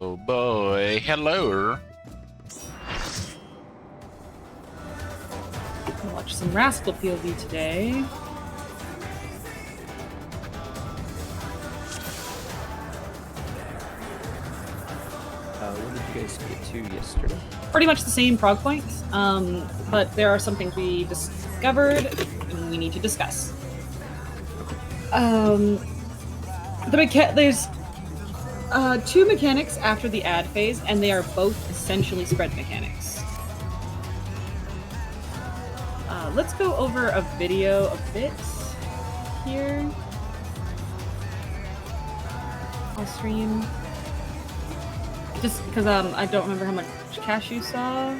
Oh boy, hello. I'll watch some Rascal POV today. What did you guys get to yesterday? Pretty much the same prog points, but there are some things we discovered and we need to discuss. There's two mechanics after the add phase, and they are both essentially spread mechanics. Let's go over a video a bit here. I'll stream. Just because I don't remember how much cash you saw.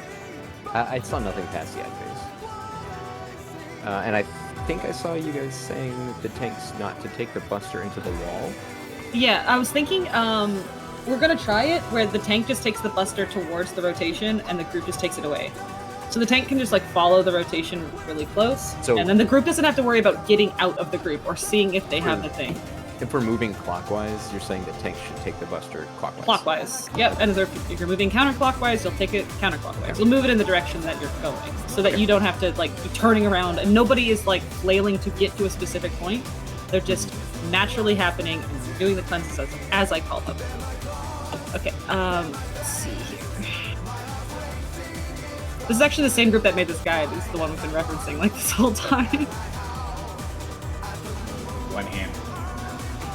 I saw nothing past the ad phase. And I think I saw you guys saying the tank's not to take the buster into the wall. Yeah, I was thinking we're going to try it where the tank just takes the buster towards the rotation and the group just takes it away. So the tank can just like follow the rotation really close, and then the group doesn't have to worry about getting out of the group or seeing if they have the thing. If we're moving clockwise, you're saying the tank should take the buster clockwise. Clockwise, yep. And if you're moving counterclockwise, you'll take it counterclockwise. You'll move it in the direction that you're going, so that you don't have to like be turning around, and nobody is like flailing to get to a specific point. They're just naturally happening, and you're doing the cleanses as I call them. Okay, let's see here. This is actually the same group that made this guide. This is the one we've been referencing like this whole time. One hand.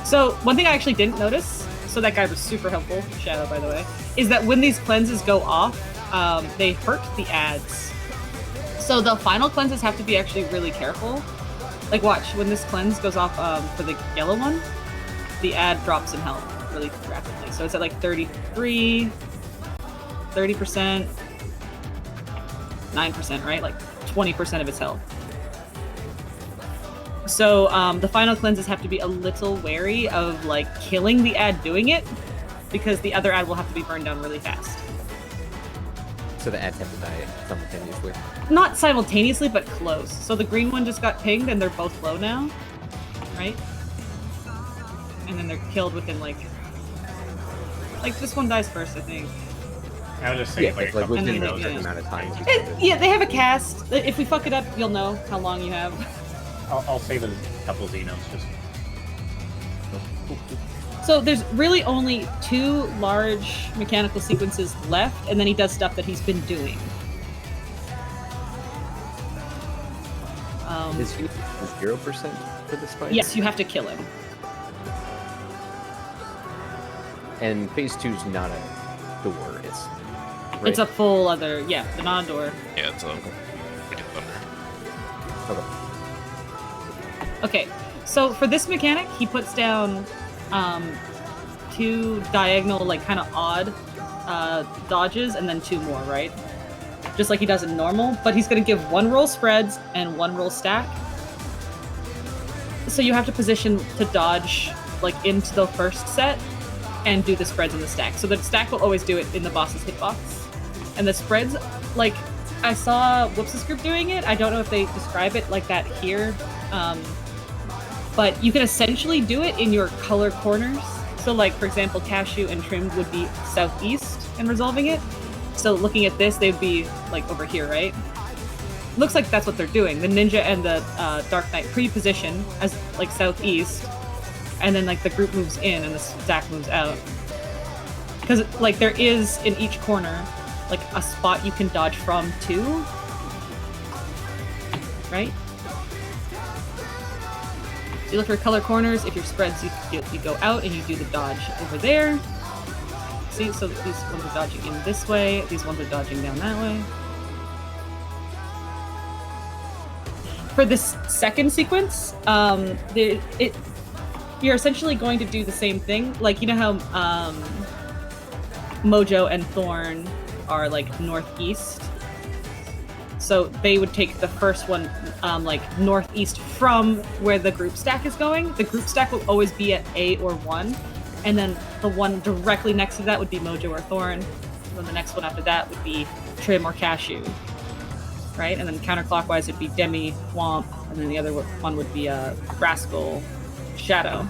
So one thing I actually didn't notice, so that guy was super helpful, Shadow by the way, is that when these cleanses go off, they hurt the ads. So the final cleanses have to be actually really careful. Like watch, when this cleanse goes off for the yellow one, the ad drops in health really rapidly. So it's at like 33, 30%, 9%, right? Like 20% of its health. So the final cleanses have to be a little wary of like killing the ad doing it, because the other ad will have to be burned down really fast. So the ads have to die simultaneously? Not simultaneously, but close. So the green one just got pinged and they're both low now, right? And then they're killed within like this one dies first, I think. I was just saying, like within a certain amount of time. Yeah, they have a cast. If we fuck it up, you'll know how long you have. I'll save a couple of Xenos just. So there's really only 2 large mechanical sequences left, and then he does stuff that he's been doing. Is he 0% for the spike? Yes, you have to kill him. And phase 2 is not a door, it's... Right? It's a full other, yeah, the non-door. Yeah, it's a pretty thunder. Okay. Okay, so for this mechanic, he puts down 2 diagonal, like kind of odd dodges, and then 2 more, right? Just like he does in normal, but he's going to give 1 roll spreads and 1 roll stack. So you have to position to dodge like into the first set and do the spreads in the stack. So the stack will always do it in the boss's hitbox. And the spreads, like I saw Whoops' group doing it. I don't know if they describe it like that here. But you can essentially do it in your color corners. So like, for example, Cashew and Trim would be southeast in resolving it. So looking at this, they'd be like over here, right? Looks like that's what they're doing. The Ninja and the Dark Knight pre-position as like southeast, and then like the group moves in and the stack moves out. Because like there is in each corner like a spot you can dodge from too, right? You look for color corners. If your spreads, you go out and you do the dodge over there. See, so these ones are dodging in this way. These ones are dodging down that way. For this second sequence, you're essentially going to do the same thing. Like, you know how Mojo and Thorn are like northeast? So they would take the first one like northeast from where the group stack is going. The group stack will always be at A or 1. And then the one directly next to that would be Mojo or Thorn. And then the next one after that would be Trim or Cashew. Right? And then counterclockwise it'd be Demi, Womp, and then the other one would be Rascal, Shadow.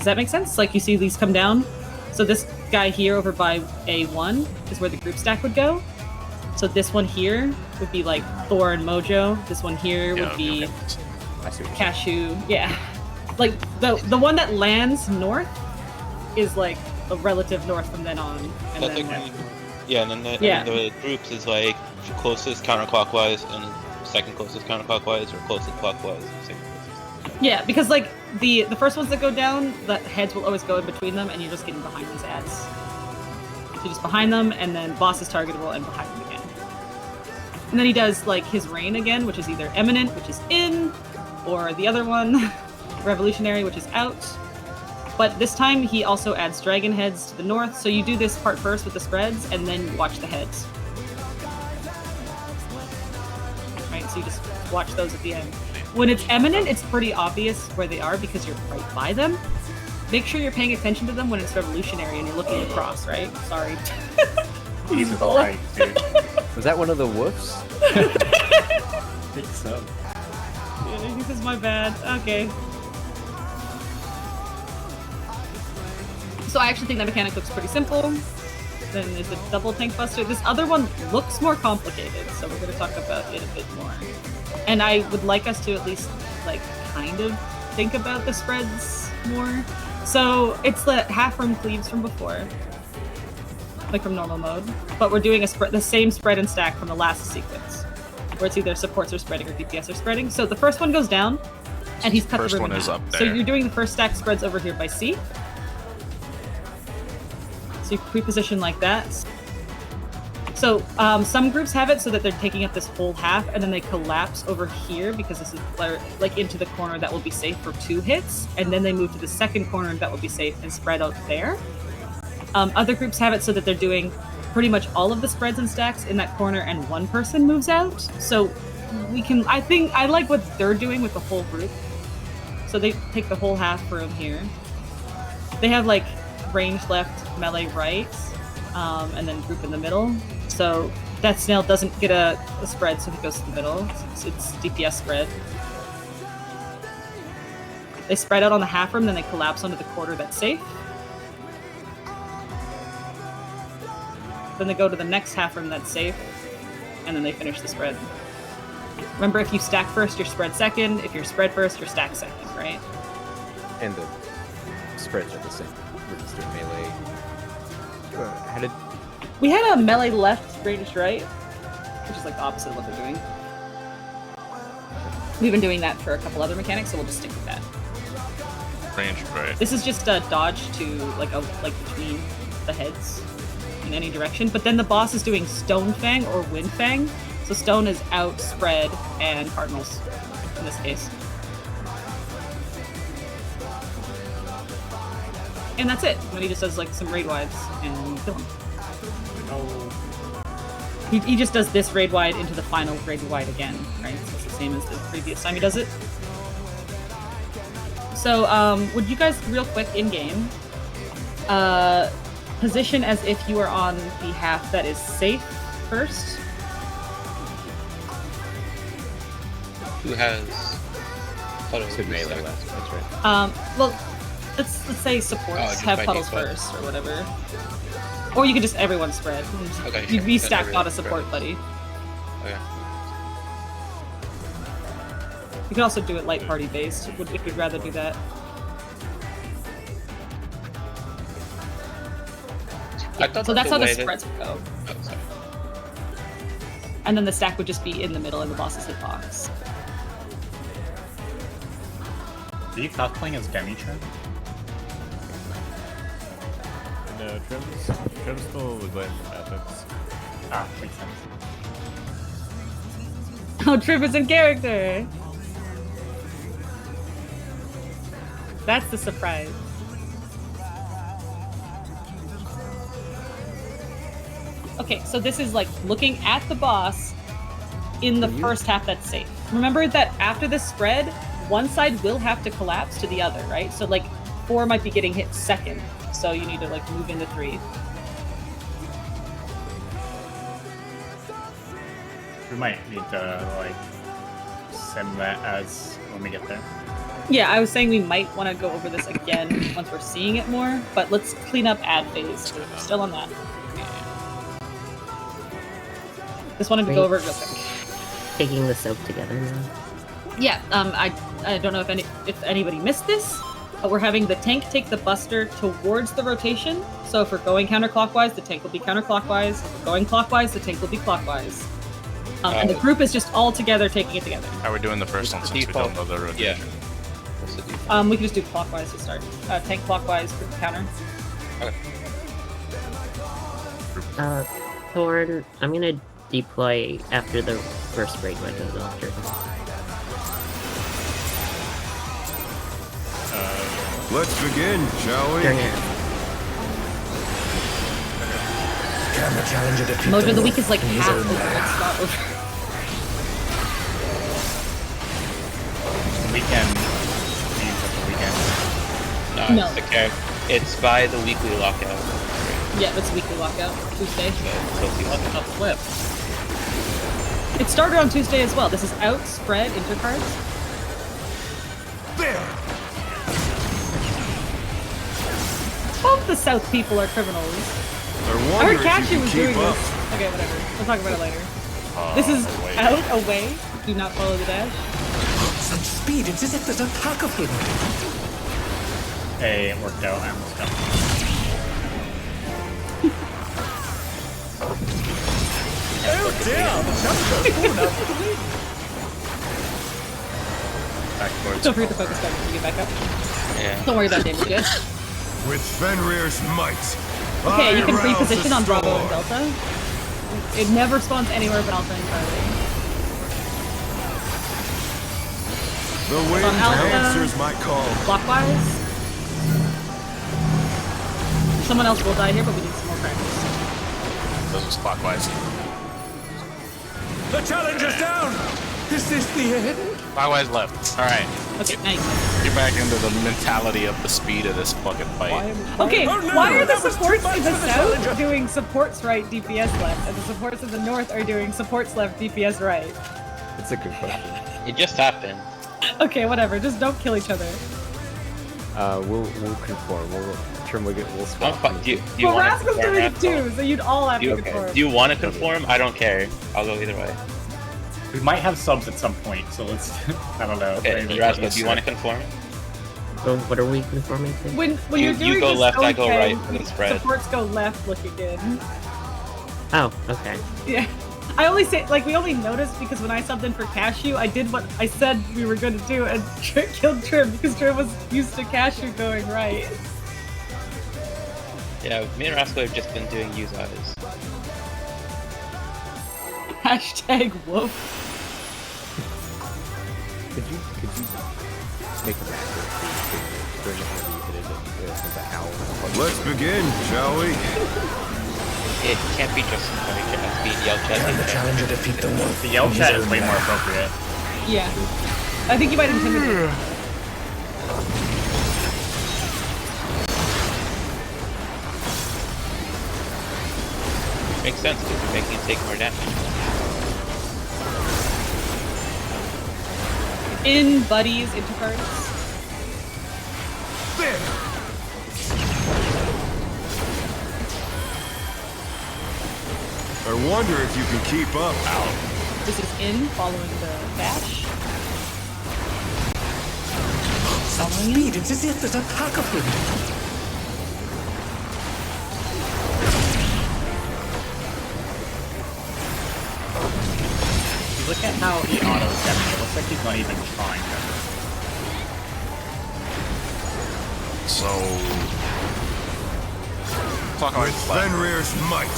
Does that make sense? Like you see these come down. So this guy here over by A1 is where the group stack would go. So this one here would be like Thor and Mojo. This one here would be I see what you're saying. Cashew. Yeah. Like the one that lands north is like a relative north from then on. And then Technically, yeah, and then Yeah. the groups is like closest counterclockwise and second closest counterclockwise or closest clockwise and second closest. yeah, because like the first ones that go down, the heads will always go in between them, and you're just getting behind these ads. So you're just behind them, and then boss is targetable and behind them again. And then he does like his reign again, which is either eminent, which is in, or the other one, revolutionary, which is out. But this time he also adds dragon heads to the north, so you do this part first with the spreads, and then you watch the heads. Right, so you just watch those at the end. When it's eminent, it's pretty obvious where they are because you're right by them. Make sure you're paying attention to them when it's revolutionary and you're looking across, right? Sorry. Jesus Christ, dude. Was that one of the woofs? I think so. Yeah, this is my bad. Okay. So I actually think that mechanic looks pretty simple. Then there's a double tank buster. This other one looks more complicated, so we're going to talk about it a bit more. And I would like us to at least, like, kind of think about the spreads more. So it's the half room cleaves from before, like from normal mode, but we're doing the same spread and stack from the last sequence, where it's either supports or spreading or DPS or spreading. So the first one goes down, and he's cut First the room one in is half. up So there. you're doing the first stack spreads over here by C. So you pre-position like that. So some groups have it so that they're taking up this whole half, and then they collapse over here because this is like into the corner that will be safe for 2 hits, and then they move to the second corner that will be safe and spread out there. Other groups have it so that they're doing pretty much all of the spreads and stacks in that corner, and one person moves out. So we can, I like what they're doing with the whole group. So they take the whole half room here. They have like range left, melee right, and then group in the middle. So that snail doesn't get a spread, so he goes to the middle. It's DPS spread. They spread out on the half room, then they collapse onto the quarter that's safe. Then they go to the next half room that's safe, and then they finish the spread. Remember, if you stack first, you're spread second. If you're spread first, you're stack second, right? And the spreads are the same. We're just doing melee. How did... We had a melee left, ranged right, which is like the opposite of what they're doing. We've been doing that for a couple other mechanics, so we'll just stick with that. Ranged right. This is just a dodge to like between the heads in any direction. But then the boss is doing Stone Fang or Wind Fang. So Stone is out, spread, and Cardinals in this case. And that's it. When he just does like some raid wides and kill him. Oh, He just does this raid wide into the final raid wide again, right? So it's the same as the previous time he does it. So, would you guys, real quick, in-game, position as if you are on the half that is safe first? Who has? Thought it was Good melee left, that's right. Well, let's say supports Oh, just have by puddles default. first, or whatever. Or you could just everyone spread. Okay, You'd sure. be Then stacked, not everyone a support spread. buddy. Okay. You could also do it light party based, if you'd rather do that. I thought So that's how the way that- spreads would go. Oh, sorry. And then the stack would just be in the middle in the boss's hitbox. are you cosplaying as Demi-Trim? No, Trim's still the Glen Athens. Ah, makes sense. Oh, Trip is in character! That's the surprise. Okay, so this is like looking at the boss in the first half that's safe. Remember that after the spread, one side will have to collapse to the other, right? So like 4 might be getting hit second, so you need to like move into 3. We might need to like sim that as when we get there. Yeah, I was saying we might want to go over this again once we're seeing it more, but let's clean up ad phase. Still on that. Just wanted to go over it real quick. Taking the soap together now. Yeah, I don't know if anybody missed this, but we're having the tank take the buster towards the rotation. So if we're going counterclockwise, the tank will be counterclockwise. If we're going clockwise, the tank will be clockwise. And the group is just all together taking it together. How are we doing the first one since we don't know the rotation? Yeah. What's the default? We can just do clockwise to start. Tank clockwise, group counter. Okay. Thorn, I'm gonna deploy after the first break when it goes off. Let's begin, shall we? During it. Mojo of the week is like half over. Let's start over. Weekend. Means at the weekend. No. It's the character. It's by the weekly lockout. Yeah, it's weekly lockout. Tuesday. So if you want to Flip. It started on Tuesday as well. This is out, spread, intercards. There! Both the South people are criminals. I I wonder heard if Cashew you was can doing keep up. this. Okay, whatever. We'll talk about it later. This is Away. out, away. Do not follow the dash. Such speed, it's as if there's a pack of them. Hey, it worked out. I almost got it. Oh dear, the champion going out for the win. Backwards. Don't forget to focus back when you get back up. Yeah. Don't worry about damage yet. With Fenrir's might. Okay, I you can rouse the pre-position on Bravo and storm. Delta. It never spawns anywhere but Alpha and Charlie. The wind Alpha. answers my call. Clockwise. Someone else will die here, but we need some more practice. This is clockwise. The challenger's down. Is this the end? Clockwise left. Alright. Okay, nice. Get back into the mentality of the speed of this fucking fight. Okay, Oh, no, why are the that was too supports much in the for the south challenger. doing supports right, DPS left, and the supports in the north are doing supports left, DPS right? It's a good question. It just happened. Okay, whatever. Just don't kill each other. We'll conform. We'll I'm swap. fine. Do you Well, want Rascal's to doing it conform? too, so you'd all have Do to you, conform. do you want to conform? I don't care. I'll go either way. We might have subs at some point, so let's. I don't know. Okay, Maybe. Rascal, do you want to conform? So what are we conforming to? When You- you're doing you go the left, I stone go thing, right for the spread. Supports go left looking in. Oh, okay. Yeah. I only say, like, we only noticed because when I subbed in for Cashew, I did what I said we were going to do and killed Trim because Trim was used to Cashew going right. Yeah, me and Rascal have just been doing use eyes. Hashtag whoop. Could you make a macro during the heavy hit it the howl? Let's begin, shall we? It can't be just speed yell chat. Can the challenger defeat the wolf? The yell chat is way more appropriate. Yeah. I think you might intimidate. Makes sense because you're making it take more damage. In buddies, into cards. There! I wonder if you can keep up. This is in, following the dash. Such speed, it's as if there's a pack of them. If you look at how he autos getting, it looks like he's not even trying to. So. With Clockwise left. Fenrir's might.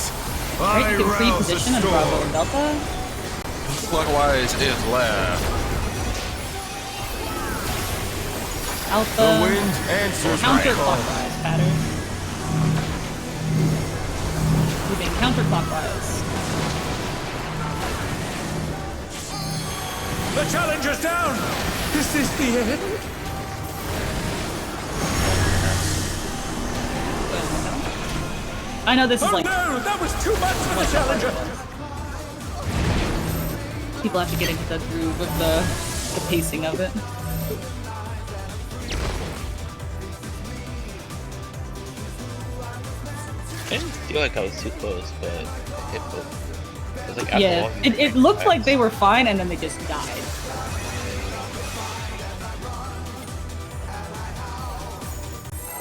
Right, I you can rouse the pre-position on Bravo and storm. Delta. Clockwise is left. The Alpha. wind answers my call. Counterclockwise pattern. Moving counterclockwise. The challenger's down. Is this the end? I know this is Oh like no, that was too much for the challenger. people have to get into the groove of the pacing of it. didn't feel like I was too close, but it hit both. It was like after Yeah, all, it looked like they were fine, and then they just died.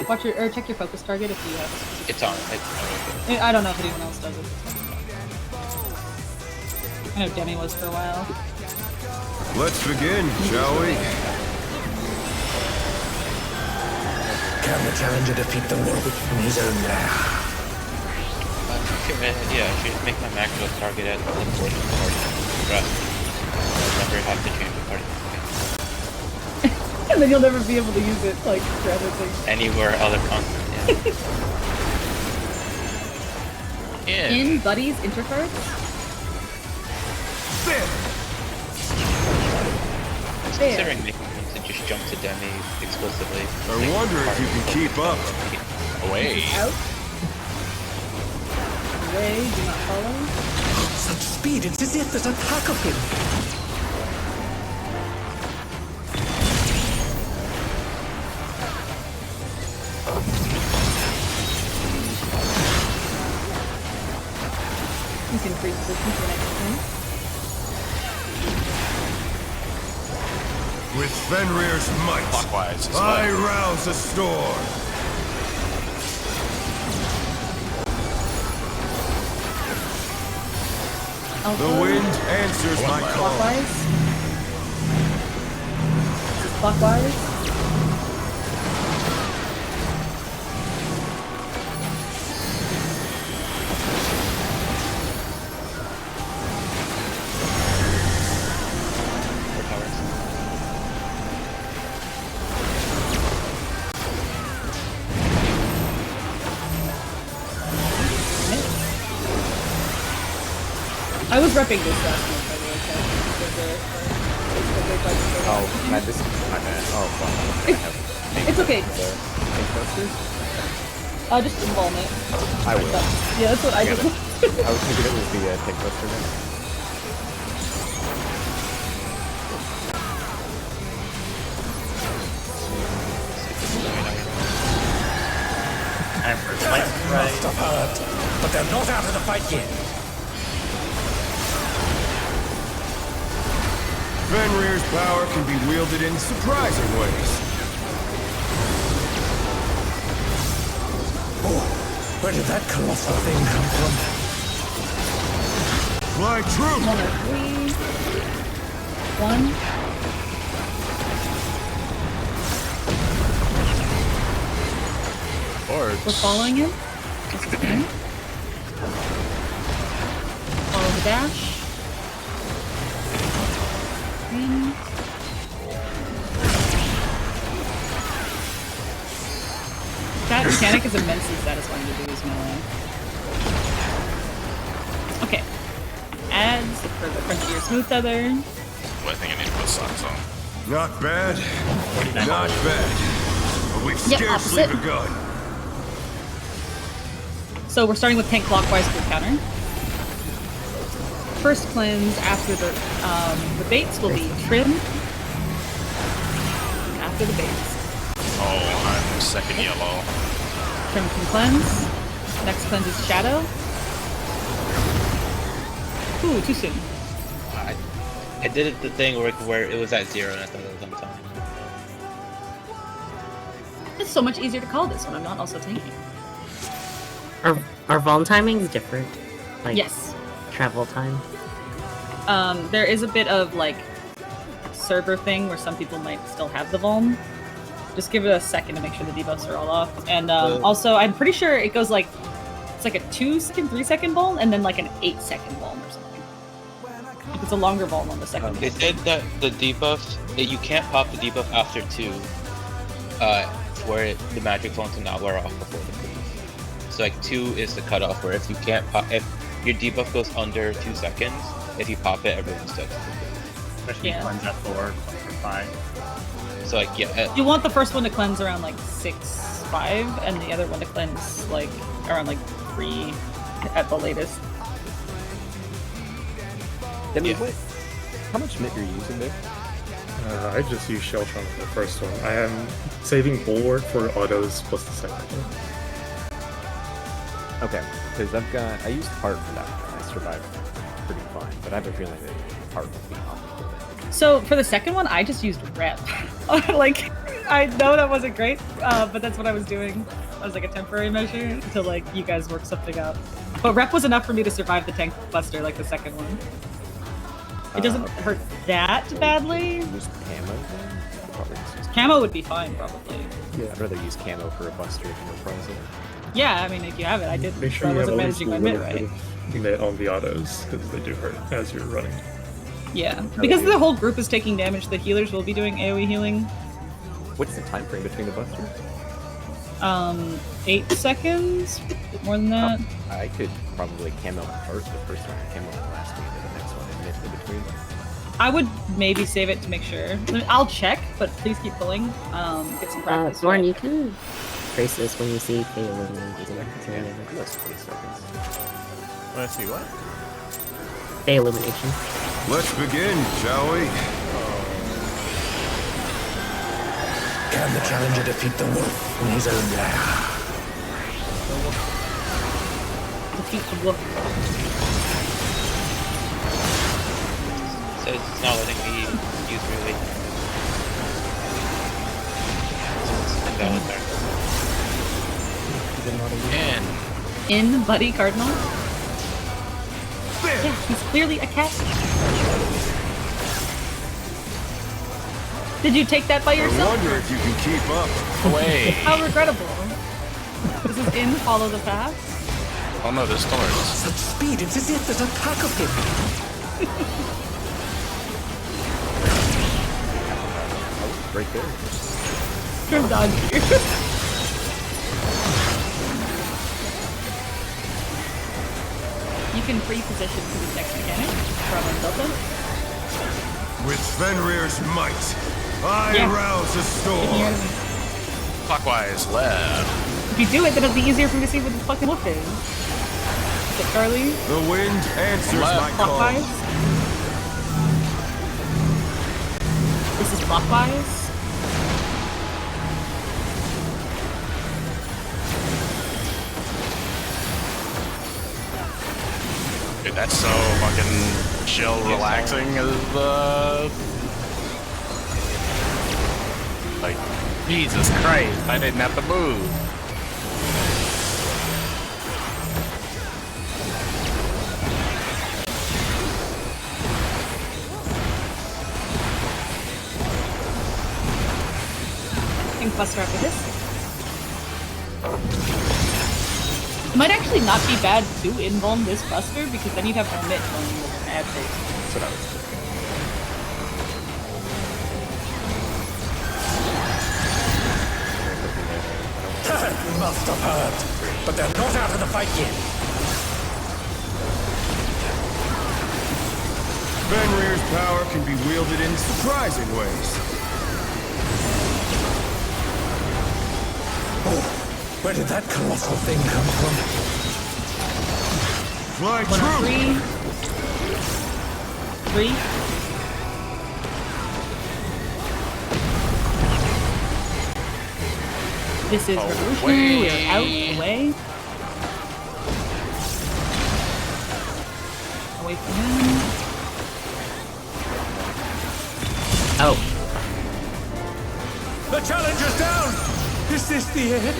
Watch your or check your focus target if you have. it's on. I don't know if anyone else does it. I know Demi was for a while. Let's begin, shall we? Can the challenger defeat the world in his own lair? Yeah, I should make my macro target at the portion of the party. Right. I'll never have to change the party. And then you'll never be able to use it like for other things. Anywhere other content, yeah. In Buddy's intercards? Considering making him to just jump to Demi exclusively. I wonder if you can keep up. Away. Out. Away, do not follow. Such speed, it's as if there's a pack of him. You can freeze position for the next turn. With Fenrir's might, Clockwise as I well. rouse a storm. Also, The wind answers my call. clockwise. Clockwise. I was repping this last month, by the way, so Oh, man, this is my bad. Oh, fuck. It's okay. Tank posters? Just involve it. I will. Yeah, that's what I Got did. it. I was thinking it was the tank poster then. I'm first place. Must have hurt, but they're not out of the fight yet. Fenrir's power can be wielded in surprising ways. Oh, where did that colossal thing come from? Fly true! 103. 1. We're following him. Just a second. Follow the dash. Green. That mechanic is immensely satisfying to do as melee. Okay. Adds for the Frontier Smooth Feather. Well, I think I need to put socks on. Not bad. Not bad. But we've Yep, scarcely opposite. begun. So we're starting with tank clockwise for counter. First cleanse after the baits will be trim. After the baits. Oh, I'm second yellow. Trim can cleanse. Next cleanse is shadow. Ooh, too soon. I did it the thing where it was at 0 and I thought it was on time. It's so much easier to call this when I'm not also tanking. Are Vaughn timings different? Like Yes. travel time? There is a bit of like server thing where some people might still have the vuln. Just give it a second to make sure the debuffs are all off. And also, I'm pretty sure it goes like it's like a 2-second, 3-second vuln, and then like an 8-second vuln or something. Like it's a longer vuln on the second. They said that the debuffs, that you can't pop the debuff after 2, where the magic phone to not wear off before the freeze. So like 2 is the cutoff where if you can't pop, if your debuff goes under 2 seconds, if you pop it, everyone starts to freeze. Especially Yeah. cleanse at 4 or 5. So like yeah, You want the first one to cleanse around like 6, 5, and the other one to cleanse like around like 3 at the latest. Demi, Yeah. how much mitt are you using there? I just use Shell Trunk for the first one. I am saving Bulwark for autos plus the second one. Okay, because I used heart for that one. I survived pretty fine, but I have a feeling that heart will be optimal. So for the second one, I just used rep. Like, I know that wasn't great, but that's what I was doing. As like a temporary measure until like you guys work something out. But rep was enough for me to survive the tank buster, like the second one. It doesn't hurt that badly. Use camo then? Probably just use Camo would be fine, probably. Yeah. I'd rather use camo for a buster than a prize. Yeah, I mean, if you have it, I did. Make sure I you have wasn't at least a managing my little mid, bit right? of mid on the autos, because they do hurt as you're running. Yeah, because the whole group is taking damage, the healers will be doing AoE healing. What's the time frame between the busters? 8 seconds? More than that? I could probably camo first the first one, camo the last one, and the next one, and mid in between. I would maybe save it to make sure. I'll check, but please keep pulling. Get some practice. Lauren, you can trace this when you see K illumination. That's 20 seconds. Wanna see what? K illumination. Let's begin, shall we? Can the challenger defeat the wolf in his own lair? Defeat the wolf. So it's not letting me use really. It's invalid there. In Buddy Cardinal? Yeah, he's clearly a cat. Did you take that by I yourself? wonder if you can keep up. Away. How regrettable. This is in Follow the Path. Oh no, there's thorns. Such speed, it's as if there's a pack of him. Right there. From dodge here. You can pre-position to the next mechanic from Delta. With Fenrir's might, I Yeah. rouse a storm. Clockwise left. If you do it, then it'll be easier for me to see what the fucking wolf is. Is it Charlie? The wind answers my call. Clockwise? This is clockwise? Dude, that's so fucking chill, relaxing. Like, Jesus Christ, I didn't have to move. Buster after this. It might actually not be bad to invuln this buster because then you'd have commit going with an ad face. That's what I was thinking. Must have heard, but they're not out of the fight yet. Fenrir's power can be wielded in surprising ways. Oh, where did that colossal thing come from? Fly 1 on true! 3. 3. This is revolutionary. We are out. Away. Away from him. Oh. The challenger's down! Is this the end?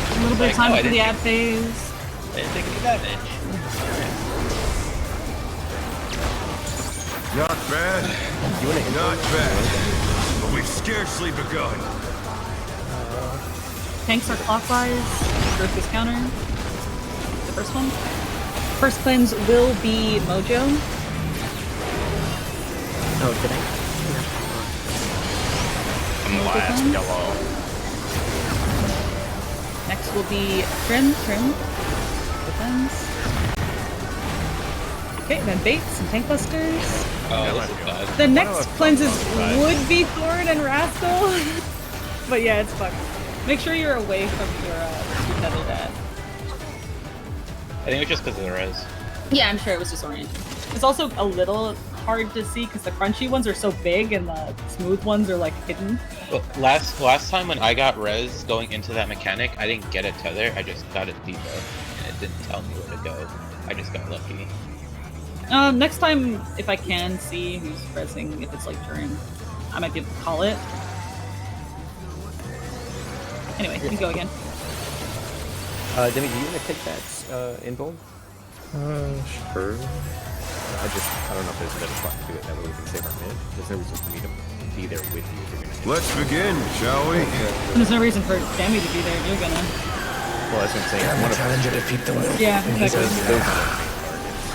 A little bit of time no, I for the didn't- ad phase. I didn't take any damage. Not bad. Not bad. But we've scarcely begun. Tanks are clockwise. Growth is counter. The first one. First cleanse will be Mojo. Oh, did I? I'm last, yellow. Next will be Trim. Defense. Okay, then baits and tank busters. Oh, this is bad. The next cleanses bad. would be Thorn and Rascal. But yeah, it's fucked. Make sure you're away from your two-tethered ad. I think it was just because of the res. Yeah, I'm sure it was disorienting. It's also a little hard to see because the crunchy ones are so big and the smooth ones are like hidden. Well, last time when I got res going into that mechanic, I didn't get a tether. I just got a debuff, and it didn't tell me where to go. I just got lucky. Next time, if I can see who's resing, if it's like during, I might be able to call it. Anyway, you can go again. Demi, do you want to take that invuln? Sure. I don't know if there's a better spot to do it. That way we can save our mid. There's no reason for me to be there with you. If you're gonna Let's begin, shall we? There's no reason for Demi to be there. You're gonna. Well, that's what I'm saying. Can One the of challenger defeat the world? Yeah, in his exactly. own those lair? are the main targets.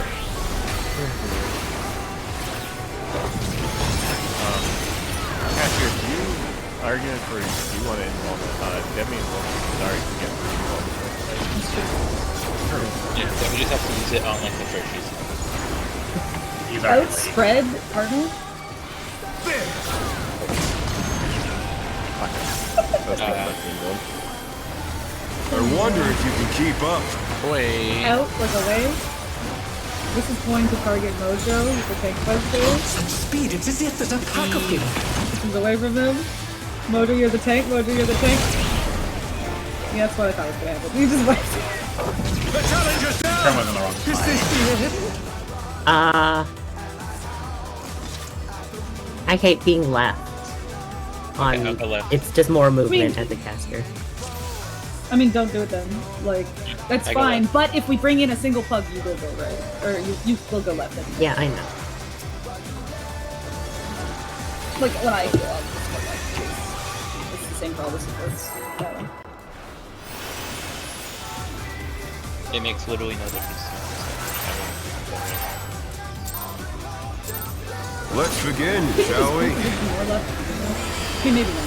Cashier, do you argument for you want to involve Demi involved? Sorry to get involved. Yeah, so we just have to use it on like the first use. He's already ready. Outspread, Cardinal? I wonder if you can keep up. Wait. Out, like away. This is going to target Mojo. He's the tank buster. Such speed, it's as if there's a pack of him. This is away from him. Mojo, you're the tank. Mojo, you're the tank. Yeah, that's what I thought was gonna happen. You just wiped. The challenger's Turn down! was in the wrong Is spot. this the end? I hate being left. On Okay, left. it's just more movement as a caster. I mean, don't do it then. Like, that's I go fine. left. But if we bring in a single plug, you will go right. Or you will go left. Anyway. Yeah, I know. Like, when I go up, it's the same for all the supports. That one. It makes literally no difference. Let's begin, shall we? More left. Okay, maybe not.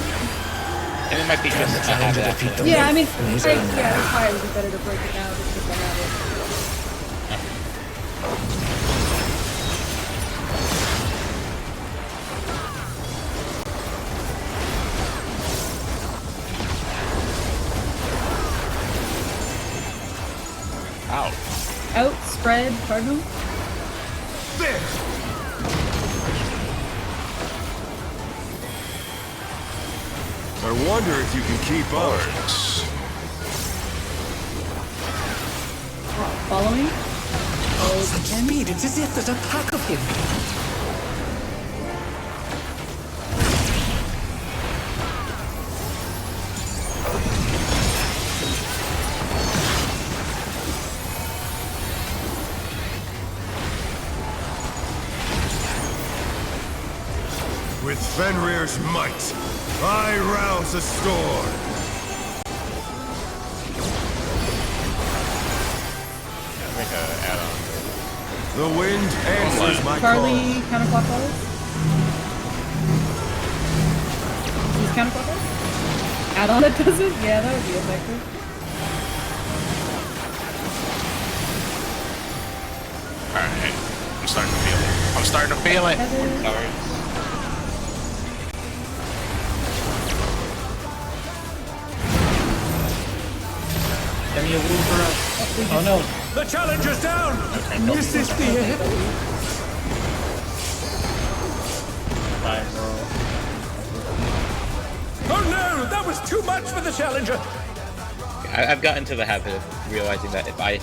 And it might be Can just the a challenger habit defeat after the that. Yeah, I mean, wolf in his yeah, own lair? that's why it would be better to break it down just because I have it. Ow. Outspread, Cardinal. There! I wonder if you can keep up. Following. Such speed, it's as if there's a pack of him. With Fenrir's might, I rouse the storm. Yeah, make a add-on. The wind answers my Charlie, counterclockwise. Use counterclockwise. Add on that does it? Yeah, that would be effective. Alright. I'm starting to feel it. I'm starting to feel it. Heather. Towers. Give me a woo for us. Oh no. The challenger's down! Is this the end? Bye, bro. Oh no! That was too much for the challenger! I've gotten to the habit of realizing that if I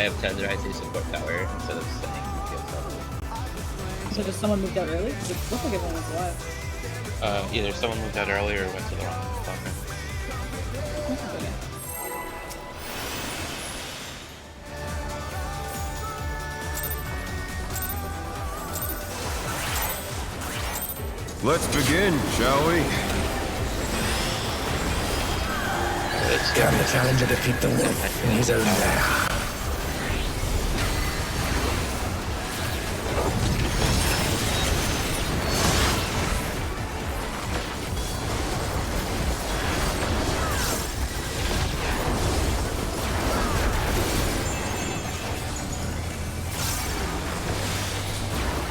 have tether, I say support tower instead of saying field tower. So just someone moved out early? It looks like everyone was alive. Either someone moved out earlier or went to the wrong blocker. Okay. Let's begin, shall we? Can the challenger defeat the wolf in his own lair?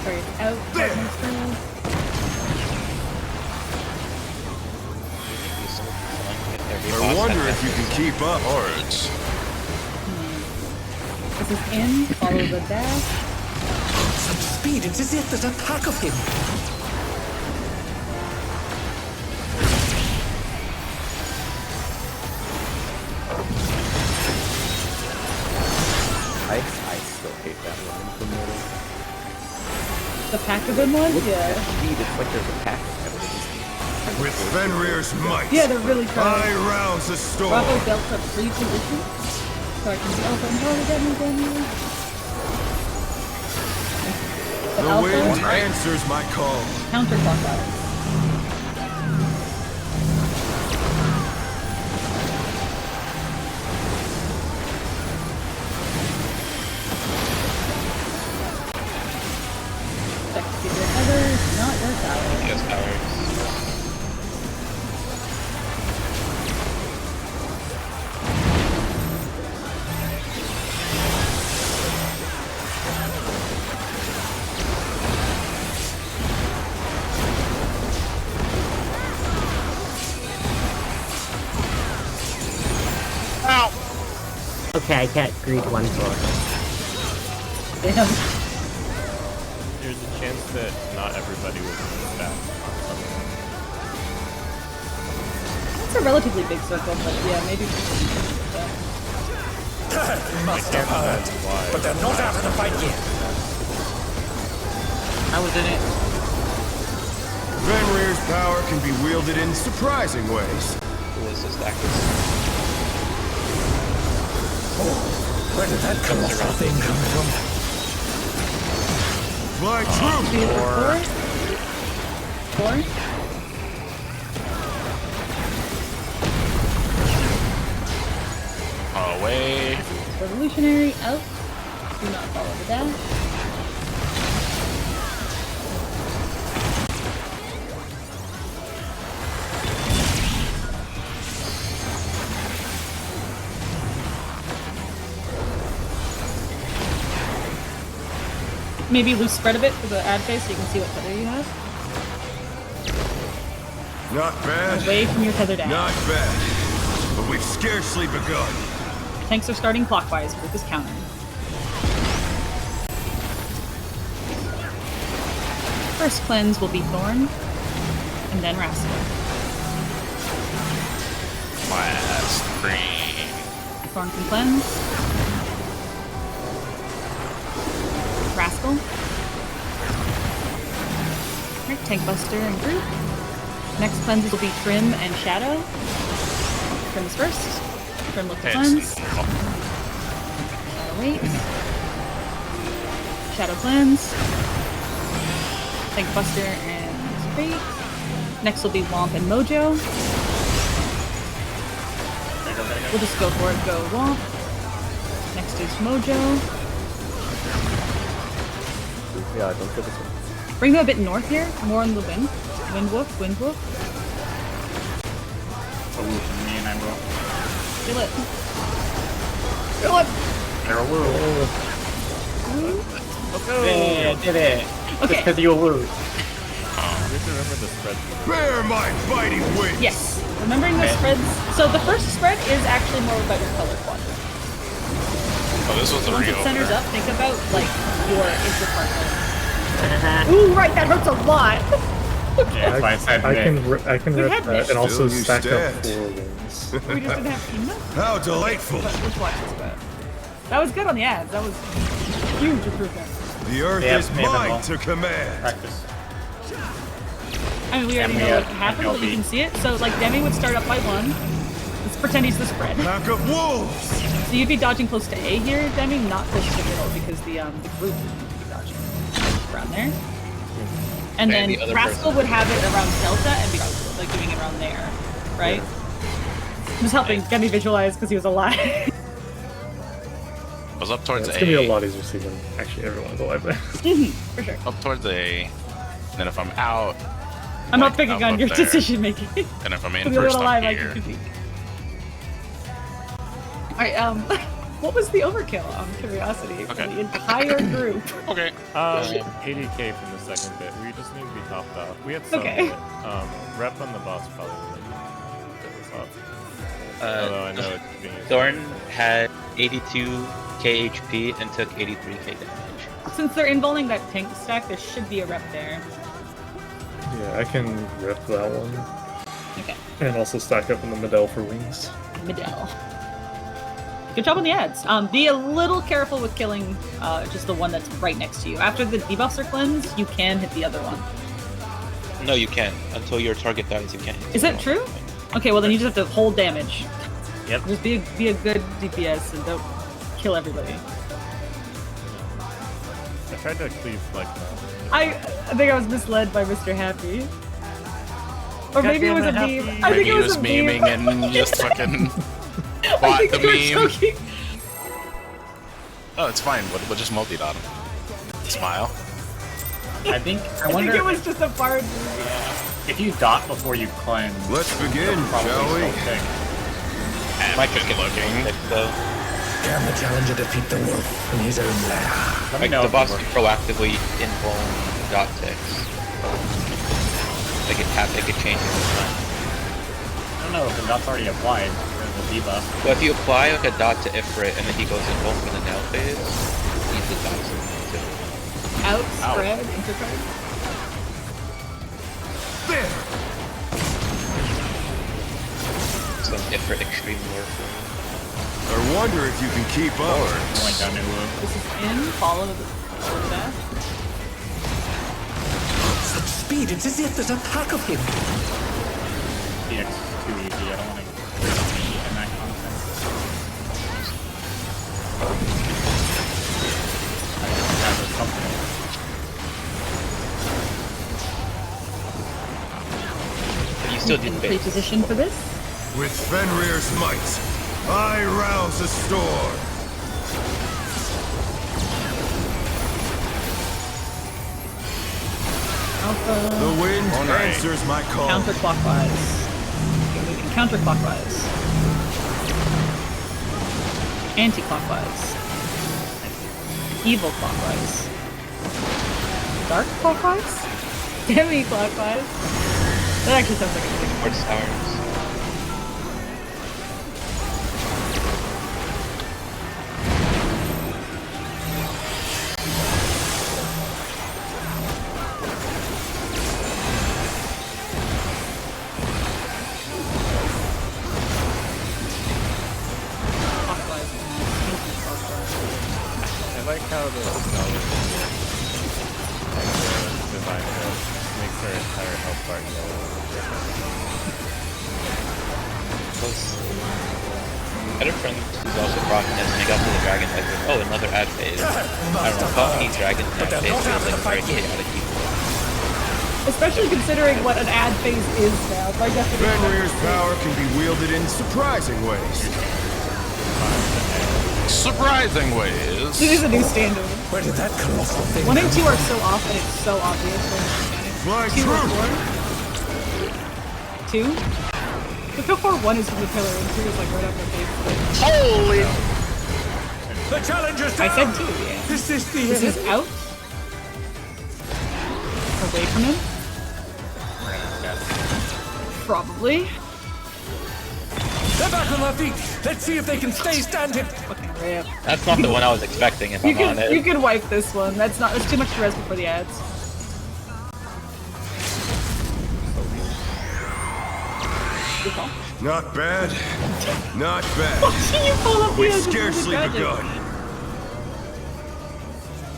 Sorry, out. I wonder if you can keep up. Lords. This is in, follow the dash. such speed, it's as if there's a pack of him. I still hate that line from Mortal. The pack of them ones? Look at Yeah. that speed, it's like there's a pack of evidence. With Fenrir's might, Yeah, they're really I trying. rouse the storm. Bravo Delta pre-position. So I can see Alpha and Bravo Demi. But The wind Alpha, answers my call. counterclockwise. Check to see if there's others. Not your power. Just powers. Okay, I can't greet one floor. Damn. There's a chance that not everybody will be back on something. It's a relatively big circle, but yeah, maybe. Must have heard, but they're not out of the fight yet. I was in it. Fenrir's power can be wielded in surprising ways. Who was this actress? Where did that colossal thing come from? Fly true! Four? Away. Revolutionary out. Do not follow the dash. Maybe loose spread a bit for the ad phase so you can see what tether you have. Not bad. Away from your tether dash. Not bad. But we've scarcely begun. Tanks are starting clockwise, group is countering. First cleanse will be Thorn, and then Rascal. Last screen. Thorn can cleanse. Rascal. Alright, Tank Buster and group. Next cleanses will be Trim and Shadow. Trim is first. Trim look to cleanse. Shadow wait. Shadow cleanse. Tank Buster and Fate. Next will be Womp and Mojo. We'll just go for it. Go Womp. Next is Mojo. Yeah, don't go this way. Bring them a bit north here. More on the wind. Wind woof, wind woof. Me and I will. Feel it. Feel it. Arrow woo. Let's Yeah, I did it. Just Okay. because you woo. We have to remember the spread. Bear my fighting wings! Yes. Remembering the spreads. So the first spread is actually more about your color quadrant. Oh, this was the Once real. it centers up, think about like your interpart color. Ooh, right, that hurts a lot. Yeah, that's why I said I mid. can We rep had that and also Still you stack up stand. 4 wins. We just didn't have enough. How delightful! But let's watch this spread. That was good on the ads. That was huge improvement. The earth Yeah, is maybe mine I'll- to command. Practice. I mean, we already Demi know up what happened, but you MLB. can see it. So, like, Demi would start up by 1. Let's pretend he's the spread. Pack of wolves! So you'd be dodging close to A here, Demi, not close to the middle, because the group would be dodging around there. And And then the other Rascal person- would have it around Delta and be like doing it around there, right? Just helping Demi visualize because he was alive. I was up towards It's A. gonna be a lot easier to see when actually everyone's alive there. For sure. Up towards A. Then if I'm out, I'm not like, picking up on up your there. decision making. And if I'm in With a first, little I'm alive, I here. can see. Alright, what was the overkill? Curiosity for Okay. the entire group. Okay. 80k from the second bit. We just need to be topped off. We had some Okay. rep on the boss probably would get us up. Although I know it's being used. Thorn had 82k HP and took 83k damage. Since they're involving that tank stack, there should be a rep there. Yeah, I can rip that one. Okay. And also stack up in the Medell for wings. Medell. Good job on the ads. Be a little careful with killing just the one that's right next to you. After the debuffs are cleansed, you can hit the other one. No, you can't. Until your target dies, you can't hit Is the that other true? one. Okay, well then you just have to hold damage. Yep. Just be a good DPS and don't kill everybody. I tried to cleave like that. I think I was misled by Mr. Happy. Or maybe it was a Goddamn meme. Happy. I think Maybe it he was was a meme. memeing and just fucking I bought think the they were meme. joking. Oh, it's fine. We'll just multi-dot him. Smile. I wonder think it was just a part. if you dot before you cleanse. Let's begin, you'll probably shall we? still pick. Might just get looking. picked, though. Can the challenger defeat the wolf in his own lair? Let me Like know the if it boss works. can proactively invuln dot ticks. Like it could change it this time. I don't know if the dot's already applied for the debuff. But if you apply like a dot to Ifrit and then he goes invuln for the nail phase, use the dots too. Outspread, intercard. There! Some Ifrit extreme warfare. I wonder if you can keep up. Going down new wound. This is in, follow that. Such speed, it's as if there's a pack of him. PX too easy. I don't want to be in that context. I don't have this something. But you still did base. Pre-position for this. With Fenrir's might, I rouse a storm. Alpha. The wind answers my call. Counterclockwise. Okay, moving counterclockwise. Anti-clockwise. Evil clockwise. Dark clockwise? Demi-clockwise? That actually sounds like a thing. Towards towers. Clockwise. Anti-clockwise. I like how the knowledge and the divine will makes her entire health bar yellow. I had a friend who's also proccing this, and he got to the dragon head with, oh, another ad phase. I don't know, how many dragons in ad phase feels like very chaotic people. Especially considering what an ad phase is now. By definition. Fenrir's power can be wielded in surprising ways. Surprising ways. It is a new standard. Where did that colossal thing 1 and come 2 are so off and it's so obvious. Fly 2 or true. 4? 2? The so far 1 is from the pillar and 2 is like right up my face. Holy! The challenger's I down! said 2, yeah. This is the This is out. Away from him? Probably. They're back on their feet! Let's see if they can stay standing! Fucking rip. That's not the one I was expecting, if I'm honest. You can wipe this one. That's too much to res before the ads. Good call. Not bad. Not bad. You pull up the We've edges of the scarcely dragon. begun.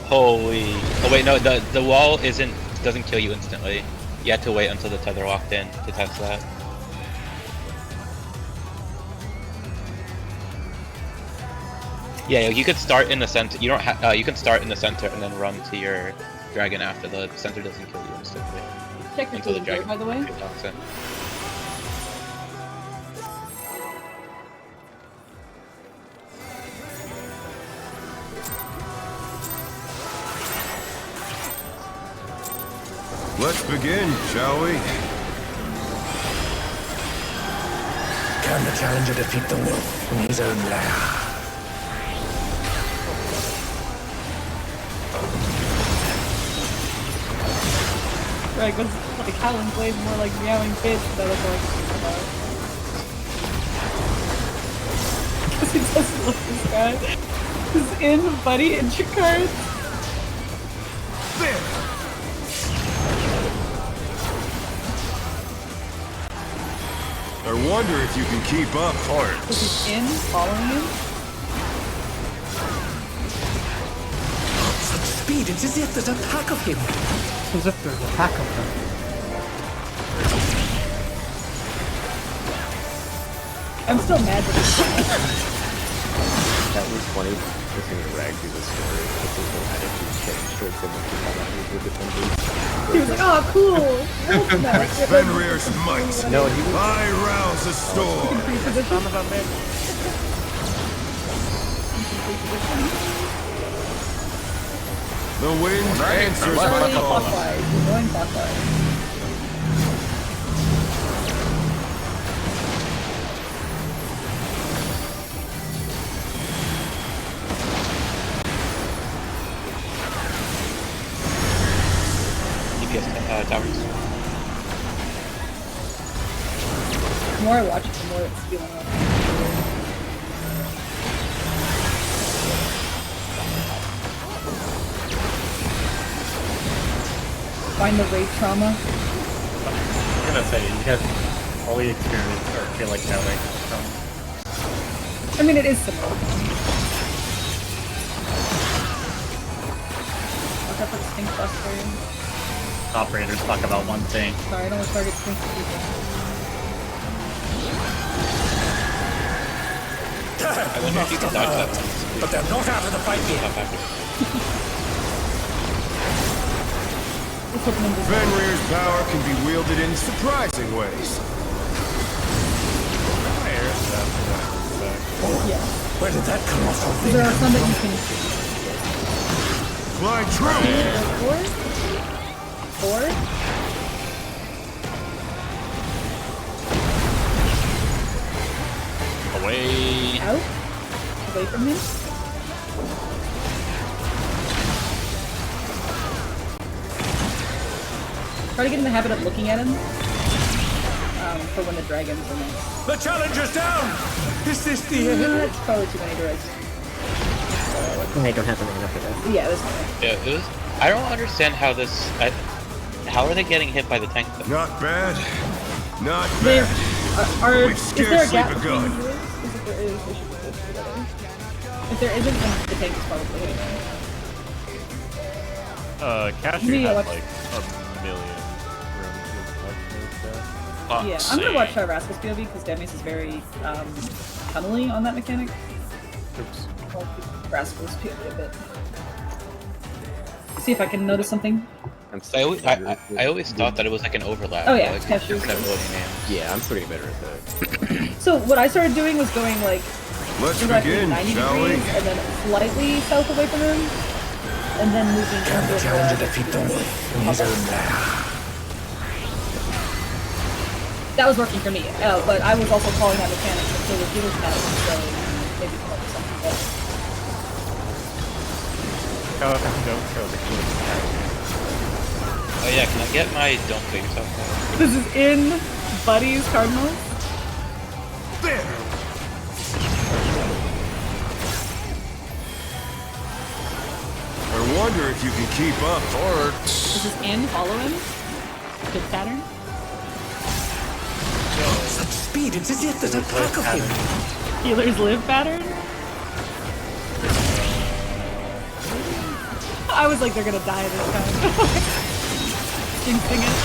Holy. Oh wait, no, the wall doesn't kill you instantly. You have to wait until the tether locked in to test that. Yeah, you could start in the center. You don't have. You can start in the center and then run to your dragon after the center doesn't kill you instantly. Technically, Until the dragon by the way. locks in. Let's begin, shall we? Can the challenger defeat the wolf in his own lair? Right, was like Howling Blade more like meowing fish that was like because he doesn't look this guy. He's in buddy intro cards. I wonder if you can keep up. This is in, following you. Such speed, it's as if there's a pack of him. It's as if there's a pack of them. I'm still mad that he's That was funny listening to Rag do this story. This is no attitude change towards him when he got out of the defenders. He was like, oh, cool. With Fenrir's might, No, he was... I rouse the storm. Son of a bitch. The wind answers Going my call. clockwise. He's going clockwise. Towers. The more I watch it, the more it's feeling up. Find the rape trauma. I'm gonna say, you guys only experience or feel like that way. I mean, it is similar. Look up at the Stink Buster. Operators talk about one thing. Sorry, I don't want to target Stink people. I wonder if you can dodge that. But they're not out of the fight yet. Fenrir's power can be wielded in surprising ways. Yeah. Where did that come off? There are some that you can Fly true! Forward. Away. Out. Away from him. Try to get in the habit of looking at him. For when the dragons are in. The challenger's down! Is this the end? That's probably too many directs. I don't have the mana for this. Yeah, this one. Yeah, it was. I don't understand how this. How are they getting hit by the tank though? Not bad. Not There bad. is there a gap between the druids? Because if there is, they should be close together. If there isn't, then the tank is probably hitting them. Cashew Me, had watch- like a million rooms with like Yeah, I'm gonna watch Rascal's POV because Demis is very tunnely on that mechanic. Oops. I'll keep Rascal's POV a bit. See if I can notice something. I always thought that it was like an overlap. Oh, yeah, like, Cashew. Yeah, I'm still getting better at that. So what I started doing was going like Let's directly begin, 90 shall we? degrees and then slightly south away from him, and then moving Can the into challenger defeat the wolf in his own lair? That was working for me, but I was also calling that mechanic until the healer's mad, so maybe come up with something better. Don't kill the king. Oh yeah, can I get my don't kill yourself card? This is in Buddy's Cardinals. There! I wonder if you can keep up. This is in, follow him. Good pattern. Such speed, it's as if there's a pack of him. Healers live pattern. I was like, they're gonna die this time. Jinxing it.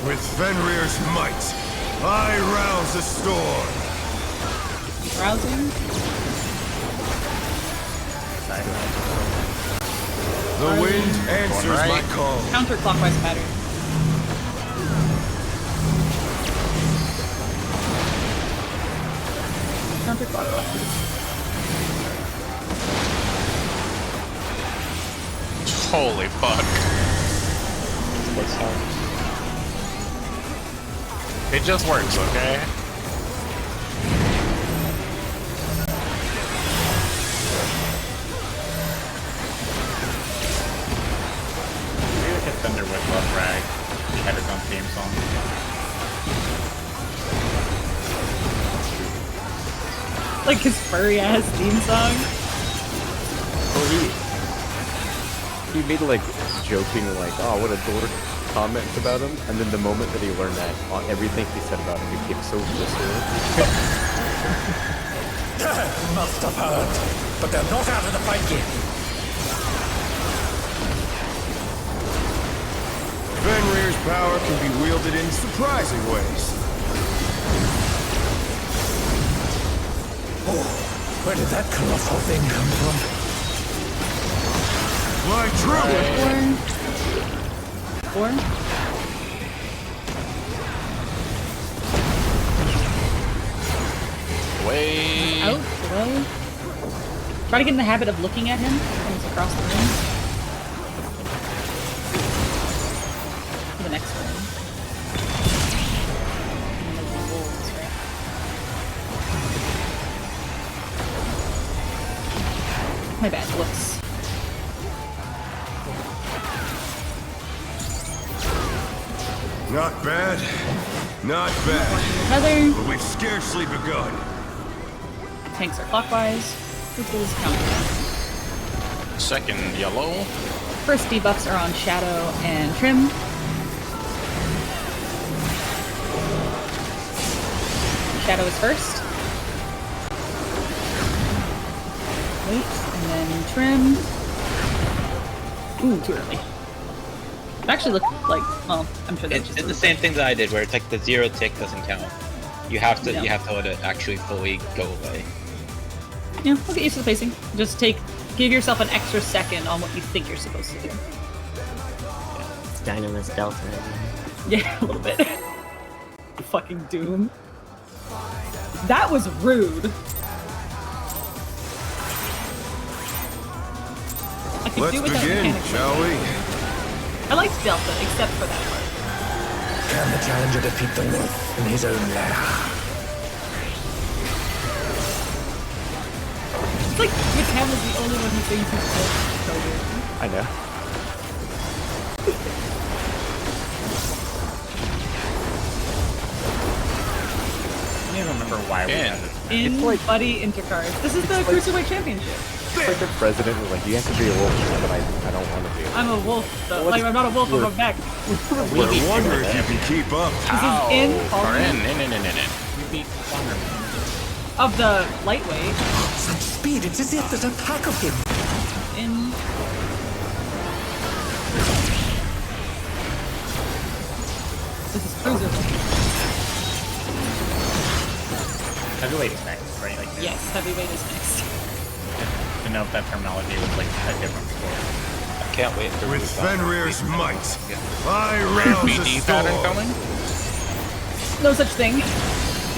With Fenrir's might, I rouse the storm. Rousing. The wind answers my call. Counterclockwise pattern. Counterclockwise. Holy fuck. Sports towers. It just works, okay? Maybe we could Thunder with Rough Rag. He had his own theme song. Like his furry ass theme song. Well, he made like joking like, oh, what a dork comments about him, and then the moment that he learned that, everything he said about him became so visceral. Must have heard, but they're not out of the fight yet. Fenrir's power can be wielded in surprising ways. Oh, where did that colossal thing come from? Fly true! Four. Way. Out, away. Try to get in the habit of looking at him when he's across the room. The next one. And then the wolves, right? My bad, whoops. Not bad. Not bad. Another. But we've scarcely begun. Tanks are clockwise. Purple's counter. Second yellow. First debuffs are on Shadow and Trim. Shadow is first. Wait, and then Trim. Ooh, too early. It actually looked like, well, I'm sure that's It's the same thing that I did, where it's like the 0 tick doesn't count. You have to you have to let it actually fully go away. Yeah, we'll get used to the pacing. Just give yourself an extra second on what you think you're supposed to do. It's Dynamis Delta. Yeah, a little bit. Fucking Doom. That was rude. I could Let's do without begin, mechanics. shall we? I liked Delta, except for that part. Can the challenger defeat the wolf in his own lair? It's like Wickham is the only one who thinks he's so weird. I know. I don't even remember why we had this. In like- Buddy Intercards. This is the Cruiserweight Championship. It's like the president was like, you have to be a wolf, but I don't want to be. I'm a wolf, though. Like, I'm not a wolf, I'm a mech. I wonder if you can keep up. This is in Or Parliament in. You beat Wonder Man. of the lightweight. Such speed, it's as if there's a pack of him. In this is Cruiserweight. Heavyweight is next, right? Like, Yes, heavyweight is next. to know if that terminology was like a different sport. I can't wait for With Fenrir's might, I BD rouse the pattern storm. coming? No such thing.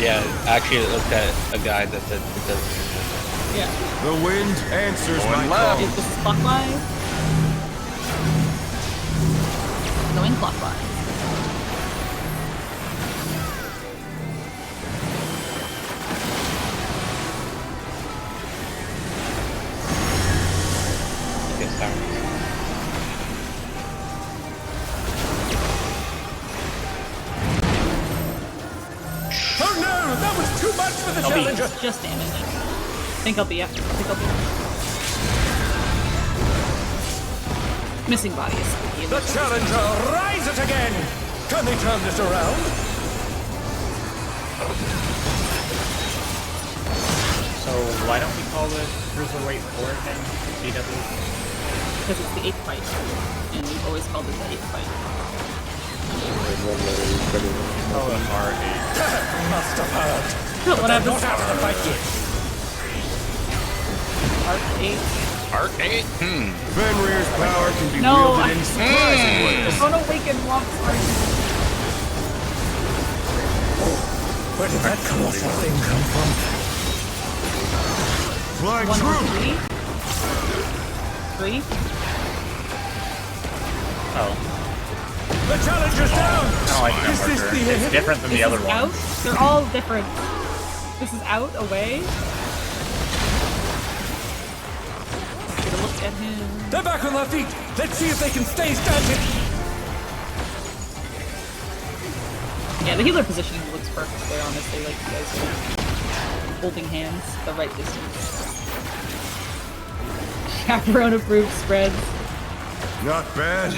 Yeah, actually, it looked at a guy that said it does. Yeah. The wind answers Going my left. call. This is clockwise. Going clockwise. Okay, sorry. Oh no, that was too much for the challenger. Just damage. I think I'll be after. Missing body is spooky. The challenger, rise it again. Can they turn this around? So why don't we call this Cruiserweight 4 then? CW? Because it's the 8th fight. And we've always called it the 8th fight. Call it R8. Must have heard. What They're happens? not out of the fight yet. Arc 8. Arc 8? Fenrir's power can be No, wielded in surprising ways. Don't awaken lumps. Where did that colossal thing come from? Fly 1, true. 3. 3. Oh. The challenger's down. I don't like that Is this marker. the It's end? different than This the other is one. out. They're all different. This is out, away. Get a look at him. They're back on their feet. Let's see if they can stay standing. Yeah, the healer positioning looks perfect there, honestly, like you guys said. holding hands the right distance. Chaperone approved spreads. Not bad.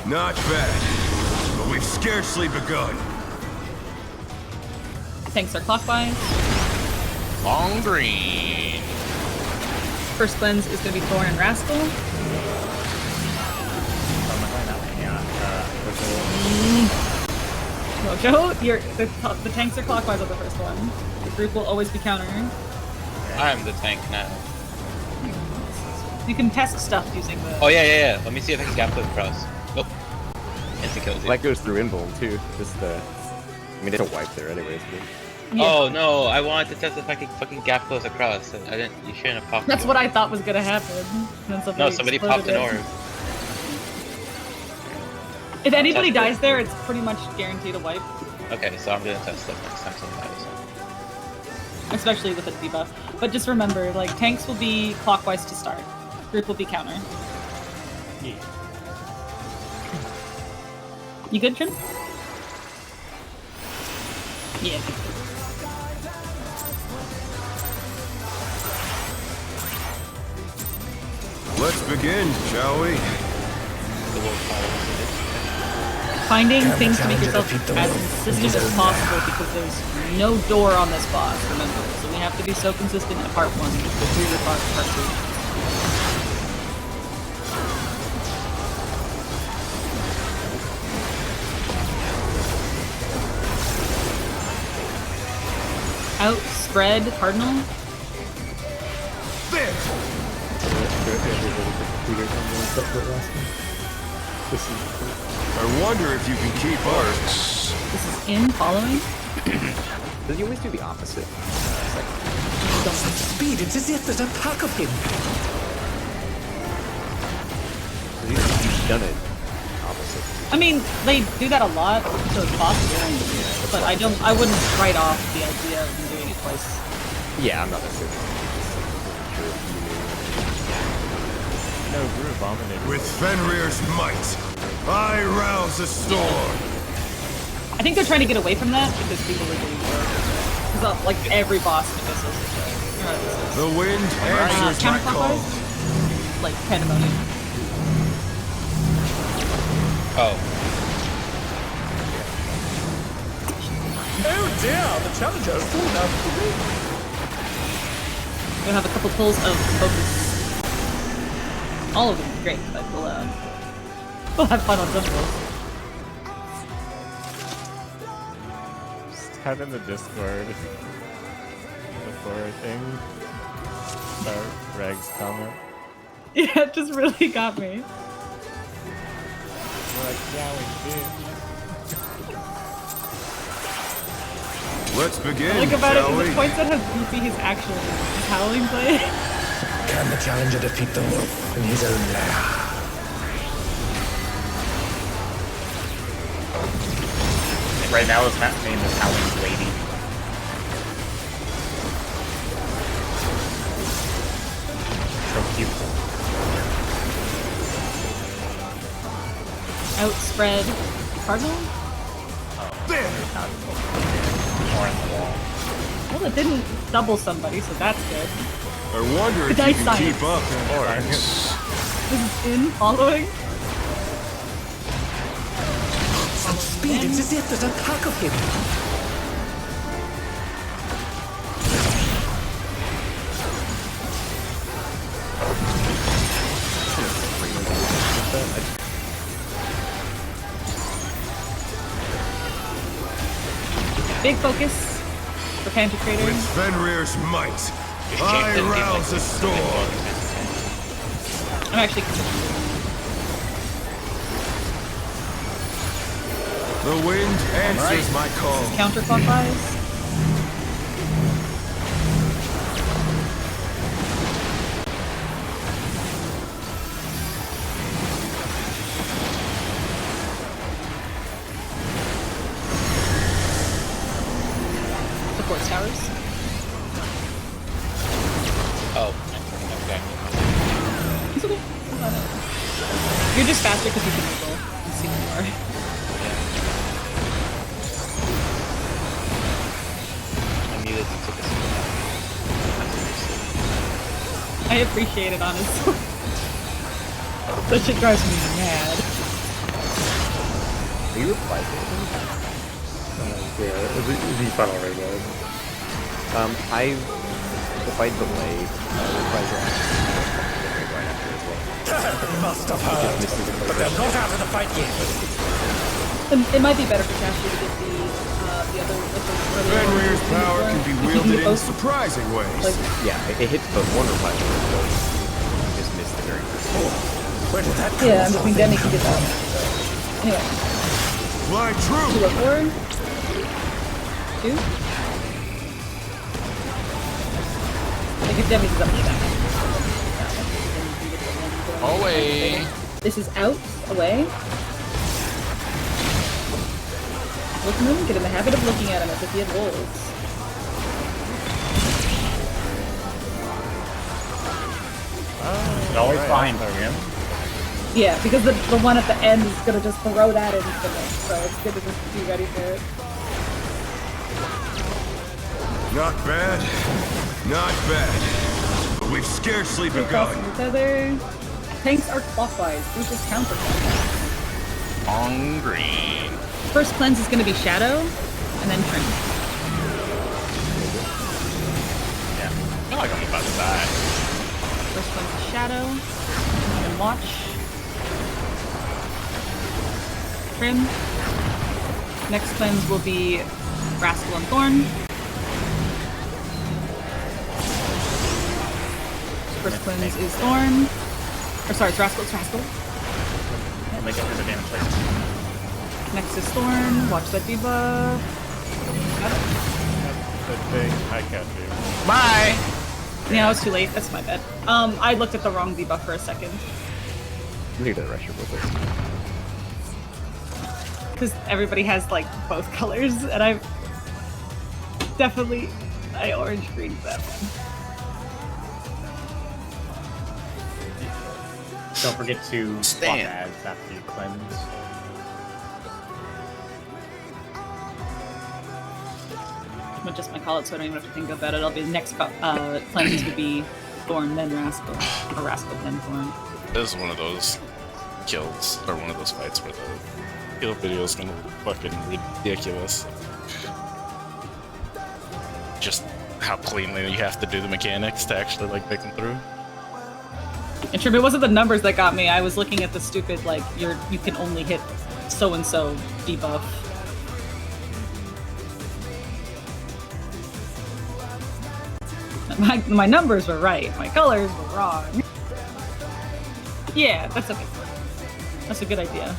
Not bad. But we've scarcely begun. Tanks are clockwise. Long green. First cleanse is going to be Thorn and Rascal. Mojo, the tanks are clockwise on the first one. The group will always be countering. I'm the tank now. You can test stuff using the... Oh yeah. Let me see if I can gap flip across. Nope. Instant kills you. That goes through invuln too. Just I mean, it's a wipe there anyways. But... Yeah. Oh no, I wanted to test if I could fucking gap close across. I didn't. You shouldn't have popped. That's what I thought was gonna happen. And then No, somebody popped an it. orb. If anybody Test it. dies there, it's pretty much guaranteed a wipe. Okay, so I'm gonna test stuff next time someone dies. Especially with a debuff. But just remember, like, tanks will be clockwise to start. Group will be counter. Yeah. You good, Trin? Yeah. Let's begin, shall we? Finding Can the things to make challenger yourself defeat the as wolf in consistent his as own possible lair? because there's no door on this boss, remember. So we have to be so consistent at part 1 before we repart part 2. Outspread Cardinal. There! I wonder if you can keep up. This is in following. Does he always do the opposite? Such speed, it's as if there's a pack of him. He's done it opposite. I mean, they do that a lot, so it's possible. But I wouldn't write off the idea of him doing it twice. Yeah, I'm not necessarily No, Brew Abominator. With Fenrir's might, I rouse a storm. I think they're trying to get away from that because people are doing more. Because like every boss in Abyssals is like, The wind answers my call. counterclockwise? Like Pandemonium. Oh. Oh dear, the challenger has fallen out of the ring. We'll have a couple pulls of focus. All of them are great, but we'll have fun on some pulls. Just type in the Discord before I think start Reg's comment. Yeah, it just really got me. We're like, yeah, we did. Let's begin, Like about it shall is we? it points out how goofy his actual howling play. Can the challenger defeat the wolf in his own lair? Right now his name is Howling's Lady. So cute. Outspread Cardinal? There! More in the wall. Well, it didn't double somebody, so that's good. I wonder if Dice you can science. keep up. This is in following. Such speed, it's as if there's a pack of him. Big focus for Panther Trader. With Fenrir's might, I rouse a storm. I'm actually The wind answers my call. counterclockwise. Support towers. Oh. Okay. It's okay. You're just faster because you can roll and see where you are. I needed to take a second. I appreciate it, honestly. That shit drives me mad. Are you replied to him? Yeah, the final raid mode. If I delay, replies right after as well. They must have heard, but they're not out of the fight yet. It might be better for Cashew to get the other. Fenrir's power can be wielded in surprising ways. Like, Yeah, it hits the one reply, so you just missed the very first one. Where did that come yeah, I from? mean, Demi can get that. Anyway. Fly true! 2 up forward. 2. Like if Demi's is up to that. Away! This is out, away. Look at him, get in the habit of looking at him as if he had wolves. It's always fine for him. Yeah, because the one at the end is gonna just throw that into them, so it's good to just be ready for it. Not bad. Not bad. But we've scarcely begun. Tether. Tanks are clockwise, Bruce is counterclockwise. On green. First cleanse is gonna be Shadow, and then Trim. Yeah. I feel like I'm about to die. First cleanse is Shadow, and then Watch. Trim. Next cleanse will be Rascal and Thorn. First cleanse is Thorn. Or sorry, it's Rascal, I'll make it for the damage later. Next is Thorn. Watch that debuff. Got it. Good thing I catch you. Bye! Yeah, it was too late. That's my bad. I looked at the wrong debuff for a second. Near the rusher with it. Because everybody has, like, both colors, and I orange-green that one. Don't forget to swap Stand. ads after you cleanse. I'm just my call it, so I don't even have to think about it. It'll be the next cleanse would be Thorn, then Rascal, or Rascal, then Thorn. This is one of those kills, or one of those fights where the kill video is gonna look fucking ridiculous. Just how cleanly you have to do the mechanics to actually like make them through. And sure, it wasn't the numbers that got me. I was looking at the stupid, like, you can only hit so-and-so debuff. My numbers were right. My colors were wrong. Yeah, that's okay. That's a good idea.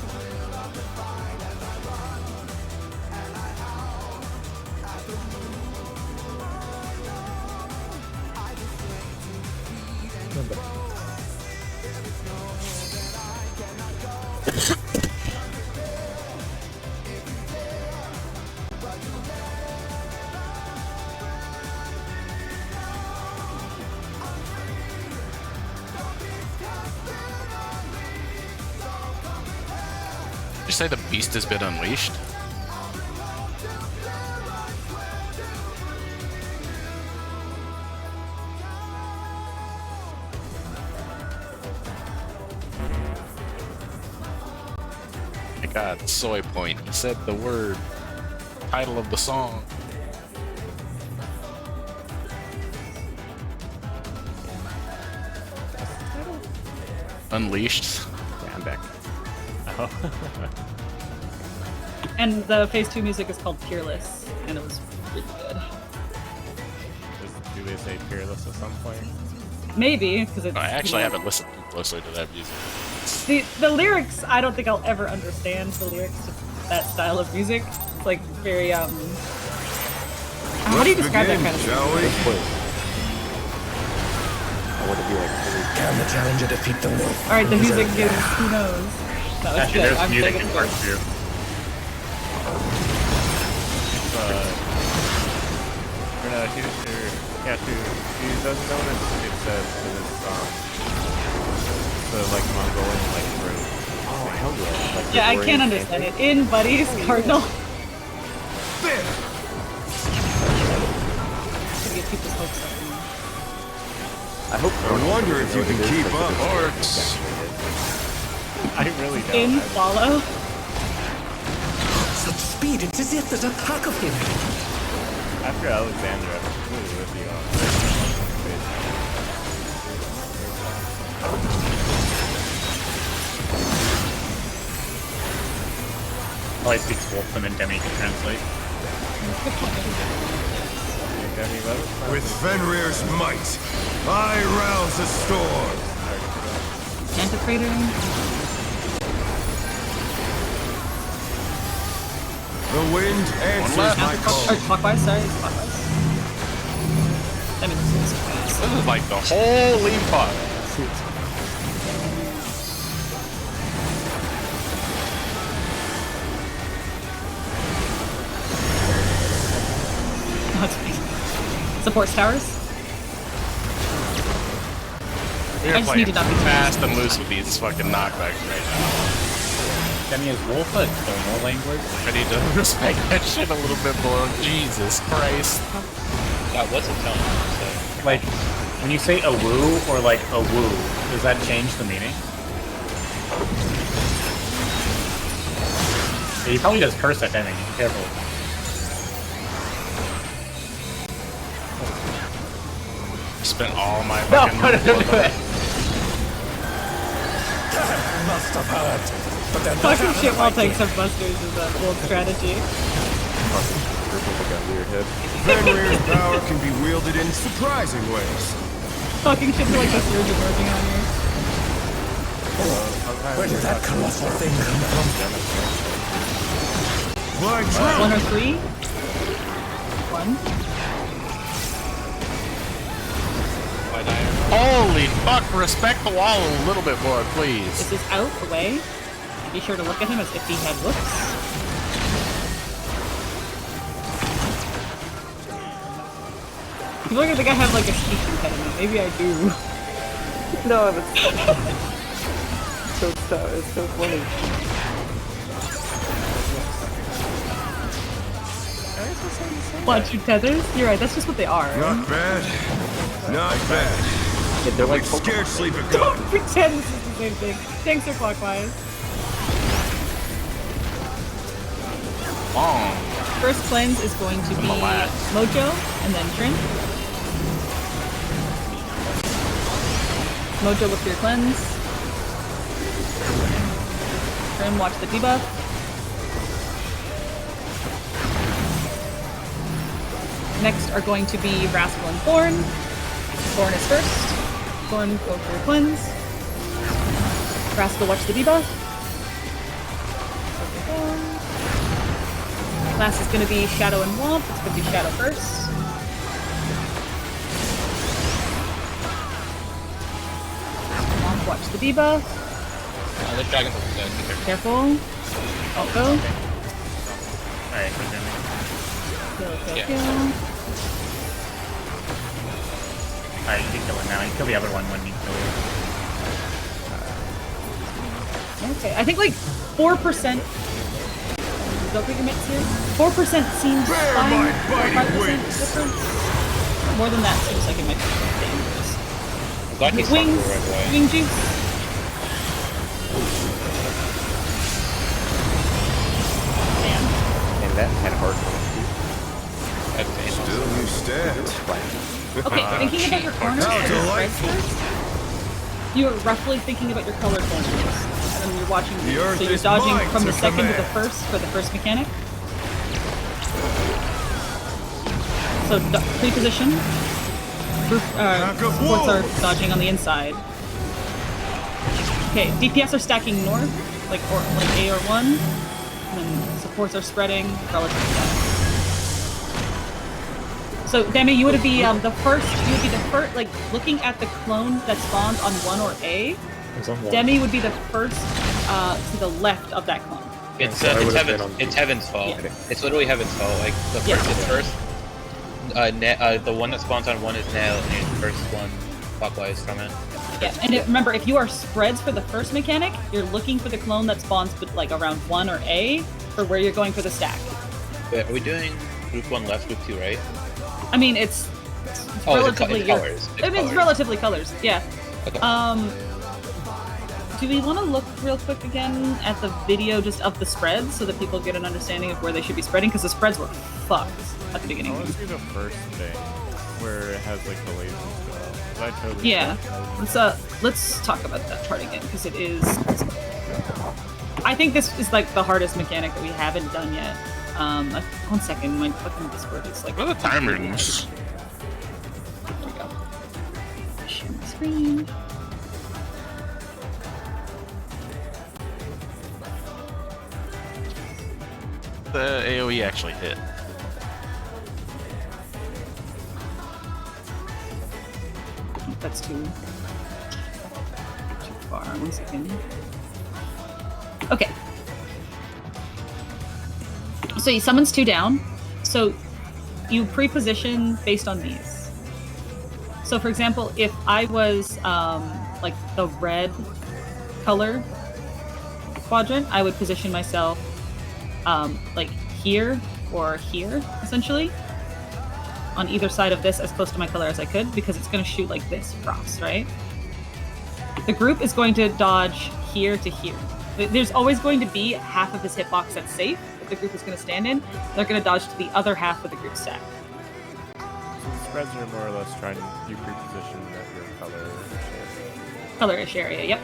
Did you say the beast has been unleashed? My god, soy point. He said the word. Title of the song. Unleashed. Yeah, I'm back. Oh. And the Phase 2 music is called Peerless, and it was really good. Do they say Fearless at some point? Maybe, because it's... I actually haven't listened too closely to that music. The lyrics, I don't think I'll ever understand the lyrics to that style of music. It's like very, how do you describe that kind of shall we? I want to be like, Can the challenger defeat the wolf? Alright, the music is, who knows? No, it's Actually, good. there's I'm music saying in it's part good. 2. Or no, he doesn't know what it says in this song. The like Mongolian like root. oh hell yeah. Like Yeah, I Gregorian can't understand it. In Buddies, Cardinal. There! To get people's hopes up. I hope. I wonder if you can keep up. Orcs. I really don't. In follow. Such speed, it's as if there's a pack of him. After Alexander, I'm completely with you on Probably speaks Wolf and then Demi can translate. With Fenrir's might, I rouse the storm. Antiprating. The wind answers my call. Clockwise, sorry. Clockwise. That means it's fast. This is like the whole lead pod. Supports towers. We're I just playing need to not be fast and loose with these fucking knockbacks right now. Demi is Wolf a tonal language? I need to respect that shit a little bit more. Jesus Christ. That was a tone. So. Like, when you say a woo or like a woo, does that change the meaning? Yeah, he probably does curse at Demi. Be careful. Spent all my fucking Must have heard. But then Fucking shit while tanks have busters is a bold strategy. Fenrir's power can be wielded in surprising ways. Fucking shit like the surge is working on here. Where did that colossal thing come from? Why true? 103. 1. Holy fuck, respect the wall a little bit more, please. This is out, away. Be sure to look at him as if he had whoops. You look at the guy have like a speech impediment. Maybe I do. No, it's so funny. Watch your tethers? You're right, that's just what they are. Not bad. Not bad. Yeah, they're like Scarcely begun. Don't pretend this is the same thing. Tanks are clockwise. Long. First cleanse is going to be Mojo and then Trin. Mojo, look for your cleanse. Trin, watch the debuff. Next are going to be Rascal and Thorn. Thorn is first. Thorn, go for your cleanse. Rascal, watch the debuff. Last is going to be Shadow and Womp. It's going to be Shadow first. Womp, watch the debuff. The dragon's almost dead. Be careful. Careful. Don't go. Alright, Kill, Yeah. kill. Alright, you can kill it now. You kill the other one when you kill it. Okay, I think like 4%. Is that what your mix here? 4% seems fine. 5% difference. More than that seems like it might be dangerous. I'm glad he's Wings, right away. wing juice. And that had hard. Still new stats. Okay, thinking about your corners How and your spreads delightful. first, you are roughly thinking about your color corners. And then you're watching The earth so you're is dodging mine from to the second to the command. first for the first mechanic. So pre-position. Supports are dodging on the inside. Okay, DPS are stacking north, like A or 1. And then supports are spreading relative to that. So Demi, you would be the first. You would be the first, like looking at the clone that spawns on 1 or A. Demi would be the first to the left of that clone. It's So I would've been Heaven's. on- It's Heaven's fault. Yeah. It's literally Heaven's fault. Like the Yeah. first. The one that spawns on 1 is Nail, and the first one clockwise from it. Yeah, and remember, if you are spreads for the first mechanic, you're looking for the clone that spawns like around 1 or A for where you're going for the stack. Wait, are we doing group 1 left, group 2 right? I mean, it's Oh, relatively it's colors. It's relatively colors. Yeah. Okay. Do we want to look real quick again at the video just of the spreads so that people get an understanding of where they should be spreading? Because the spreads were fucked at the beginning. Oh, let's do the first thing where it has like the lasers go. I totally Let's talk about that part again because it is. I think this is like the hardest mechanic that we haven't done yet. 1 second, my fucking Discord is like. What are the timers? There we go. Share my screen. The AoE actually hit. That's too far. 1 second. Okay. So he summons 2 down. So you pre-position based on these. So for example, if I was like the red color quadrant, I would position myself like here or here, essentially, on either side of this as close to my color as I could, because it's going to shoot like this across, right? The group is going to dodge here to here. There's always going to be half of his hitbox that's safe that the group is going to stand in. They're going to dodge to the other half of the group stack. So the spreads are more or less trying you pre-position at your Color-ish area, yep.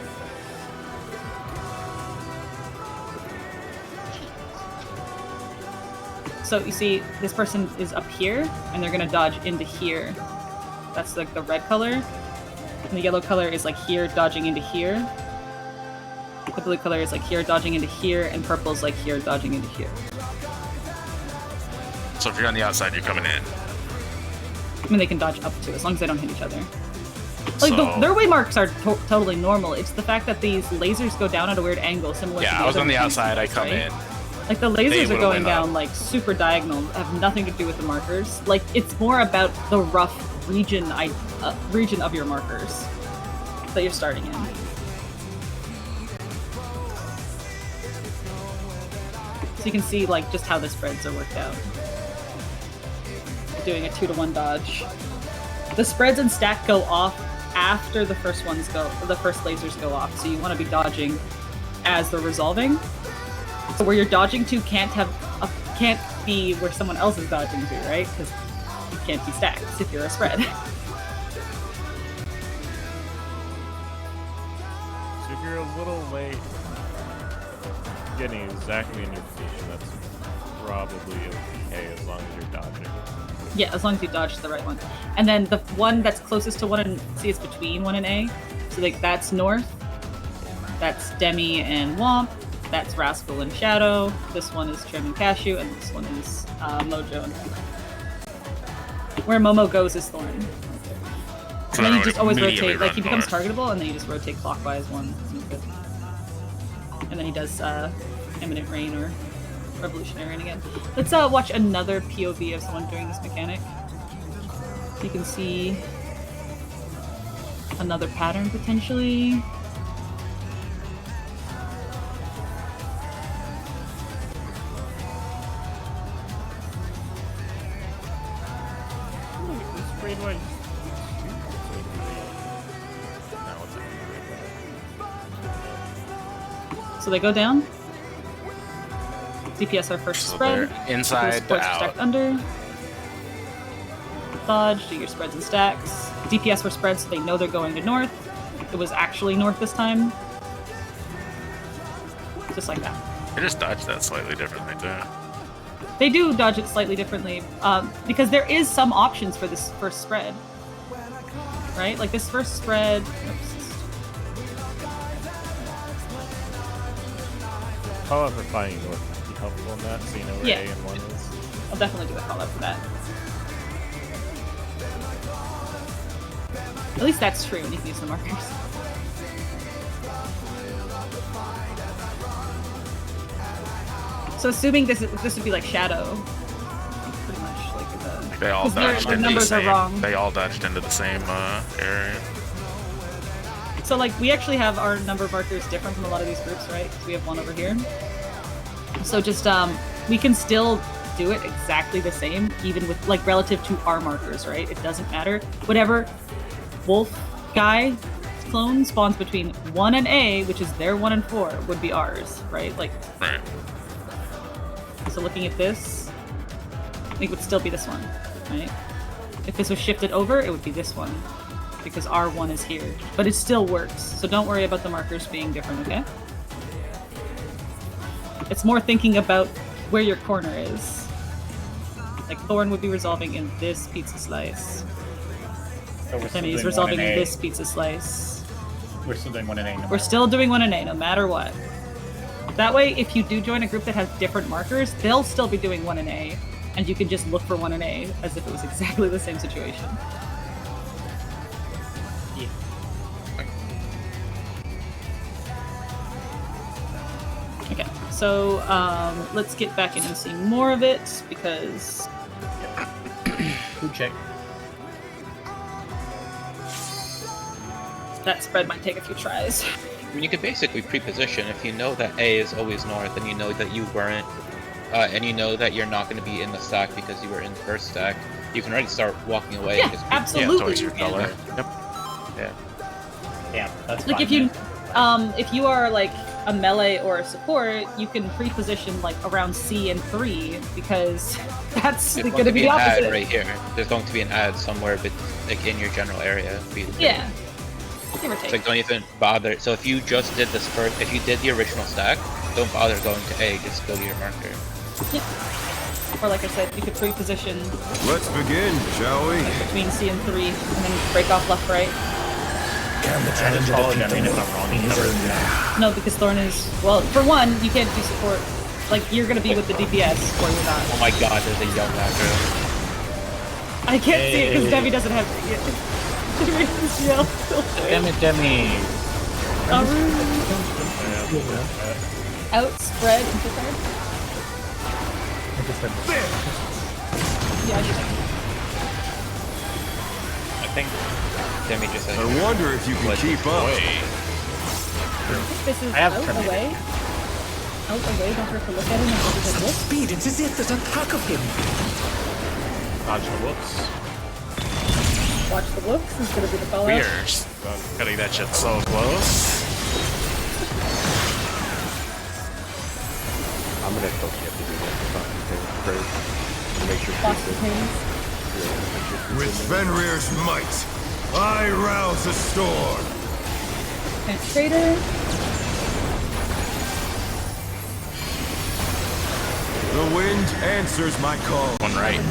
So you see, this person is up here, and they're gonna dodge into here. That's like the red color. And the yellow color is like here, dodging into here. The blue color is like here, dodging into here, and purple is like here, dodging into here. So if you're on the outside, you're coming in. I mean, they can dodge up to, as long as they don't hit each other. Like, their way marks are totally normal. It's the fact that these lasers go down at a weird angle, similar to the I was other on the outside, I come in. Like, the lasers are going down, like, super diagonal, have nothing to do with the markers. Like, it's more about the rough region of your markers that you're starting in. So you can see, like, just how the spreads are worked out. Doing a 2-to-1 dodge. The spreads and stack go off after the first lasers go off, so you want to be dodging as they're resolving. So where you're dodging to can't be where someone else is dodging to, right? Because you can't be stacked if you're a spread. So if you're a little late getting exactly in your position, that's probably okay as long as you're dodging. Yeah, as long as you dodge the right one. And then the one that's closest to 1 and C is between 1 and A. So like that's North. That's Demi and Womp. That's Rascal and Shadow. This one is Trim and Cashew, and this one is Mojo and Thorn. Where Momo goes is Thorn. And then you just always rotate, like he becomes targetable, and then you just rotate clockwise 1. And then he does Imminent Rain or Revolutionary Rain again. Let's watch another POV of someone doing this mechanic. So you can see another pattern potentially. So they go down. DPS our first spread. Inside to out. Stacked under. Dodge, do your spreads and stacks. DPS were spread so they know they're going to north. It was actually north this time. Just like that. They just dodge that slightly differently too. They do dodge it slightly differently because there is some options for this first spread. Right? Like this first spread... Oops. Call out for finding north would be helpful in that, so you know where A and 1 is. I'll definitely do a call out for that. At least that's true, and you can use the markers. So assuming this would be like Shadow, pretty much like the. They all dodged into numbers the same. are wrong. They all dodged into the same area. So like we actually have our number markers different from a lot of these groups, right? So we have 1 over here. So just we can still do it exactly the same, even with like relative to our markers, right? It doesn't matter. Whatever wolf guy clone spawns between 1 and A, which is their 1 and 4, would be ours, right? Like, so looking at this, I think it would still be this one, right? If this was shifted over, it would be this one, because our 1 is here. But it still works, so don't worry about the markers being different, okay? It's more thinking about where your corner is. Like, Thorn would be resolving in this pizza slice. So we're still Demi's doing resolving 1 in and A. this pizza slice. We're still doing 1 and A. We're still doing 1 and A, no matter what. That way, if you do join a group that has different markers, they'll still be doing 1 and A, and you can just look for 1 and A as if it was exactly the same situation. Okay, so let's get back in and see more of it, because... Food check. That spread might take a few tries. I mean, you could basically pre-position if you know that A is always north, and you know that you weren't, and you know that you're not going to be in the stack because you were in the first stack. You can already start walking away. Yeah, and just absolutely. towards your color. Yep. Yeah. Yeah, that's Like fine. if you are like a melee or a support, you can pre-position like around C and 3 because that's There's going to be the an opposite. ad right here. There's going to be an ad somewhere, but like in your general area. Yeah. Give or It's take. like don't even bother. So if you just did this first, if you did the original stack, don't bother going to A. Just go to your marker. Yeah. Or like I said, you could pre-position Let's begin, shall we? between C and 3, and then break off left, right. Can the I just challenger followed defeat the Demi if war I'm wrong. in his own lair? No, because Thorn is well. For one, you can't do support. Like you're gonna be with the DPS, or you're not. Oh my God, there's a young macro. I can't see it because Hey. Demi doesn't have it yet. Demi has yelled. Demi. Outspread into card. Yeah, I do think. I think Demi just said. I wonder if you can keep up. This is I have out Terminator. away. Out away, don't hurt to look at him and look at his Such look. speed, it's as if there's a pack of him. Dodge the whoops. Watch the looks is gonna be the follow. We're cutting that shit so close. I'm gonna coach you to do that first. Make sure Box she's contains. With Fenrir's might, I rouse a storm. Penetrator. The wind answers my call. One right.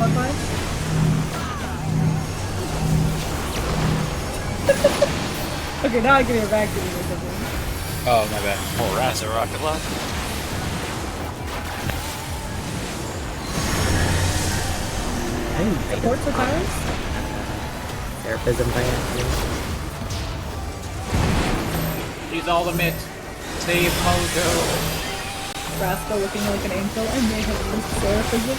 Okay, now I can hear back to you or something. Oh my bad. Oh, Razor Rocket Love. Supports with ours? Therapism by accident. Use ultimate. Save Mojo. Rascal looking like an angel. I may have used Seraphism.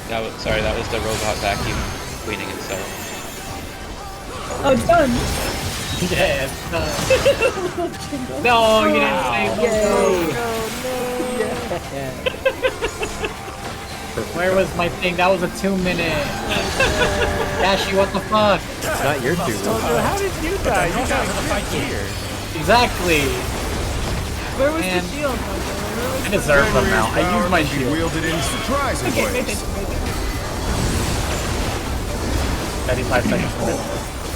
That was the robot vacuum cleaning itself. Oh, it's done! Yeah, it's done. No, you didn't save Mojo. Where was my thing? That was a 2-minute. Dashi, what the fuck? It's not your two. How did you die? You got right here. Exactly. Where was Man. the shield? I deserve them now. I Fenrir's used my power can be shield. wielded in surprising Okay, pay ways. attention, pay attention. 35 seconds.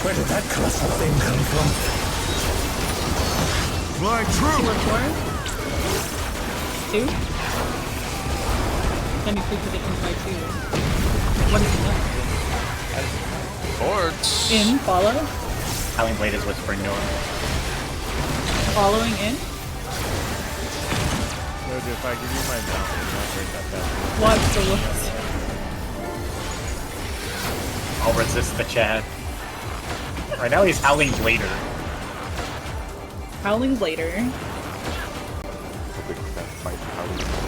Where did that colossal thing come from? Fly true. 2? Then you pre-position by 2. What is it Boards. now? In, follow. Howling Blade is whispering north. Following in. Jojo, if I give you my mount, you're not break that fast. Watch the looks. I'll resist the chat. Right now he's Howling Blader. Howling Blader.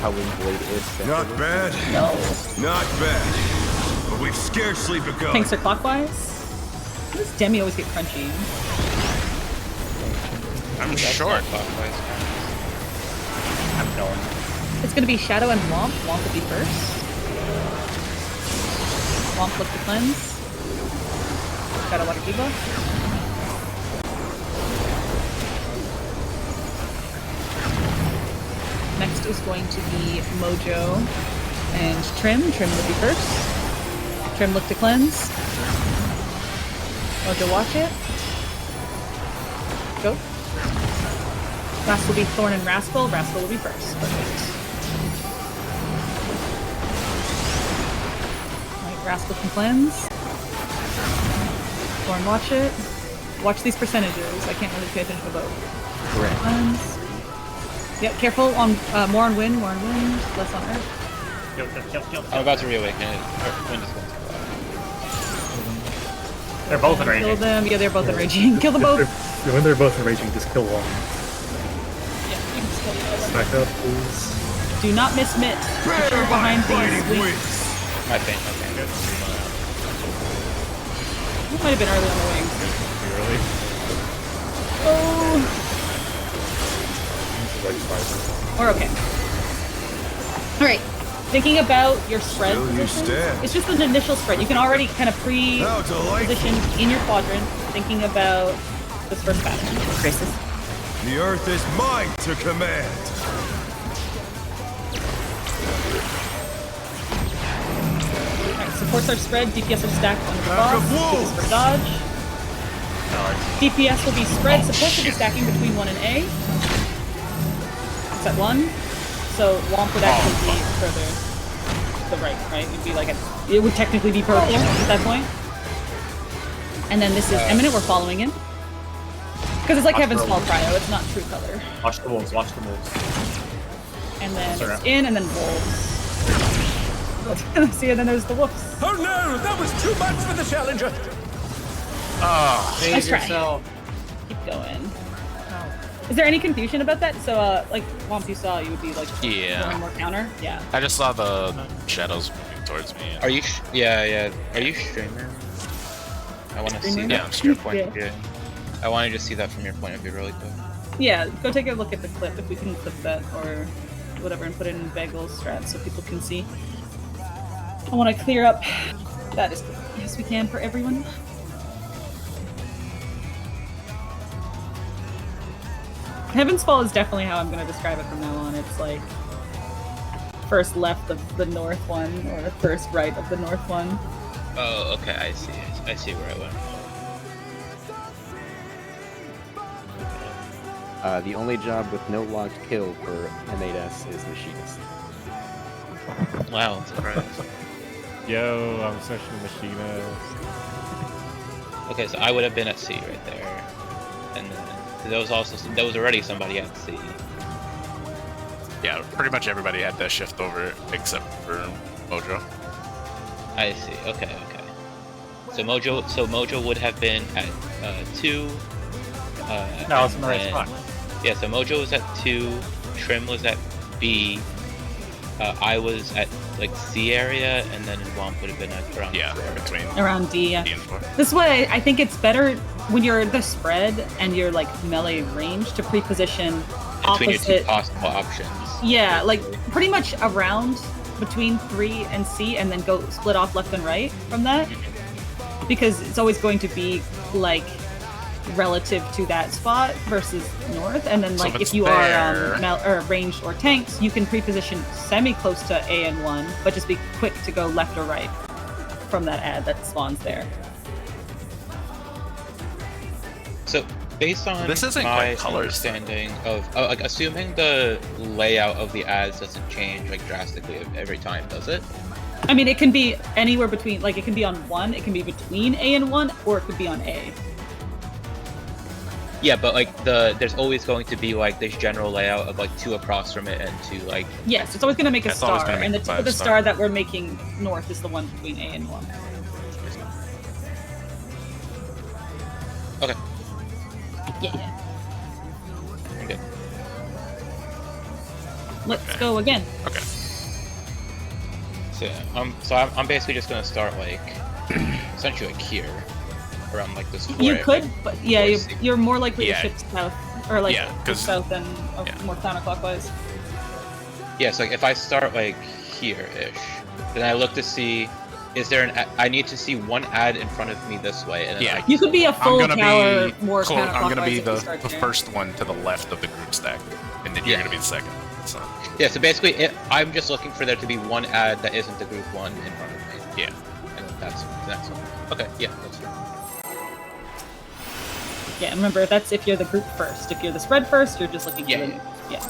Howling Blade is Not bad. No. Not bad. But we've scarcely begun. Tanks are clockwise. Why does Demi always get crunchy? I'm short. I'm going. It's gonna be Shadow and Womp. Womp will be first. Womp look to cleanse. Shadow water debuff. Next is going to be Mojo and Trim. Trim will be first. Trim look to cleanse. Mojo watch it. Go. Last will be Thorn and Rascal. Rascal will be first. Perfect. Alright, Rascal can cleanse. Thorn watch it. Watch these percentages. I can't really pay attention to both. Correct. Cleanse. Yep, careful on more on wind, less on earth. Kill. I'm about to reawaken it. Wind is going to They're both enraging. Kill them. Yeah, they're both enraging. Kill them both. When they're both enraging, just kill one. Yeah, you can just kill the other one. Back up, please. Do not miss Mitt. You're behind these wings. My pain, okay. It might have been early on the wings. Really? Oh. We're okay. Alright. Thinking about your spread positions, it's just an initial spread. You can already kind of pre-position in your quadrant, thinking about this first pattern. Crisis. The earth is mine to command. Alright, supports our spread. DPS are stacked under the boss. This is for dodge. DPS will be spread. Support will be stacking between 1 and A. It's at 1. So Womp would actually be further to the right? It'd be like it would technically be purple at that point. And then this is Eminent, we're following in. Because it's like Heaven's Fall Cryo, it's not true color. Watch the wolves, watch the wolves. And then it's in, and then wolves. See, and then there's the wolves. Oh no, that was too much for the challenger. Nice try. Keep going. Is there any confusion about that? So, like, Womp, you saw, you would be, like, more counter? Yeah. I just saw the shadows moving towards me. Are you, yeah. Are you streamer? I want to see that from your point of view. I want to just see that from your point of view really quick. Yeah, go take a look at the clip, if we can clip that, or whatever, and put it in Bagel Strat so people can see. I want to clear up that as quickly as we can for everyone. Heaven's Fall is definitely how I'm going to describe it from now on. It's like first left of the north one, or first right of the north one. Oh, okay, I see. I see where I went. The only job with no logged kill for M8S is Machinist. Wow, surprise. Yo, I'm such a Machinist. Okay, so I would have been at C right there. And then there was already somebody at C. Yeah, pretty much everybody had to shift over except for Mojo. I see. Okay. So Mojo would have been at 2. No, it's in the right spot. Yeah, so Mojo was at 2, Trim was at B, I was at like C area, and then Womp would have been at around around D. Yeah. D and 4. This is why I think it's better when you're the spread and you're like melee range to pre-position between opposite. your 2 possible options. Yeah, like pretty much around between 3 and C, and then go split off left and right from that, because it's always going to be like relative to that spot versus north. And then like if you are ranged or tanks, you can pre-position semi close to A and 1, but just be quick to go left or right from that ad that spawns there. So based on this isn't my quite colors, understanding of like assuming the layout of the ads doesn't change like drastically every time, does it? I mean, it can be anywhere between, like it can be on 1, it can be between A and 1, or it could be on A. Yeah, but like there's always going to be like this general layout of like 2 across from it and 2 like. Yes, it's always going to make a star, and the tip of the star that we're making north is the one between A and 1. Okay. Yeah. Okay. Let's go again. Okay. So yeah, I'm basically just gonna start like essentially like here, around like this. You could, but yeah, you're more likely to Yeah. shift south, or like Yeah, 'cause- south than more counterclockwise. Yeah, so like if I start like here-ish, then I look to see, is there I need to see one ad in front of me this way, and then Yeah. You could be a full I'm gonna tower be more I'm gonna be counterclockwise if the, you start the there. first one to the left of the group stack, and then you're Yeah. gonna be the second. So Yeah, so basically, I'm just looking for there to be one ad that isn't the group one in front of me. yeah. And that's the next one. Okay, yeah, that's fine. Yeah, and remember, that's if you're the group first. If you're the spread first, you're just looking Yeah, for the... yeah. Yeah.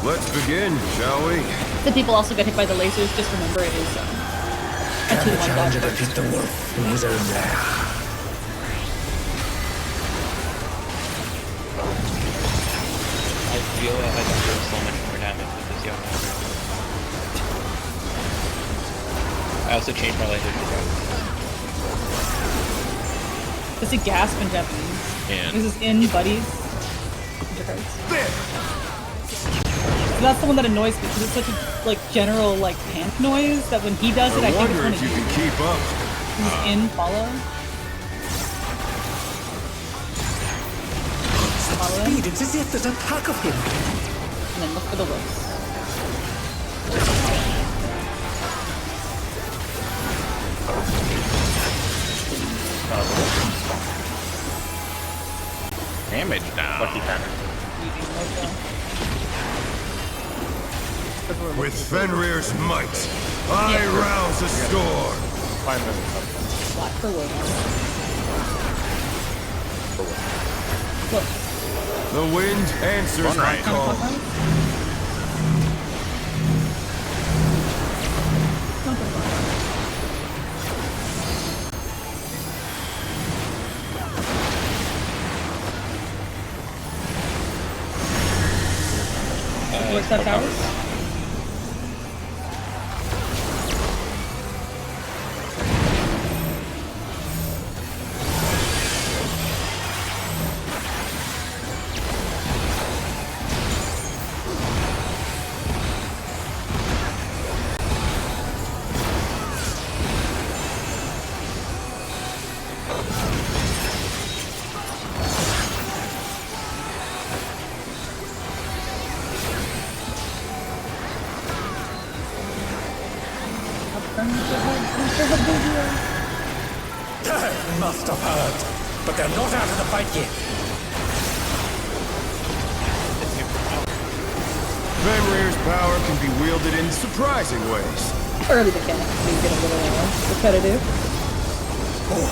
Let's begin, shall we? So people also get hit by the lasers, just remember it is a Can 2-1 the dodge challenger first. defeat the wolf in his own lair? I feel like I can do so much more damage with this young man. I also changed my language to Japanese. This is gasp in Japanese. And This is in buddies. So that's the one that annoys me because it's such a like general like pant noise that when he does it, I I think it's wonder one if of you you. can keep up. This is in follow. Follow him, Speed, it's as if there's a pack of him. and then look for the wolves. damage down. Lucky pattern. Using Mojo. With Fenrir's might, I rouse a storm. 5 minutes up. Black for wolves. Wolves. The wind answers One my right. call. Where's that tower? They must have heard, but they're not out of the fight yet. Fenrir's power can be wielded in surprising ways. Early mechanics do get a little repetitive. Oh,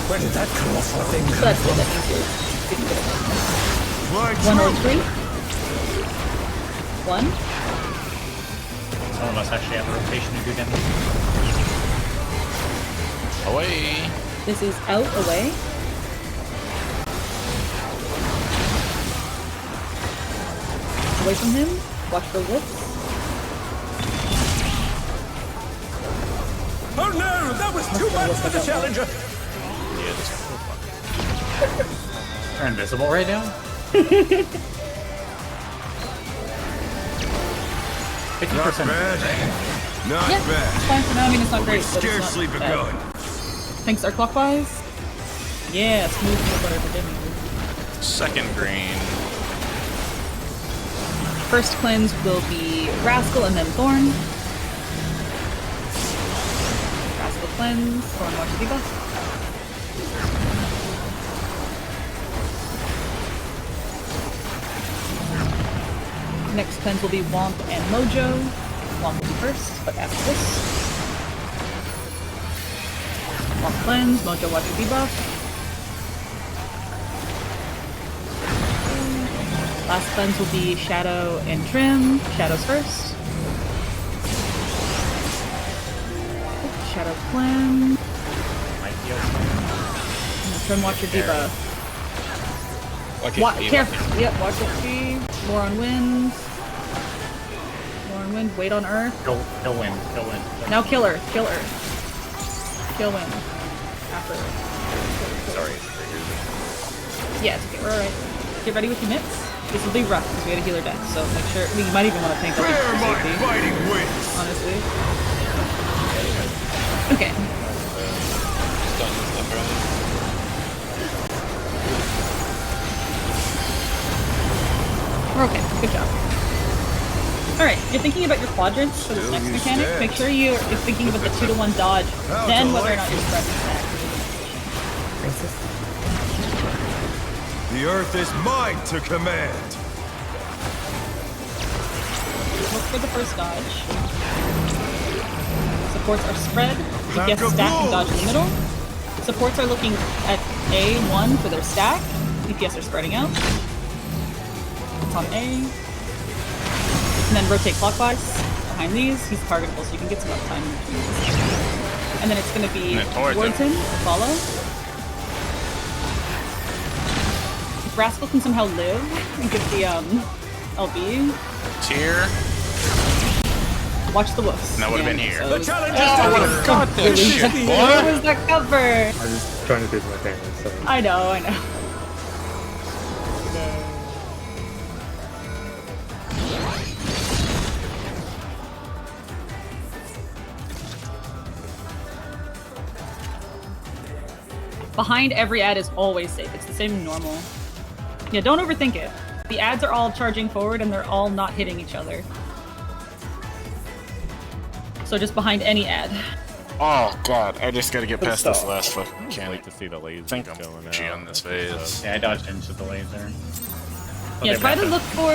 where did that colossal thing So come that's good. from? That means you're getting good at it. My 103. 1. Some of us actually have a rotation to do damage. Away. This is out, away. Away from him. Watch for wolves. Oh no, that was too much for the challenger. Yeah, this They're invisible right now? 50%. Not bad. Not Yeah, it's bad. fine for now. I mean, it's not We've great, but it's scarcely not bad. begun. Thanks, are clockwise. Yeah, smooth peanut butter for dinner. second green. First cleanse will be Rascal and then Thorn. Rascal cleanse, Thorn watch the debuff. Next cleanse will be Womp and Mojo. Womp will be first, but after this. Womp cleanse, Mojo watch the debuff. Last cleanse will be Shadow and Trim. Shadows first. Shadow cleanse. Might be okay. And Trim watch your debuff. Watch it. Careful. Yep, watch HP. More on wind. More on wind. Wait on Earth. Kill win. Kill win. Now kill Earth. Kill Earth. Kill wind. After Earth. Sorry. Yeah, it's okay. We're alright. Get ready with your mitts. This will be rough because we had a healer deck, so make sure. You might even want to tank up Where for my safety, fighting wits? honestly. Okay. Just don't use left right. We're okay. Good job. Alright, you're thinking about your quadrants for this next mechanic. Make sure you're thinking about the 2-to-1 dodge, then whether or not you're spreading stack. The earth is mine to command. Look for the first dodge. Supports are spread. DPS stack and dodge in the middle. Supports are looking at A1 for their stack. DPS are spreading out. It's on A. And then rotate clockwise behind these. He's targetable, so you can get some uptime in between these. And then it's going to be towards him to follow. If Rascal can somehow live and get the LB. Tier. Watch the wolves. That would have been here. So The challenge is I would have got that shit, where boy. was that cover? I was just trying to do my thing. So. I know. Behind every ad is always safe. It's the same normal. Yeah, don't overthink it. The ads are all charging forward and they're all not hitting each other. So just behind any ad. Oh god, I just gotta get past this last fucking Can't mechanic. wait to see the laser I think going I'm out. G on this phase. Yeah, I dodged into the laser. Yeah, try to look for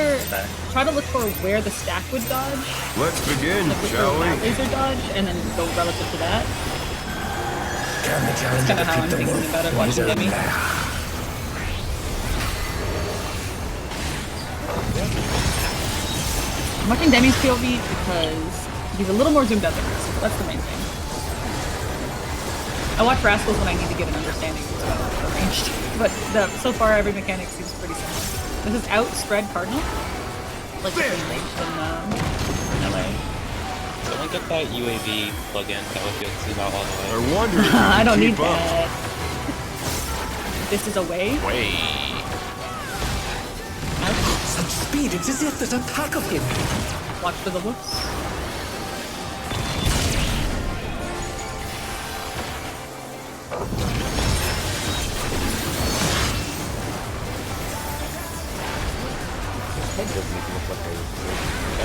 where the stack would dodge. Let's begin, Like look shall for that we? laser dodge and then go relative to that. Can the That's challenger kind of how I'm defeat the thinking wolf about it in his watching own Demi. lair? I'm watching Demi's POV because he's a little more zoomed out than Rascal. That's the main thing. I watch Rascals when I need to get an understanding of the ranged. But so far every mechanic seems pretty similar. This is out spread cardinal. Like between ranged and LA. Someone get that UAV plugin that would be able to zoom out all the way. I wonder if you I can don't need keep up. that. This is a wave. Way. Such speed, it's as if there's a pack of him. Watch for the whoops. That does make it look like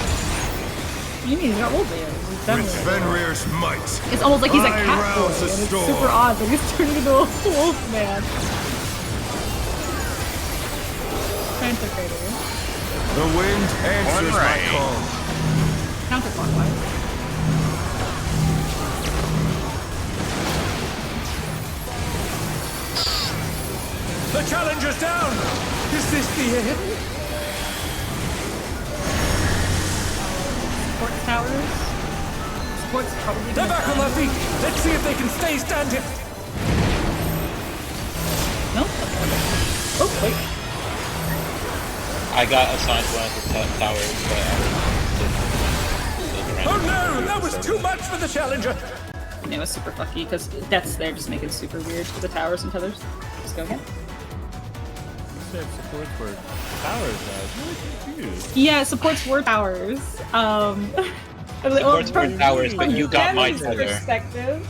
What do you mean? He's got wolf ears. He's With definitely- Fenrir's might, It's almost like he's a I cat boy, rouse and the it's storm. super odd that he's turning into a wolf man. Panther the wind answers my right. call. counterclockwise. The challenger's down! Is this the end? Support towers. Support's probably They're gonna back on their feet! Let's see if they can stay standing! No? Oh, wait. I got assigned one of the towers, but Oh no! That was too much for the challenger! And it was super fucky, because death's there just make it super weird for the towers and tethers. Let's go again. Support for towers now. I was really confused. Yeah, supports war towers. Supports war towers, but you got my Demi's tether. perspective.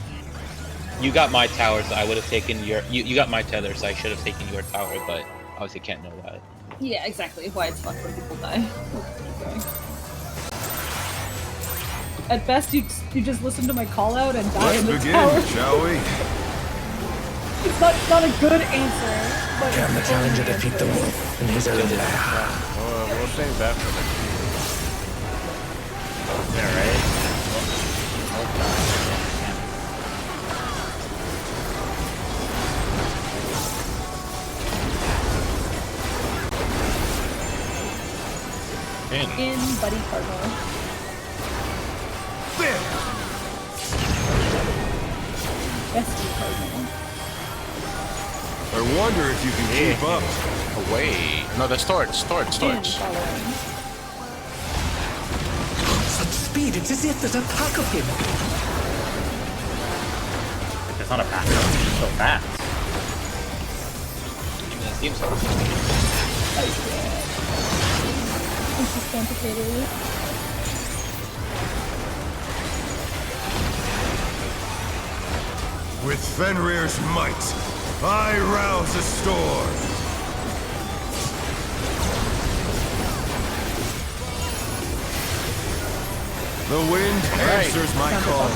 you got my tower, so I would have taken your. You got my tether, so I should have taken your tower, but obviously can't know that. Yeah, exactly. Why it's fucked when people die. Okay. At best, you just listen to my call out and die Let's in the begin, tower. shall we? It's not a good answer. But Can the it's challenger only defeat the answer. wolf in his own lair? We'll save that for next week. Yeah, right? In Buddy Cardinal. Bestie Cardinal. I wonder if you can keep up. Away. No, that's torch. In Torch. following. Such speed, it's as if there's a pack of him. It's not a pack, it's so fast. I mean, it seems like This is complicated. With Fenrir's might, I rouse a storm. The wind answers my call.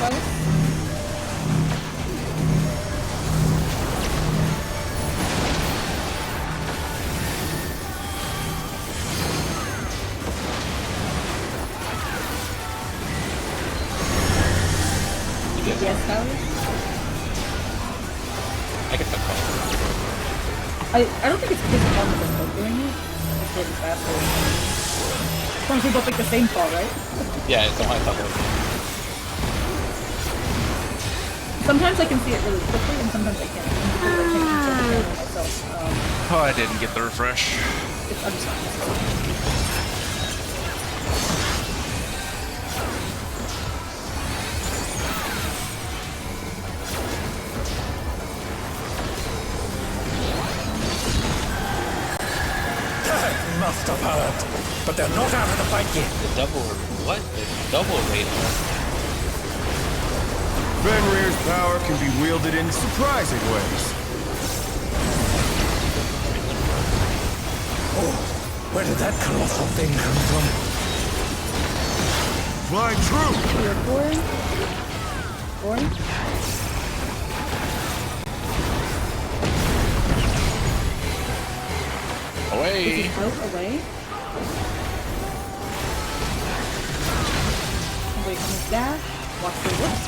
Yes, Alice? I guess that's fine. I don't think it's because of one of them doing it. It's getting faster. As long as we both make the same fall, right? Yeah, it's on my top of Sometimes I can see it really quickly, and sometimes I can't. Because I can't control the camera myself. Oh, I didn't get the refresh. I'm just not. Must have heard, but they're not out of the fight yet. the double. What? The double radar. Fenrir's power can be wielded in surprising ways. Oh, where did that colossal thing come from? Fly true! Away! Is he out away? Wait on his dash. Watch the whoops.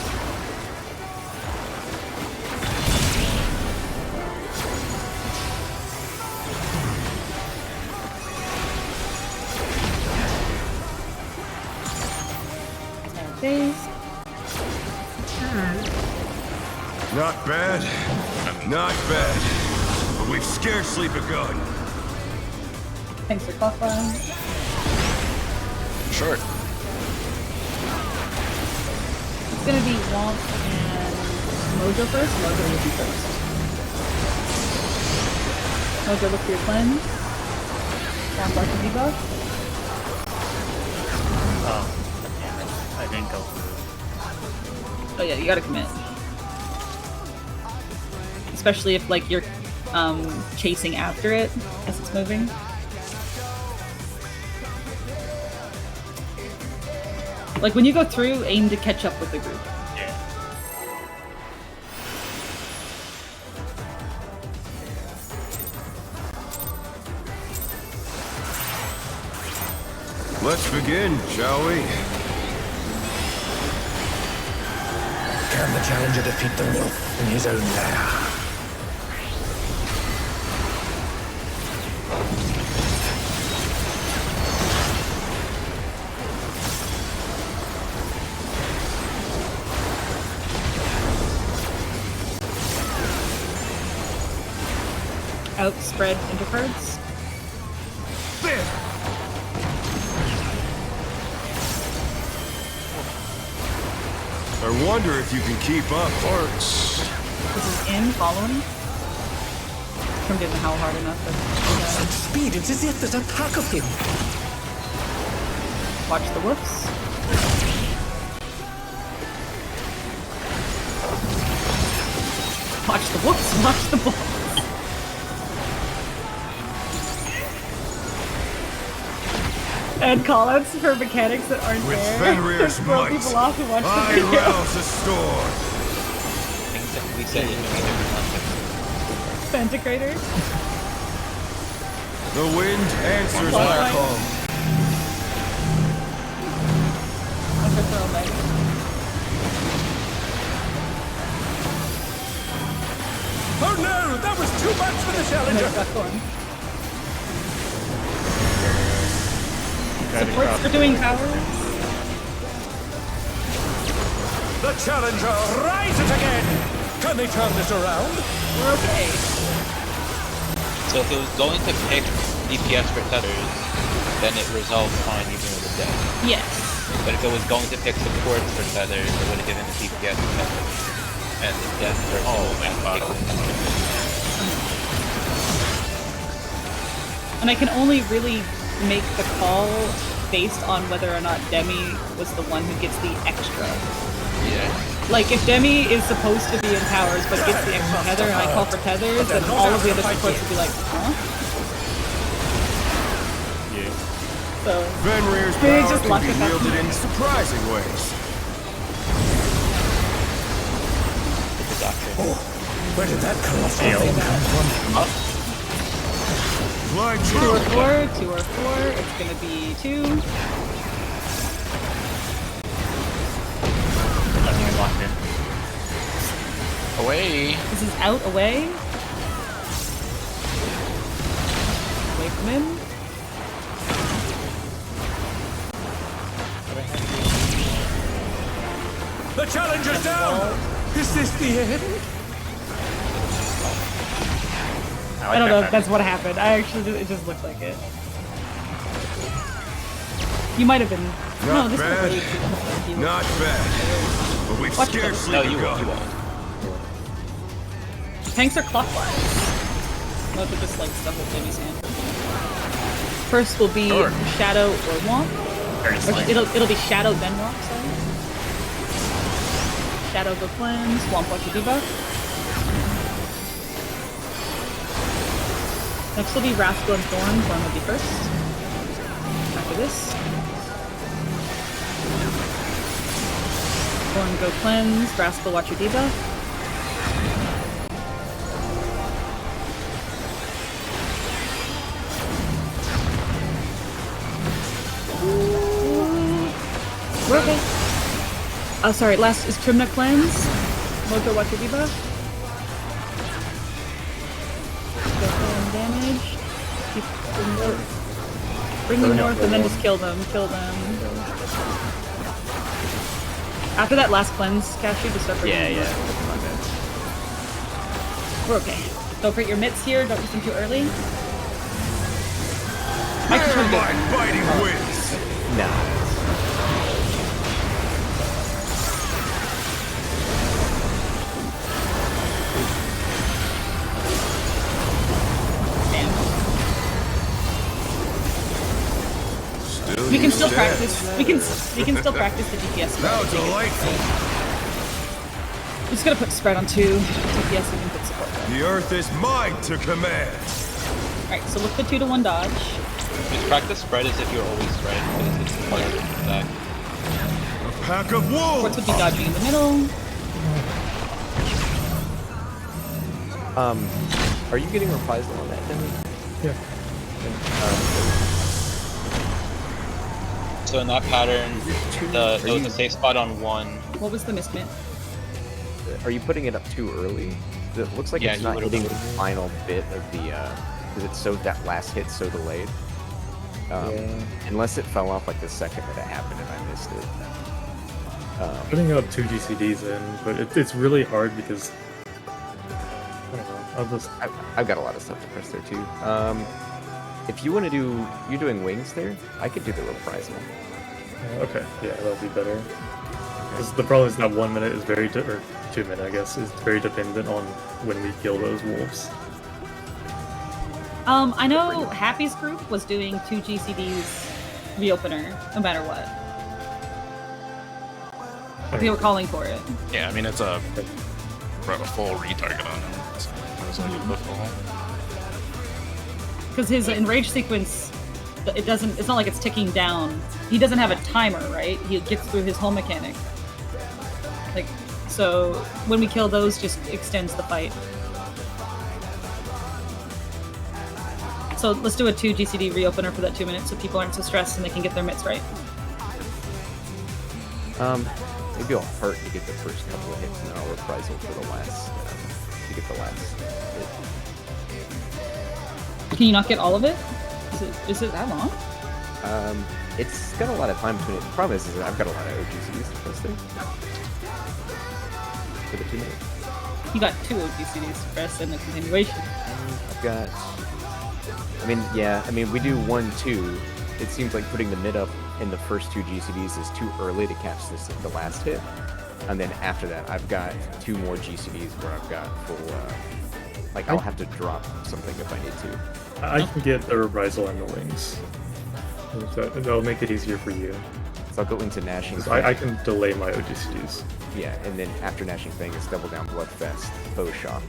Phase. Not bad. Not bad. But we've scarcely begun. Thanks for buffering. Short. It's gonna be Womp and Mojo first. Mojo will be first. Mojo, look for your cleanse. Down block and debuff. Oh, damn it. I didn't go through. Oh yeah, you gotta commit. Especially if like you're chasing after it as it's moving. Like when you go through, aim to catch up with the group. Yeah. Let's begin, shall we? Can the challenger defeat the wolf in his own lair? Outspread intercards. There! I wonder if you can keep up. Forts. This is in, following. From didn't howl hard enough. Such speed, it's as if there's a pack of him. Watch the whoops. Watch the whoops, watch the ball. And callouts for mechanics that aren't With there. Fenrir's Throw might, people off and watch I the video. rouse a storm. Things that we said in different contexts. Pantocrator. The wind answers my Fly. call. I'm gonna throw Omega. Oh no, that was too much for the And challenger. there's Duckhorn. Guiding Supports cross. for doing powers. The challenger rises again. Can they turn this around? We're okay. So if it was going to pick DPS for tethers, then it resolves fine even with the death. Yes. But if it was going to pick supports for tethers, it would have given the DPS for tethers. And the death person Oh, would my have God. And I can only really make the call based on whether or not Demi was the one who gets the extra. Yeah. Like, if Demi is supposed to be in towers but gets the extra tether and I call for tethers, then all of the other supports would be like, huh? Yeah. So Fenrir's maybe power just luck can with be that. wielded in surprising ways. Where did that colossal thing come from? Like 2 or 4, 2 or 4. It's gonna be 2. Nothing is locked in. Away. This is out, away. Away from him. The challenger's down! Is this the end? I don't know if that's what happened. It just looked like it. You might have been. Not no, this bad. was really Not bad. But we've Watch scarcely No, you begun. won't. Tanks are clockwise. Not that this likes the whole Jimmy's hand. First will be Shadow or Womp. Very Or slight. it'll be Shadow then Womp, sorry. Shadow go cleanse, Womp watch your debuff. Next will be Rascal and Thorn. Thorn will be first. After this. Thorn go cleanse, Rascal watch your debuff. We're okay. Oh, sorry, last is Trimna cleanse. Moto watch your debuff. Go damage. Keep bring them north and then just kill them. Kill them. After that last cleanse, Cashew, just start bringing them north. We're okay. Don't forget your mitts here. Don't use them too early. Fighting wins. Nah. We can still practice. We can still practice the DPS. How delightful. I'm just gonna put spread on 2 DPS. We can put support there. The earth is mine to command. All right, so look the 2 to 1 dodge. Just practice spread as if you're always spread, because it's part of the attack. A pack of wolves. Supports would be dodging in the middle. Are you getting reprisal on that, Demi? Yeah. So in that pattern, there was a safe spot on 1. What was the mismint? Are you putting it up too early? It looks like Yeah, it's you not would've hitting the done. final bit of the, because it's so, that last hit so delayed. Unless it fell off like the second that it happened and I missed it. Putting up 2 GCDs in, but it's really hard because I don't know. I've got a lot of stuff to press there too. If you want to do, you're doing wings there. I could do the reprisal. Okay, yeah, that'll be better. Because the problem is that 1 minute is very, or 2 minute, I guess, is very dependent on when we kill those wolves. I know Happy's group was doing 2 GCDs reopener, no matter what. They were calling for it. Yeah, I mean, it's a full retarget on him. So might as well use the full. Because his enrage sequence, it's not like it's ticking down. He doesn't have a timer, right? He gets through his whole mechanic. Like, so when we kill those, just extends the fight. So let's do a 2 GCD reopener for that 2 minutes so people aren't so stressed and they can get their mitts right. Maybe I'll hurt to get the first couple of hits and then I'll reprisal for the last, to get the last hit. Can you not get all of it? Is it that long? It's got a lot of time between it. The problem is that I've got a lot of OGCs to press there. For the 2 minutes. You got 2 OGCDs to press and a continuation. I've got... we do 1, 2. It seems like putting the mid up in the first 2 GCDs is too early to catch the last hit. And then after that, I've got 2 more GCDs where I've got full... I'll have to drop something if I need to. I can get the reprisal and the wings. So that'll make it easier for you. So I'll go into Gnashing So Fang. I can delay my OGCDs. Yeah, and then after Gnashing Fang, it's Double Down Bloodfest, Bow Shock.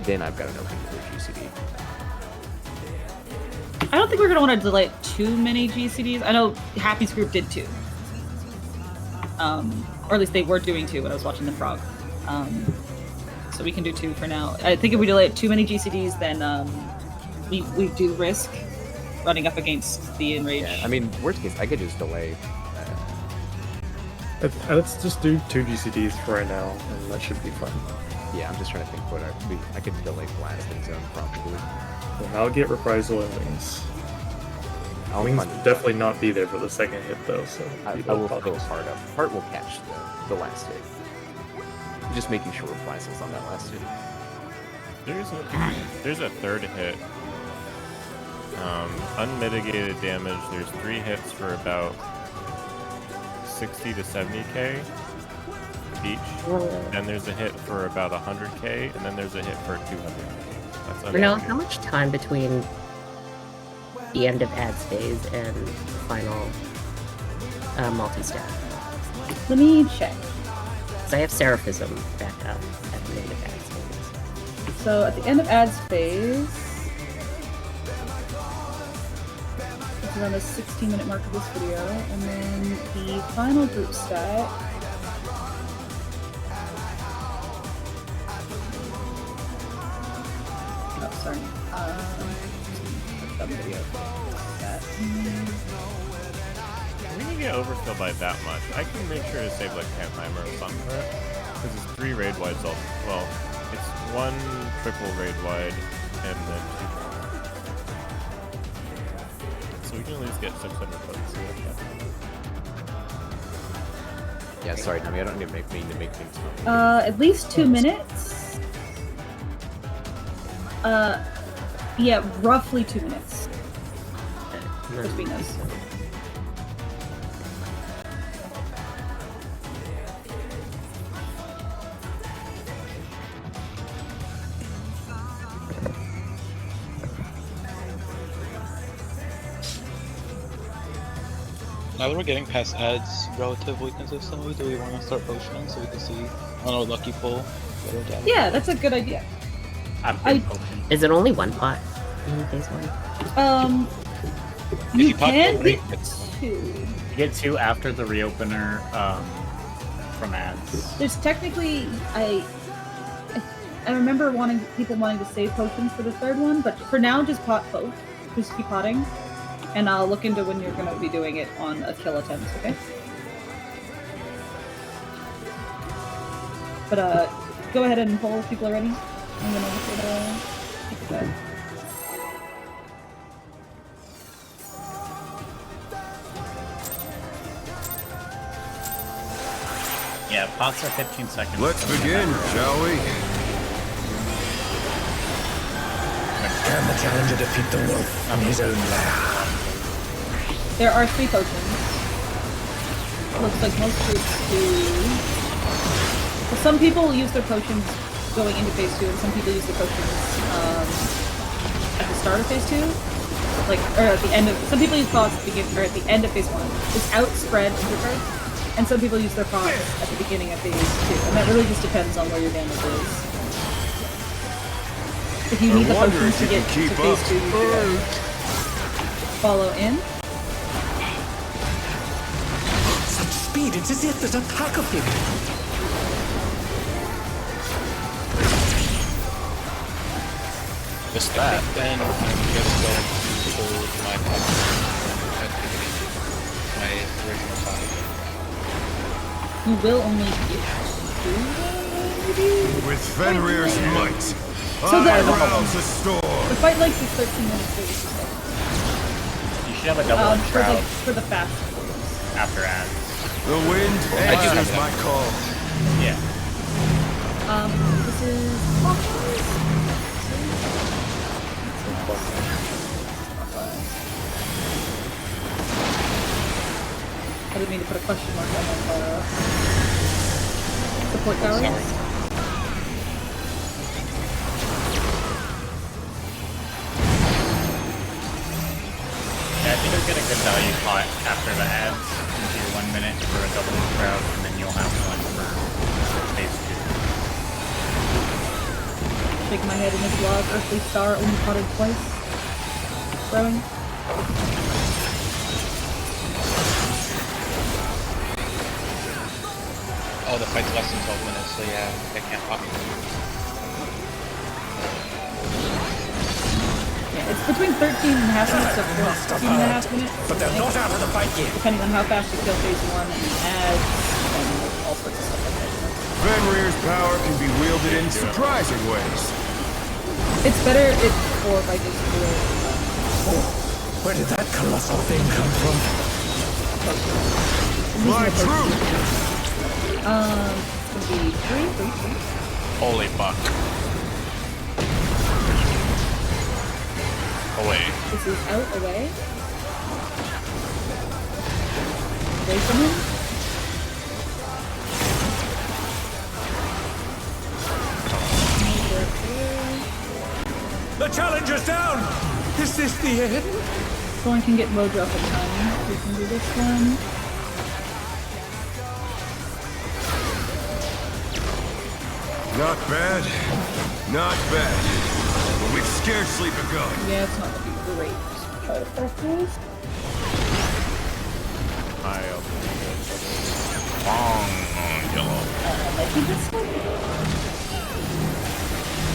Then I've got an open for GCD. I don't think we're gonna want to delay too many GCDs. I know Happy's group did 2. Or at least they were doing 2 when I was watching the Prog. So we can do 2 for now. I think if we delay it too many GCDs, then we do risk running up against the Enrage. Yeah, I mean, worst case, I could just delay. Let's just do 2 GCDs for right now, and that should be fun. Yeah, I'm just trying to think what I could delay blasting zone probably. And I'll get Reprisal and Wings. I'll Wings will definitely not be there for the second hit though, so I will throw Heart up. Heart will catch the last hit. Just making sure Reprisal's on that last hit. There's a third hit. Unmitigated damage. There's 3 hits for about 60 to 70k each. And there's a hit for about 100k, and then there's a hit for 200k. That's Renell, how much time between the end of ads phase and final multi-stat? Let me check. Because I have Seraphism back up at the end of ads phase. So at the end of ads phase, it's around the 16-minute mark of this video, and then the final group stat. Oh, sorry. Video. We can get overkill by that much. I can make sure to save like Pantheimer or something for it. Because it's 3 raid wides all. Well, it's 1 triple raid wide and then 2. So we can at least get 600 bucks. Yeah, sorry, Tommy, I don't mean to make things fun. At least 2 minutes. Yeah, roughly 2 minutes. Between those. Now that we're getting past ads relatively consistently, do we want to start potions so we can see on our lucky pull what our damage Yeah, is? that's a good idea. Is it only 1 pot in phase 1? You can get 2. You get 2 after the reopener from ads. There's technically, I remember people wanting to save potions for the 3rd one, but for now, just pot both. Just keep potting, and I'll look into when you're going to be doing it on a kill attempt. Okay. But go ahead and poll if people are ready. I'm gonna look at that. Yeah, pots are 15 seconds. Let's begin, shall we? Can the challenger defeat the wolf in his own lair? There are 3 potions. Looks like most groups do. Well, some people use their potions going into phase 2, and some people use their potions at the start of phase 2. Or at the end of. Some people use pots at the end of phase 1. It's outspread intercards. And some people use their pots at the beginning of phase 2. And that really just depends on where your damage is. If you need the potions to get to phase 2, you should follow in. Such speed, it's as if there's a pack of him. Just that. Then I'm just going to hold my pocket my original pocket. You will only get 2. With Fenrir's might, So I rouse the storm. The fight length is 13 minutes. You should have a double shroud for the fast after ads. The wind answers my call. Yeah. This is I didn't mean to put a question mark on support towers. Yeah, I think you'll get a good value pot after the ads into your 1 minute for a double crowd, and then you'll have one for phase 2. Shake my head in this log. Earthly star only potted twice. throwing. Oh, the fight's less than 12 minutes, so yeah, they can't pop. Yeah, it's between 13 and a half minutes to 14 and a half minutes. But they're not out of the fight yet. Depending on how fast you kill phase 1 and the ads and like, all sorts of stuff like that. Fenrir's power can be wielded in surprising ways. It's better if for like this Where did that colossal thing come from? My truth! it's gonna be 3. Holy fuck. Away. This is out, away. Away from him. The challenger's down! Is this the end? Thorn can get Mojo up in time. We can do this one. Not bad. Not bad. But we've scarcely begun. Yeah, it's not gonna be great. Try to practice. I'll Long yellow. Liking this one?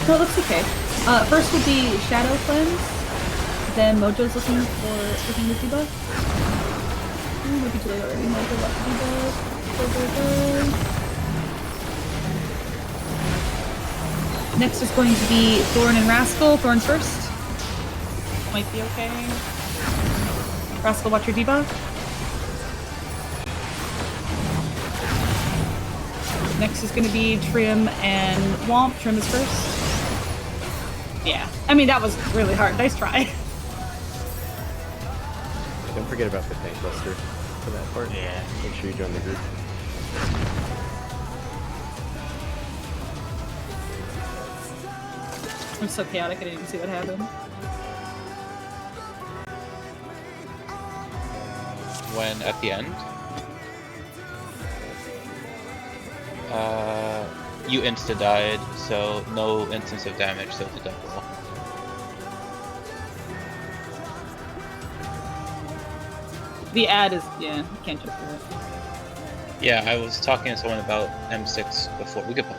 No, it looks okay. First would be Shadow Cleanse. Then Mojo's looking the debuff. Ooh, might be too late already. Mojo left debuff. Go. Next is going to be Thorn and Rascal. Thorn first. Might be okay. Rascal, watch your debuff. Next is going to be Trim and Womp. Trim is first. Yeah. I mean, that was really hard. Nice try. Don't forget about the tank buster for that part. Yeah. Make sure you join the group. I'm so chaotic, I didn't even see what happened. When at the end, you insta-died, so no instance of damage, so it's a death roll. The ad is, yeah, you can't jump through it. Yeah, I was talking to someone about M6 before. We could pull.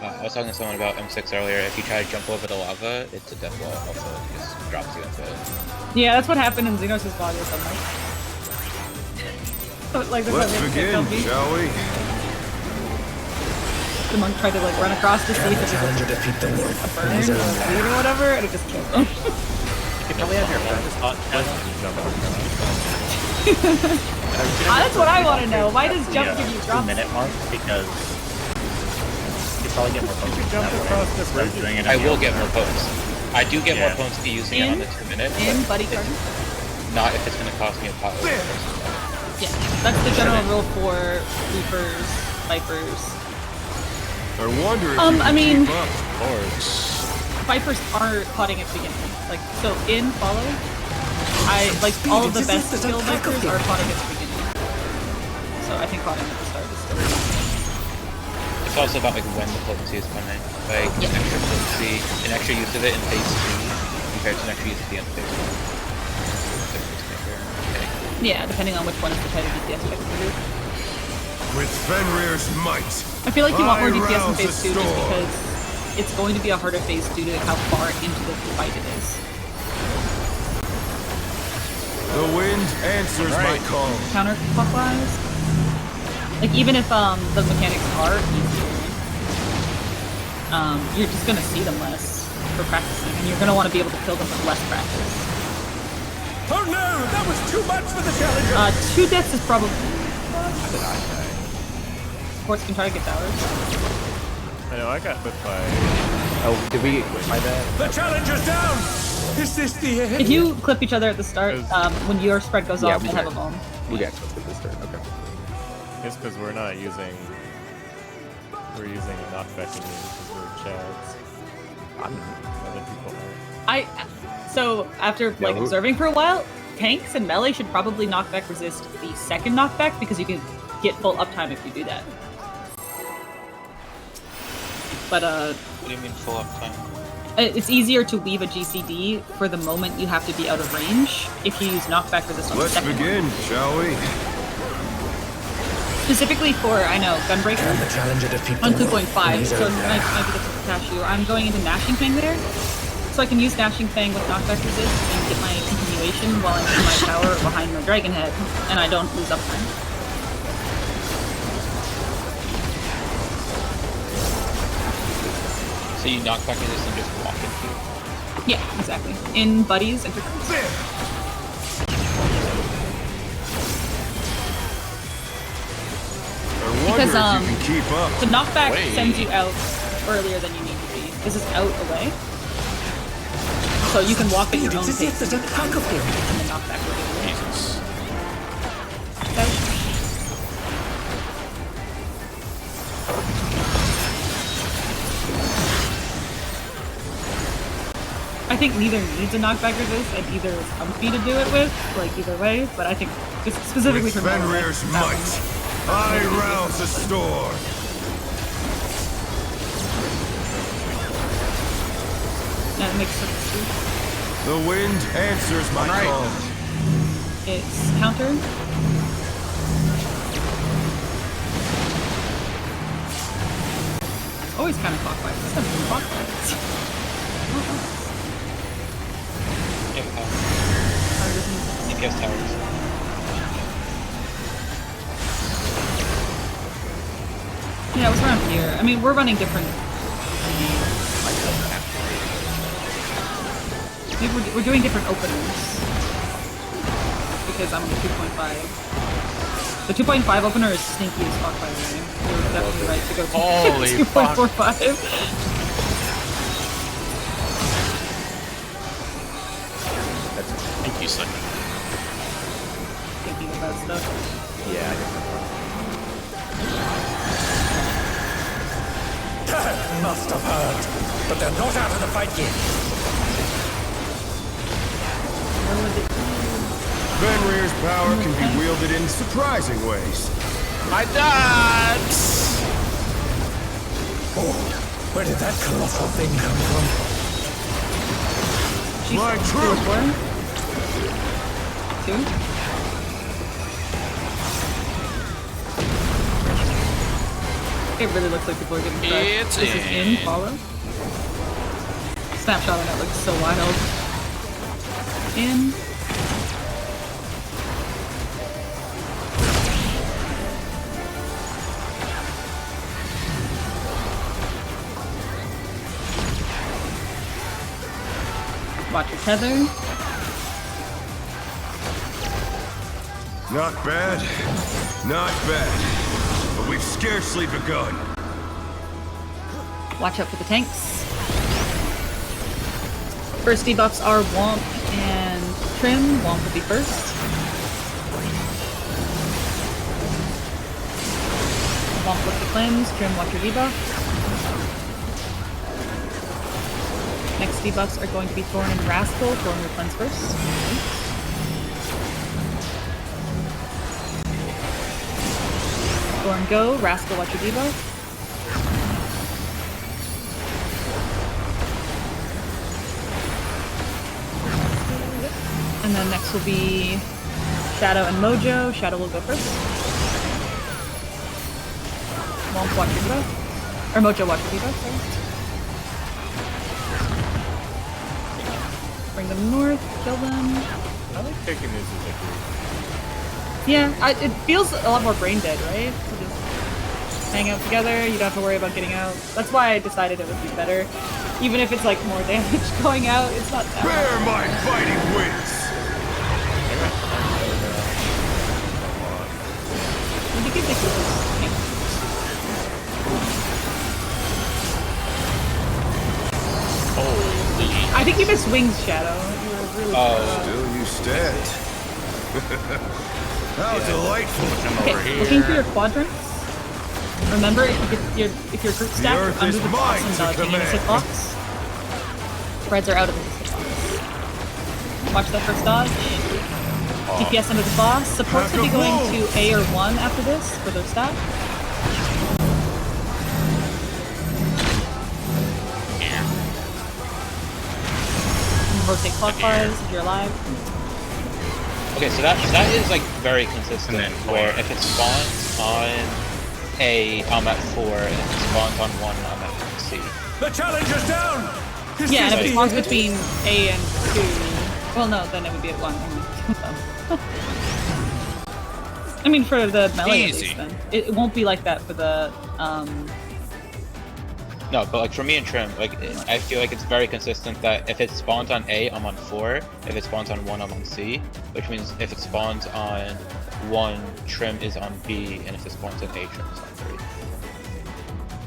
I was talking to someone about M6 earlier. If you try to jump over the lava, it's a death wall. Also, it just drops you into it. Yeah, that's what happened in Xenos' body or something. Like, Let's begin, shall we? The monk tried to like run across to see if it was a burn or a bleed or whatever, and it just killed him. You can probably have your friends That's what I want to know. Why does jump give you drops? 2-minute mark because you probably get more points. Jump across the bridge. I will get more points. I do get more points to using it on the 2-minute. In buddy card. Not if it's going to cost me a power. Yeah, that's the general rule for Reapers, Vipers. I wonder if I mean, Vipers are potting at the beginning. Like, so in follow, all of the best skill Vipers are potting at the beginning. So I think potting at the start is still. It's also about like when the potency is coming. Like extra potency, an extra use of it in phase 2 compared to an extra use at the end of phase 1. Yeah, depending on which one is the tighter DPS effect for you. With Fenrir's might. I feel like you want more DPS in phase 2 just because it's going to be a harder phase due to how far into the fight it is. The wind answers my call. Counterclockwise. Like even if the mechanics are easier, you're just gonna see them less for practicing, and you're gonna want to be able to kill them with less practice. Oh no, that was too much for the challenger! 2 deaths is probably... Supports can try to get towers. I know, I got bit by... Oh, did we by that? The challenger's down! Is this the end? If you clip each other at the start, when your spread goes off, we'll have a bomb. We got clipped at the start, okay. It's because we're not using... We're using knockback immunity because we're chads. Other people aren't. So after observing for a while, tanks and melee should probably knockback resist the second knockback because you can get full uptime if you do that. But What do you mean full uptime? It's easier to weave a GCD for the moment you have to be out of range if you use knockback resist on the Let's second begin, one. shall we? Specifically for, I know, Gunbreaker Can the challenger defeat on the 2.5, his so own I wrath? do this with Cashew. I'm going into Gnashing Fang there, so I can use Gnashing Fang with knockback resist and get my continuation while I'm in my tower behind my Dragon Head, and I don't lose uptime. So you knock back resist and just walk into it. Yeah, exactly. In buddies, enter cards. Because you can keep up. the knockback Wait. sends you out earlier than you need to be. This is out away. So you can walk at your own It's as if pace there's a pack of them. and the knockback will get away. Jesus. So, I think neither needs a knockback resist, and either is comfy to do it with, like either way, but I think just specifically With for Mono, Fenrir's that might, one's- I rouse the storm. That makes sense too. The wind answers my call. It's counter. It's always kind of clockwise. This time it's clockwise. Yeah, Power doesn't- DPS towers. Yeah, it was around here. I mean, we're running different. Maybe we're doing different openers. Because I'm on the 2.5. The 2.5 opener is sneaky as fuck, by the way. You're definitely right to go to Holy 2.45. Thank you, son. Thinking about stuff. Yeah. Must have heard, but they're not out of the fight yet. Fenrir's power can be wielded in surprising ways. My dad! Oh, where did that colossal thing come from? My troop! 2? It really looks like people are getting crushed. It's This is in follow. Snapshot on that looks so wild. In. Watch your tether. Not bad, not bad. But we've scarcely begun. Watch out for the tanks. First debuffs are Womp and Trim. Womp will be first. Womp with the cleanse. Trim, watch your debuff. Next debuffs are going to be Thorn and Rascal. Thorn will cleanse first. Thorn go. Rascal, watch your debuff. And then next will be Shadow and Mojo. Shadow will go first. Womp, watch your debuff. Or Mojo, watch your debuff, sorry. Bring them north, kill them. I like taking these as a group. Yeah, it feels a lot more brain dead, right? To just hang out together, you don't have to worry about getting out. That's why I decided it would be better. Even if it's like more damage going out, it's not that Bear my fighting wings! You could take this. Holy. I think you missed Wings, Shadow. You were really Still you stand. How delightful. Okay, looking for your quadrants. Remember, if your group stack earth under is the boss mine and to taking this command. hitbox, spreads are out of the hitbox. Watch that first dodge. DPS under the boss. Supports will be going to A or 1 after this for their stack. rotate clockwise if you're alive. Okay, so that is like very consistent. Where if it spawns on A, I'm at 4, and if it spawns on 1, I'm at C. The challenger's down! Yeah, and if it spawns between A and 2, well, no, then it would be at 1. I mean, for the melee, at least, then. It won't be like that for the, No, but like for me and Trim, like I feel like it's very consistent that if it spawns on A, I'm on 4. If it spawns on 1, I'm on C. Which means if it spawns on 1, Trim is on B, and if it spawns on A, Trim is on 3.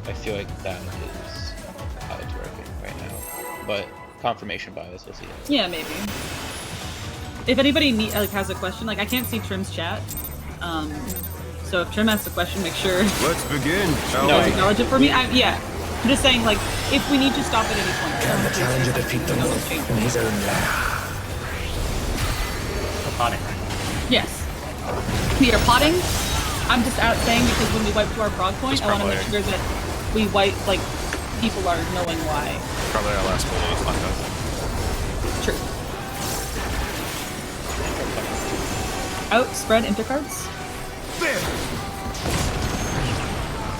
I feel like that is how it's working right now. But confirmation bias, we'll see. Yeah, maybe. If anybody has a question, like I can't see Trim's chat. So if Trim asks a question, make sure. Let's begin. Acknowledge it for me. Yeah. I'm just saying, like, if we need to stop at any point. Can the challenger defeat the wolf in his own lair? Potting. Yes. We are potting. I'm just out saying because when we wipe to our prog point, I want to make sure that we wipe, like, people are knowing why. Probably our last bullet is locked up. True. Out, spread, intercards.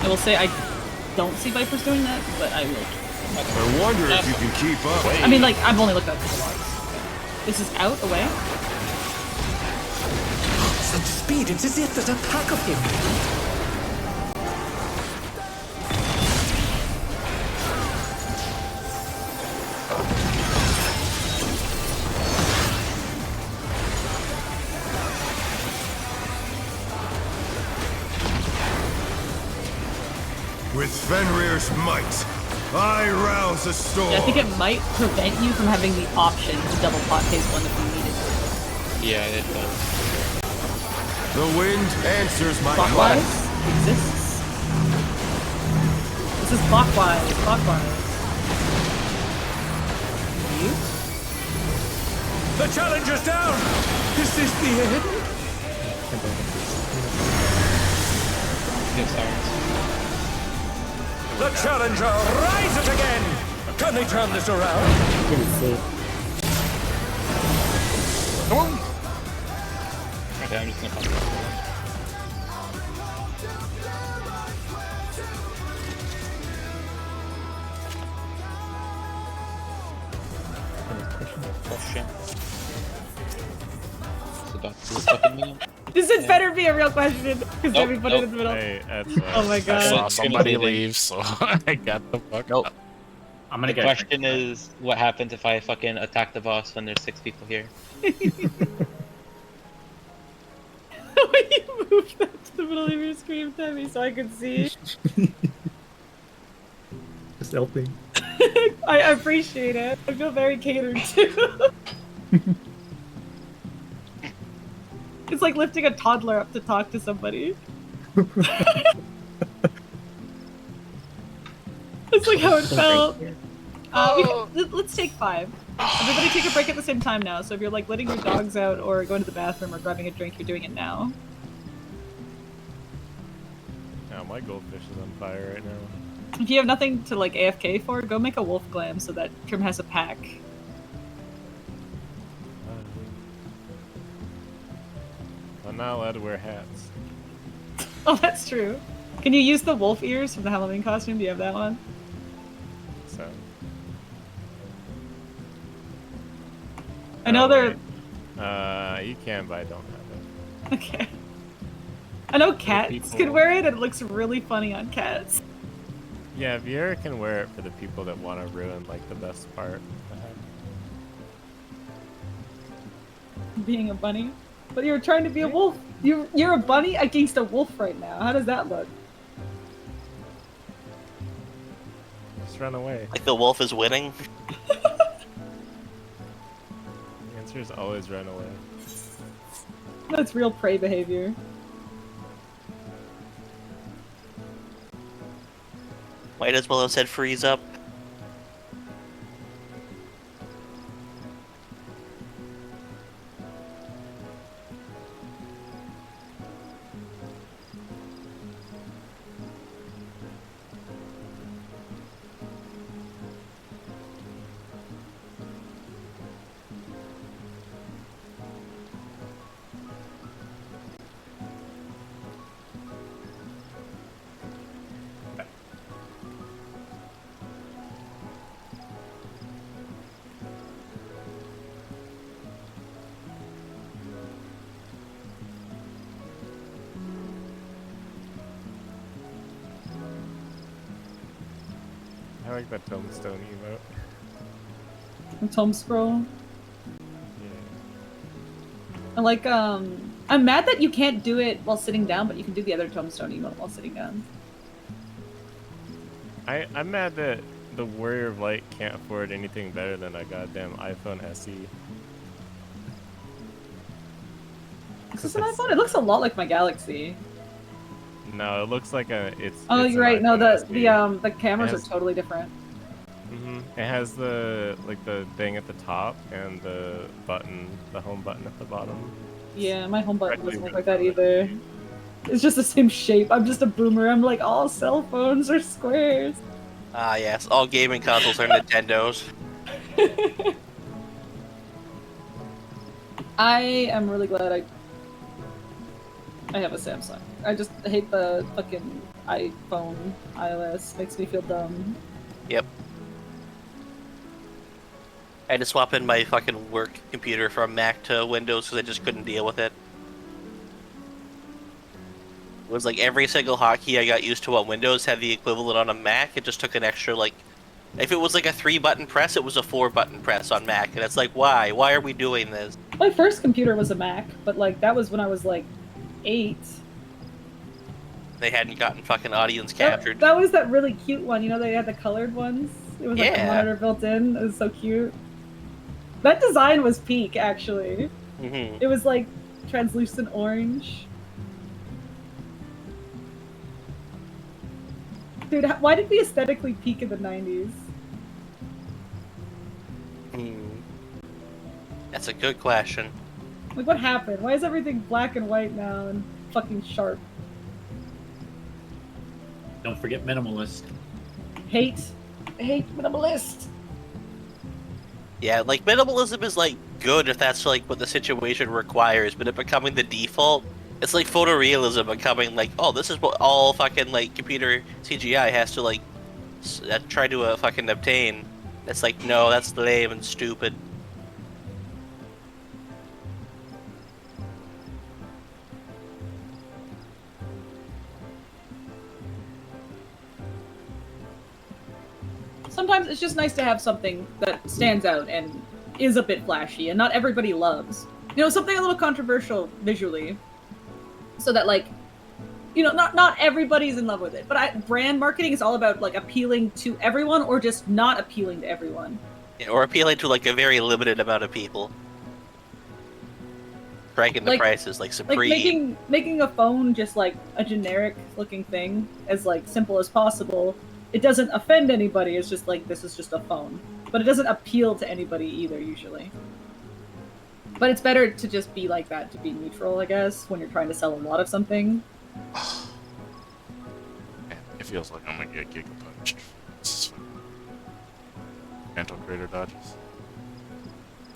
I will say I don't see Vipers doing that, but I will. I wonder if you can keep up. I mean, like, I've only looked at the logs. This is out, away. Such speed, it's as if there's a pack of him. With Fenrir's might, I rouse a storm. Yeah, I think it might prevent you from having the option to double pot phase 1 if you needed to. Yeah, it does. The wind answers my clockwise exists. This is clockwise. Clockwise. You? The challenger's down! Is this the end? Good sirens. The challenger rises again! Can they turn this around? Didn't see. Okay, I'm just gonna pump it. Question. So that's the fucking meme. This had better be a real question, because then we put it in the middle. Hey, oh my I god. saw somebody leave, so I got the fuck up. I'm gonna The question is, what happens if I fucking attack the boss when there's 6 people here? When you moved that to the middle of your screen, Tammy, so I could see. Just helping. I appreciate it. I feel very catered to. It's like lifting a toddler up to talk to somebody. It's like how it felt. Let's take 5. Everybody take a break at the same time now. So if you're like letting your dogs out or going to the bathroom or grabbing a drink, you're doing it now. Now my goldfish is on fire right now. If you have nothing to like AFK for, go make a wolf glam so that Trim has a pack. I'm not allowed to wear hats. Oh, that's true. Can you use the wolf ears from the Halloween costume? Do you have that one? So. I know they're... you can, but I don't have it. Okay. I know cats can wear it, and it looks really funny on cats. Yeah, Viera can wear it for the people that want to ruin, like, the best part. Being a bunny. But you're trying to be a wolf. You're a bunny against a wolf right now. How does that look? Just run away. Like the wolf is winning? The answer is always run away. That's real prey behavior. Might as well have said freeze up. I like that tombstone emote. The tome scroll. Yeah. I like, I'm mad that you can't do it while sitting down, but you can do the other tombstone emote while sitting down. I'm mad that the Warrior of Light can't afford anything better than a goddamn iPhone SE. Is this an iPhone? It looks a lot like my Galaxy. No, it looks like it's. Oh, it's you're right. an No, iPhone SE. the cameras has, are totally different. It has the thing at the top and the home button at the bottom. Yeah, my home button doesn't look like that either. It's just the same shape. I'm just a boomer. I'm like, all cell phones are squares. Ah, yes. All gaming consoles are Nintendos. I am really glad I have a Samsung. I just hate the fucking iPhone iOS. Makes me feel dumb. Yep. I had to swap in my fucking work computer from Mac to Windows because I just couldn't deal with it. It was like every single hotkey I got used to on Windows had the equivalent on a Mac. It just took an extra, like, if it was like a 3-button press, it was a 4-button press on Mac. And it's like, why? Why are we doing this? My first computer was a Mac, but like that was when I was like 8. They hadn't gotten fucking audience captured. That was that really cute one. You know, they had the colored ones. It was like a monitor built in. It was so cute. That design was peak, actually. It was like translucent orange. Dude, why did we aesthetically peak in the 90s? That's a good question. Like, what happened? Why is everything black and white now and fucking sharp? Don't forget minimalist. Hate minimalist. Yeah, like, minimalism is, like, good if that's, like, what the situation requires, but it becoming the default, it's like photorealism becoming, like, oh, this is what all fucking, like, computer CGI has to, like, try to fucking obtain. It's like, no, that's lame and stupid. Sometimes it's just nice to have something that stands out and is a bit flashy and not everybody loves. You know, something a little controversial visually. So that, like, you know, not everybody's in love with it. But brand marketing is all about, like, appealing to everyone or just not appealing to everyone. Yeah, or appealing to, like, a very limited amount of people. Striking the prices, like Supreme. Like making a phone just, like, a generic looking thing as, like, simple as possible. It doesn't offend anybody, it's just like, this is just a phone. But it doesn't appeal to anybody either, usually. But it's better to just be like that, to be neutral, I guess, when you're trying to sell a lot of something. It feels like I'm gonna get Giga Punched. Phantom Crater dodges.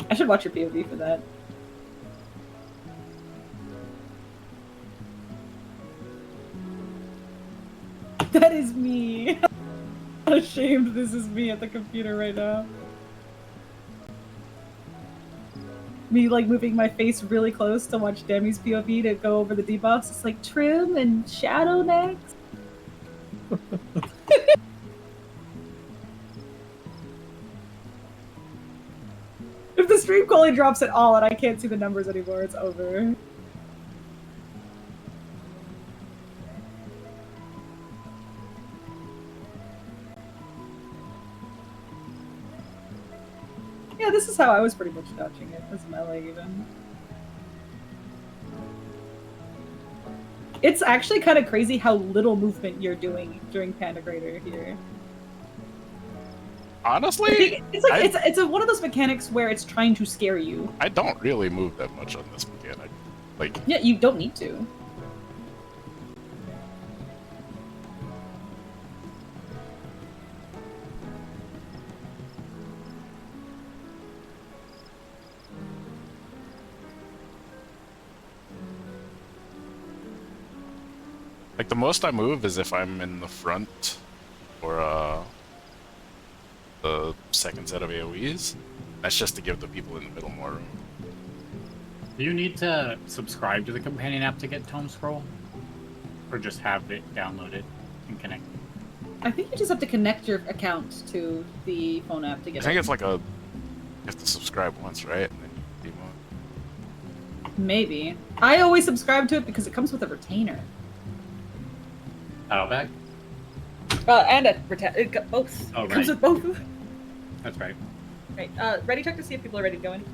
I should watch your POV for that. That is me! I'm ashamed this is me at the computer right now. Me, like, moving my face really close to watch Demi's POV to go over the debuffs. It's like Trim and Shadow next. If the stream quality drops at all and I can't see the numbers anymore, it's over. Yeah, this is how I was pretty much dodging it, as melee even. It's actually kind of crazy how little movement you're doing during Panda Crater here. Honestly, it's like it's one of those mechanics where it's trying to scare you. I don't really move that much on this mechanic. Like, yeah, you don't need to. Like, the most I move is if I'm in the front or the second set of AoEs. That's just to give the people in the middle more room. Do you need to subscribe to the companion app to get Tome Scroll? Or just have it downloaded and connected? I think you just have to connect your account to the phone app to I get think it. it's like you have to subscribe once, right? And then you do more. Maybe. I always subscribe to it because it comes with a retainer. Saddlebag? And a retainer. It got both. Oh, It comes right. with both. That's right. Right. Ready, check to see if people are ready to go in.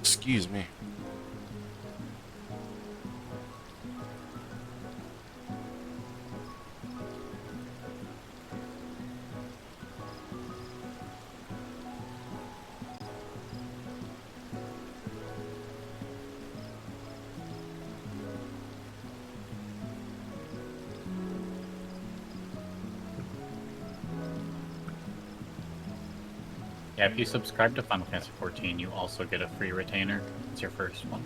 Excuse me. Yeah, if you subscribe to Final Fantasy XIV, you also get a free retainer. It's your first one.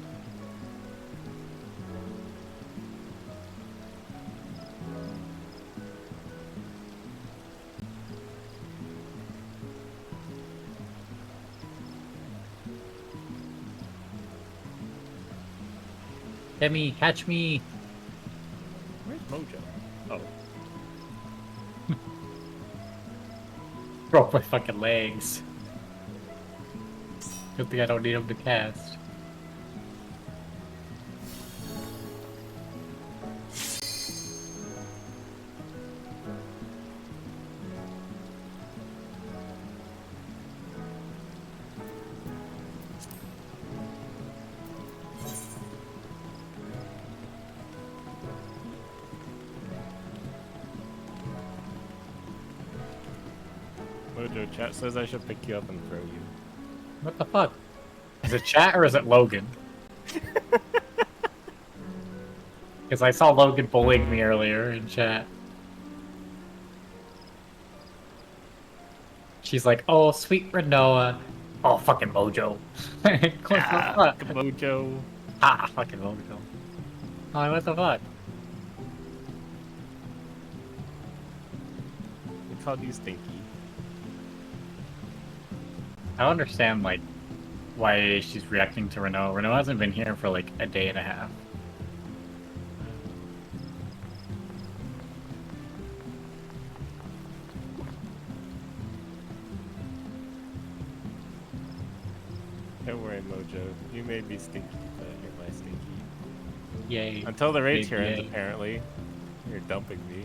Get me, catch me! Where's Mojo? Oh. Broke my fucking legs. Good thing I don't need him to cast. Mojo, chat says I should pick you up and throw you. What the fuck? Is it chat or is it Logan? Because I saw Logan bullying me earlier in chat. She's like, oh, sweet Renoa. Oh, fucking Mojo. Mojo. Ah, fucking Mojo. Oh, what the fuck? We called you Stinky. I don't understand, like, why she's reacting to Renault. Renault hasn't been here for, like, a day and a half. Don't worry, Mojo. You may be stinky, but you're my stinky. Yay. Until the raid Yay, turns, yay. apparently. You're dumping me.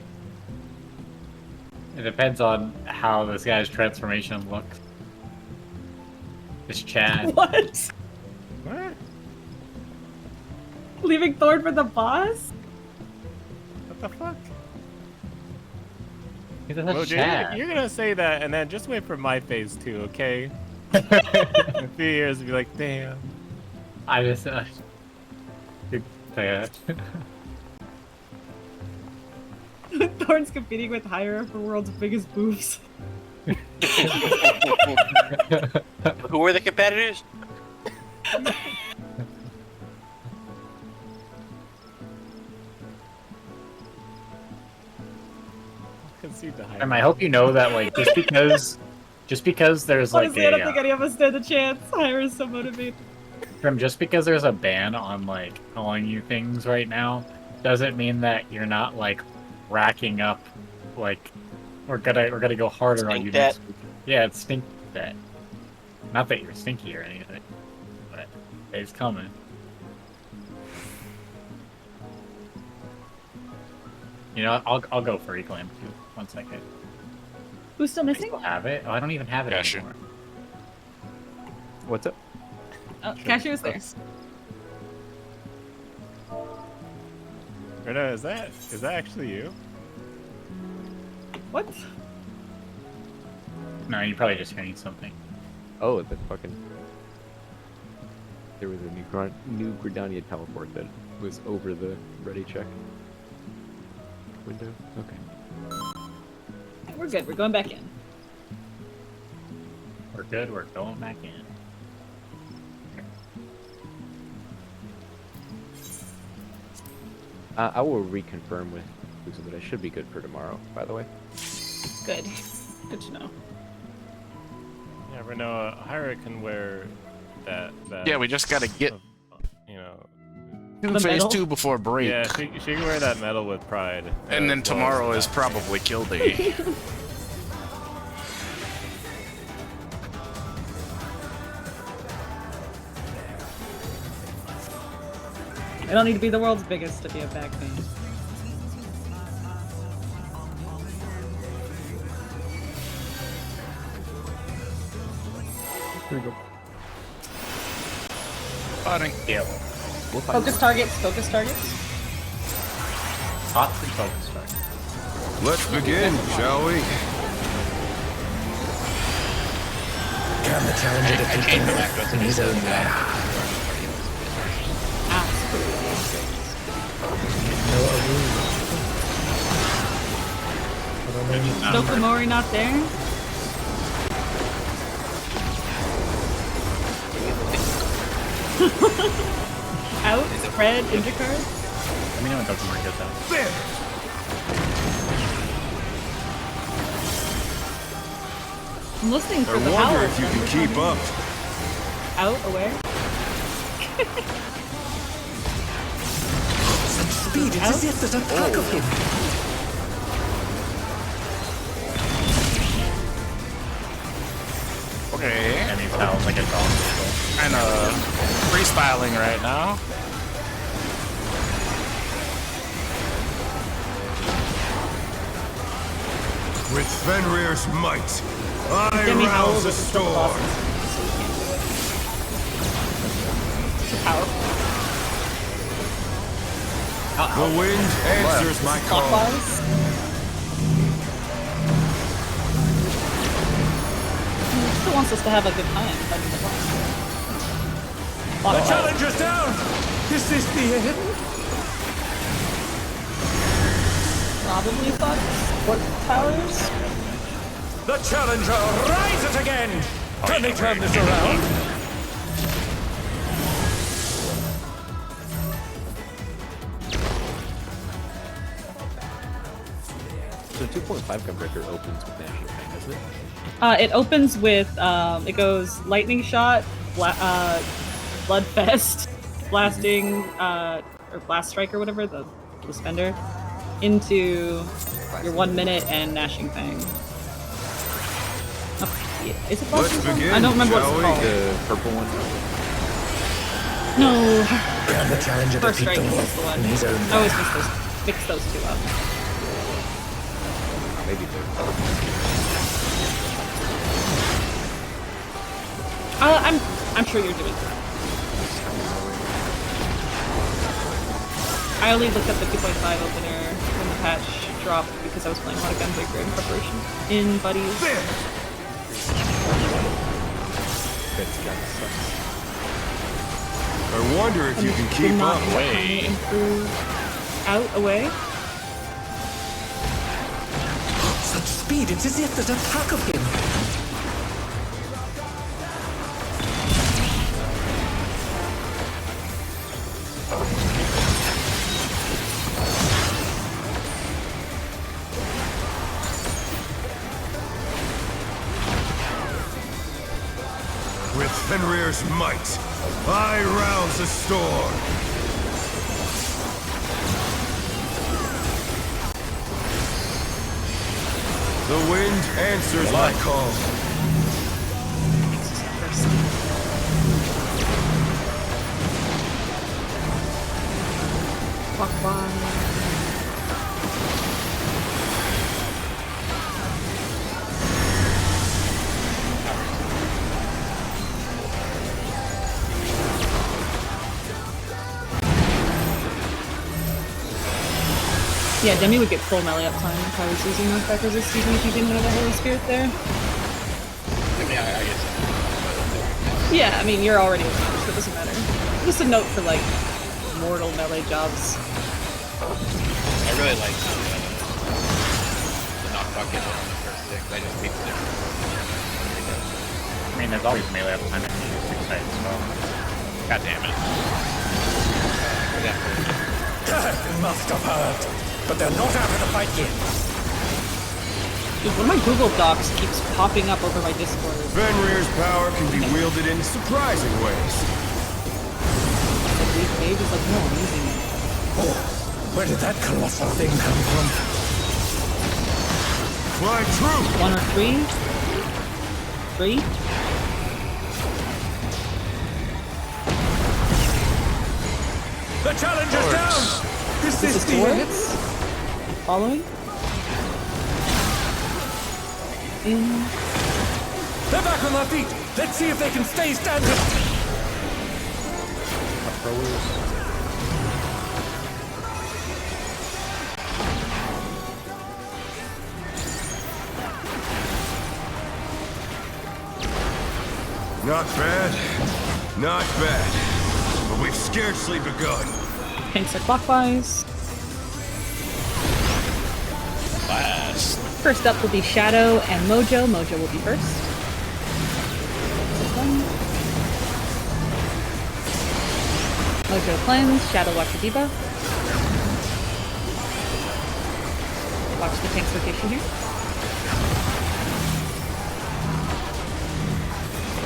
It depends on how this guy's transformation looks. This Chad. What? What? Leaving Thorn for the boss? What the fuck? He's a Mojo, Chad. you're gonna say that, and then just wait for my phase 2, okay? In a few years, be like, damn. I just, Thorn's competing with Hyra for world's biggest boobs. Who were the competitors? Concede the I hope you know that, like, just because there's like Honestly, I don't think any of us stand a chance. Hyra's so motivated. just because there's a ban on like calling you things right now, doesn't mean that you're not like racking up like, we're gonna go harder on you Stink next week. Yeah, it's stink that. Not that you're stinky or anything, but it's coming. You know, I'll go for Eclam too. 1 second. Who's still I missing? still have it. Oh, I don't even have it Cashew. anymore. What's up? Oh, Cashew was there. Rena, is that actually you? What? No, you're probably just hearing something. Oh, the fucking. There was a new Gridania teleport that was over the ready check window. Okay. We're good. We're going back in. We're good. We're going back in. I will reconfirm with Lucy, but I should be good for tomorrow, by the way. Good. Good to know. Yeah, Rena, Hyra can wear that. Yeah, we just gotta get You know. to phase 2 before break. Yeah, she can wear that medal with pride. And then tomorrow is probably kill day. I don't need to be the world's biggest to be a back pain. Here we go. Spotting. Yeah. Focus targets. Focus targets. Hot focus target. Let's begin, shall we? Can the challenger defeat the North in his own lair? Dokomori not there? Out? Red? Intercard? Let me know when Dokomori gets out. There! I'm listening for I the wonder howl. if you can keep up. Out? Aware? Such speed, it's as if there's a pack of him. Okay. And he sounds like a dog. Kind of freestyling right now. With Fenrir's might, I Demi rouse howls the at the storm. bosses, so we can't do it. Too powerful. The wind answers my call. Clockwise? He still wants us to have a good time fighting the boss. The challenger's down! Is this the end? Probably fuck what towers? The challenger rises again! Can they turn this around? So 2.5 Gunbreaker opens with Gnashing Fang, doesn't it? It opens with, it goes Lightning Shot, Bloodfest, Blasting, or Blast Strike or whatever, the Spender, into your 1 minute and Gnashing Fang. Oh, yeah. Is it Let's Blasting Fang? begin, I don't remember what shall it's we? called. The purple one? No. Can the challenger First defeat Strike the is North the one. in his own I lair? always mix those two up. Maybe they're... I'm sure you're doing it. I only looked up the 2.5 opener when the patch dropped because I was playing a lot of Gunbreaker in preparation. In Buddies. That's kinda sucks. I wonder if you can keep up. Away. Improve. Out, away. Such speed, it's as if there's a pack of him. With Fenrir's might, I rouse the storm. The wind answers my call. Yeah, Demi would get full melee uptime if I was using knockback resist, even if you didn't have a Holy Spirit there. I mean, I guess. Yeah, I mean, you're already advanced, so it doesn't matter. Just a note for, like, mortal melee jobs. I really like the knockback hit on the first six. I just beat it. I mean, there's always melee uptime if you use 6 sides, so. God damn it. Must have heard. But they're not out of the fight yet. Dude, one of my Google Docs keeps popping up over my Discord. Fenrir's power can be wielded in surprising ways. The brief page is like, no, I'm using it. Oh, where did that colossal thing come from? Fly true! 1 or 3? 3? The challenger's down! This is the 4 end. hits. Following. In. They're back on their feet. Let's see if they can stay standing. Not bad. Not bad. But we've scarcely begun. Tanks are clockwise. Last. First up will be Shadow and Mojo. Mojo will be first. This one. Mojo cleanse. Shadow watch the diva. Watch the tank's rotation here.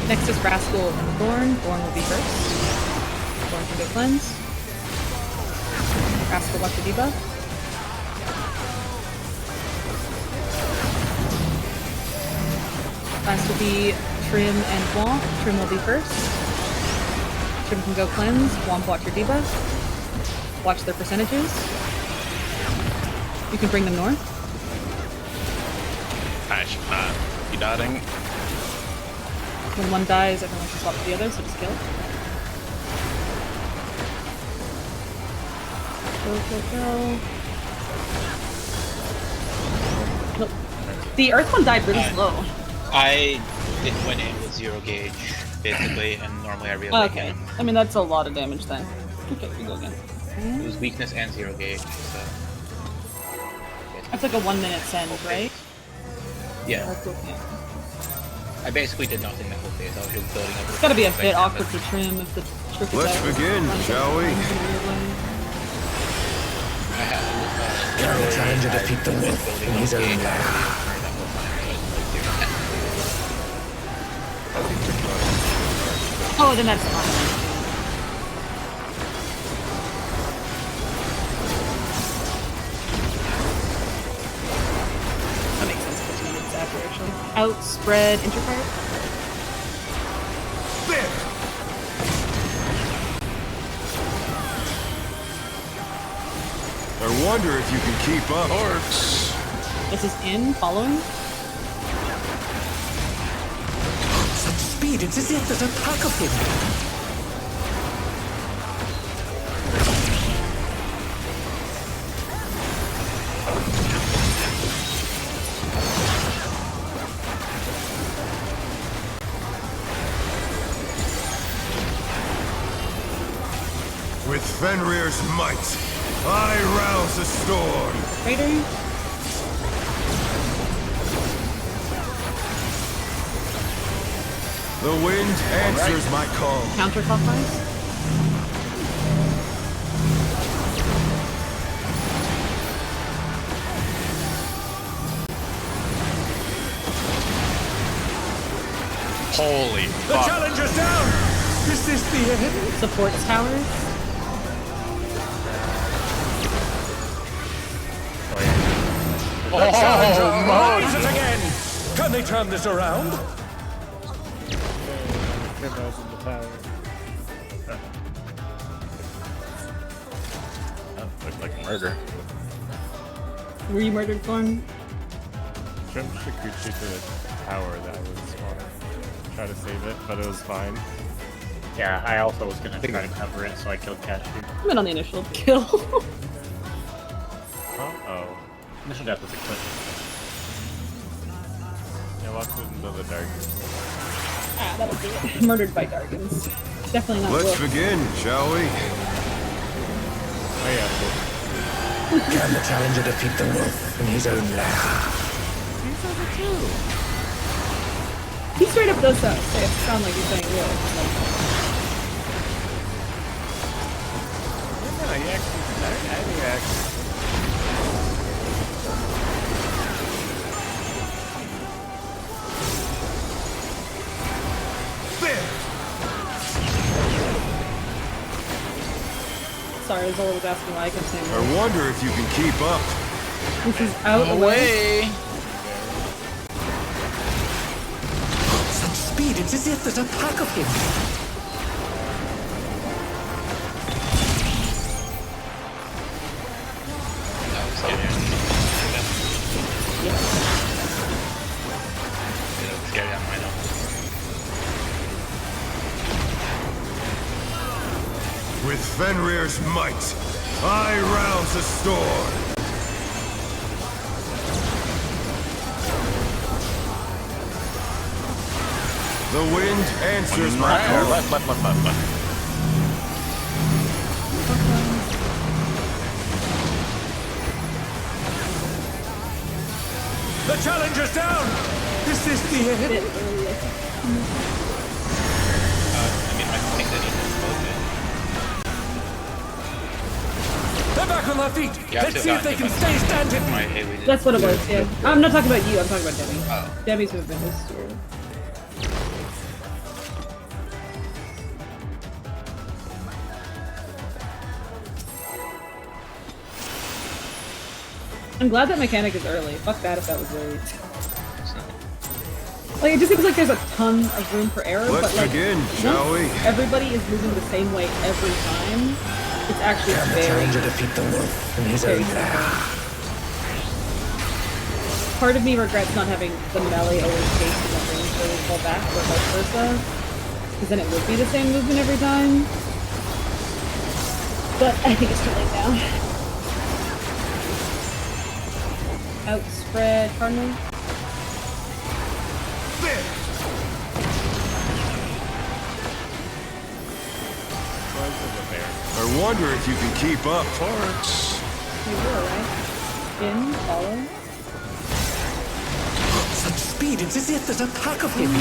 Next is Rascal and Thorn. Thorn will be first. Thorn can go cleanse. Rascal watch the diva. Last will be Trim and Womp. Trim will be first. Trim can go cleanse. Womp watch your diva. Watch their percentages. You can bring them north. I should not be dotting. When one dies, everyone can swap to the other, so just kill. Go. Nope. The Earth one died really slow. I went in with 0 gauge, basically, and normally I really Okay. I mean, that's a lot of damage then. Okay, we go again. It was weakness and 0 gauge, so... That's like a 1 minute send, right? Yeah. That's okay. I basically did nothing that whole phase. I was just building up. It's gotta be a bit awkward to Trim if the trick is Let's out. begin, shall we? Can the challenger defeat the wolf in his own lair? Oh, then that's fine. That makes sense because it's after actually. Outspread interpart. There! I wonder if you can keep up. Orcs. This is in, following. Such speed, it's as if there's a pack of him. With Fenrir's might, I rouse a storm. Raider. The wind answers my call. Counterclockwise. Holy The fuck. challenger's down! Is this the end? Supports towers. The challenger rises again! Can they turn this around? Criminals in the tower. That looked like murder. Were you murdered, Thorn? Trim Shikuchi to the tower that was on. Try to save it, but it was fine. Yeah, I also was gonna try to cover it, so I killed Cashew. I'm in on the initial kill. Uh-oh. Initial death was a clip. Yeah, walked into the dark. That'll do it. Murdered by Darkins. Definitely not Let's Wolf. begin, shall we? Oh yeah. Can the challenger defeat the wolf in his own lair? He straight up does sound like he's saying Wolf. No, he actually, I think he actually. Sorry, Zola was asking why I kept saying I Wolf. wonder if you can keep up. This is out away. Such speed, it's as if there's a pack of him. Scary on mine. With Fenrir's might, I rouse the storm. The wind answers my call. Left. The challenger's down! Is this the end? I mean, I think they need to close it. They're back on their feet! Yeah, Let's see if they can stay standing! That's what it was, yeah. I'm not talking about you, I'm talking about Demi. Oh. Demi's movement is weird. I'm glad that mechanic is early. Fuck that if that was late. Like, it just seems like there's a ton of room for error, Let's but like, begin, shall we? everybody is moving the same way every time. It's actually Can the very... challenger defeat the wolf in his own lair? Part of me regrets not having the melee always chase in the range where we fall back, or vice versa. Because then it would be the same movement every time. But I think it's too late now. Outspread Cardinal. I wonder if you can keep up. Torch. You were, right? In, follow. Such speed, it's as if there's a pack of him.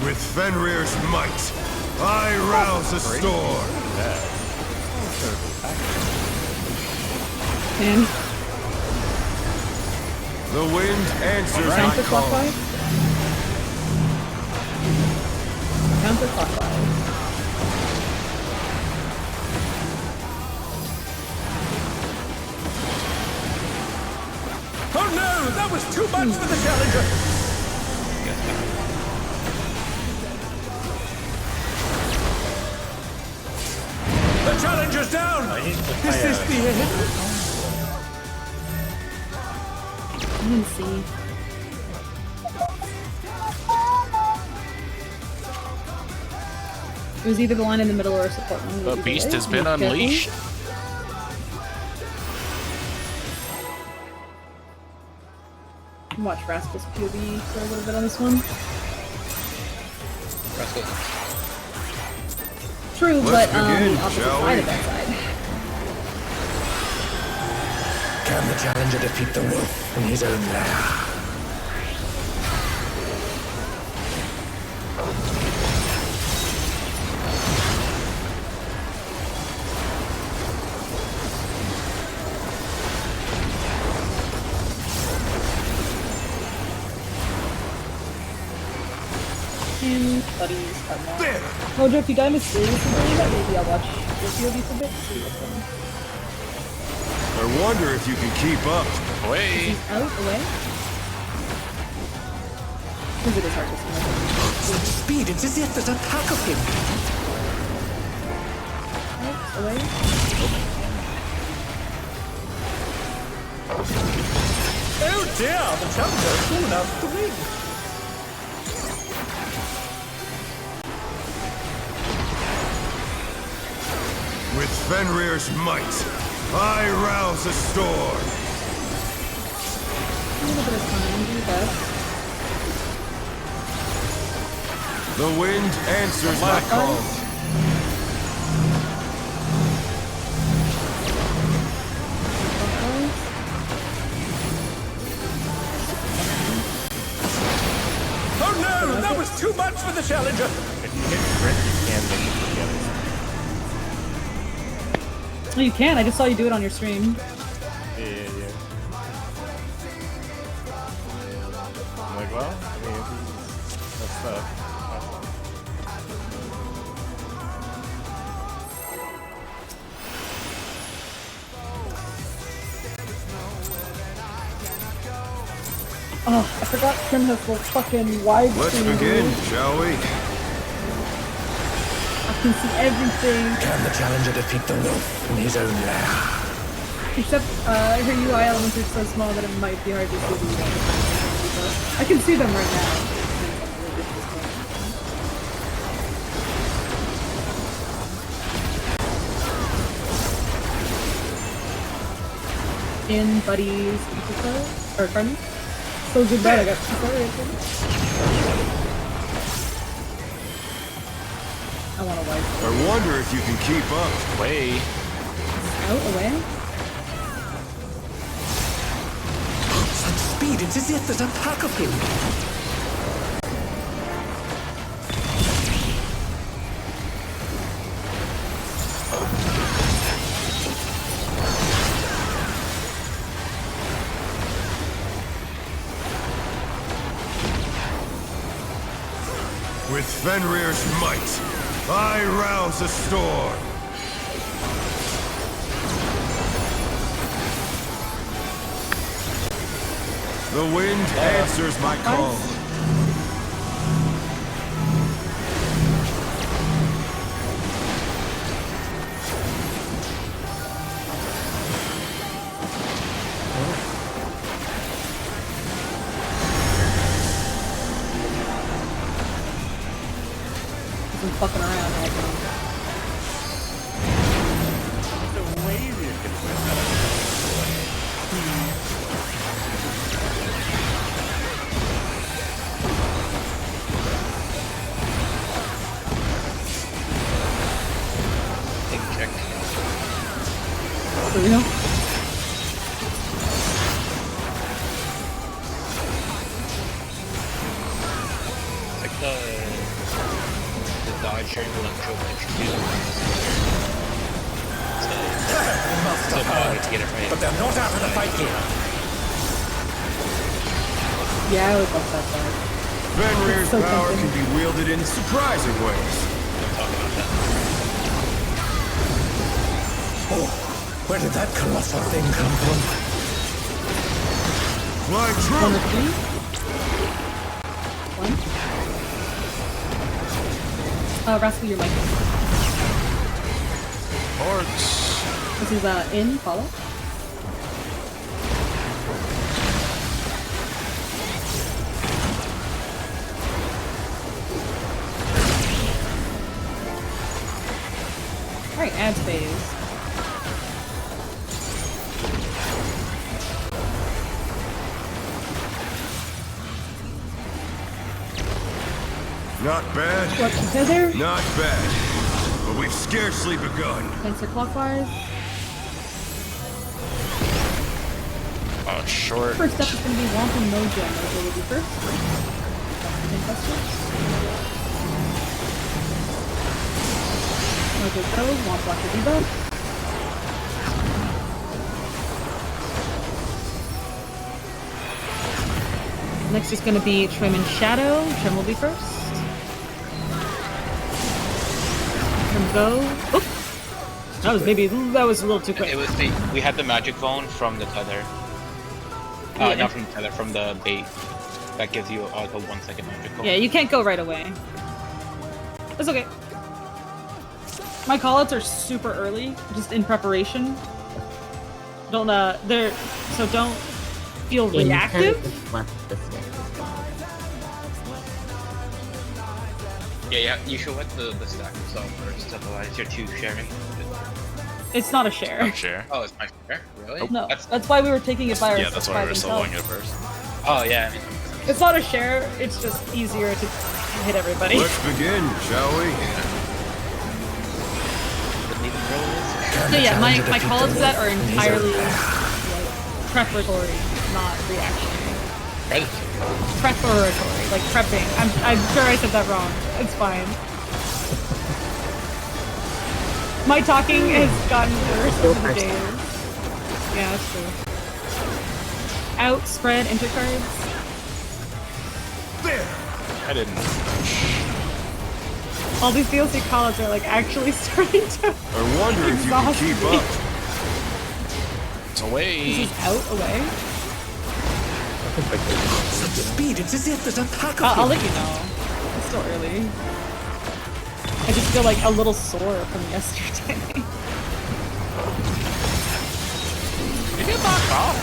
With Fenrir's might, I rouse the storm. And The wind answers my call. counterclockwise. Counterclockwise. Oh no! That was too much for the challenger! The challenger's down! Is this the end? I didn't see. It was either the line in the middle or a support one. The Either beast way, has been careful. unleashed. Watch Rascal's POV for a little bit on this one. Rascal. True, Let's but begin, the opposite shall side we? of that side. Can the challenger defeat the wolf in his own lair? buddies are not. Mojo, if you die mysteriously, maybe I'll watch your POV for a bit. See what's going on. I wonder if you can keep up. Away. He's out, away. Because it is hard to see. Such speed, it's as if there's a pack of him. Out, away. Oh dear, the challenger has fallen out of the ring. With Fenrir's might, I rouse a storm. A little bit of time, do your best. The wind answers my call. Oh no, that was too much for the challenger. If you hit crit, you can make it together. Oh, you can. I just saw you do it on your stream. Yeah. I'm like, well, I mean, that's tough. Oh, I forgot Trim has the fucking wide Let's screen. begin, shall we? I can see everything. Can the challenger defeat the wolf in his own lair? Except her UI elements are so small that it might be hard to see them. I can see them right now. In buddies, or pardon? So good bad, I got sorry. I want to wipe. I wonder if you can keep up. Away. Out, away. Such speed, it's as if there's a pack of him. With Fenrir's might, I rouse a storm. The wind answers my call. I'm fucking around all the time. The way you can win that. Take a check. For real? Like the dodge triangle and choke so hard to get it right. But they're not out of the fight here. Yeah, I would love that part. Fenrir's So power tempting. can be wielded in surprising ways. Don't talk about that. Oh, where did that colossal thing come from? Fly On the true! three. One. Rascal, your mic. Hordes. This is in, follow. Alright, ads phase. Not bad. What, tether? Not bad. But we've scarcely begun. Counterclockwise. Oh, short. First up is going to be Womp and Mojo. Mojo will be first. Mojo goes, Womp block the debuff. Next is going to be Trim and Shadow. Trim will be first. Trim go. Oop. That was a little too quick. It was we had the magic phone from the tether. Yeah. Not from the tether, from the bait. That gives you like a 1 second magic phone. Yeah, you can't go right away. It's okay. My callouts are super early, just in preparation. Don't don't feel reactive. Yeah, you should let the stack yourself first, otherwise you're too sharing. It's not a share. Not share. Oh, it's my share? Really? No, that's why we were taking it by ourselves. Yeah, that's why we were soloing it first. Oh, yeah. I mean, it's not a share, it's just easier to hit everybody. Let's begin, shall we? So yeah, my callouts for that are entirely preparatory, not reactionary. Thank you. Preparatory, like prepping. I'm sure I said that wrong. It's fine. My talking has gotten worse over the days. Yeah, that's true. Outspread intercards. There! I didn't. All these DLC callouts are like actually starting to I wonder if you can keep up. It's away. This is out away. Such speed, it's as if there's a pack of I'll let you know. It's still early. I just feel like a little sore from yesterday. You get knocked off.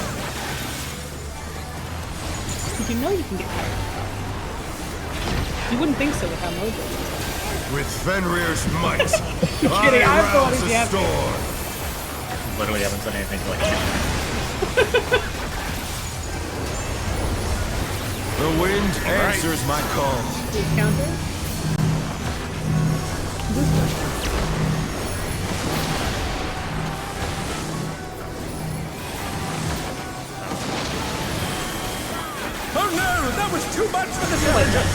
You know you can get tired. You wouldn't think so with how Mojo is. With Fenrir's might, Kidding, I I'm going rouse to the the storm. Literally haven't said anything to like The wind answers my call. Please counter. Oh no, that was too much for the challenger.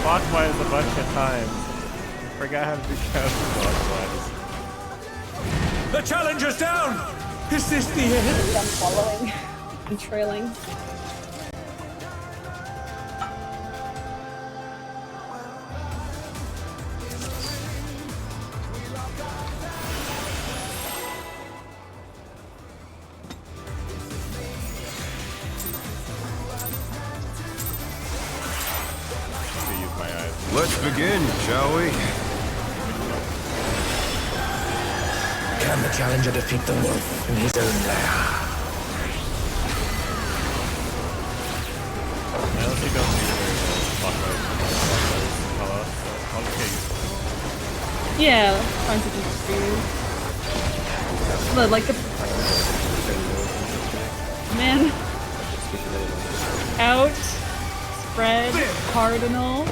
Clockwise a bunch of times. I forgot how to do counterclockwise. The challenger's down. Is this the end? I'm following and trailing. Let's begin, shall we? Can the challenger defeat the wolf in his own lair? I honestly don't need to clockwise color, so I'll just get used to it. Yeah, trying to just do. But like the man. Out. Spread. Cardinal.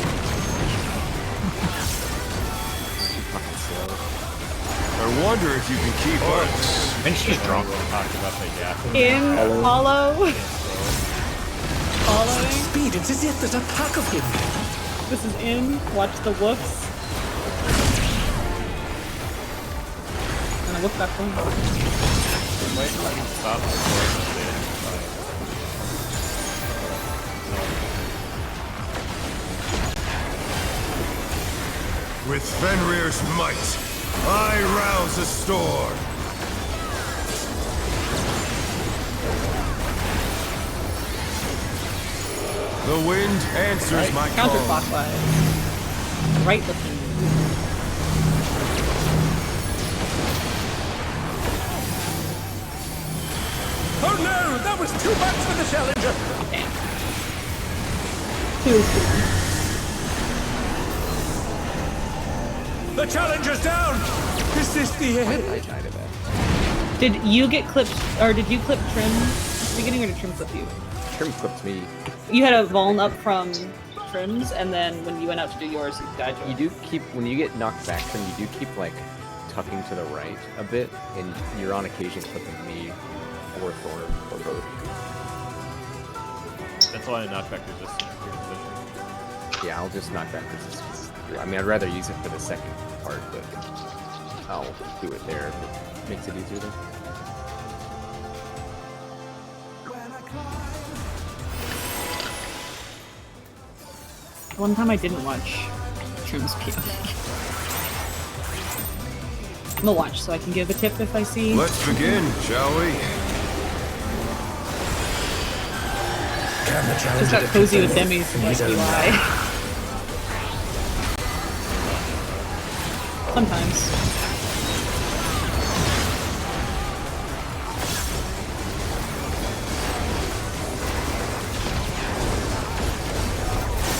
I wonder if you can keep up. I think she's drunk when talking about the gap. In. Follow. Following. Speed, it's as if there's a pack of him. This is in. Watch the whoops. And I whoop back one. It might let me stop before the With Fenrir's might, I rouse a storm. The wind answers my call. Counterclockwise. Right looking. Oh no, that was too much for the challenger. Damn. The challenger's down. Is this the end? I died of that. Did you get clipped, or did you clip Trim at the beginning, or did Trim clip you? Trim clipped me. You had a Vuln up from Trim's, and then when you went out to do yours, you died to it. You do keep, when you get knocked back, Trim, you do keep like tucking to the right a bit, and you're on occasion clipping me or Thorn or both. That's why a knockback is just your position. Yeah, I'll just knock back resist. I mean, I'd rather use it for the second part, but I'll do it there if it makes it easier then. One time I didn't watch Trim's POV. I'm gonna watch so I can give a tip if I see. Let's begin, shall we? Can the Just challenger got defeat cozy the with wolf Demi's in his like own lair? UI. Sometimes.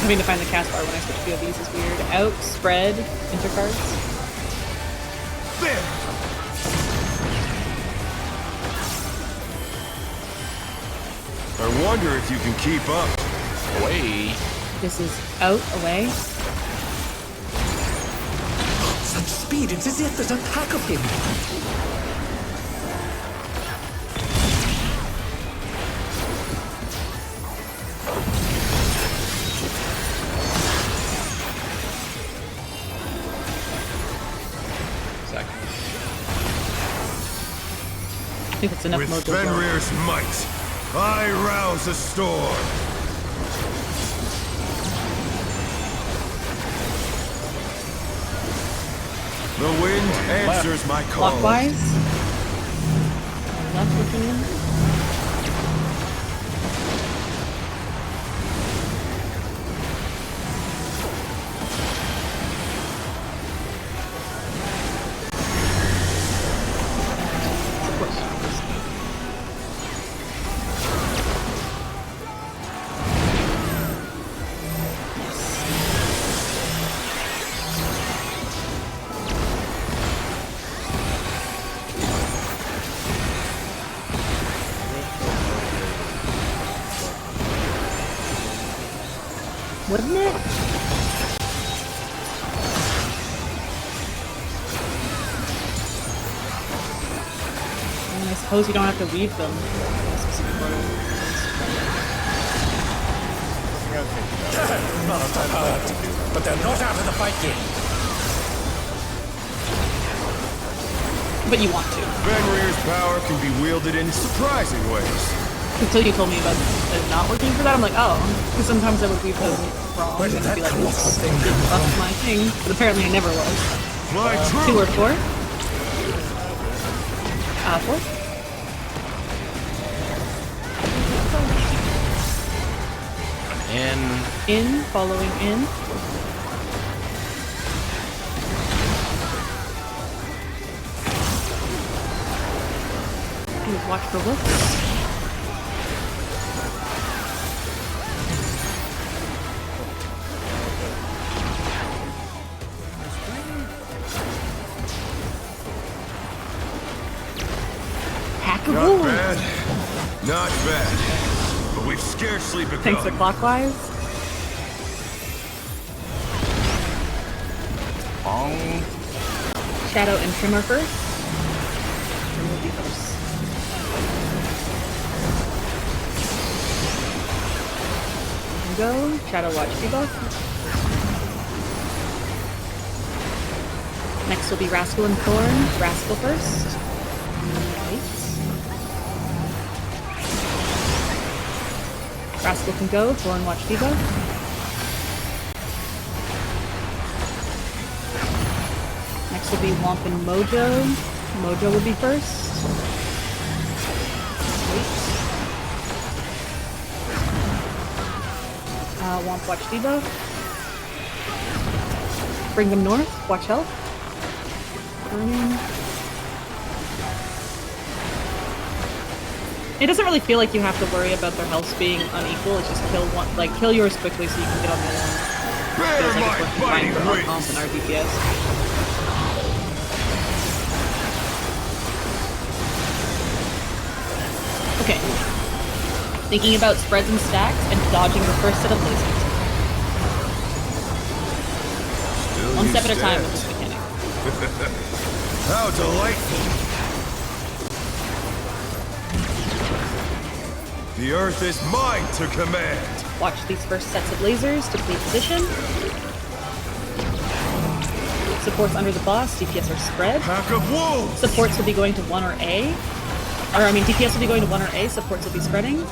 Having to find the cast bar when I switch POVs is weird. Out, spread, intercards. I wonder if you can keep up. Away. This is out, away. Such speed, it's as if there's a pack of him. I think it's enough With mojo. Fenrir's might, I rouse a storm. The wind answers my call. Clockwise. Left looking in. Wouldn't it? I suppose you don't have to weave them. Must have hurt, but they're not out of the fight yet. But you want to. Fenrir's power can be wielded in surprising ways. Until you told me about it not working for that, I'm like, oh. Because sometimes I would weave them wrong. Where did that Be like, colossal thing this come buffed from? my thing. But apparently I never was. Fly 2 or true. 4? 4? In, following in. Please watch for looks. Pack of Not wolves. bad. Not bad. But we've scarcely begun. Thanks for clockwise. Shadow and Trimmer first. Trim will be first. Go. Shadow Watch debuff. Next will be Rascal and Thorn. Rascal first. Right. Rascal can go. Thorn Watch debuff. Next will be Womp and Mojo. Mojo will be first. Wait. Womp watch debuff. Bring them north. Watch health. Burning. It doesn't really feel like you have to worry about their health being unequal. It's just kill one, like kill yours quickly so you can get on the other one. Feels like it's working fine for our comp and our DPS. Okay. Thinking about spreads and stacks and dodging the first set of lasers. Still One you step at a time stand. with this mechanic. How delightful! The earth is mine to command! Watch these first sets of lasers, deplete position. Supports under the boss, DPS are spread. Pack of wolves! Supports will be going to 1 or A. Or, I mean, DPS will be going to 1 or A, supports will be spreading.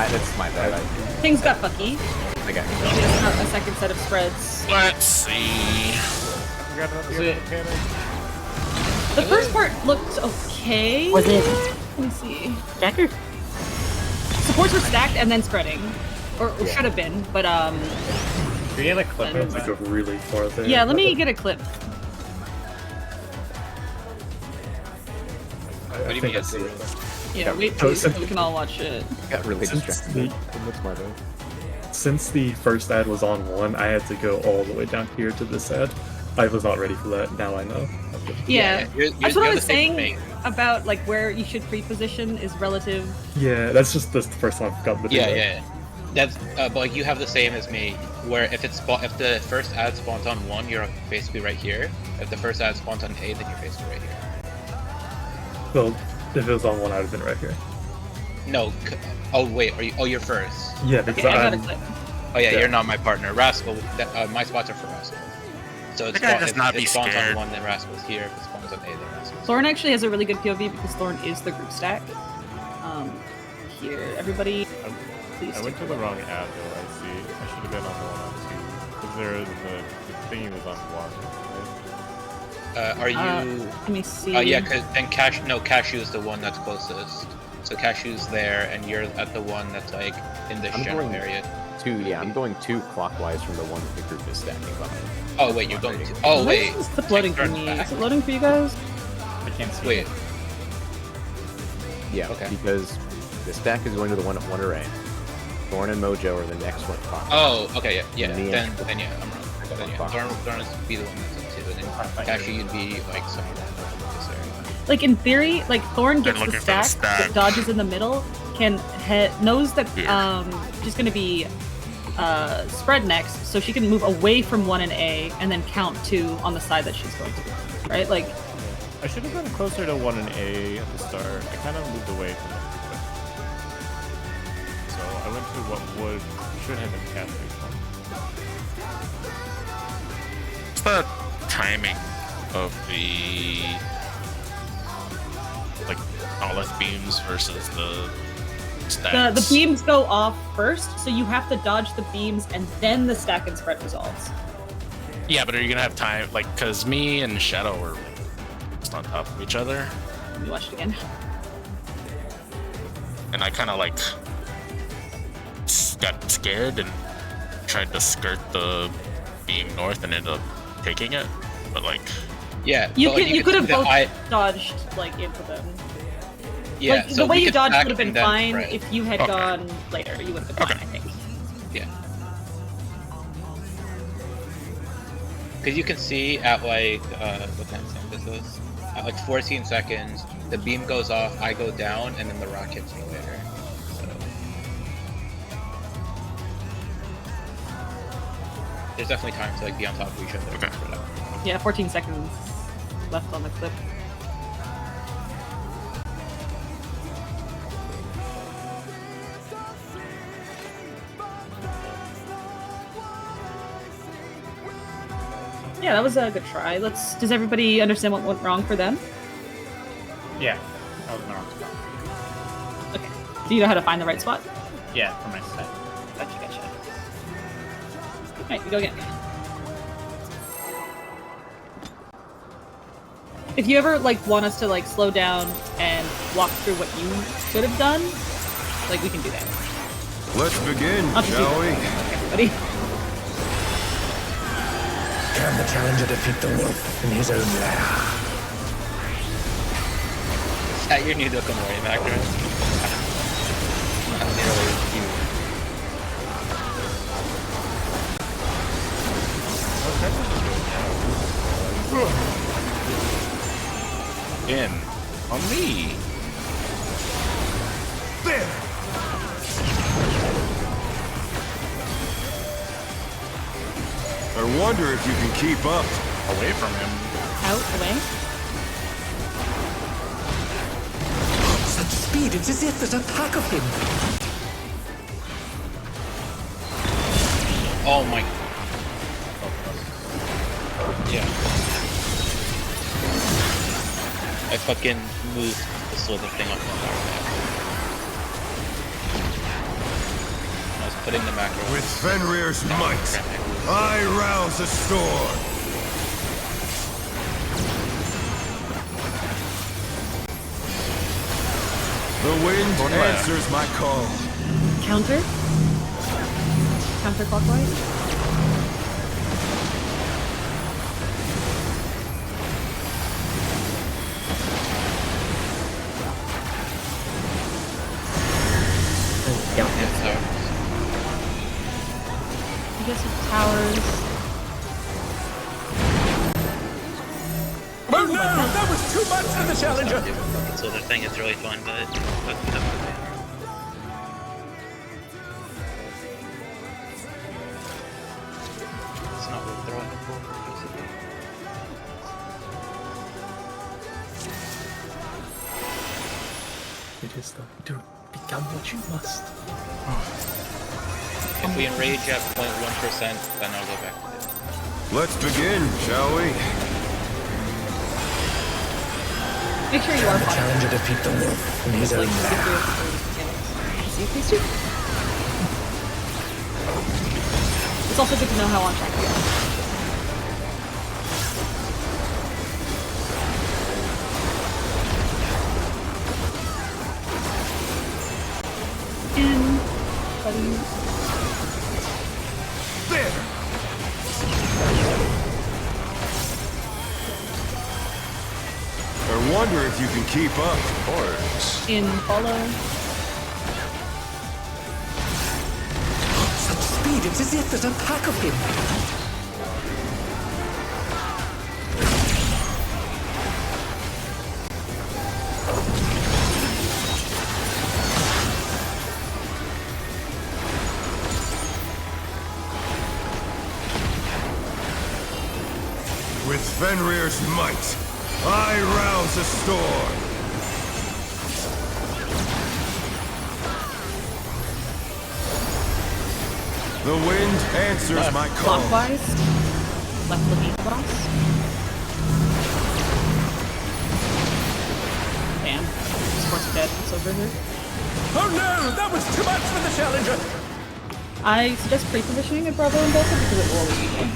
That's my bad. Things got fucky. Okay. She doesn't have a second set of spreads. Let's see. Forgot about the other mechanic. The first part looked okay. Was it Let me see. Decker? Supports were stacked and then spreading. Or should have been, but Do you get a clip I of have to that? go really far there. yeah, let me get a clip. I What do you think mean? I see it. Yeah, wait please, so we can all watch it. Got really Since distracted. the- Since the first ad was on 1, I had to go all the way down here to this ad. I was not ready for that. Now I know. Yeah, you're that's what I the was same saying thing. about like where you should pre-position is relative. Yeah, that's just the first time I've gotten the Yeah, data. yeah. That's but like you have the same as me, where if if the first ad spawns on 1, you're basically right here. If the first ad spawns on A, then you're basically right here. Well, if it was on 1, I would have been right here. No, oh wait, are you? Oh, you're first. Yeah, because Okay, I got a I'm. clip. Oh yeah, Yeah. you're not my partner. Rascal, my spots are for Rascal. So it's That guy does not if be it spawns scared. on 1, then Rascal's here. If it spawns on A, then Rascal's Thorn actually has a really good POV because Thorn is the group stack. Here, everybody, please. I went to the wrong ad though, I see. I should have been on the one on 2. Because the thingy was on 1, right? Are you? Let me see. Yeah, then Cashew is the one that's closest. So Cashew's there, and you're at the one that's like in this I'm general going area. I'm going 2 clockwise from the one that the group is stacking behind. Oh wait, you're going to. Oh Why wait. is this loading for Turn me? back. Is it loading for you guys? I can't see. Wait. Yeah, Okay. because the stack is going to the one at 1 array. Thorn and Mojo are the next one. Oh, okay, yeah. And the Then end. yeah, I'm wrong. Then yeah, Thorn is be the one that's up 2, and then Cashew you'd be like somewhere in this area. Like in theory, like Thorn They're gets the looking for the stack, stack. but dodges in the middle, knows that she's gonna be spread next, so she can move away from 1 and A and then count 2 on the side that she's going to. Right? Like I should have been closer to 1 and A at the start. I kind of moved away from it. So I went to what should have been Catholic. What's the timing of the like olive beams versus the stacks? the beams go off first, so you have to dodge the beams and then the stack and spread resolves. Yeah, but are you gonna have time? Like, cause me and Shadow were just on top of each other, Let me watch it again. and I kind of like got scared and tried to skirt the beam north and ended up taking it. But like, Yeah. You but, like, could have see that both dodged like into them. Yeah. Like so the way we you could dodged stack would have been and then fine spread. if you had Okay. gone later. You would have been fine, I think. Yeah. Because you can see at like what kind of time is this? At like 14 seconds, the beam goes off, I go down, and then the rock hits me later. So there's definitely time to like be on top of each other. Okay. And spread out. Yeah, 14 seconds left on the clip. Yeah, that was a good try. Does everybody understand what went wrong for them? Yeah, that was my wrong spot. Okay. Do you know how to find the right spot? Yeah, for my set. Gotcha. Alright, we go again. If you ever like want us to like slow down and walk through what you could have done, like we can do that. Let's begin, I'll just do shall we? that. Okay, buddy. Can the challenger defeat the wolf in his own lair? Is that your new Dokomori macro? Not nearly as cute. in on me. There. I wonder if you can keep up. Away from him. Out, away. Such speed, it's as if there's a pack of him. Oh my. Yeah. I fucking moved the slow the thing up on our map. I was putting the macro. With Fenrir's might, I rouse a storm. The wind answers my call. Counter? Counterclockwise? I guess with towers. Oh no! That was too much for the challenger! So the thing is really fun, but it's not worth throwing it forward. It is the do become what you must. If we enrage at 0.1%, then I'll go back to it. Let's begin, shall we? Make sure you are The fine. challenger defeat the wolf in his own Like, lair. see if these two. It's also good to know how on track we are. In, buddy. There! I wonder if you can keep up. Of course. In, follow. Such speed, it's as if there's a pack of him. With Fenrir's might, I rouse a storm. The wind answers my call. Clockwise. Left looking at the boss. Damn. Sport's dead. It's over here. Oh no! That was too much for the challenger! I suggest pre-positioning at Bravo and Delta because it will leave you.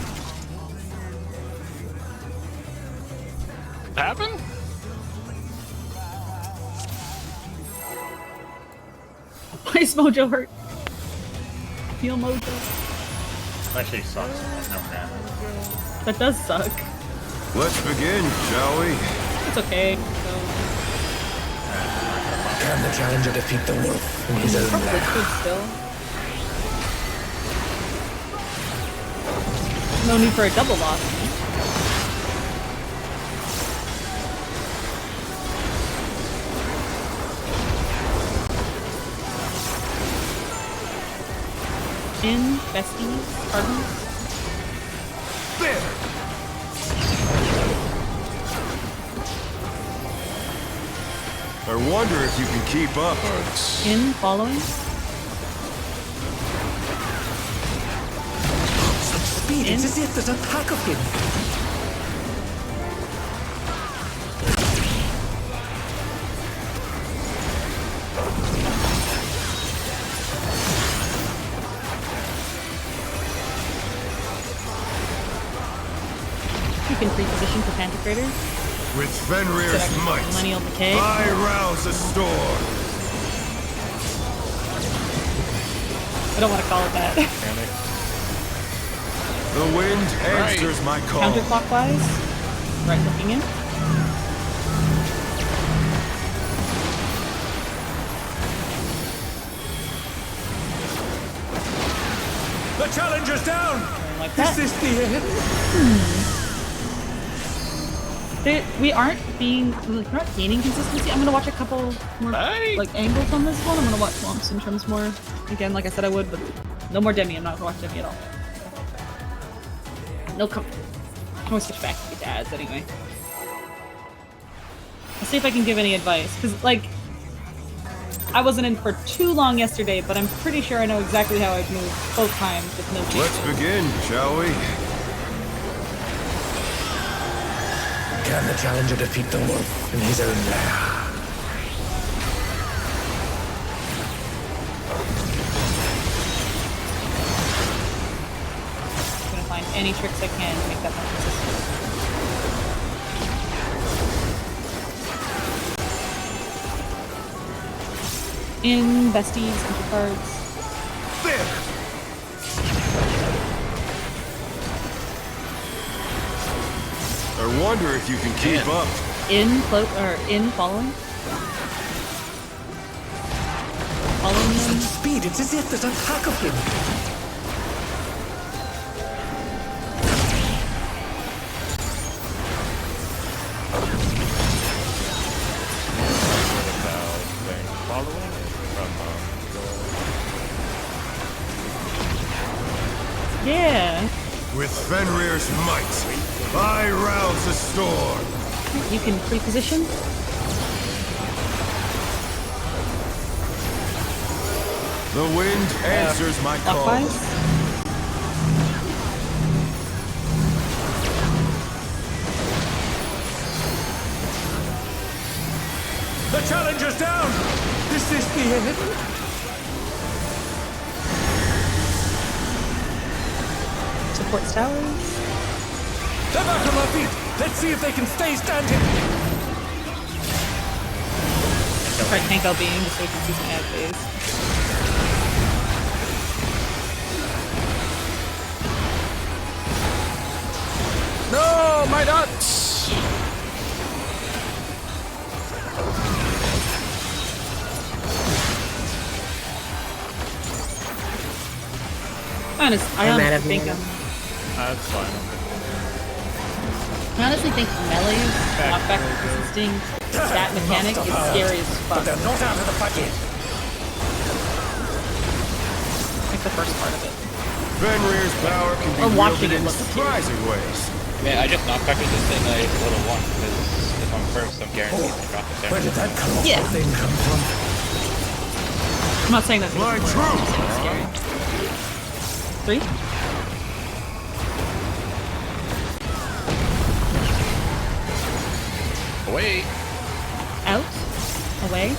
Happen? Why is Mojo hurt? Feel Mojo. Actually sucks. No damage. That does suck. Let's begin, shall we? It's okay. Can the challenger defeat the wolf in his own Probably lair? could still. No need for a double loss. In, besties, cardinals. There! I wonder if you can keep up. In, following. Such speed, it's as if there's a pack of him. You can pre-position for Pantocrator. With Fenrir's might, Millennial Decay. I rouse a storm. I don't want to call it that. The wind answers my call. Counterclockwise. Right looking in. The challenger's down! Like that. Is this the end? We aren't being, like, we're not gaining consistency. I'm gonna watch a couple more like angles on this one. I'm gonna watch lumps in terms more. Again, like I said I would, but no more Demi. I'm not gonna watch Demi at all. No comfort. I always switch back to get to ads anyway. I'll see if I can give any advice, because like I wasn't in for too long yesterday, but I'm pretty sure I know exactly how I'd move both times with no changes. Let's begin, shall we? Can the challenger defeat the wolf in his own lair? find any tricks I can to make that more consistent. In besties, enter cards. I wonder if you can keep up. In float or in following. Following them. Such speed, it's as if there's a pack of him. Following from Yeah. With Fenrir's might, I rouse the storm. You can pre-position. The wind answers my call. Clockwise. The challenger's down! Is this the end? Supports towers. They're back on their feet! Let's see if they can stay standing! Try tank out being just so we can see some ad phase. No, my nuts! I I'm out of honestly think mana. That's fine. I honestly think melee knockback resisting that mechanic is scary as fuck. But they're not out of the fight yet. Like the first part of it. Fenrir's power can Or be watching wielded it in look surprising ways. Man, I just knockback resisting a little one because if I'm first, I'm guaranteed to drop it there. Where did that colossal Yeah. thing come from? I'm not saying that's My it's truth! scary. 3. Away. Out. Away.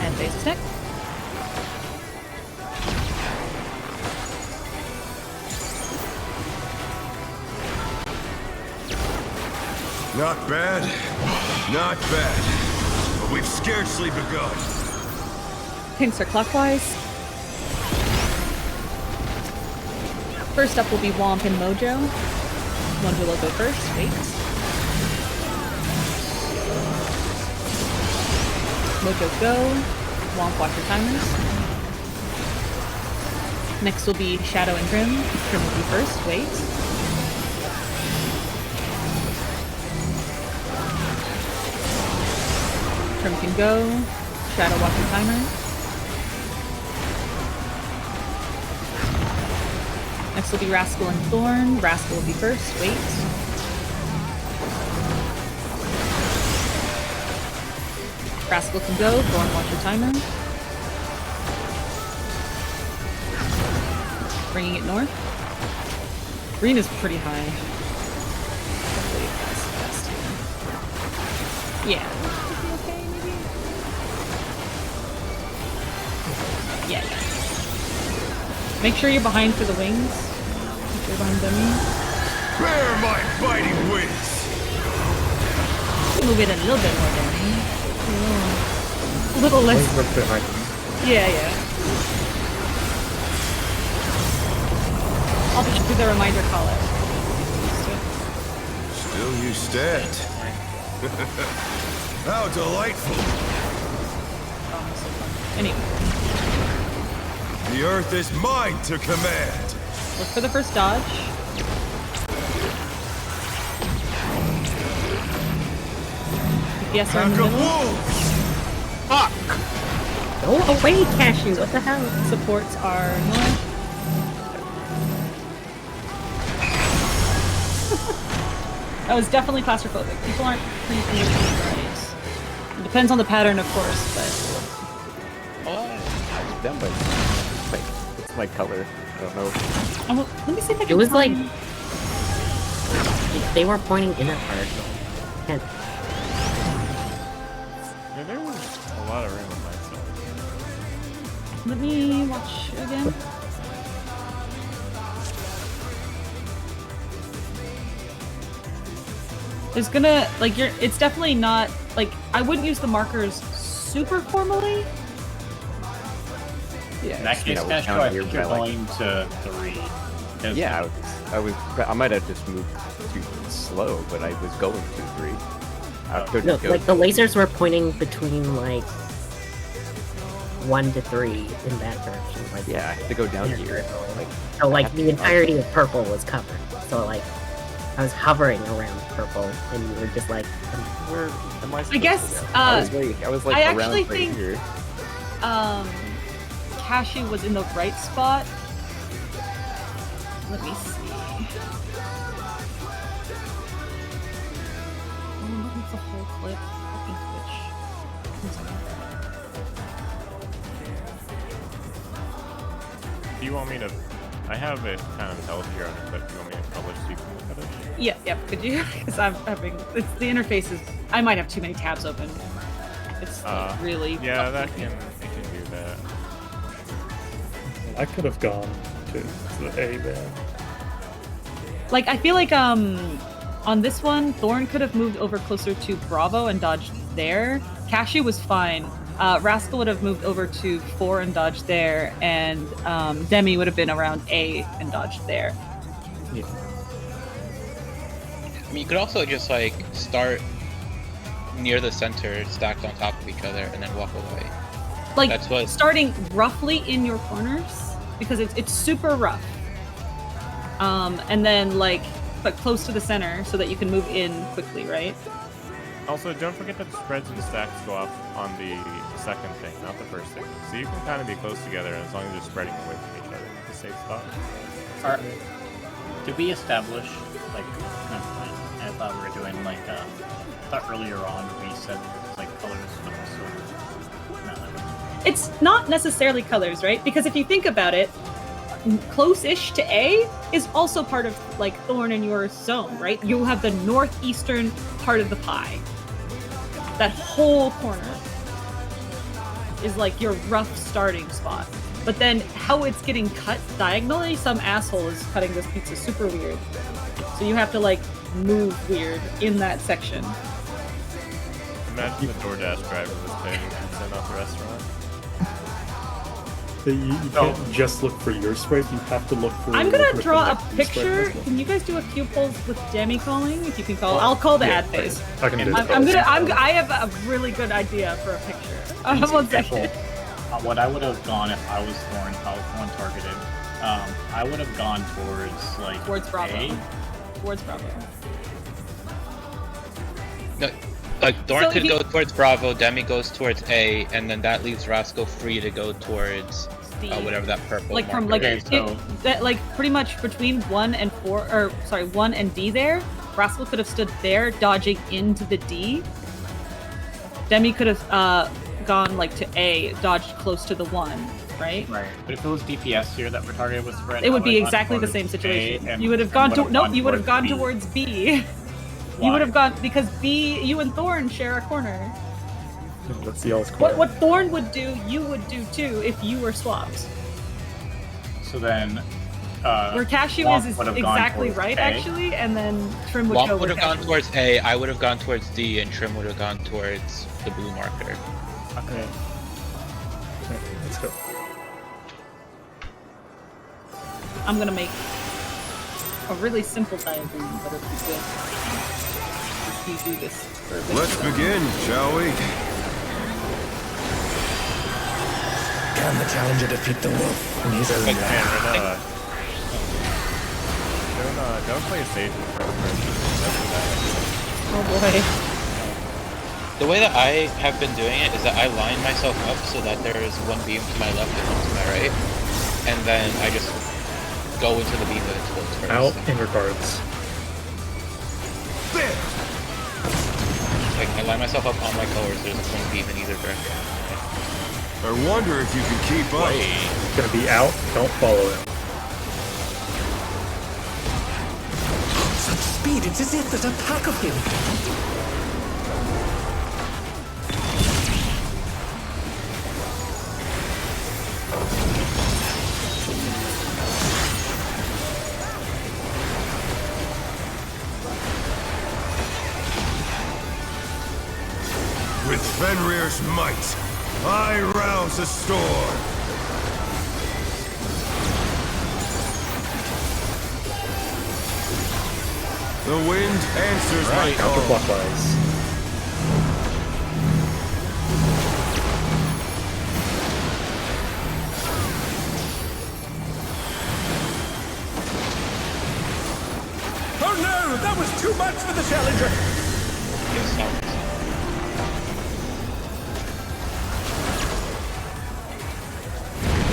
And base attack. Not bad. Not bad. But we've scarcely begun. Pinks are clockwise. First up will be Womp and Mojo. Mojo will go first. Wait. Mojo go. Womp watch your timers. Next will be Shadow and Grim. Grim will be first. Wait. Grim can go. Shadow watch your timer. Next will be Rascal and Thorn. Rascal will be first. Wait. Rascal can go. Thorn, watch your timer. Bringing it north. Green is pretty high. Hopefully that's fast here. Yeah. Okay, maybe? Yeah. Make sure you're behind for the wings. Make sure you're behind them. Bear my biting wings! Move it a little bit more down. A little less. Wings are behind them. Yeah. I'll just do the reminder call out. Still you stand. How delightful! Anyway, The earth is mine to command! look for the first dodge. DPS are in the Pack of middle. wolves! Fuck! Go away, Cashew. What the hell? Supports are north. That was definitely claustrophobic. People aren't pre-positioned right. It depends on the pattern, of course, but It's done by it's my color. I don't know. let me see if I can It was like find- they were pointing in at hard. Can't. Yeah, there was a lot of room on my side. Let me watch again. There's gonna, like, it's definitely not, like, I wouldn't use the markers super formally. Yeah, In that case, we're Castro, down I here, think but you're I like- going to 3. 'Cause Yeah, I might have just moved too slow, but I was going to 3. I couldn't No, go. like the lasers were pointing between like 1 to 3 in that direction. Like Yeah, I had to go down here. Like, so, I like have the to- entirety of purple was covered. So like I was hovering around purple, and you were just like, where am I? I supposed guess, to go? I was like I around actually right think, here. Cashew was in the right spot. Let me see. Oh, that's a whole clip. Fucking Twitch. Do you want me to? I have it kind of held here on a clip. Do you want me to publish so you can look at it? Yeah, could you? Because I'm having, the interface is, I might have too many tabs open. It's like, really. Yeah, it can do that. I could have gone to the A there. Like, I feel like, on this one, Thorn could have moved over closer to Bravo and dodged there. Cashew was fine. Rascal would have moved over to 4 and dodged there, and Demi would have been around A and dodged there. Yeah. I mean, you could also just like start near the center, stacked on top of each other, and then walk away. Like, That's what- starting roughly in your corners, because it's super rough. And then, like, but close to the center so that you can move in quickly, right? Also, don't forget that the spreads and stacks go off on the second thing, not the first thing. So you can kind of be close together, and as long as you're spreading away from each other, it's a safe spot. Did we establish, like, I thought we were doing, like, I thought earlier on we said, like, colors, but also, no, It's not necessarily colors, right? Because if you think about it, close-ish to A is also part of, like, Thorn in your zone, right? You have the northeastern part of the pie. That whole corner is, like, your rough starting spot. But then how it's getting cut diagonally, some asshole is cutting this pizza super weird. So you have to, like, move weird in that section. Imagine the DoorDash driver was paying pizza off the restaurant. You can't just look for your spread, you have to look for... I'm gonna the draw a connecting picture. spread as well. Can you guys do a few polls with Demi calling? If you can call, I'll call the ad phase. I can do I have a really good idea for a picture. One second. What I would have gone if I was Thorn, if I was one targeted, I would have gone towards, like, Towards Bravo. A. Towards Bravo. No, like Thorn So could he- go towards Bravo, Demi goes towards A, and then that leaves Rascal free to go towards whatever that purple Like from marker like is. that, like pretty much between 1 and 4, or sorry, 1 and D there. Rascal could have stood there, dodging into the D. Demi could have gone like to A, dodged close to the 1, right? Right. But if it was DPS here that were targeted with spread, It would I be would've exactly gone the towards same A situation. and- You would have and gone to would've nope. You would have gone B. towards B. You would have gone because B. You and Thorn share a corner. That's the all's corner. What Thorn would do, you would do too if you were swapped. So then, Where Cashew Womp is would've gone exactly towards right, A. actually, and then Trim would go Womp would with have gone Cashew. towards A, I would have gone towards D, and Trim would have gone towards the blue marker. Okay. Let's go. I'm gonna make a really simple diagram, but it'll be good if you do this. For a bit. Let's begin, shall we? Can the challenger defeat the wolf in his own Man, lair? don't play safe in front of Oh boy. The way that I have been doing it is that I line myself up so that there is one beam to my left and one to my right, and then I just go into the beam that explodes first. Out in regards. Like, I line myself up on my colors, there's one beam in either direction. I wonder if you can keep up. Gonna be out, don't follow him. Such speed, it's as if there's a pack of him. With Fenrir's might, I rouse a storm. The wind answers my call. Counterclockwise. Oh no! That was too much for the challenger!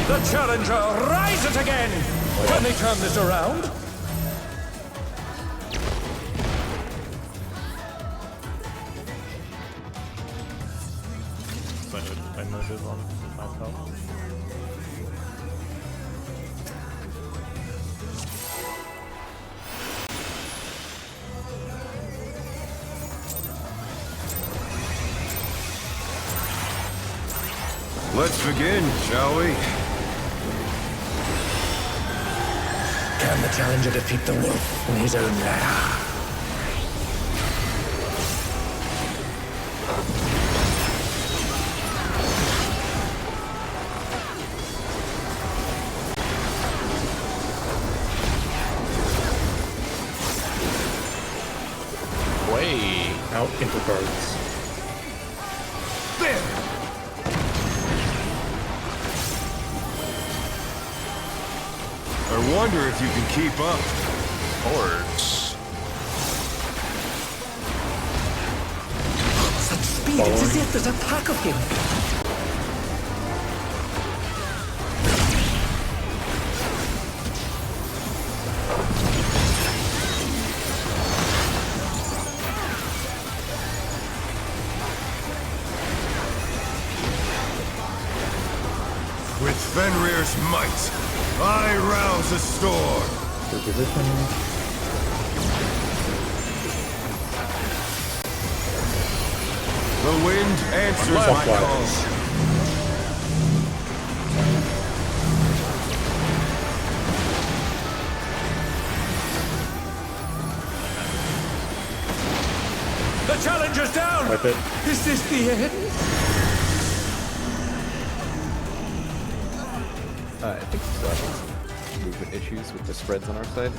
The challenger rises again! Can they turn this around? I noted on myself. Let's begin, shall we? Can the challenger defeat the wolf in his own lair? Way out into cards. There! I wonder if you can keep up. Hordes. Such speed, it's as if there's a pack of him. With Fenrir's might, I rouse a storm. Good position. The wind answers my call. The challenger's down! Wipe it. Is this the end? I think we still have some movement issues with the spreads on our side.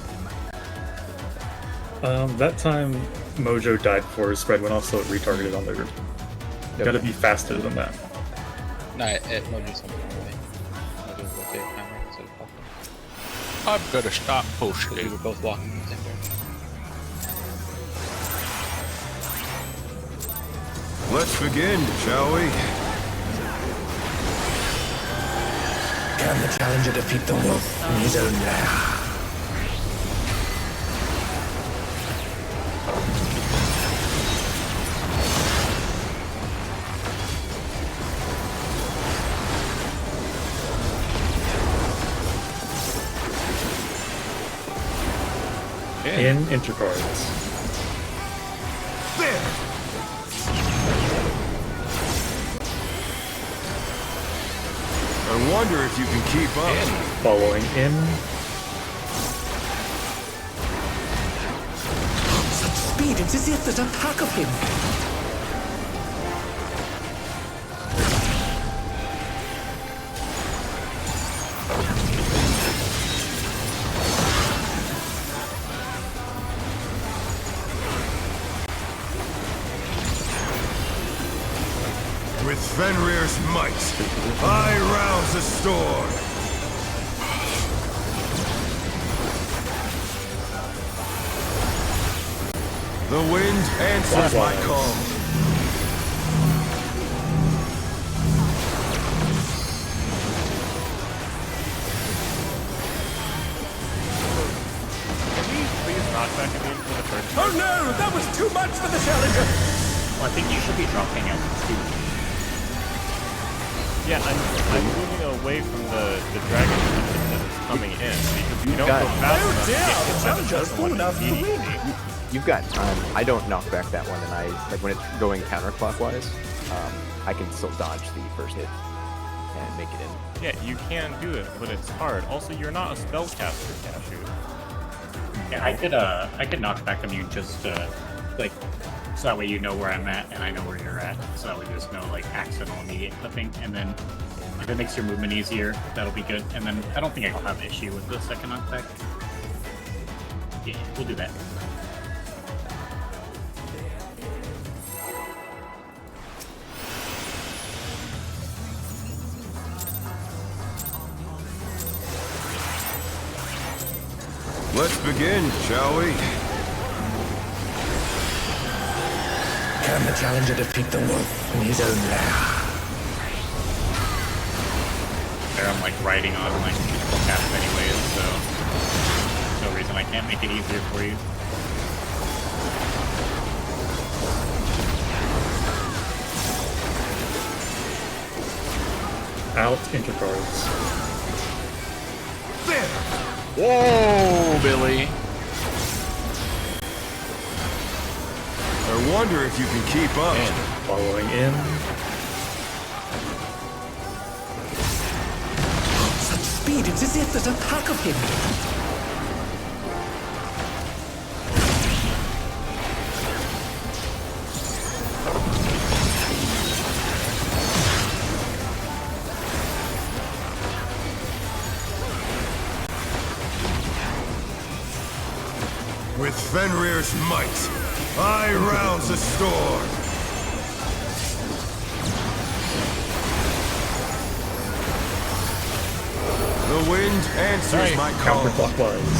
That time Mojo died before his spread went off, so it retargeted on their. Gotta be faster than that. No, Mojo's something away. Mojo's okay camera instead of popping. I'm gonna stop We posting. were both walking at the same time. Let's begin, shall we? Can the challenger defeat the wolf in his own lair? In intercards. There! I wonder if you can keep up. Following in. Such speed, it's as if there's a pack of him. With Fenrir's might, I rouse a storm. The wind answers my call. Can we please knock back again for the first Oh no! That was too much for the challenger! Well, I think you should be dropping it too. Yeah, I'm moving away from the dragon that is coming in because you don't got go it. fast Oh enough to dear, get the hit by the challenger's other full one enough to immediately. You've got time. I don't knock back that one, and I like when it's going counterclockwise. I can still dodge the first hit and make it in. Yeah, you can do it, but it's hard. Also, you're not a spellcaster, Cashew. Yeah, I could knock back immune just like So that way you know where I'm at and I know where you're at. So that way there's no like accidental immediate clipping. And then if it makes your movement easier, that'll be good. And then I don't think I'll have an issue with the second attack. Yeah, we'll do that. Let's begin, shall we? Can the challenger defeat the wolf in his own lair? There I'm like riding on like equal path anyways, so there's no reason I can't make it easier for you. Out intercards. Whoa, Billy. I wonder if you can keep up. Following in. Such speed, it's as if there's a pack of him. With Fenrir's might, I rouse the storm. The wind answers my call. Counterclockwise.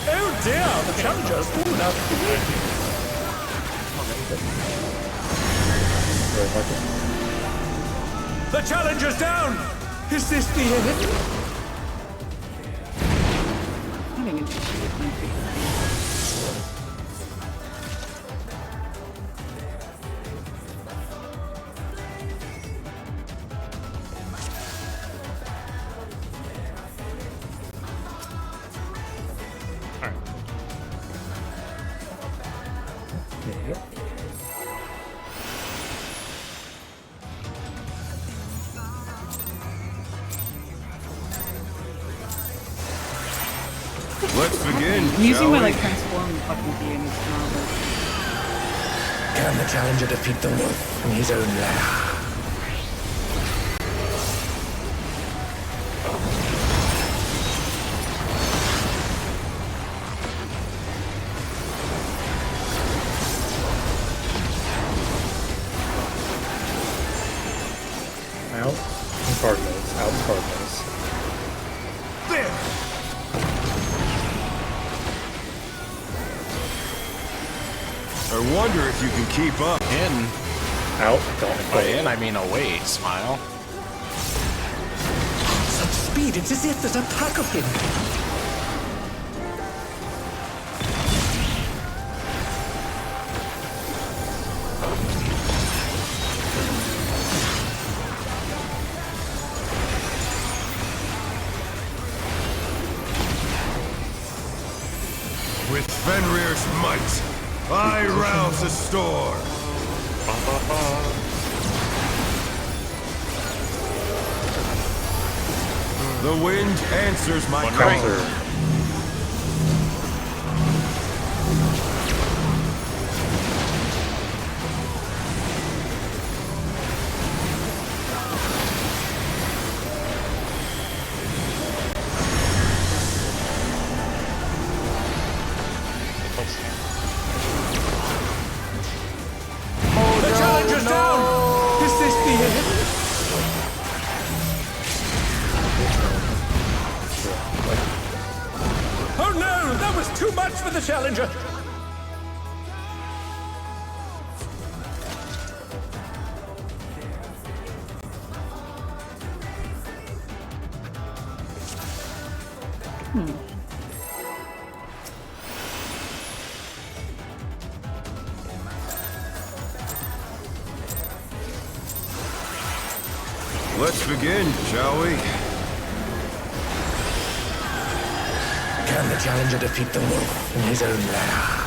Oh dear, the challenger's fallen out of the way. The challenger's down! Is this the end? Having an issue with my feet. Let's begin, I'm using shall my we? like transform fucking key and it's not like... Can the challenger defeat the wolf in his own lair? Out and Cardinals. Out and Cardinals. There! I wonder if you can keep up. In. Out. Gauntlet. By in, I mean away. Smile. Such speed, it's as if there's a pack of him. With Fenrir's might, I rouse the storm. The wind answers my call. Counter. The challenger's down! Is this the end? Oh no! That was too much for the challenger! Let's begin, shall we? Can the challenger defeat the wolf in his own lair?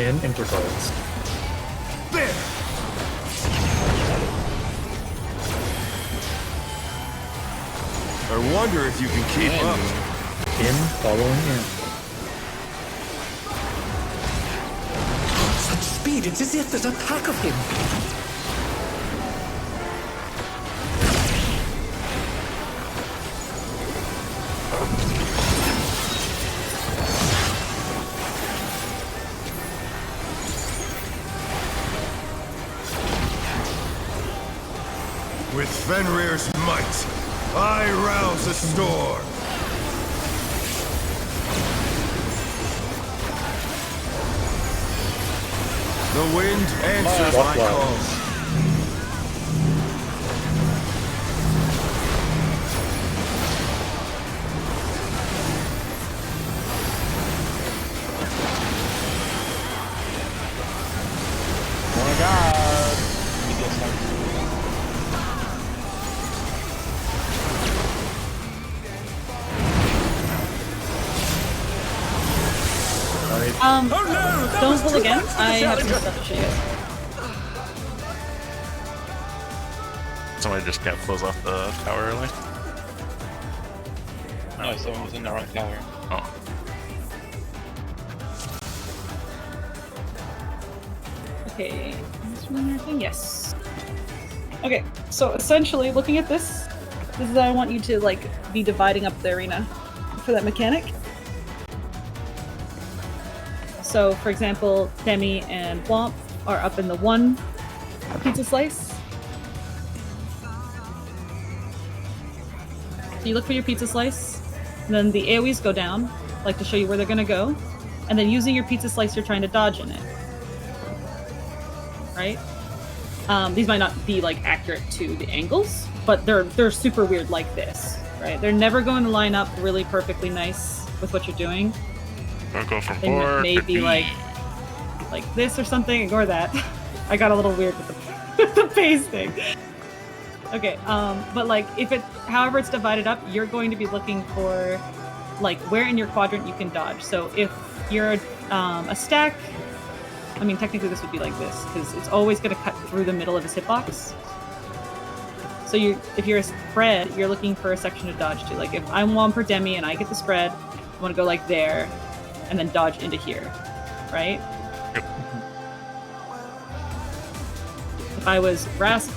in intercards. There! I wonder if you can keep up. In, following in. Such speed, it's as if there's a pack of him. With Fenrir's might, I rouse the storm. The wind answers my calls. Oh my god! He gets like... Don't pull again. I have some stuff to show you guys. Somebody just can't close off the tower early. No, someone was in the wrong tower. Oh. Okay, is one more thing? Yes. Okay, so essentially, looking at this is that I want you to like be dividing up the arena for that mechanic. So, for example, Demi and Womp are up in the one pizza slice. So you look for your pizza slice, and then the AoEs go down, like to show you where they're gonna go, and then using your pizza slice, you're trying to dodge in it. Right? These might not be like accurate to the angles, but they're super weird like this, right? They're never going to line up really perfectly nice with what you're doing. Don't go for They 4. may be like this or something. Ignore that. I got a little weird with the pasting. Okay, but like if it, however it's divided up, you're going to be looking for like where in your quadrant you can dodge. So if you're a stack, I mean technically this would be like this because it's always going to cut through the middle of his hitbox. So if you're a spread, you're looking for a section to dodge to. Like if I'm Womp or Demi and I get the spread, I want to go like there. And then dodge into here, right? Yep. If I was Rask,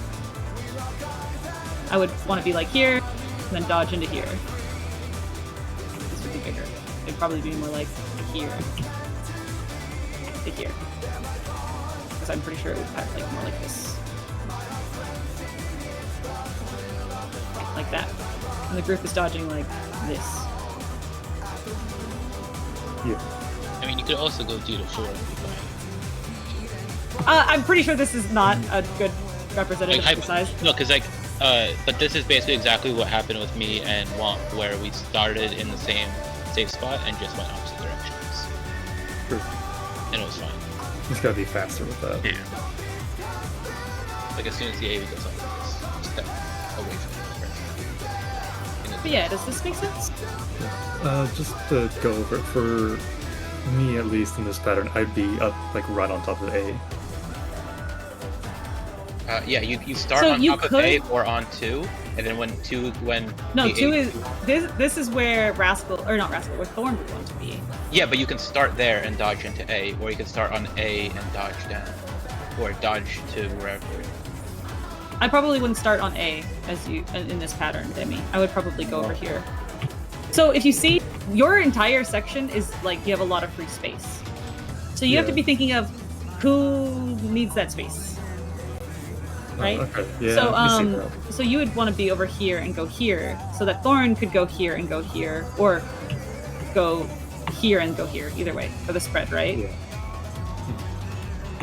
I would want to be like here, and then dodge into here. This would be bigger. It'd probably be more like here to here. Because I'm pretty sure it would cut like more like this. Like that. And the group is dodging like this. Yeah. I mean, you could also go 2 to 4. I'm pretty sure this is not a good representative of the size. No, because like, but this is basically exactly what happened with me and Womp, where we started in the same safe spot and just went opposite directions. True. And it was fine. Just gotta be faster with that. Yeah. Like as soon as the AoE goes up, just step away from the But yeah, does this make sense? Just to go over it, for me at least in this pattern, I'd be up like right on top of A. Yeah, you start So on you top of A or on 2, and then when No, the 2 A- is this is where Rascal or not Rascal, where Thorn would want to be. Yeah, but you can start there and dodge into A, or you can start on A and dodge down, or dodge to wherever. I probably wouldn't start on A as you in this pattern, Demi. I would probably go over here. So if you see, your entire section is like you have a lot of free space. So you have to be thinking of who needs that space, right? Okay. Yeah. So so you would want to be over here and go here, so that Thorn could go here and go here, or go here and go here. Either way for the spread, right? Yeah.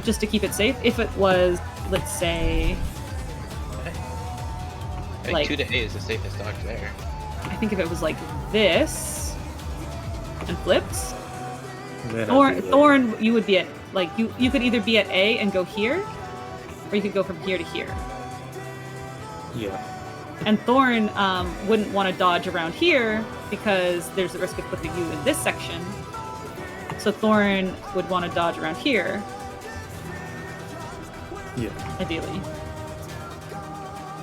Just to keep it safe. If it was, let's say, Like 2 to A is the safest dodge there. I think if it was like this and flipped, Then or I'd be, Thorn, you would be at like you could either be at A and go here, or you could go from here to here. Yeah. And Thorn wouldn't want to dodge around here because there's a risk of putting you in this section. So Thorn would want to dodge around here, Yeah. ideally.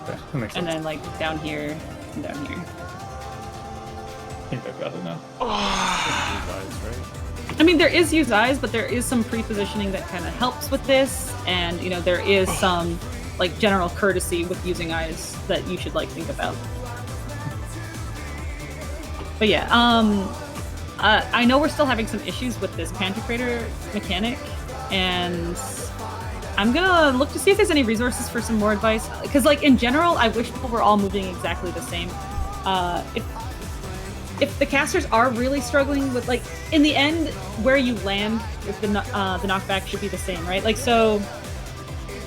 Okay, that makes sense. And then like down here and down here. I think I've got it now. I mean, there is use eyes, but there is some pre-positioning that kind of helps with this, and you know, there is some like general courtesy with using eyes that you should like think about. But yeah, I know we're still having some issues with this Panther Crater mechanic, and I'm gonna look to see if there's any resources for some more advice. Because like in general, I wish people were all moving exactly the same. If the casters are really struggling with, like, in the end, where you land with the knockback should be the same, right? Like, so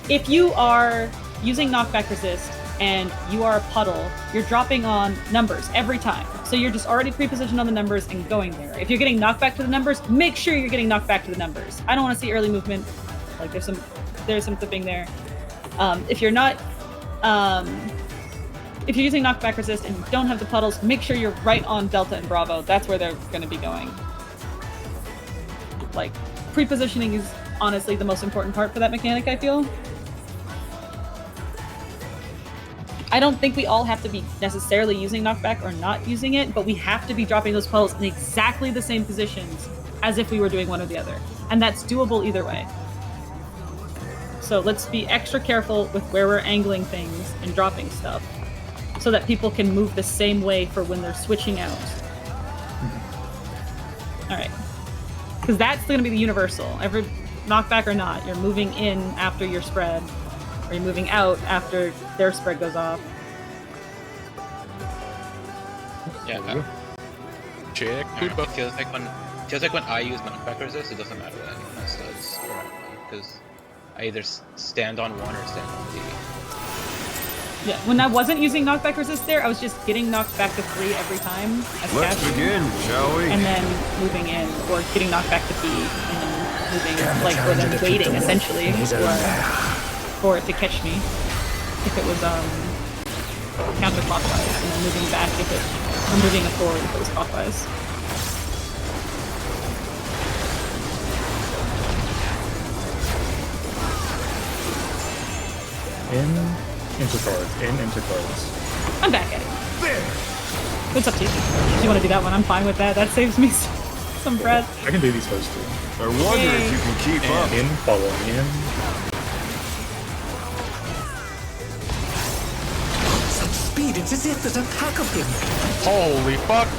if you are using knockback resist and you are a puddle, you're dropping on numbers every time. So you're just already pre-positioned on the numbers and going there. If you're getting knocked back to the numbers, make sure you're getting knocked back to the numbers. I don't want to see early movement. Like, there's some clipping there. If you're not... if you're using knockback resist and you don't have the puddles, make sure you're right on Delta and Bravo. That's where they're going to be going. Like, pre-positioning is honestly the most important part for that mechanic, I feel. I don't think we all have to be necessarily using knockback or not using it, but we have to be dropping those puddles in exactly the same positions as if we were doing one or the other. And that's doable either way. So let's be extra careful with where we're angling things and dropping stuff, so that people can move the same way for when they're switching out. Alright. Because that's going to be the universal. Every knockback or not, you're moving in after your spread, or you're moving out after their spread goes off. Yeah. Check. It feels like when I use knockback resist, it doesn't matter what anyone else does because I either stand on one or stand on the. Yeah, when I wasn't using knockback resist there, I was just getting knocked back to 3 every time. Let's begin, shall we? And then moving in, or getting knocked back to B, and then moving, like, or then waiting, essentially, for it to catch me. If it was, counterclockwise, and then moving back if it, or moving forward if it was clockwise. Intercards. I'm back at it. It's up to you. If you want to do that one, I'm fine with that. That saves me some breath. I can do these first two. I wonder if you can keep up. In, following in. Such speed, it's as if there's a pack of him. Holy fuck!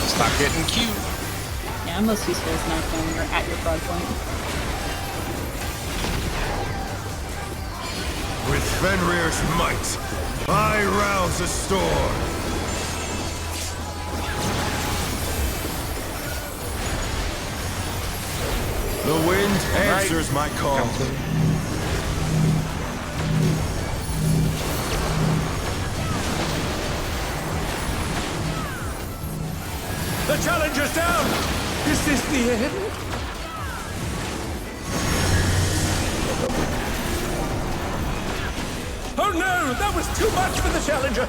Stop getting cute. Yeah, most useful is not when you're at your prog point. With Fenrir's might, I rouse a storm. The wind answers my call. The challenger's down! Is this the end? Oh no! That was too much for the challenger!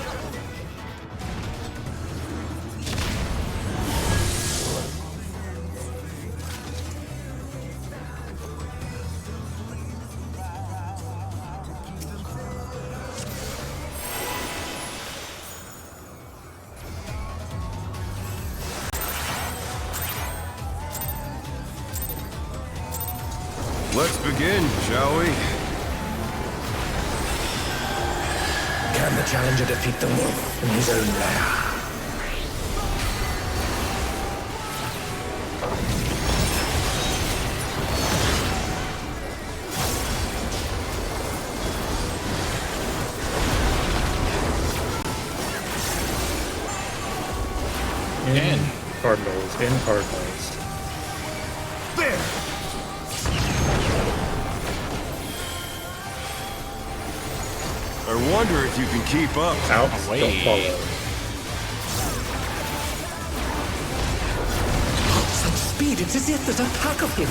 Let's begin, shall we? Can the challenger defeat the wolf in his own lair? In Cardinals. There! I wonder if you can keep up. Out, don't follow. Such speed, it's as if there's a pack of him.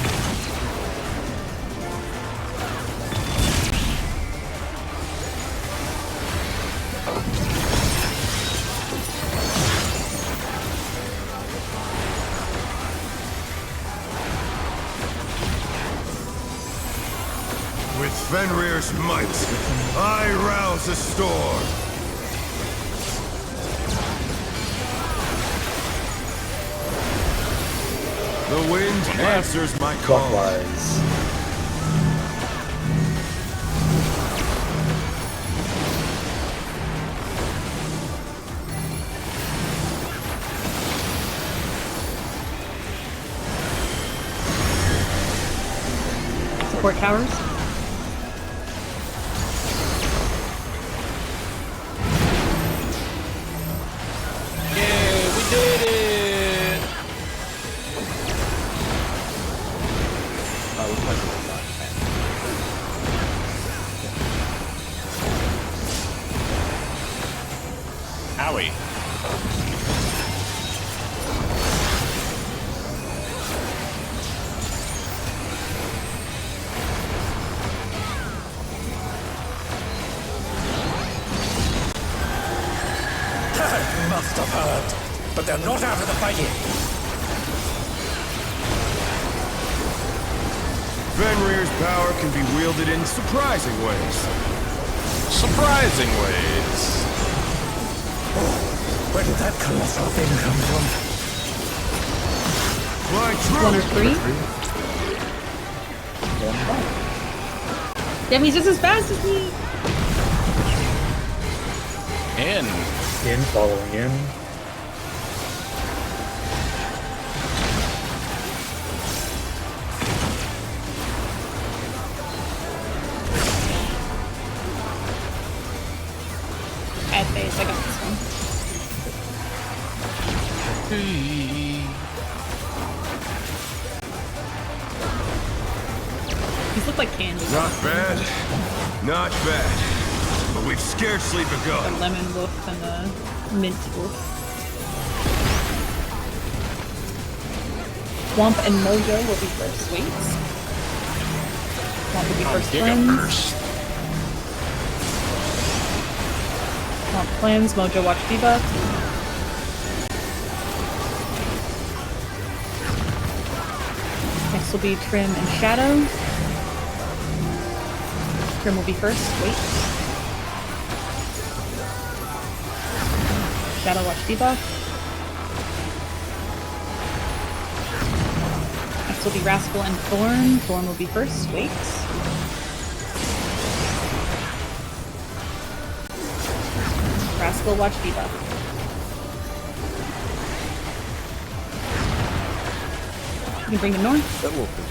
With Fenrir's might, I rouse a storm. The wind answers my call. Clockwise. Support towers. Yeah, we did it! We punch it a lot. Owie. Must have heard, but they're not out of the fight yet. Fenrir's power can be wielded in surprising ways. Surprising ways. Where did that colossal thing come from? My One or truth! three. Damn, he's just as fast as me. In, following in. Ad phase, I got this one. These look like candy. Not bad. Not bad. But we've scarcely The begun. lemon wolf and the mint wolf. Swamp and Mojo will be first. Wait. Swamp will be first cleanse. Swamp cleanse, Mojo watch debuff. Next will be Trim and Shadow. Trim will be first. Wait. Shadow watch debuff. Next will be Rascal and Thorn. Thorn will be first. Wait. Rascal watch debuff. You can bring the north. That wolf is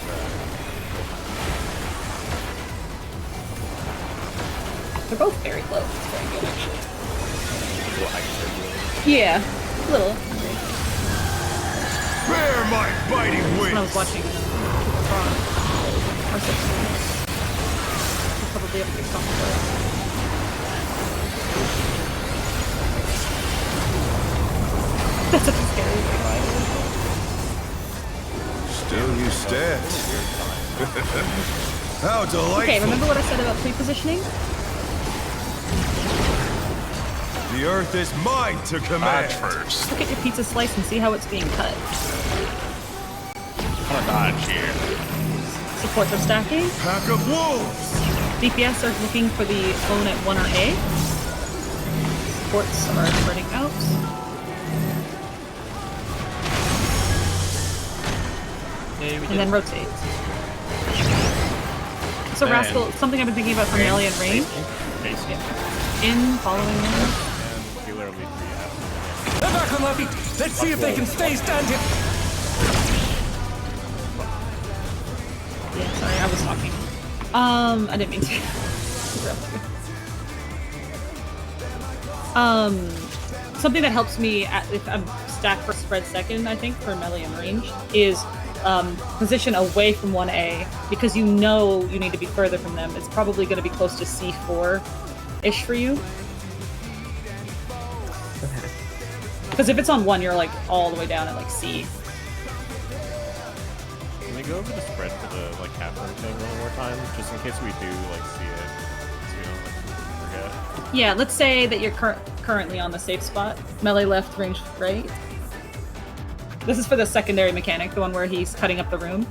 They're both very close. It's very good actually. a little hyper. Yeah, a little. Bear my biting When I was wings! watching Prog Vod, I'll probably have to do something for it. That's such a scary thing. Still you stand. How delightful! Okay, remember what I said about pre-positioning? The earth is mine to command. First. Look at your pizza slice and see how it's being cut. I'm gonna dodge here. Supports are stacking. Pack of wolves! DPS are looking for the clone at 1 or A. Supports are spreading out. And then rotate. So And- Rascal, something I've been thinking about for melee and range. In, following in. And healer will be 3 out. They're back on their feet. Let's see if they can stay standing. Yeah, sorry, I was talking. I didn't mean to interrupt you. Something that helps me if I'm stacked for spread second, I think, for melee and range, is position away from 1A, because you know you need to be further from them. It's probably going to be close to C4-ish for you. Because if it's on 1, you're like all the way down at like C. Can we go over the spread for the like Catherine thing one more time, just in case we do like see it, so we don't like forget. Yeah, let's say that you're currently on the safe spot. Melee left, range right. This is for the secondary mechanic, the one where he's cutting up the room.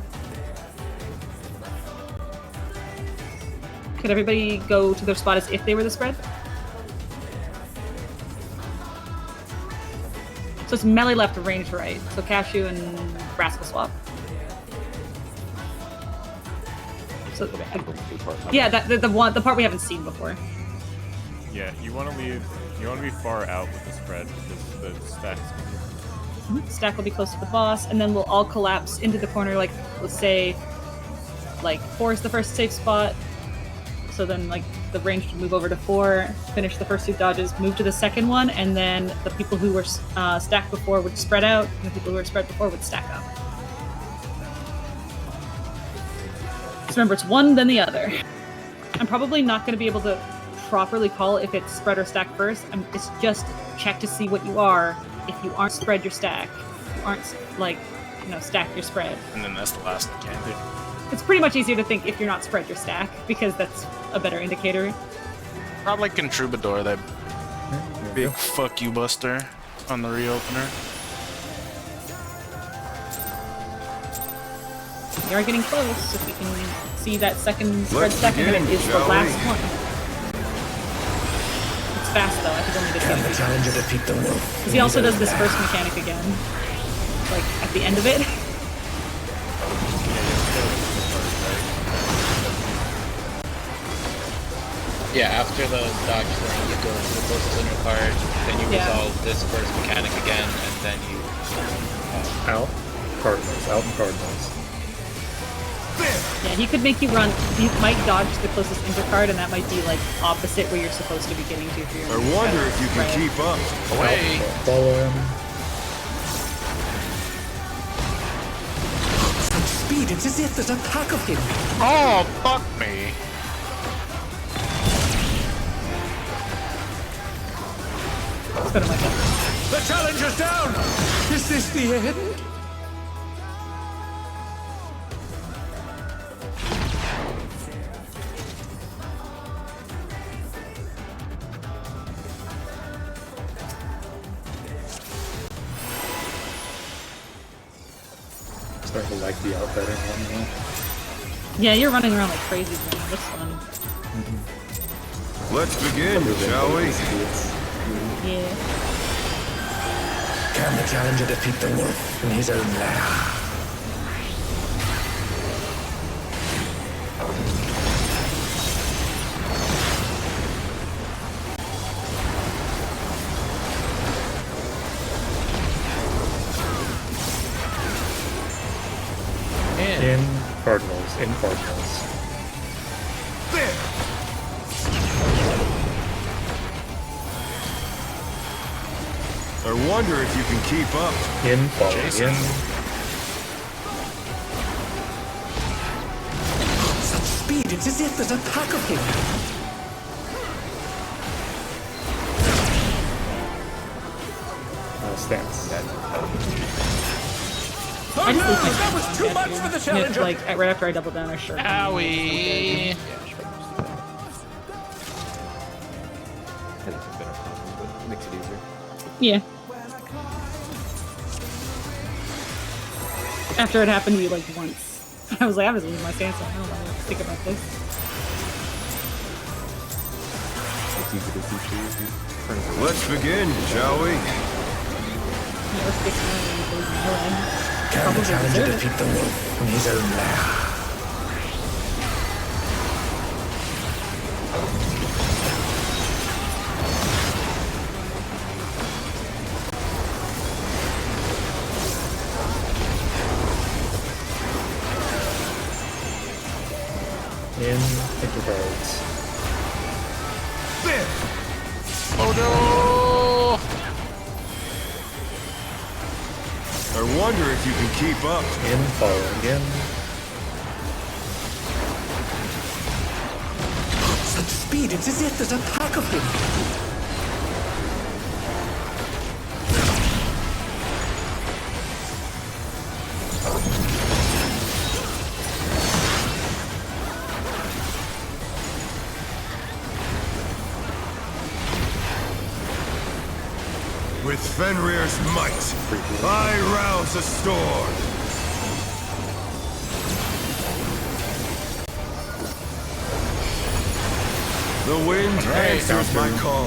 Could everybody go to their spot as if they were the spread? So it's melee left, ranged right. So Cashew and Rascal swap. So yeah, the part we haven't seen before. Yeah, you want to be far out with the spread because the stacks. Stack will be close to the boss, and then we'll all collapse into the corner. Like, let's say, like 4 is the first safe spot. So then, like, the range would move over to 4, finish the first 2 dodges, move to the second one, and then the people who were stacked before would spread out, and the people who were spread before would stack up. Just remember, it's one, then the other. I'm probably not going to be able to properly call if it's spread or stack first. It's just check to see what you are. If you aren't spread, your stack. If you aren't, like, stack, your spread. And then that's the last mechanic. It's pretty much easier to think if you're not spread, your stack, because that's a better indicator. Probably can Troubadour that big fuck you buster on the reopener. We are getting close. If we can see that second spread second, and it is the last one. It's fast though. I think only Can the challenger defeat the wolf? Because he also does this first mechanic again, like at the end of it. Yeah, after the dodge thing, you go to the closest inner card, then you resolve this first mechanic again, and then you out and cardinals. Yeah, he could make you run. You might dodge the closest inter card, and that might be like opposite where you're supposed to be getting to. For your I wonder if you can keep up. Away. Follow him. Such speed, it's as if there's a pack of him. Oh, fuck me. The challenger's down! Is this the end? Starting to like the out better now. Yeah, you're running around like crazy, man. Looks fun. Let's begin, shall we? Yeah. Can the challenger defeat the wolf in his own lair? In Cardinals. I wonder if you can keep up. In following. Jason. Such speed, it's as if there's a pack of him. Stance. I just lose my That was too much for the challenger! Like right after I double down, I sure. Owie. Makes it easier. Yeah. After it happened to you like once, I was like, I was losing my stance. I don't want to think about this. It's easy to see through. Let's begin, shall we? Yeah, let's fix it. Can the challenger defeat the wolf in his own lair? In intercards. Oh no! I wonder if you can keep up. In following again. Such speed, it's as if there's a pack of him. With Fenrir's might, I rouse a storm. The wind answers my call.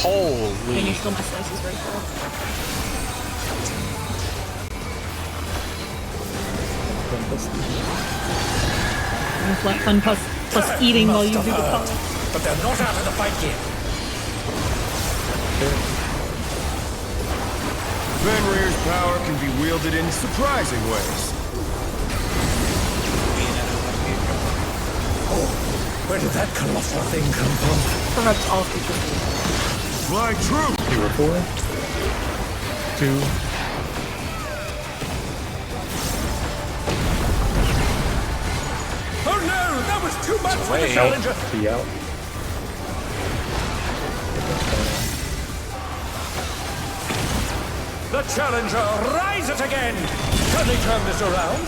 Holy. Can you still my slices right there? Fun plus eating while you do the pop. But they're not out of the fight yet. Fenrir's power can be wielded in surprising ways. Oh, where did that colossal thing come from? Perhaps all creatures. Fly true! You were 4, 2. Oh no, that was too much for the Out. challenger. Be out. The challenger rises again. Can they turn this around?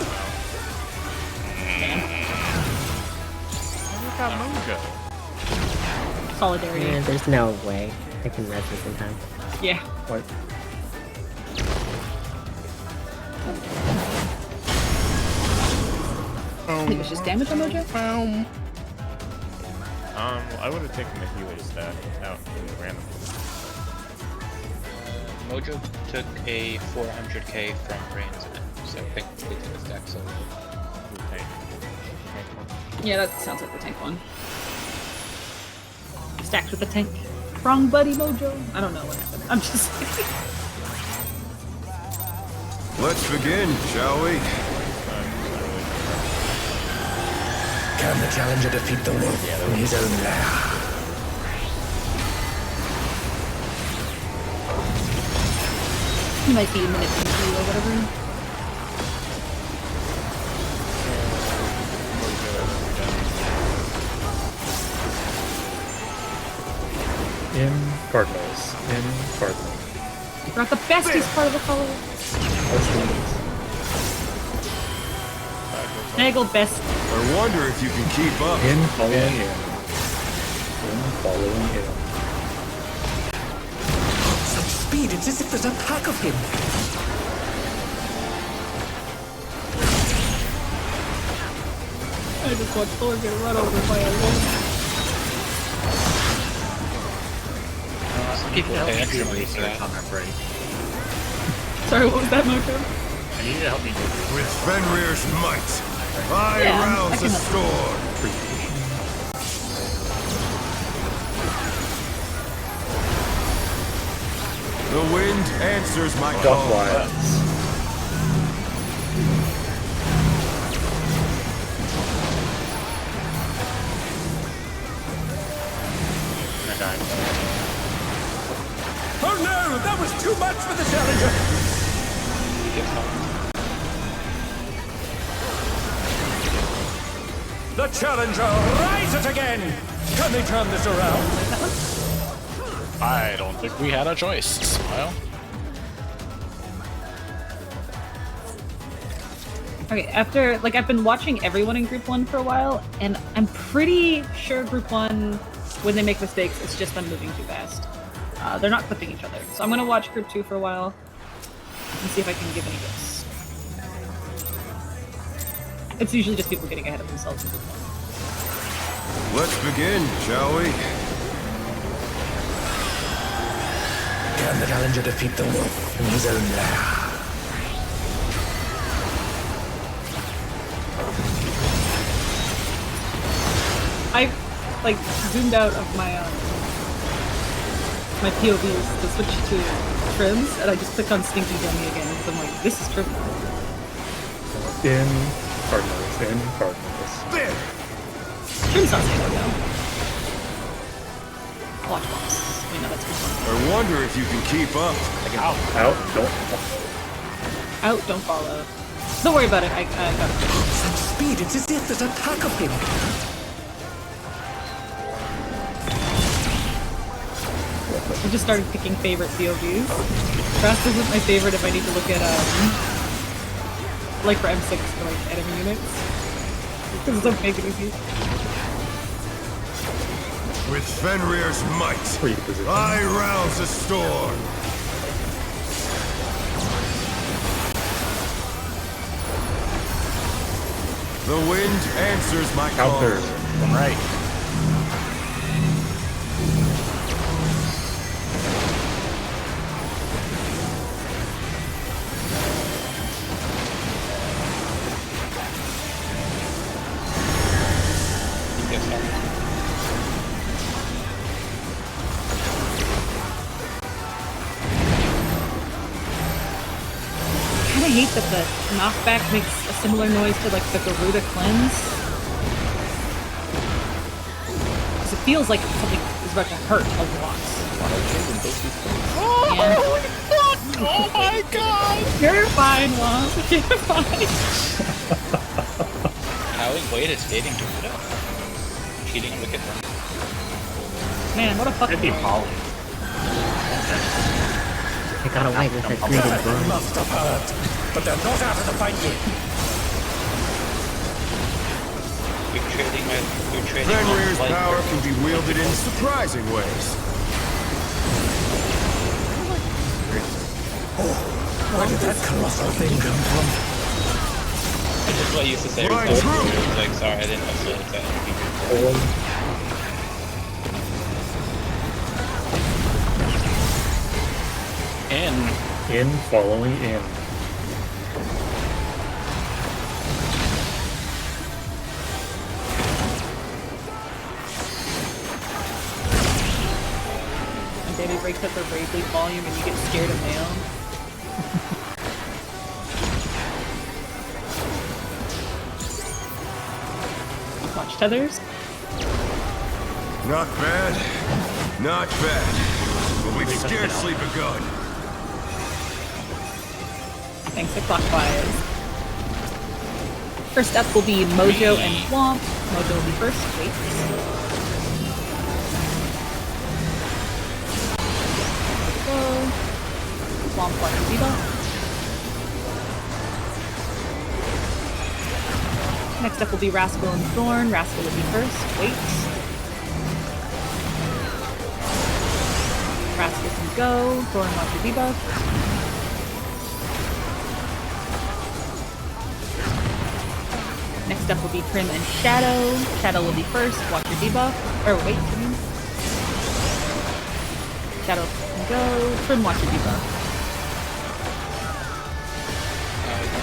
Look at Mojo. Solidarity. Yeah, there's no way I can res this in time. Yeah. What? I think it's just damage on Mojo. I would have taken the healer stat out randomly. Mojo took a 400k from brains in it, so I think we took a stack solo. Yeah, that sounds like the tank one. Stacked with the tank. Wrong buddy Mojo. I don't know what happened. I'm just Let's begin, shall we? Can the challenger defeat the wolf in his own lair? He might be a minute and 2 or whatever. In Cardinals. In Cardinals. You forgot the bestest part of the color. Nagel best. I wonder if you can keep up. In following in. In following in. Such speed, it's as if there's a pack of him. I just watched Thor get run over by a wolf. People pay extra money for research that. on that break. Sorry, what was that, Mojo? I need you to help me do this. With Fenrir's might, I Yeah, I rouse can a help. storm. The wind answers my Duck call. Wilds. I died. Oh no, that was too much for the challenger. The challenger rises again. Can they turn this around? I don't think we had a choice. Smile. Okay, after, like, I've been watching everyone in Group 1 for a while, and I'm pretty sure Group 1, when they make mistakes, it's just them moving too fast. They're not clipping each other. So I'm gonna watch Group 2 for a while, and see if I can give any tips. It's usually just people getting ahead of themselves in Group 1. Let's begin, shall we? Can the challenger defeat the wolf in his own lair? I, like, zoomed out of my, my POVs to switch to trims, and I just clicked on Stinky Dummy again, because I'm like, this is trim. In Cardinals. In Cardinals. Trim's not stable now. Watch box. Wait, no, that's good. I wonder if you can keep up. Out, don't. Out, don't follow. Don't worry about it, I got it. Such speed, it's as if there's a pack of him. I just started picking favorite POVs. Fast isn't my favorite if I need to look at, like for M6 for like enemy units. Because it's so big and easy. With Fenrir's might, I rouse a storm. The wind answers my call. Counter. One right. I hate that the knockback makes a similar noise to like the Garuda cleanse. Because it feels like something is about to hurt a lot. Oh my god! You're fine, Womp. You're fine. How Wade is dating Garuda? Cheating on Wicked One. Man, what a fucking Polly. I got away with a greeted They burn. must have heard, but they're not out of the fight yet. You're trading Fenrir's on power can be wielded in surprising ways. Where did that colossal thing come from? This is what I used to say. Right It through. was like, sorry, I didn't know that. In, following in. And Danny breaks up their raid lead volume and you get scared of mail. Watch tethers. Not bad. Not bad. But we've scarcely begun. Thanks to clockwise. First up will be Mojo and Womp. Mojo will be first. Wait. Go. Womp watch Viva. Next up will be Rascal and Thorn. Rascal will be first. Wait. Rascal can go. Thorn watch your debuff. Next up will be Prim and Shadow. Shadow will be first. Watch your debuff. Or wait, Prim. Shadow can go. Prim, watch your debuff.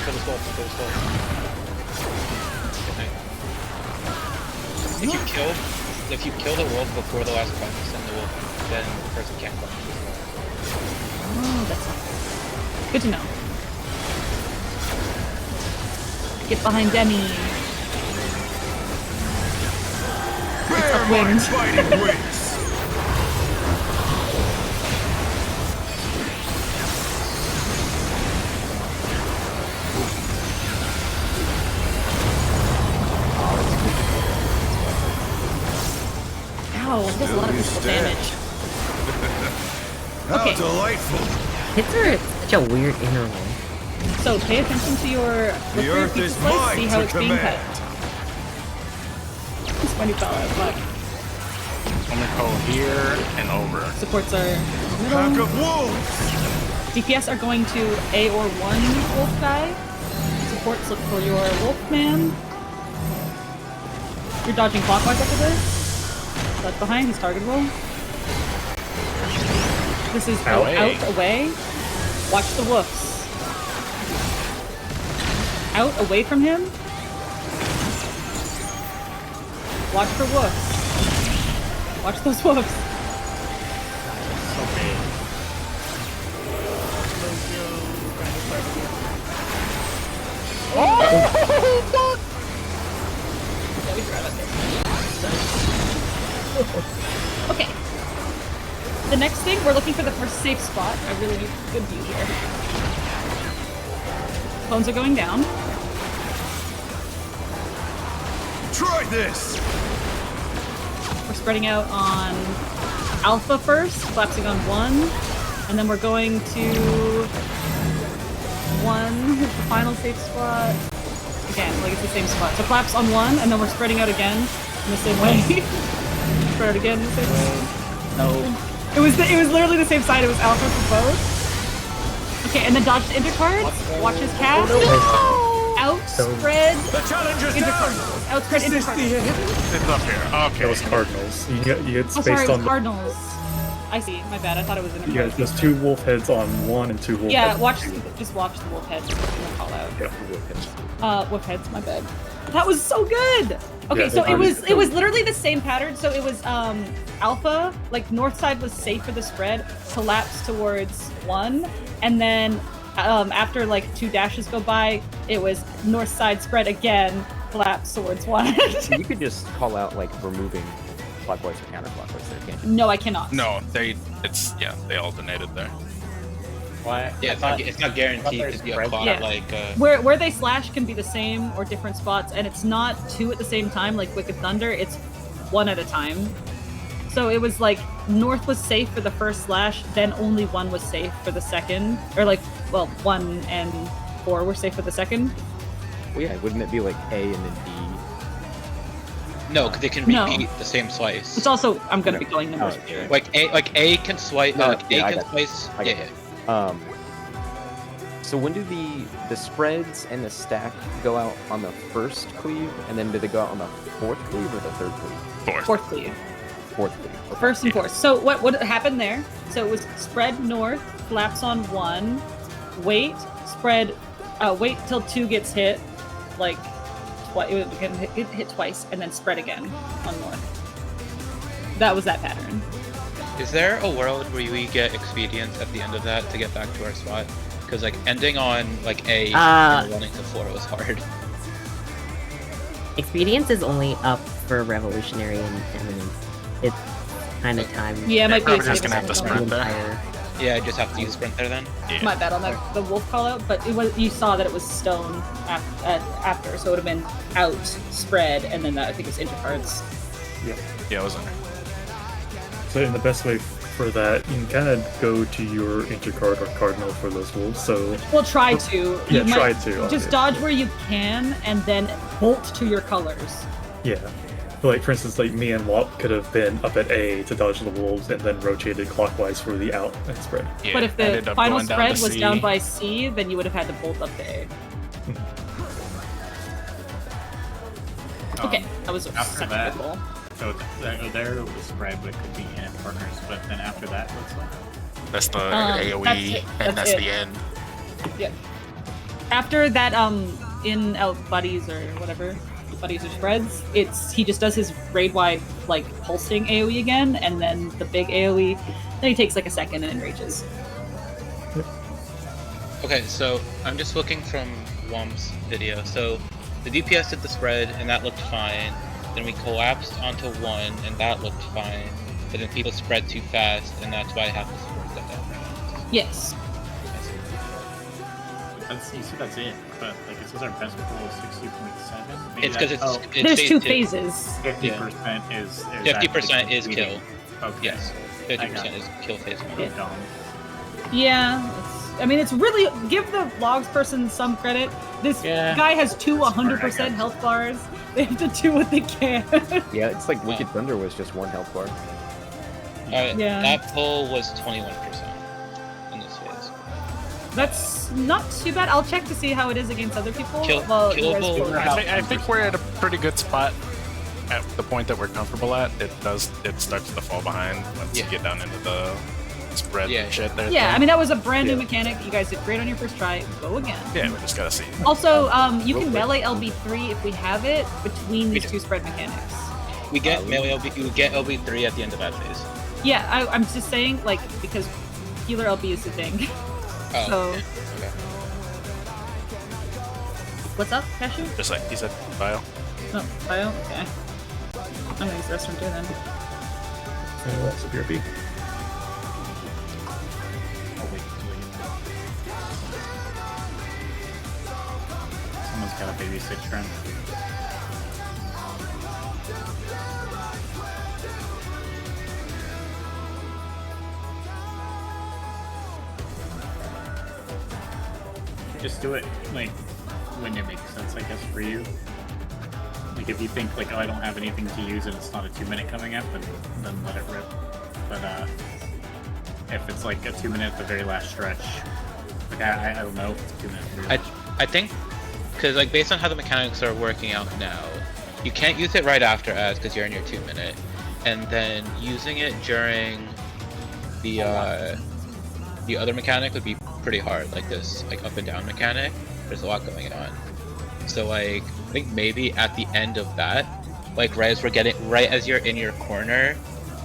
Go to the skull, go to the skull. If you kill the wolf before the last cleanse, then the person can't cleanse. Oh, that's not good to know. Get behind Demi. Bear upwind. fighting wings. Ow, it does a lot of physical damage. How Okay. delightful. Hits are at such a weird interval. So pay attention to your The earth is mine see how to it's being cut. command. This funny fella, fuck. I'm gonna go here and over. Supports are in the Pack middle. of wolves. DPS are going to A or 1 wolf guy. Supports look for your wolf man. You're dodging clockwise after this. Left behind, he's targetable. This is go out, away. Watch the woofs. Out, away from him. Watch for woofs. Watch those woofs. Okay. Okay. the next thing, we're looking for the first safe spot. I really need good view here. Phones are going down. Try this! We're spreading out on Alpha first, collapsing on 1, and then we're going to 1, hit the final safe spot. Again, like it's the same spot. So collapse on 1, and then we're spreading out again in the same way. Spread out again in the same way. No. It was literally the same side. It was Alpha for both. Okay, and then dodge the intercards. Watch his cast. No! Outspread intercardinals. Outspread intercardinals. It's up here. Okay. That was Cardinals. You had space sorry, it was on Cardinals. I see. My bad. I thought it was intercards. Yeah, there's 2 wolf heads on 1 and 2 wolf heads. Yeah, just watch the wolf heads. Call out. Yeah. Wolf heads. My bad. That was so good. Okay, Yeah, so it was literally the same pattern. So it was Alpha, like north side was safe for the spread, collapse towards 1, and then after like 2 dashes go by, it was north side spread again, collapse towards 1. You could just call out like removing clockwise or counterclockwise there, can't you? No, I cannot. No, they alternated there. What? Yeah, it's not guaranteed to be a clock like. Where they slash can be the same or different spots, and it's not 2 at the same time like Wicked Thunder. It's 1 at a time. So it was like north was safe for the first slash, then only 1 was safe for the second, or like 1 and 4 were safe for the second. Well, yeah, wouldn't it be like A and then B? No, because they can repeat the same slice. It's also I'm gonna be calling numbers. Sure. Like A can slice. A can slice. So when do the spreads and the stack go out on the first cleave, and then do they go out on the 4th cleave or the 3rd cleave? Fourth cleave. 4th cleave. Okay. First and 4th. So what happened there? So it was spread north, collapse on 1, wait, spread, wait till 2 gets hit, like it can hit twice, and then spread again on north. That was that pattern. Is there a world where we get expedience at the end of that to get back to our spot? Because like ending on like A and running to 4 was hard. Expedience is only up for Revolutionary and Eminence. It's kind of time. Yeah, it might be just gonna have to sprint there. Yeah, I just have to use sprint there then. Yeah. My bad on the wolf call out, but it was you saw that it was stone after, so it would have been out, spread, and then that I think it's intercards. Yeah, it was under. So in the best way for that, you can kind of go to your intercard or cardinal for those wolves. So we'll try to. Yeah, try to. Just dodge where you can, and then bolt to your colors. Yeah. Like, for instance, like me and Wop could have been up at A to dodge the wolves and then rotated clockwise for the out and spread. Yeah, but if the final spread was down by C, then you would have had to bolt up to A. Okay, that was after that. Goal. So there was spread, but it could be in partners. But then after that, what's like? That's the AOE, and that's the end. Yeah. After that, in out buddies or whatever. Buddies or spreads, he just does his raid wide like pulsing AoE again, and then the big AoE. Then he takes like a second and enrages. Okay, so I'm just looking from Wom's video. So the DPS did the spread, and that looked fine. Then we collapsed onto 1, and that looked fine. But then people spread too fast, and that's why I have to support that. Yes. You said that's it, but like it says our best goal is 60.7. It's because there's 2 phases. 50% is 50% is kill. Okay. Yes, 50% is kill phase 1. Yeah, I mean it's really give the logs person some credit. This guy has 2 100% health bars. They have to do what they can. Yeah, it's like Wicked Thunder was just 1 health bar. That pull was 21% in this phase. That's not too bad. I'll check to see how it is against other people. I think we're at a pretty good spot at the point that we're comfortable at. It starts to fall behind once you get down into the spread and shit there. Yeah, I mean that was a brand new mechanic. You guys did great on your first try. Go again. Yeah, we just gotta see. Also, you can melee LB3 if we have it between these 2 spread mechanics. We get melee LB. You get LB3 at the end of that phase. Yeah, I'm just saying like because healer LB is the thing. Oh, so. okay. What's up, Cashew? Just like he said, bio. Oh, bio? Okay. I'm gonna use the restroom too then. What's up your B? gotta babysit Trent. Just do it, like, when it makes sense, I guess, for you. Like, if you think, like, oh, I don't have anything to use and it's not a 2-minute coming up, then let it rip. But, if it's, like, a 2-minute at the very last stretch, like, I don't know if it's 2 minutes. I think, because, like, based on how the mechanics are working out now, you can't use it right after as because you're in your 2-minute. And then using it during the other mechanic would be pretty hard, like this like up and down mechanic. There's a lot going on. So like I think maybe at the end of that, like right as you're in your corner,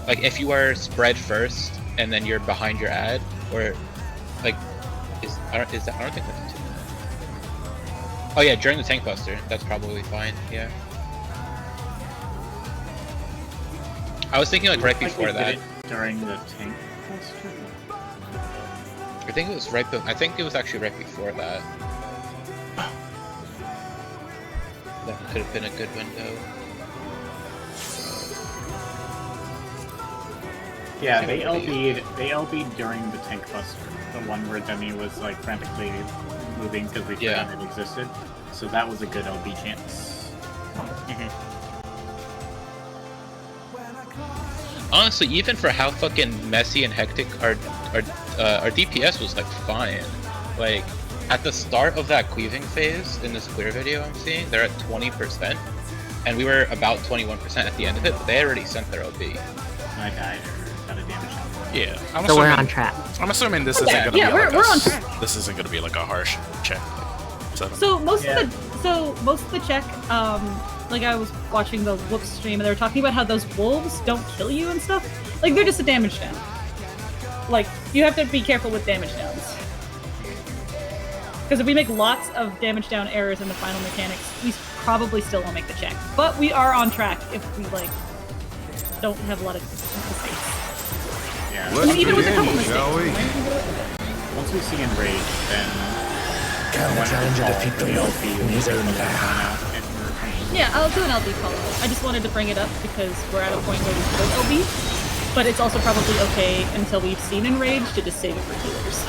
like if you are spread first and then you're behind your ad, or like I don't think that's a 2-minute. Oh yeah, during the tank buster, that's probably fine, yeah. I was thinking like right before that. During the tank buster? I think it was right. I think it was actually right before that. That could have been a good window. Yeah, they LB'd during the tank buster, the one where Demi was like frantically moving because we forgot it existed. So that was a good LB chance. Honestly, even for how fucking messy and hectic our DPS was like fine. Like at the start of that cleaving phase in this clear video I'm seeing, they're at 20%, and we were about 21% at the end of it, but they had already sent their LB. I died or got a damage down. Yeah, so we're on track. I'm assuming this isn't gonna be we're on track. This isn't gonna be like a harsh check. So most of the check, like I was watching the Whoops stream and they were talking about how those wolves don't kill you and stuff. Like they're just a damage down. Like you have to be careful with damage downs. Because if we make lots of damage down errors in the final mechanics, we probably still won't make the check. But we are on track if we like don't have a lot of mistakes. Yeah. I mean, even with a couple mistakes. Once we see Enrage, then can the challenger defeat the wolf in his own lab? Yeah, I'll do an LB call out. I just wanted to bring it up because we're at a point where we could LB, but it's also probably okay until we've seen Enrage to just save it for healers.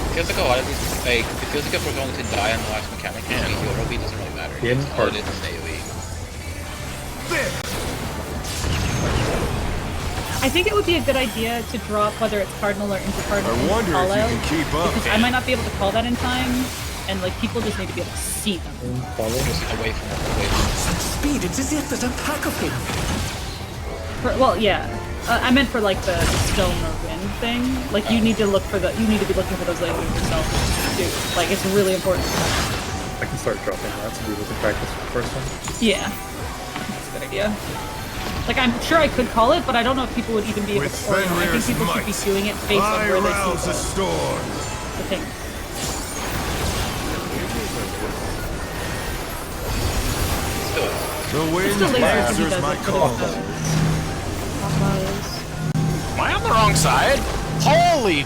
It feels like a lot of these, like, it feels like if we're going to die on the last mechanic, and heal LB doesn't really matter. In all part. it is AoE. I think it would be a good idea to drop whether it's Cardinal or Intercardinal I wonder call if you out, can keep up. because I might not be able to call that in time, and like people just need to be able to see them. Just away from them. Such speed, it's as if there's a pack of him. Well, yeah. I meant for like the stone or wind thing. Like you need to look for you need to be looking for those lasers yourself too. Like it's really important. I can start dropping that so we can practice for the first one. Yeah. That's a good idea. Like I'm sure I could call it, but I don't know if people would even be able to. I think people should be doing it based on where they see the thing. The wind answers my call. Am I on the wrong side? Holy!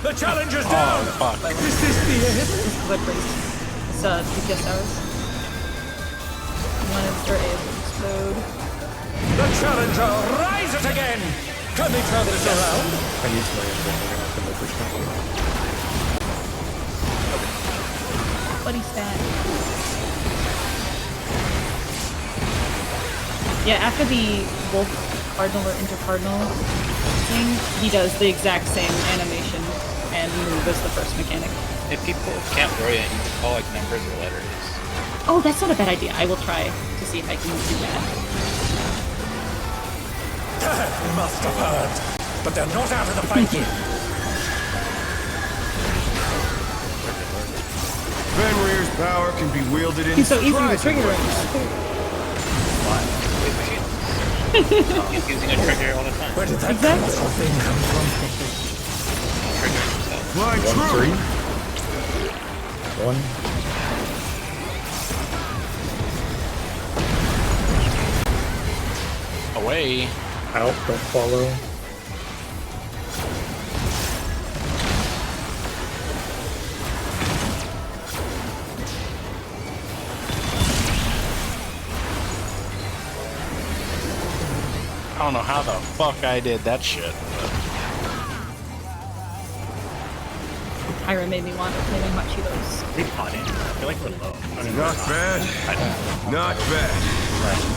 The challenger's down! Fuck. Is this the end? It's DPS towers. One for A explode. The challenger rises again! Can they turn this around? I need to land the first time. Buddy stat. Yeah, after the Wolf Cardinal or Intercardinal thing, he does the exact same animation and move as the first mechanic. If people can't orient, you can call like numbers or letters. Oh, that's not a bad idea. I will try to see if I can do that. Must have heard, but they're not out of the fight yet. Fenrir's power can be wielded in He's so easy to trigger right He's using a trigger all the time. Where did that colourful thing come from? Trigger himself. Fly true. 1. Away. out, don't follow. I don't know how the fuck I did that shit. Tyra made me want to play my Cheetos. They pot in. I feel like we're low. I mean, Not bad. Not bad.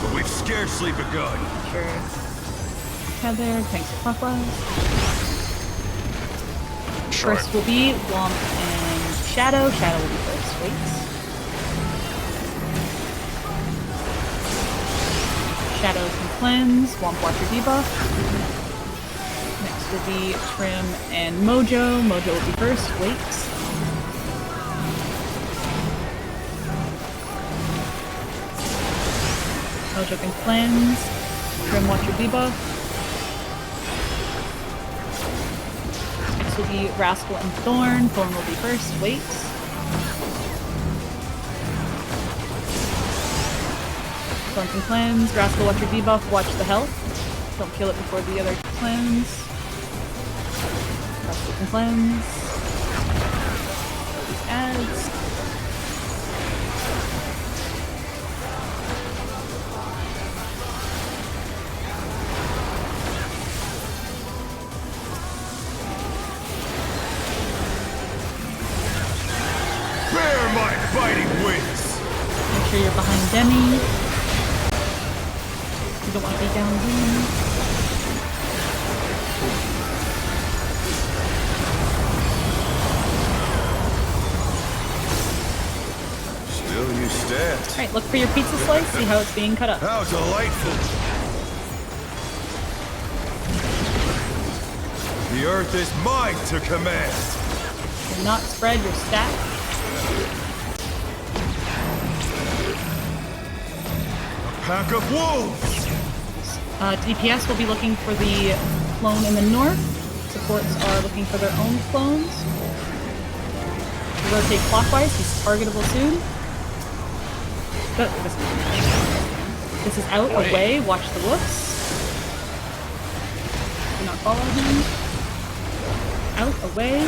But we've scarcely begun. Sure. Heather, thanks for Prog Vod. Sure. First will be Womp and Shadow. Shadow will be first. Wait. Shadow can cleanse. Womp Watcher debuff. Next will be Trim and Mojo. Mojo will be first. Wait. Mojo can cleanse. Trim Watcher debuff. Next will be Rascal and Thorn. Thorn will be first. Wait. Thorn can cleanse. Rascal, watch your debuff. Watch the health. Don't kill it before the other cleanse. Rascal can cleanse. These ads. Bear my biting wings! Make sure you're behind Demi. You don't want to be down here. Still you stand. Alright, look for your pizza slice, see how it's being cut up. How delightful! The earth is mine to command! Do not spread your stack. Pack of wolves! DPS will be looking for the clone in the north. Supports are looking for their own clones. Rotate clockwise, he's targetable soon. This is out, away, watch the whoops. Do not follow him. Out, away.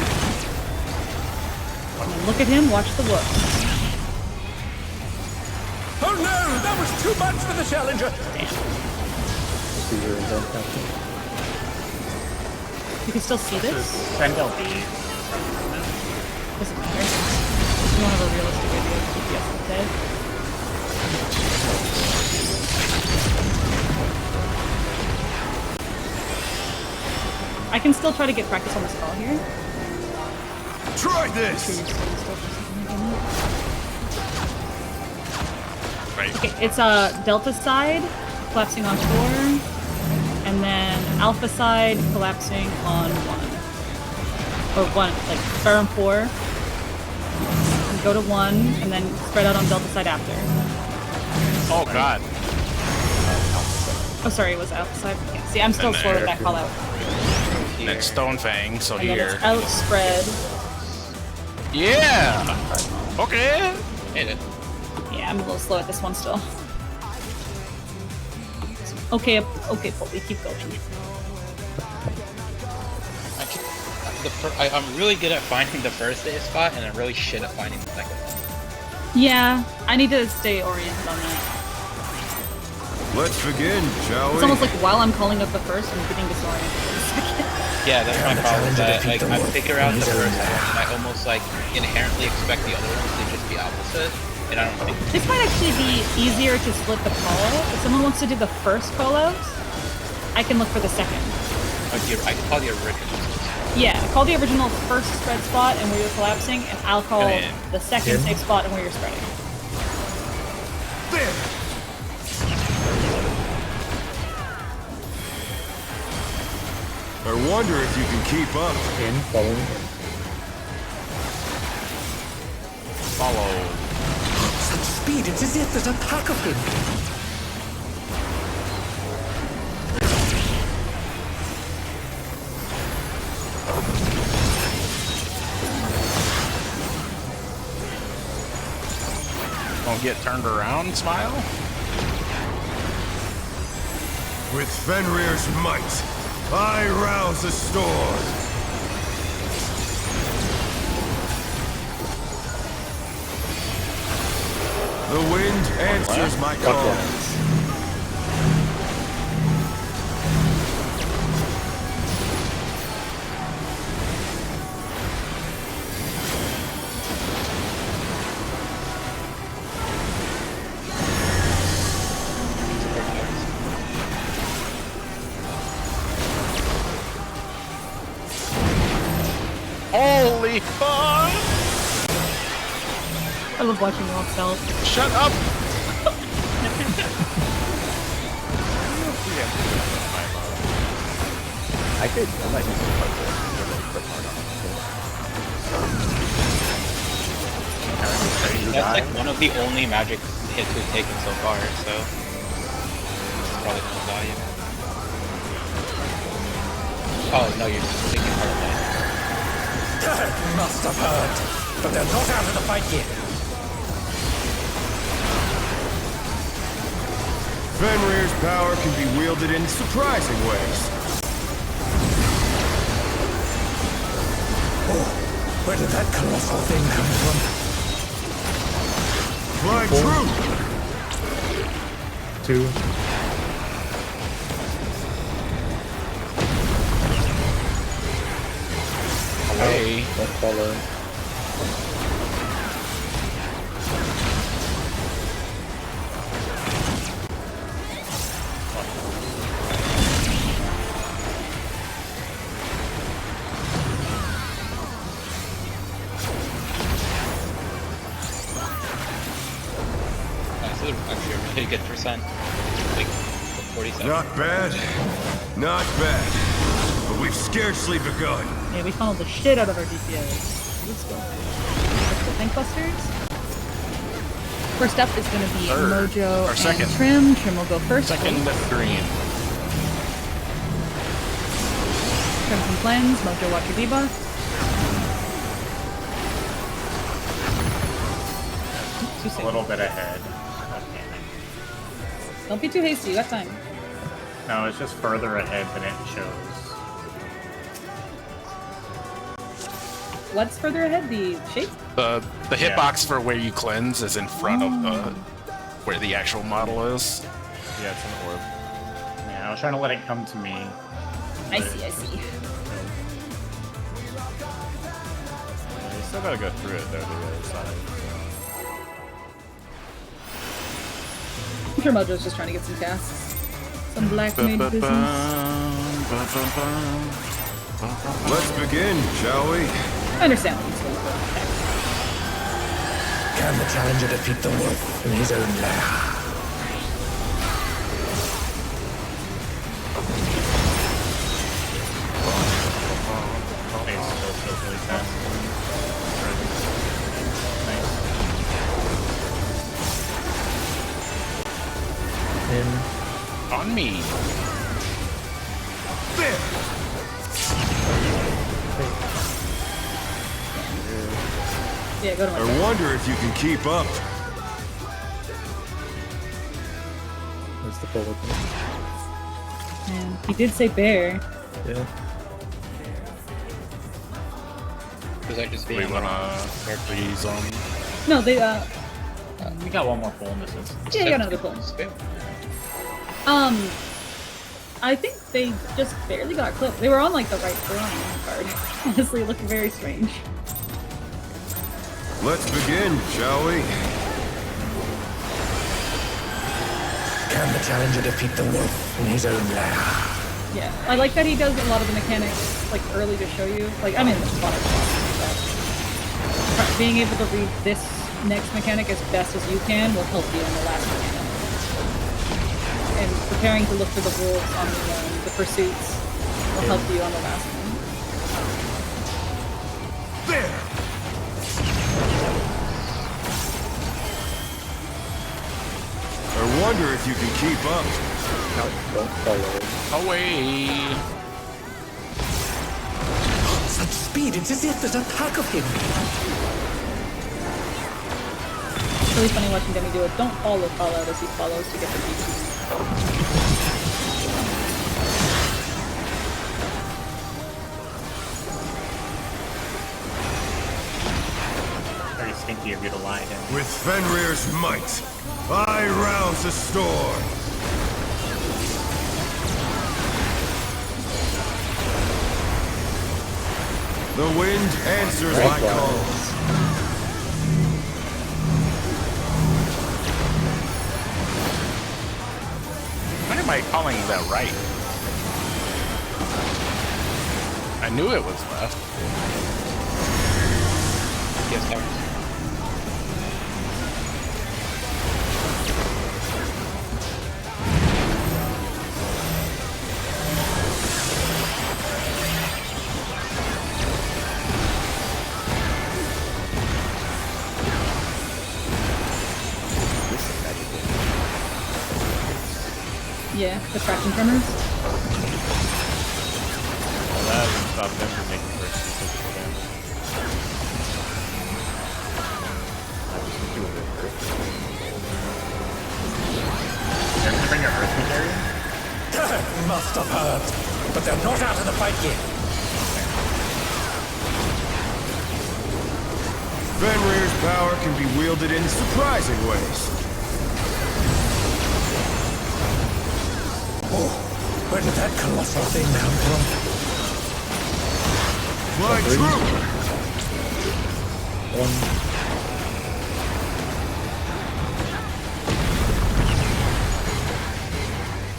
And then look at him, watch the whoops. Oh no! That was too much for the challenger! Damn. You can still see this? Send LB. Doesn't matter. You don't have a realistic idea of DPS instead. I can still try to get practice on this call here. Try this! Right. Okay, it's Delta side collapsing on 4, and then Alpha side collapsing on 1. Or 1, like Baron 4. And go to 1, and then spread out on Delta side after. Oh god. Oh, sorry, it was outside. Yeah, see, I'm still slow with that call out. And then Stone Fang, so And here. then it's out spread. Yeah! Okay! Hit it. Yeah, I'm a little slow at this one still. Okay, okay, Polly, keep going. I'm really good at finding the first day spot, and I'm really shit at finding the second one. Yeah, I need to stay oriented on that. Let's begin, shall we? It's almost like while I'm calling up the first, I'm getting disoriented for a second. Yeah, that's my problem. That like I figure out the first one, and I almost like inherently expect the other ones to just be opposite, and I don't think. This might actually be easier to split the call out. If someone wants to do the first call out, I can look for the second. I can call the original. Yeah, call the original first spread spot and where you're collapsing, and I'll call the second safe spot and where you're spreading. There! I wonder if you can keep up. In, following. Follow. Such speed, it's as if there's a pack of him. Don't get turned around, Smile? With Fenrir's might, I rouse a storm. The wind answers my call. Holy fuck! I love watching Rob sell. Shut up! I might use some parts That's like one of the only magic hits we've taken so far, so it's probably gonna die. Oh no, you're just taking part of that. Must have heard, but they're not out of the fight yet. Fenrir's power can be wielded in surprising ways. Oh, where did that colossal thing come from? Fly true! 2. Away. Don't follow. That's actually a really good percent. Like 47. Not bad. Not bad. But we've scarcely begun. Yeah, we followed the shit out of our DPS. Let's go. Let's go Think Busters. First up is going to be Third. Mojo Or and second. Trim. Trim will go first. Second green. Trim can cleanse. Mojo watch your debuff. Too A soon. little bit ahead. Don't be too hasty. You got time. No, it's just further ahead than it shows. What's further ahead? The shape? The hitbox for where you cleanse is in front of the where the actual model is. Yeah, it's an orb. Yeah, I was trying to let it come to me. I see, I see. Yeah, you still gotta go through it though to the other side. I'm sure Mojo's just trying to get some casts. Some black maid business. Let's begin, shall we? I understand what he's going for. Can the challenger defeat the wolf in his own lair? Really fast. On me. There! Yeah, go to my I wonder if you can keep up. That's the bullet. Man, he did say bear. Yeah. Was I just We being wanna freeze on. No, they We got one more pull in this instance. yeah, you got another pull. I think they just barely got clipped. They were on like the right drawing card. Honestly, it looked very strange. Let's begin, shall we? Can the challenger defeat the wolf in his own lair? Yeah, I like that he does a lot of the mechanics like early to show you. Like, I mean, the spot but being able to read this next mechanic as best as you can will help you in the last mechanic. And preparing to look for the wolves on the pursuits will help you on the last one. There! I wonder if you can keep up. Don't follow. Away. Such speed, it's as if there's a pack of him. It's really funny watching Demi do it. Don't follow Fallout as he follows to get the DC. stinky of you to lie to. With Fenrir's might, I rouse the storm. The wind answers my calls. Why am I calling that right? I knew it was left. Yes, Terrence. Yeah, the traction tremors. Well, that would stop them from making first physical damage. Bring your earth material? Must have heard, but they're not out of the fight yet. Fenrir's power can be wielded in surprising ways. Oh, where did that colossal thing come from? My troop!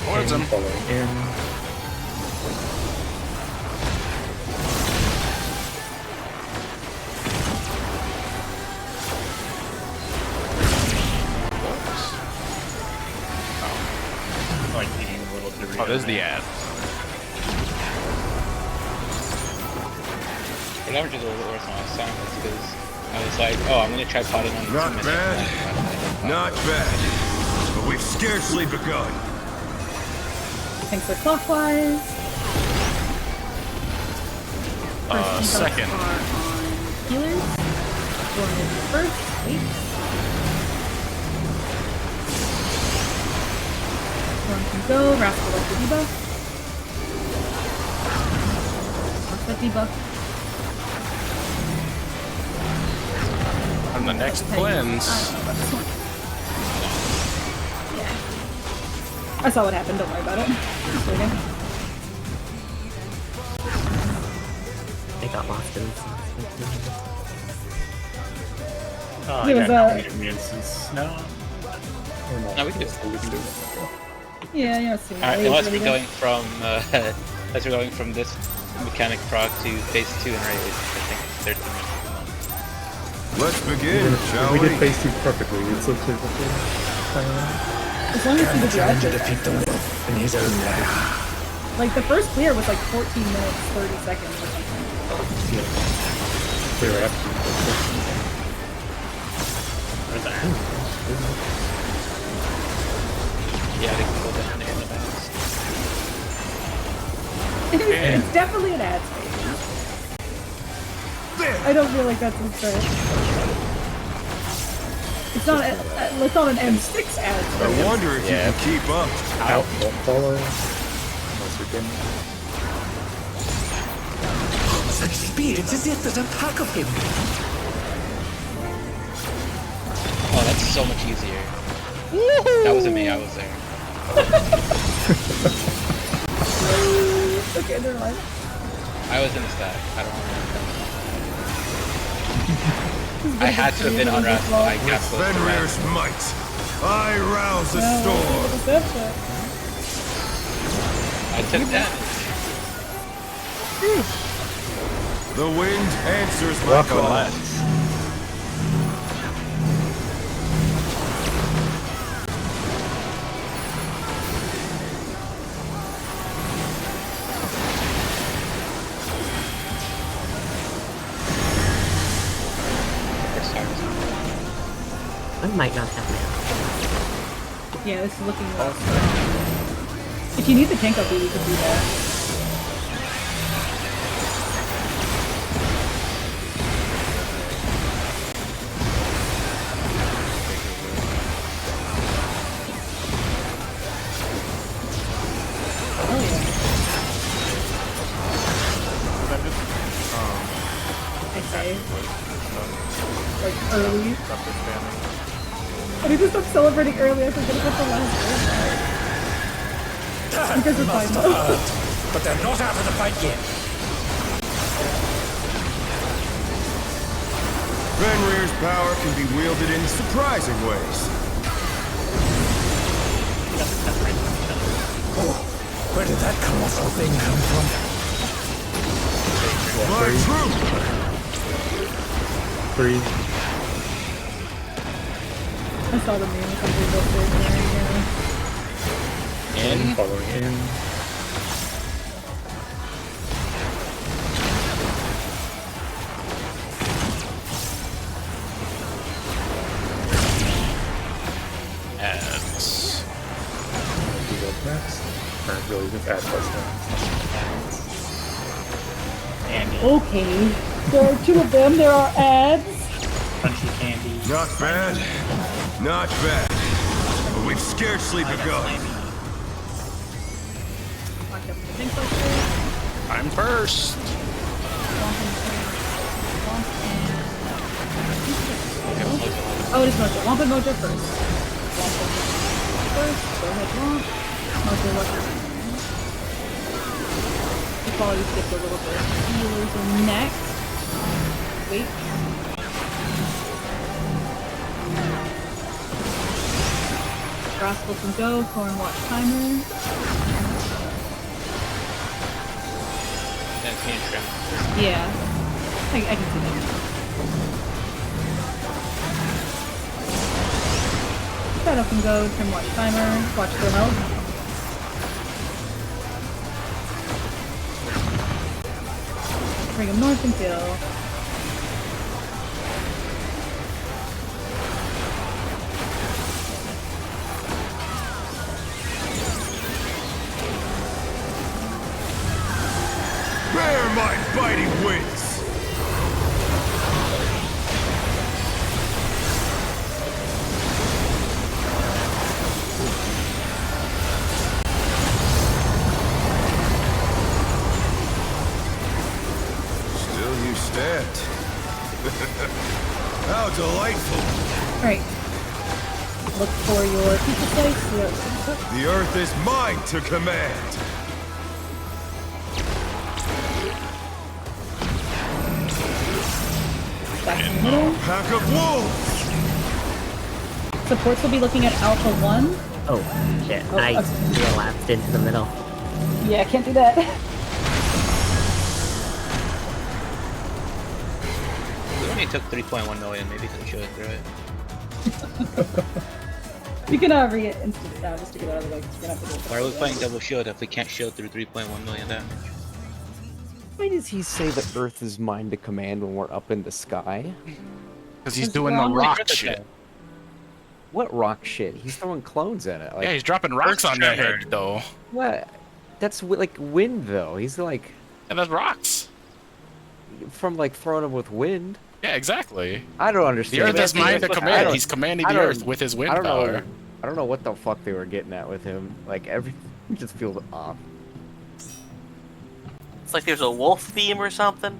Towards him. Like eating a little Dorito. Oh, there's the ad. The damage is a little bit worse than I was saying. It's because I was like, oh, I'm gonna try potting on Not bad. Not bad. But we've scarcely begun. Thanks for clockwise. First Second. are on healers. One is first. Wait. One can go. Rascal like the debuff. Off that debuff. On the next cleanse. Yeah. I saw what happened. Don't worry about it. Just waiting. I got lost in this. Oh, I There was got a- no instance. No. No, we can do it. Yeah, yeah. See, Alright, unless we're going from this mechanic proc to phase 2 and raise, I think 13 minutes. Let's begin, shall We we? did phase 2 perfectly. It's okay. As long as Can you the did challenger the defeat the wolf in his own lair? Like the first clear was like 14 minutes, 30 seconds or something. Clear after. Where's that? Yeah, they can go down there in the back. It's definitely an ad space. I don't feel like that's unfair. It's not an M6 ad space. I wonder if you can keep up. Out, don't follow. Unless you can. Such speed, it's as if there's a pack of him. Oh, that's so much easier. That wasn't me, I was there. Okay, never mind. I was in the stack. I don't remember. I had to have been on Rascal. I got close to Fenrir's might, I rouse the storm. I took damage. The wind answers my call. I might not have mana. Yeah, this is looking low. If you need the tank up, you can do that. Oh yeah. I say. Like early. I need to stop celebrating early. I forget about the last game. You guys are fine though. But they're not out of the fight yet. Fenrir's power can be wielded in surprising ways. Oh, where did that colossal thing come from? My troop! 3. I saw the meme. In? Following in. Ads. You go next. Or really just add plus Okay. There are 2 of them. There are ads. Crunchy candy. Not bad. Not bad. But we've scarcely begun. I'm first. Oh, it is Mojo. Womp and Mojo first. Womp and Mojo first. Go ahead, Womp. Mojo left. Equality skipped a little bit. Healers are next. Wait. Rascal can go. Thorn watch timer. That's me and Trim. Yeah. I can see that. Shadow can go, Trim watch timer, watch their health. Bring him north and kill. Bear my biting wings! Still you stand. How delightful! Alright. Look for your pizza slice. The earth is mine to command! Back in the middle. Pack of wolves! Supports will be looking at Alpha 1. Oh, shit. Oh, I okay. collapsed into the middle. Yeah, can't do that. We only took 3.1 million, maybe you can show it through it. You can re-instant down just to get out of the way. You're gonna have to do it. Why are we playing double shield if we can't shield through 3.1 million damage? Why does he say the Earth is mine to command when we're up in the sky? Because he's doing the rock shit. What rock shit? He's throwing clones at it. Like, Yeah, he's dropping rocks on their head, though. what? That's like wind, though. He's like And that's rocks. from like throwing them with wind. Yeah, exactly. I don't The understand. Earth is mine to I command. don't- He's commanding I the don't- Earth with his wind I don't power. know. I don't know what the fuck they were getting at with him. Like everything just feels off. It's like there's a wolf theme or something.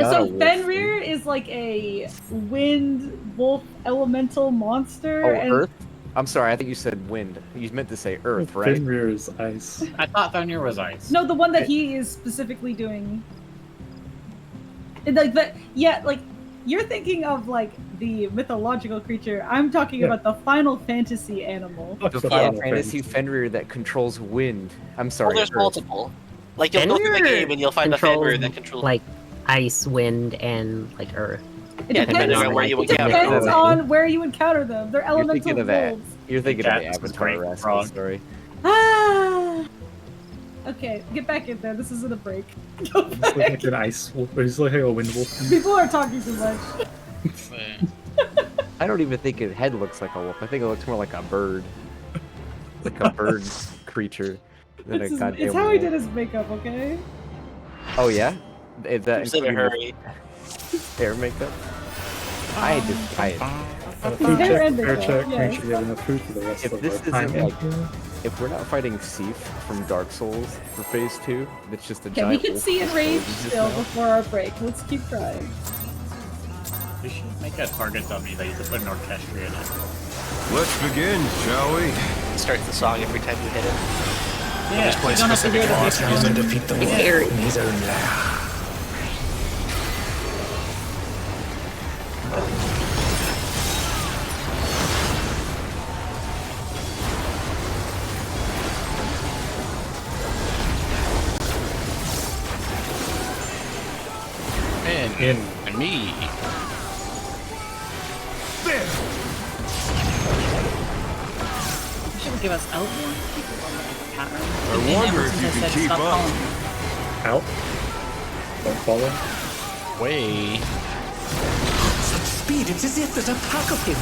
So Fenrir is like a wind wolf elemental monster. Oh, and Earth? I'm sorry, I think you said wind. You meant to say Earth, right? Fenrir is ice. I thought Fenrir was ice. No, the one that he is specifically doing. Like that, yeah. Like you're thinking of like the mythological creature. I'm talking about the Final Fantasy animal. The Final Fantasy Fenrir that controls wind. I'm sorry. Well, there's Earth. multiple. Like you'll go through the game and you'll find a Fenrir that controls like ice, wind, and like earth. It Yeah, depends, depending on where you it depends on where you encounter them. They're You're elemental thinking of that. wolves. You're thinking of the That's Avatar great, Rascal Prog. story. Ah. Okay, get back in there. This isn't a break. Go He's back. like an ice wolf, or he's like a wind wolf. People are talking too much. I don't even think his head looks like a wolf. I think it looks more like a bird. Like a bird creature than a goddamn It's how he wolf. did his makeup, okay? Oh yeah? Is that Just in a including hurry. hair makeup? I Food Hair check, and fair makeup, check, make yes. sure you have enough food for the rest If of this the time. isn't like, if we're not fighting Sif from Dark Souls for Phase 2, it's just a Okay, we giant can wolf see in with range swords just still now. before our break. Let's keep trying. We should make a target dummy that you could put an orchestra in it. Let's begin, shall we? Starts the song every time you hit it. Yeah, just play you don't have to specific hear the bosses. Arcadion and defeat the world in his own lair. And me. There! You should give us outwarn people on the pattern. I wonder if you can keep up. Out. Don't follow. Way. Such speed, it's as if there's a pack of him.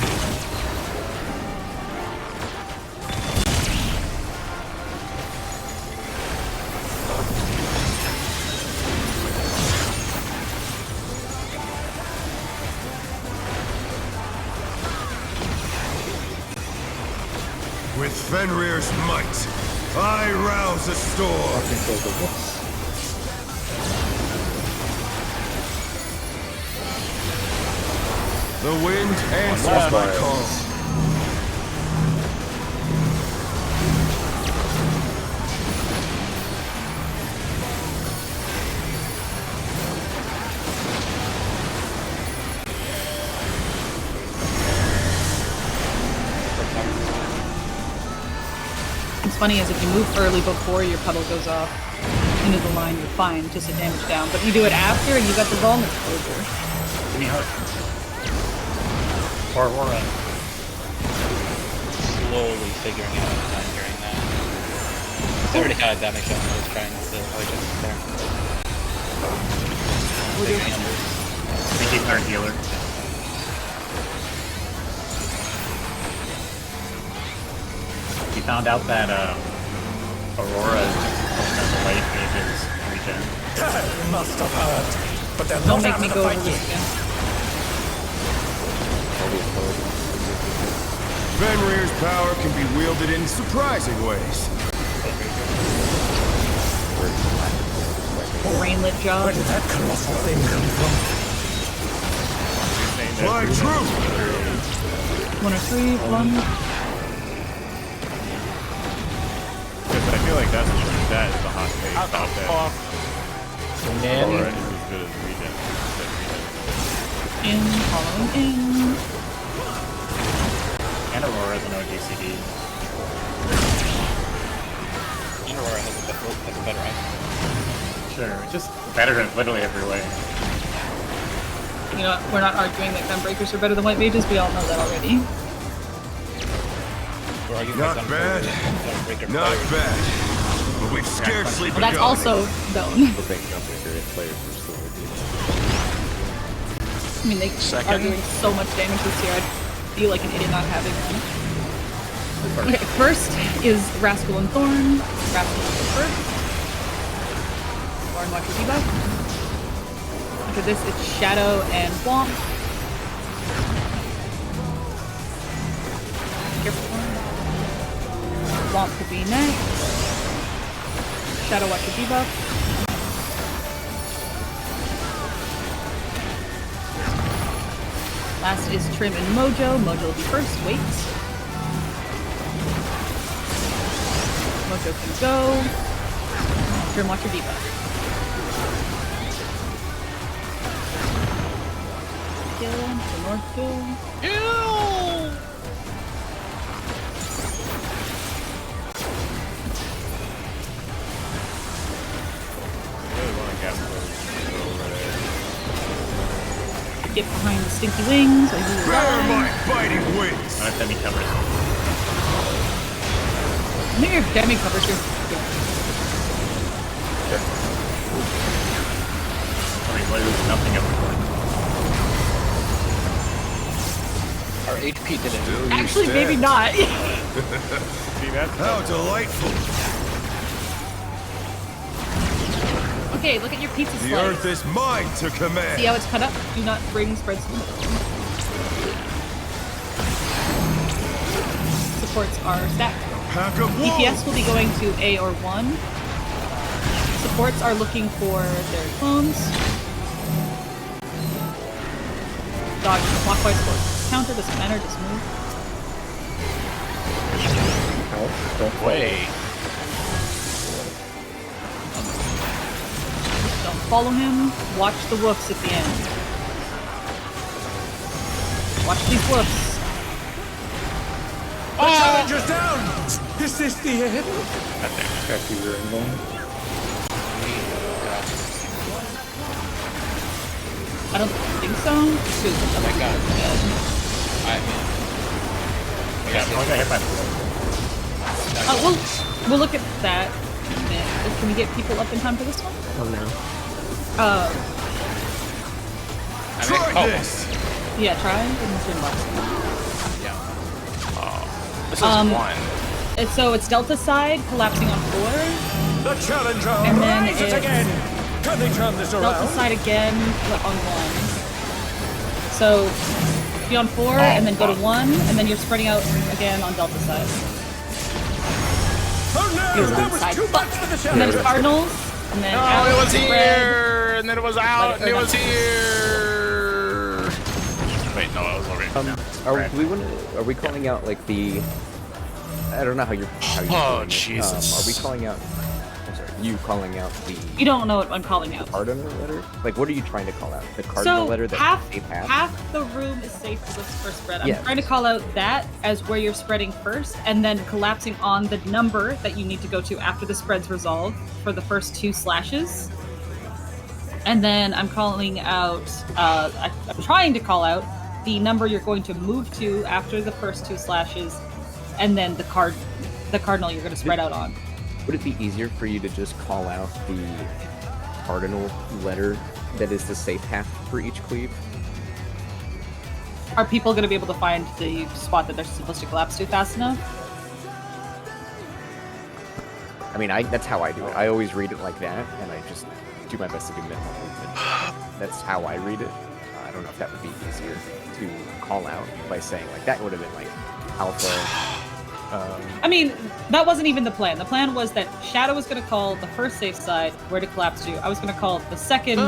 With Fenrir's might, I rouse a storm. The wind answers my call. What's funny is if you move early before your puddle goes off into the line, you're fine, just a damage down. But you do it after and you got the vuln exposure. Give me hook. Aurora. Slowly figuring out what I'm during that. I already had damage on. I was trying to avoid it there. Figuring out. We keep our healer. We found out that Aurora has the light mages regen. That must have hurt. But they're Don't not make out me of go the over fight this yet. again. Fenrir's power can be wielded in surprising ways. Rainlet job. Where did that colossal thing come from? Fly true! 1 or 3, 1. I feel like that is the hot take. Stop that. Nanny. Aurora is as good as regen. In, following in. And Aurora's an OGCD. And Aurora has a better item. Sure, it's just better in literally every way. You know, we're not arguing that gunbreakers are better than white mages. We all know that already. We're arguing Not that bad. Gunbreaker Not players. bad. But we've scarcely Well, that's begun. also known. The big Gunbreaker players are still I mean, they are doing so much damage this year. I'd feel like an idiot not having them. Okay, first is Rascal and Thorn. Rascal is first. Thorn, watch your debuff. After this, it's Shadow and Womp. Careful, Thorn. Womp could be next. Shadow, watch your debuff. Last is Trim and Mojo. Mojo will be first. Wait. Mojo can go. Trim, watch your debuff. Kill. The north kill. Ew! really want to gap close over there. Get behind the stinky wings. I do Bear my lie. biting wings! Not that he covers. I think your demi covers your. I mean, lose nothing of the point. Our HP did it. Still you Actually, stand. maybe not. See, that's How delightful! Okay, look at your pizza The slice. earth is mine to command! See how it's cut up? Do not bring spreads. Supports are stacked. Pack of DPS wolves! will be going to A or 1. Supports are looking for their clones. Dodge clockwise or counter, doesn't matter, just move. Don't Wait. Don't follow him. Watch the woofs at the end. Watch these woofs. The challenger's down! Is this the end? Catchy rearing bone. I don't think so. Oh my god. We'll look at that. Can we get people up in time for this one? Oh no. Try this! Yeah, try. Yeah. This is 1. It's Delta side collapsing on 4. The challenger And then rises it's again! Can they turn this Delta around? side again on 1. So be on 4 and then go to 1, and then you're spreading out again on Delta side. Oh no! That was too much for the And then it's challenger! Cardinals, and then Oh, it was spread. here, and then it was out, and it was here. Wait, no, it was over here. Are we calling out like the? I don't know how you're. Oh, Jesus. Are we calling out? I'm sorry. You calling out the? You don't know what I'm calling out. Cardinal letter? Like, what are you trying to call out? The cardinal letter that half the room is safe for this first spread. I'm Yes. trying to call out that as where you're spreading first, and then collapsing on the number that you need to go to after the spread's resolved for the first 2 slashes. And then I'm calling out. I'm trying to call out the number you're going to move to after the first 2 slashes, and then the cardinal you're going to spread out on. Would it be easier for you to just call out the cardinal letter that is the safe path for each cleave? Are people going to be able to find the spot that they're supposed to collapse to fast enough? I mean, that's how I do it. I always read it like that, and I just do my best to do minimal movement. That's how I read it. I don't know if that would be easier to call out by saying, like, that would have been, like, alpha. I mean, that wasn't even the plan. The plan was that Shadow was going to call the first safe side where to collapse to. I was going to call the second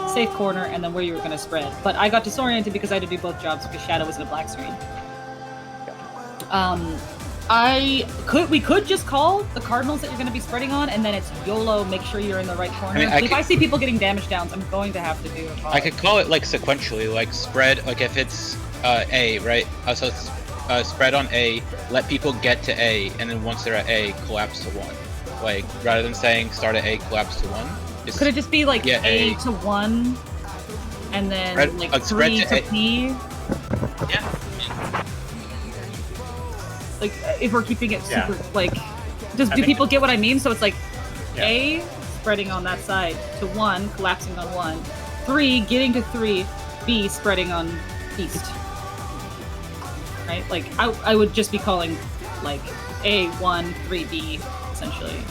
safe corner and then where you were going to spread. But I got disoriented because I had to do both jobs because Shadow was in a black screen. We could just call the cardinals that you're going to be spreading on, and then it's YOLO, make sure you're in the right corner. If I see people getting damage downs, I'm going to have to do a call. I could call it like sequentially, like spread, like if it's A, right? So it's spread on A, let people get to A, and then once they're at A, collapse to 1. Like, rather than saying start at A, collapse to 1. Could it just be like A to 1, and then spread, 3 to A. P? Yeah. Like, if we're keeping it super, do people get what I mean? So it's like A, spreading on that side to 1, collapsing on 1. 3, getting to 3, B, spreading on east. Right? Like, I would just be calling, like, A, 1, 3, B, essentially.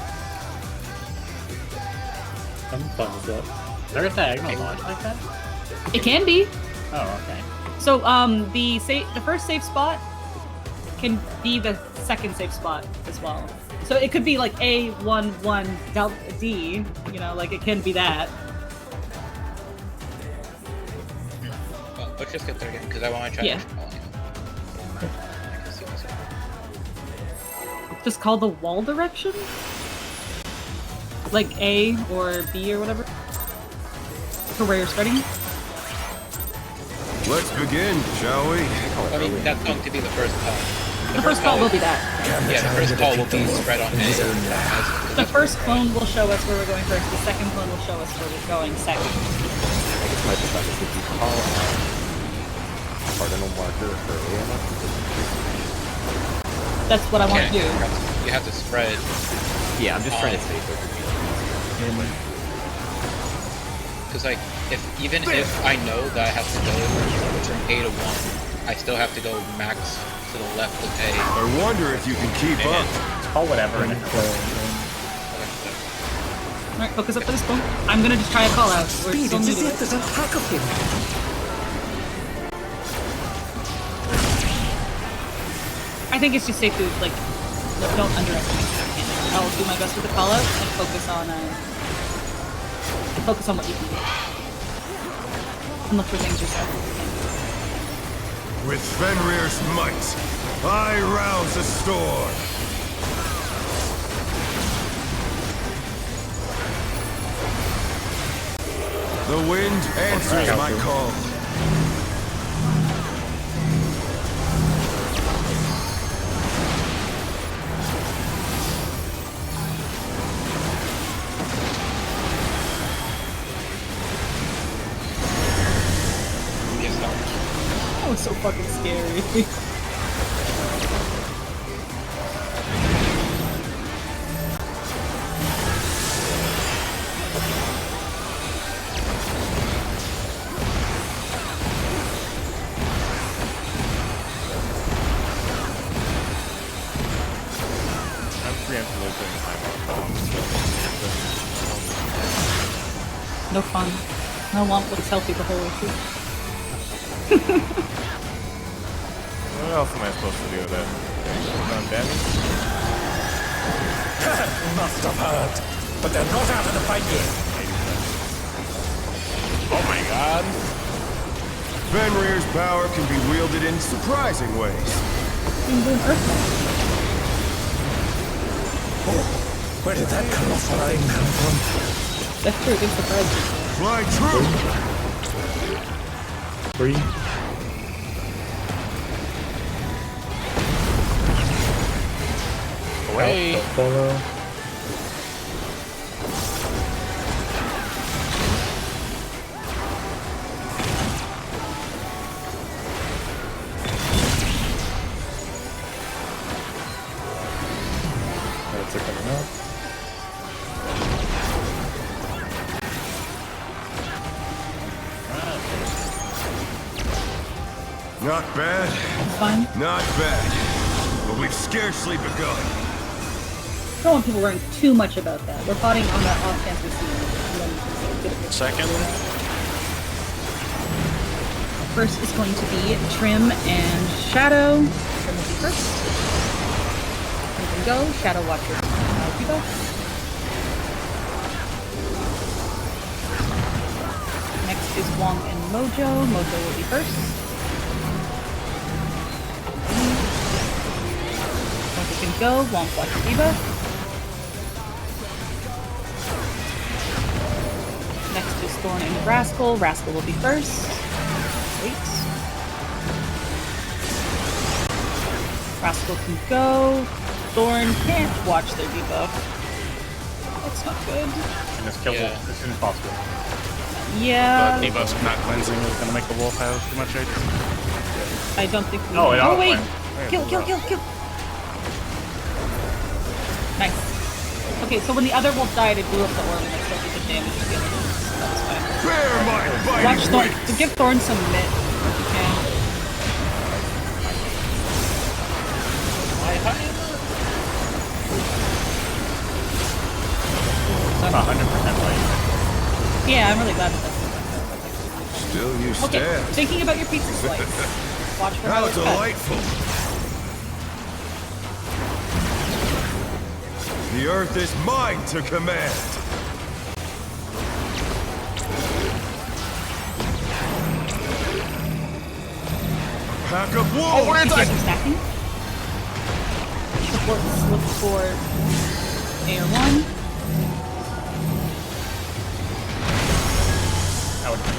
I'm fine with that. Is there a diagonal launch like that? It can be. Oh, okay. So, the first safe spot can be the second safe spot as well. So it could be like A11 Delta D, you know, like it can be that. Well, let's just get there again, because I want to try to call you. Just call the wall direction? Like A or B or whatever? For where you're spreading? Let's begin, shall we? I mean, that's going to be the first call. The first call will be that. Yeah, the first call will be spread on A. The first clone will show us where we're going first. The second clone will show us where we're going second. I guess my perspective is if you call out cardinal marker early enough. That's what I want to do. You have to spread. Yeah, I'm just trying to save it. Because like, even if I know that I have to go from A to 1, I still have to go max to the left of A. I wonder if you can keep up. Call whatever. Alright, focus up for this point. I'm gonna just try a call out. We're still new to it. There's a pack of him. I think it's just safe to, like, don't underestimate it. I'll do my best with the call out and focus on what you can do. And look for things yourself. With Fenrir's might, I rouse a storm. The wind answers my call. That was so fucking scary. No fun. No one looks healthy the whole way through. What else am I supposed to do with it? Put on damage? Must have heard, but they're not out of the fight yet. Oh my god. Fenrir's power can be wielded in surprising ways. Where did that colossal thing come from? That's true, it's surprising. Fly true! 3. Away. Don't follow. That's it coming up. Not bad. Fine. Not bad. But we've scarcely begun. I don't want people worrying too much about that. We're fighting on the off chance we see them. Second. First is going to be Trim and Shadow. Trim will be first. You can go. Shadow watch your debuff. Next is Wong and Mojo. Mojo will be first. Mojo can go. Wong watch your debuff. Next is Thorn and Rascal. Rascal will be first. Wait. Rascal can go. Thorn can't watch their debuff. That's not good. And this kills it as soon as possible. Yeah. But debuff's not cleansing is gonna make the wolf have too much HP. I don't think we Oh, yeah, wait! fine. Kill! Nice. Okay, so when the other wolf died, it blew up the orb and it still did the damage to the other wolf. So that was fine. Bear my biting Watch Thorn. weight. To give Thorn some mitt if you can. I'm 100% right. Yeah, I'm really glad that that's Still you okay. stand. Thinking about your pizza slice. Watch for How it's cut. delightful. The earth is mine to command. Pack of wolves! You guys are stacking. Supports look for AR1. That would be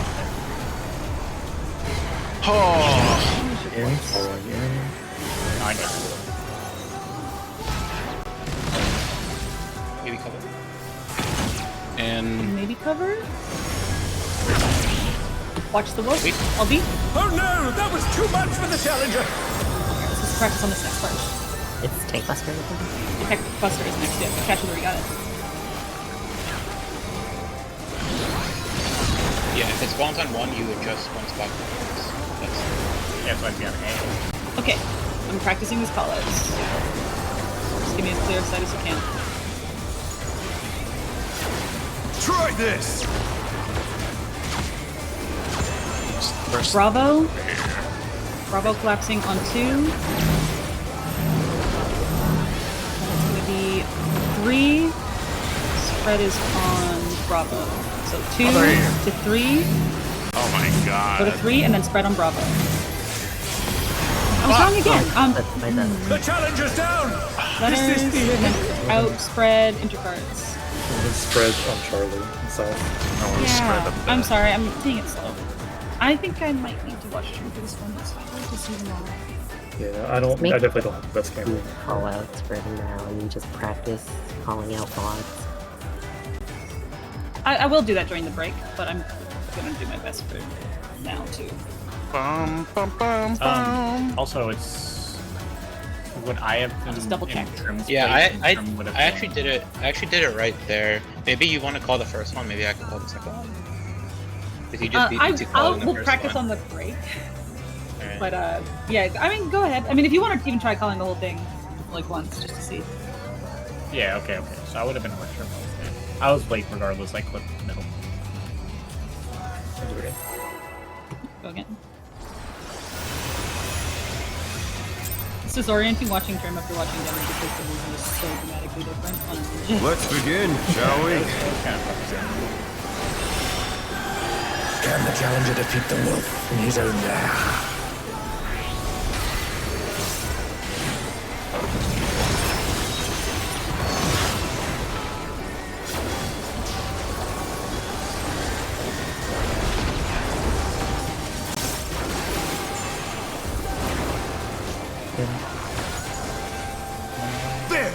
Oh. In, following in. no, I guess. Maybe cover. And Maybe cover. Watch the wolf. LB. Oh no, that was too much for the challenger. This is practice on this next part. It's Tank Buster. The Tech Buster is next. Yeah, catch it where you got it. Yeah, if it spawns on 1, you adjust one spot backwards. Yeah, so I'd be on A. Okay, I'm practicing these callouts. Just give me as clear a sight as you can. Try this! first. Bravo. Bravo collapsing on 2. And it's going to be 3. Spread is on Bravo. So 2 to 3. Oh my god. Go to 3 and then spread on Bravo. I was wrong again. The challenger's down. Letters, out, spread, intercards. And then spread on Charlie and South. Yeah, I'm sorry, I'm being it slow. I think I might need to watch stream for this one. It's hard to see them all. Yeah, I definitely don't have the best camera. Call out, spread them out, and just practice calling out bots. I will do that during the break, but I'm gonna do my best for now too. Also, it's would I have been just double check. Yeah, I actually did it. I actually did it right there. Maybe you want to call the first one. Maybe I can call the second one. Because you just beat me to calling the we'll first practice one. on the break. Alright. But yeah, I mean, go ahead. I mean, if you want to even try calling the whole thing like once, just to see. Yeah. Okay. So I would have been more sure. I was late regardless. I clipped the middle. Go again. It's disorienting watching Trim after watching Demo because the movie is so dramatically different. Let's begin, shall we? Can the challenger defeat the wolf in his own lair? There!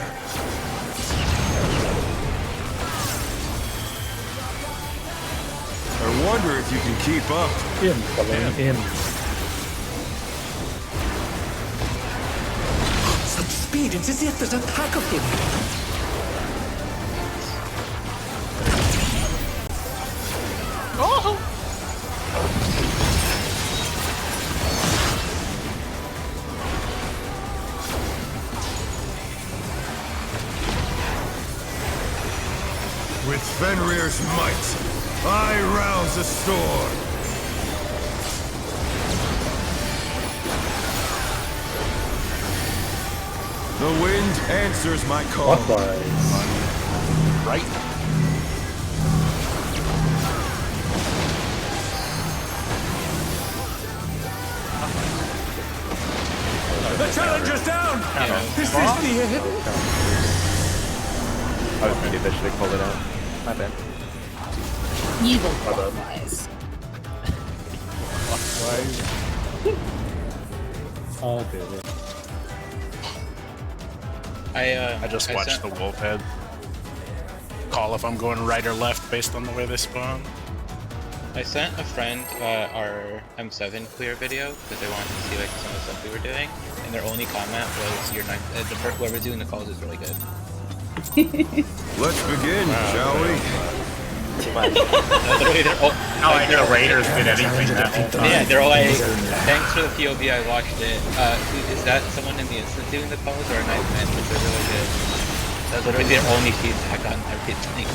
I wonder if you can keep up. In. Such speed, it's as if there's a pack of him. Oh! With Fenrir's might, I rouse a storm. The wind answers my call. Right. The challenger's down! Is this the end? I was gonna do that, should I call it out? My bad. Evil clockwise. All good. I just watched the wolf head. Call if I'm going right or left based on the way they spawn. I sent a friend our M7 clear video because they wanted to see like some of the stuff we were doing, and their only comment was your whoever's doing the calls is really good. Let's begin, shall we? The Raiders did anything that whole time. Yeah, they're all like, thanks for the POV, I watched it. Is that someone in the instant doing the calls or a Knife Man, which are really good? That's literally their only feedback on everything.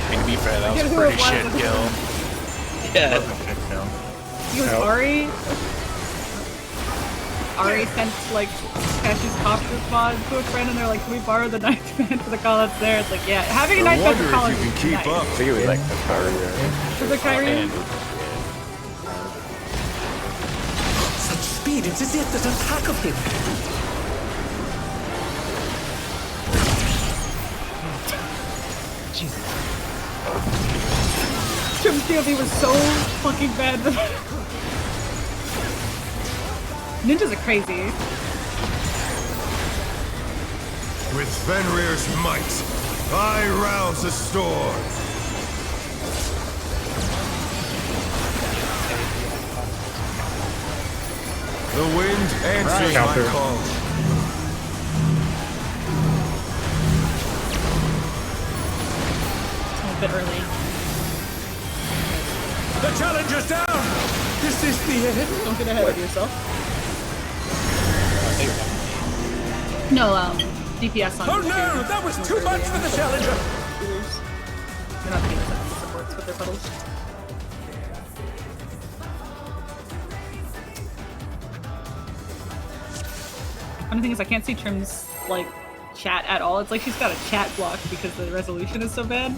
I mean, to be fair, that was a pretty shit kill. Yeah. He was Ari. Ari sent like Cash's copter pod to a friend, and they're like, "Can we borrow the Knife Man for the call that's there?" It's like, yeah, having a Knife Man for college is nice. I think it was like the Kyrie. For the Kyrie. Such speed, it's as if there's a pack of him. Jesus. Trim's POV was so fucking bad. Ninjas are crazy. With Fenrir's might, I rouse a storm. The wind answers my call. A bit early. The challenger's down! Is this the end? Don't get ahead of yourself. No, DPS on. Oh no! That was too much for the challenger! They're not getting supports with their puddles. Funny thing is, I can't see Trim's like chat at all. It's like she's got a chat block because the resolution is so bad.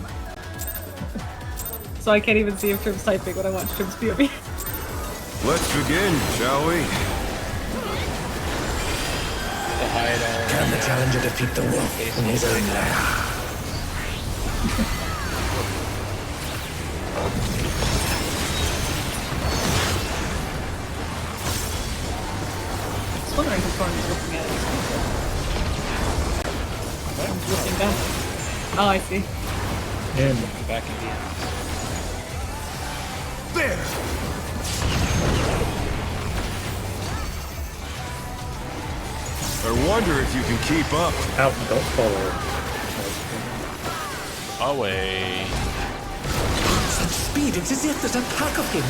So I can't even see if Trim's typing when I watch Trim's POV. Let's begin, shall we? Can the challenger defeat the wolf in his own lair? I was wondering if Thorn was looking at it. He's looking back. Oh, I see. And Back in the end. There! I wonder if you can keep up. Out, don't follow. Away. Such speed, it's as if there's a pack of him.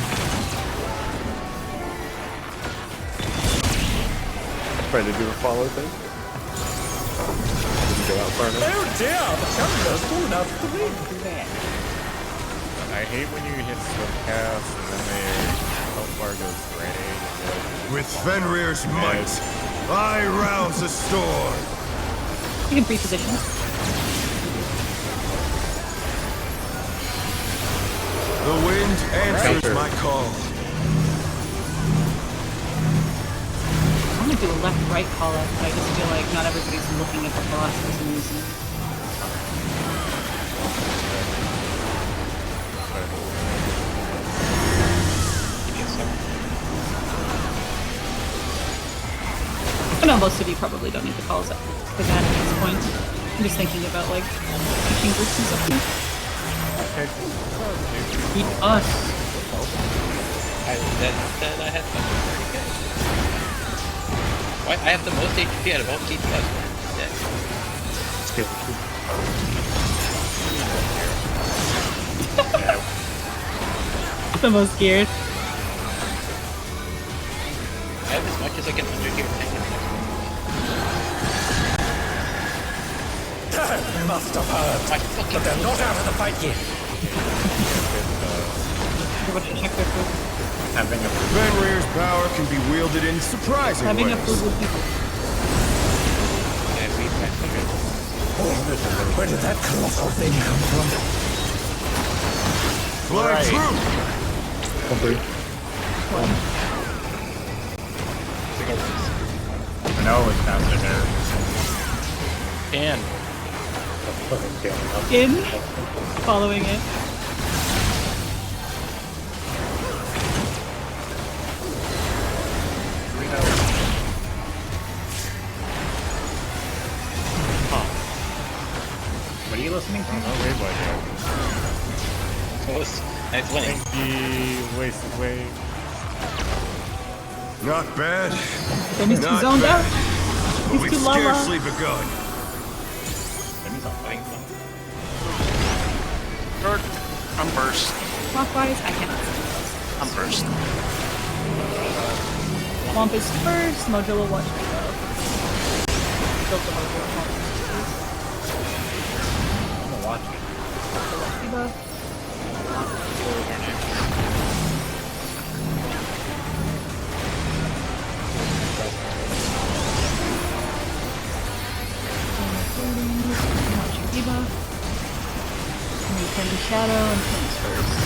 Try to do a follow thing. Didn't go out far enough. Oh dear, the challenger's fallen out of the ring. I hate when you hit Swift Cast and then their health bar goes grenade. With Fenrir's might, I rouse the storm. You can pre-position. The wind answers my call. I'm gonna do a left-right call up, but I just feel like not everybody's looking at the boss for some reason. I know most of you probably don't need the calls up for that at this point. I'm just thinking about like teaching groups and stuff. Eat us. Then I had something pretty good. Why? I have the most HP out of all TPS. The most scared. I have as much as I can under here. They must have heard, but they're not out of the fight yet. Having a Fenrir's power can be wielded in surprising Having ways. a food with people. Where did that colossal thing come from? Fly through! no, it's not there. And In. Following it. What are you listening to? Oh, wait, Close. And it's winning. Wasted wave. Not bad. Demi's too Not zoned bad. out. But He's we've too lava. scarcely begun. I'm first. Clockwise, I cannot see this. I'm first. Womp is first. Mojo will watch me go. Build the Mojo. I'm gonna watch it. The lucky buff. Watch your debuff. And you turn to Shadow and turns first.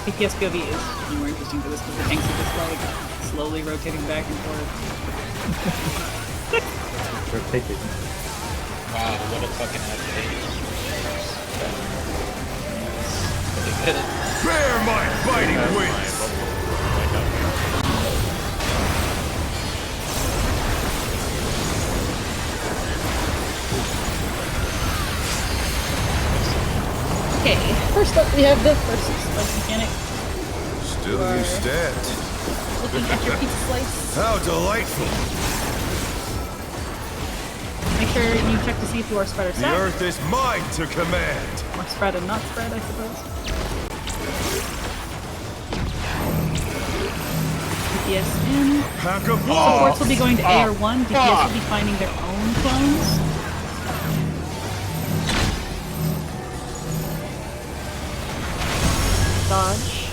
DPS POV is more interesting for this because the tanks are just like slowly rotating back and forth. Rotating. Wow, what a fucking advantage. Bear my biting wings! Okay, first up we have the first slice mechanic. Still you stand. Looking at your pizza slice. How delightful! Make sure you check to see if you are spread or The stacked. earth is mine to command. Or spread and not spread, I suppose. DPS in. Pack of Supports will be going to A or 1. DPS will be finding their own clones. Dodge.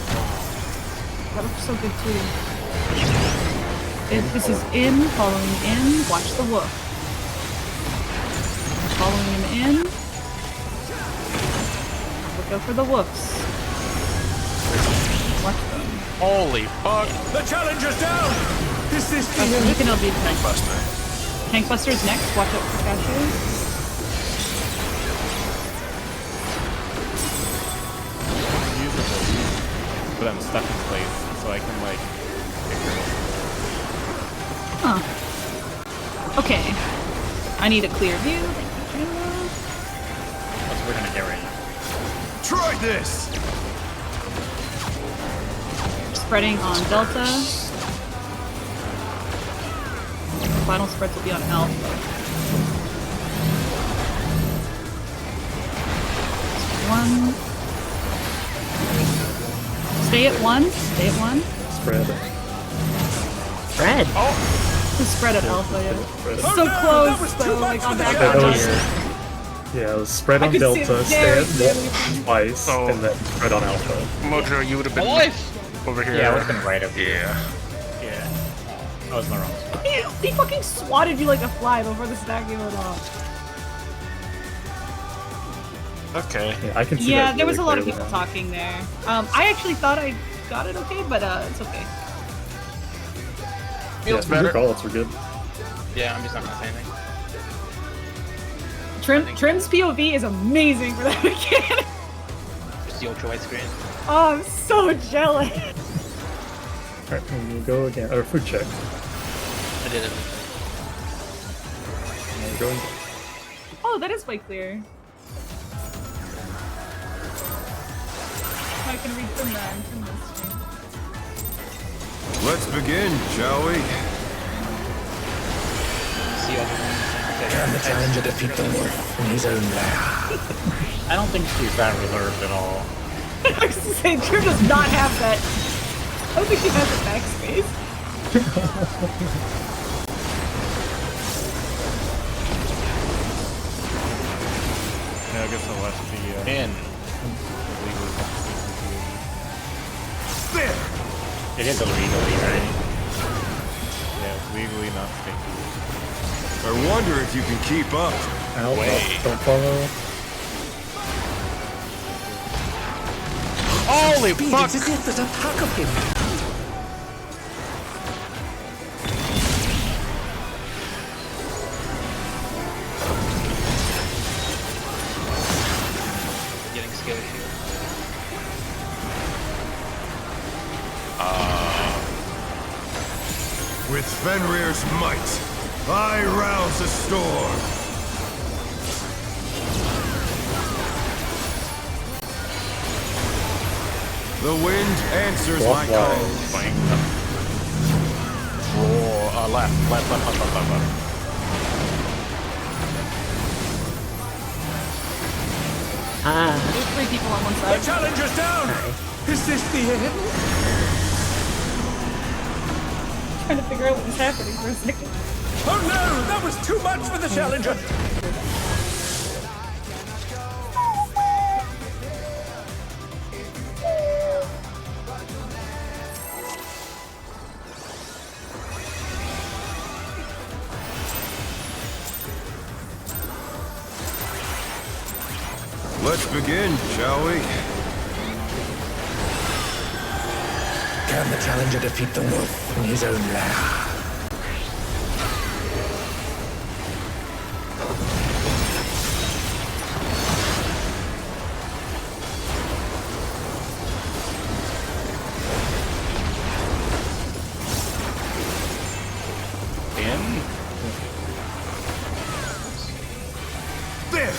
That looks so good too. This is in, following in. Watch the wolf. Following him in. Go for the woofs. Watch them. Holy fuck! The challenger's down! Is this the You can LB Tank Buster. Tank Buster's next. Watch out for cashews. Use the booty, but I'm stuck in place, so I can like pick her up. Huh. Okay. I need a clear view. Thank you, Caleb. That's what we're gonna get right now. Try this! Spreading on Delta. Final spreads will be on Alpha. One. Stay at one. Stay at one. Spread. Fred. The spread at Alpha, yeah. Spread. So close, though, like on that That was, here. yeah, it was spread I on could see it Delta, very stay at clearly. one twice, and then spread on Alpha. Mojo, you would have been over here. Yeah, I would have been right up here. Yeah. I was in the wrong spot. He fucking swatted you like a fly before the stack even went off. Okay. Yeah, I can see Yeah, that there was a really lot of clearly people now. talking there. I actually thought I got it okay, but it's okay. Yeah, your calls were good. Yeah, I'm just not gonna say anything. Trim's POV is amazing for that mechanic. Just the ultra wide screen. Oh, I'm so jealous. Alright, when you go again, or food check. I did it. And then go in. Oh, that is quite clear. I can read from that. From this screen. Let's begin, shall we? See everyone. Can the challenger defeat the wolf in his own lair? I don't think she's that reserved at all. I was to say, Trim does not have that. I don't think she has a backspace. Yeah, I guess I'll watch the There! It is illegally, right? Yeah, it's legally not sticky. I wonder if you can keep up. Out, don't follow. Holy Speed, fuck! it's as if there's a pack of him. Getting scared here. With Fenrir's might, I rouse a storm. The wind answers my call. Left. There's 3 people on one The side. challenger's down! Is this the end? Trying to figure out what was happening for a second. Oh no! That was too much for the challenger! Let's begin, shall we? Can the challenger defeat the wolf in his own lair? There!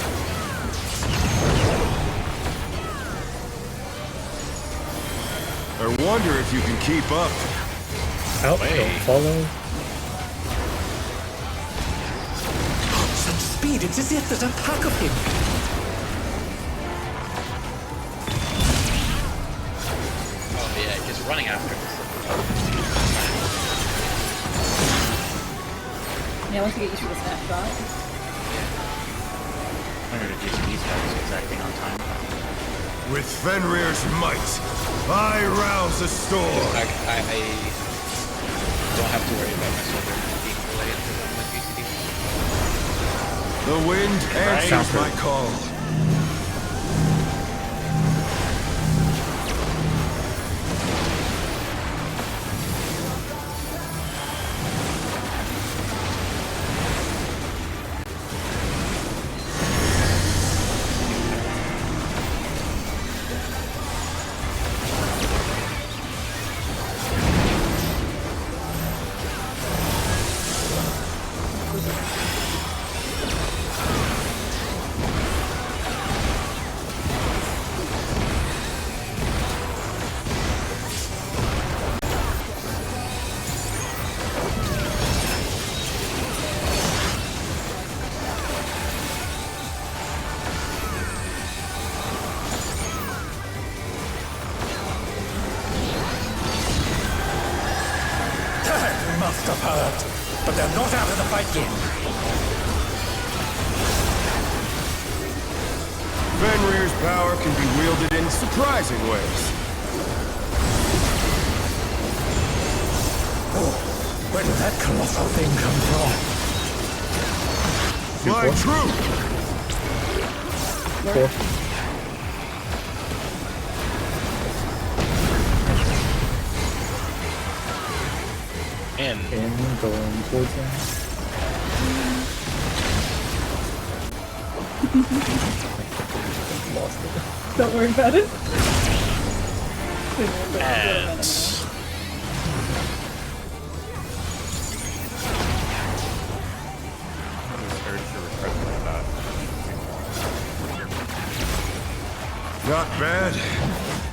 I wonder if you can keep up. Out, don't follow. Such speed, it's as if there's a pack of him. Oh yeah, just running after us. Yeah, once you get used to the snapshot. I wonder if these guys exactly on time. With Fenrir's might, I rouse a storm. I don't have to worry about my server being delayed because I'm with BCD. The wind answers my call. Fenrir's power can be wielded in surprising ways. Oh, where did that colossal thing come from? My troop! In. Going towards him. Lost it. Don't worry about it. Ads. Not bad.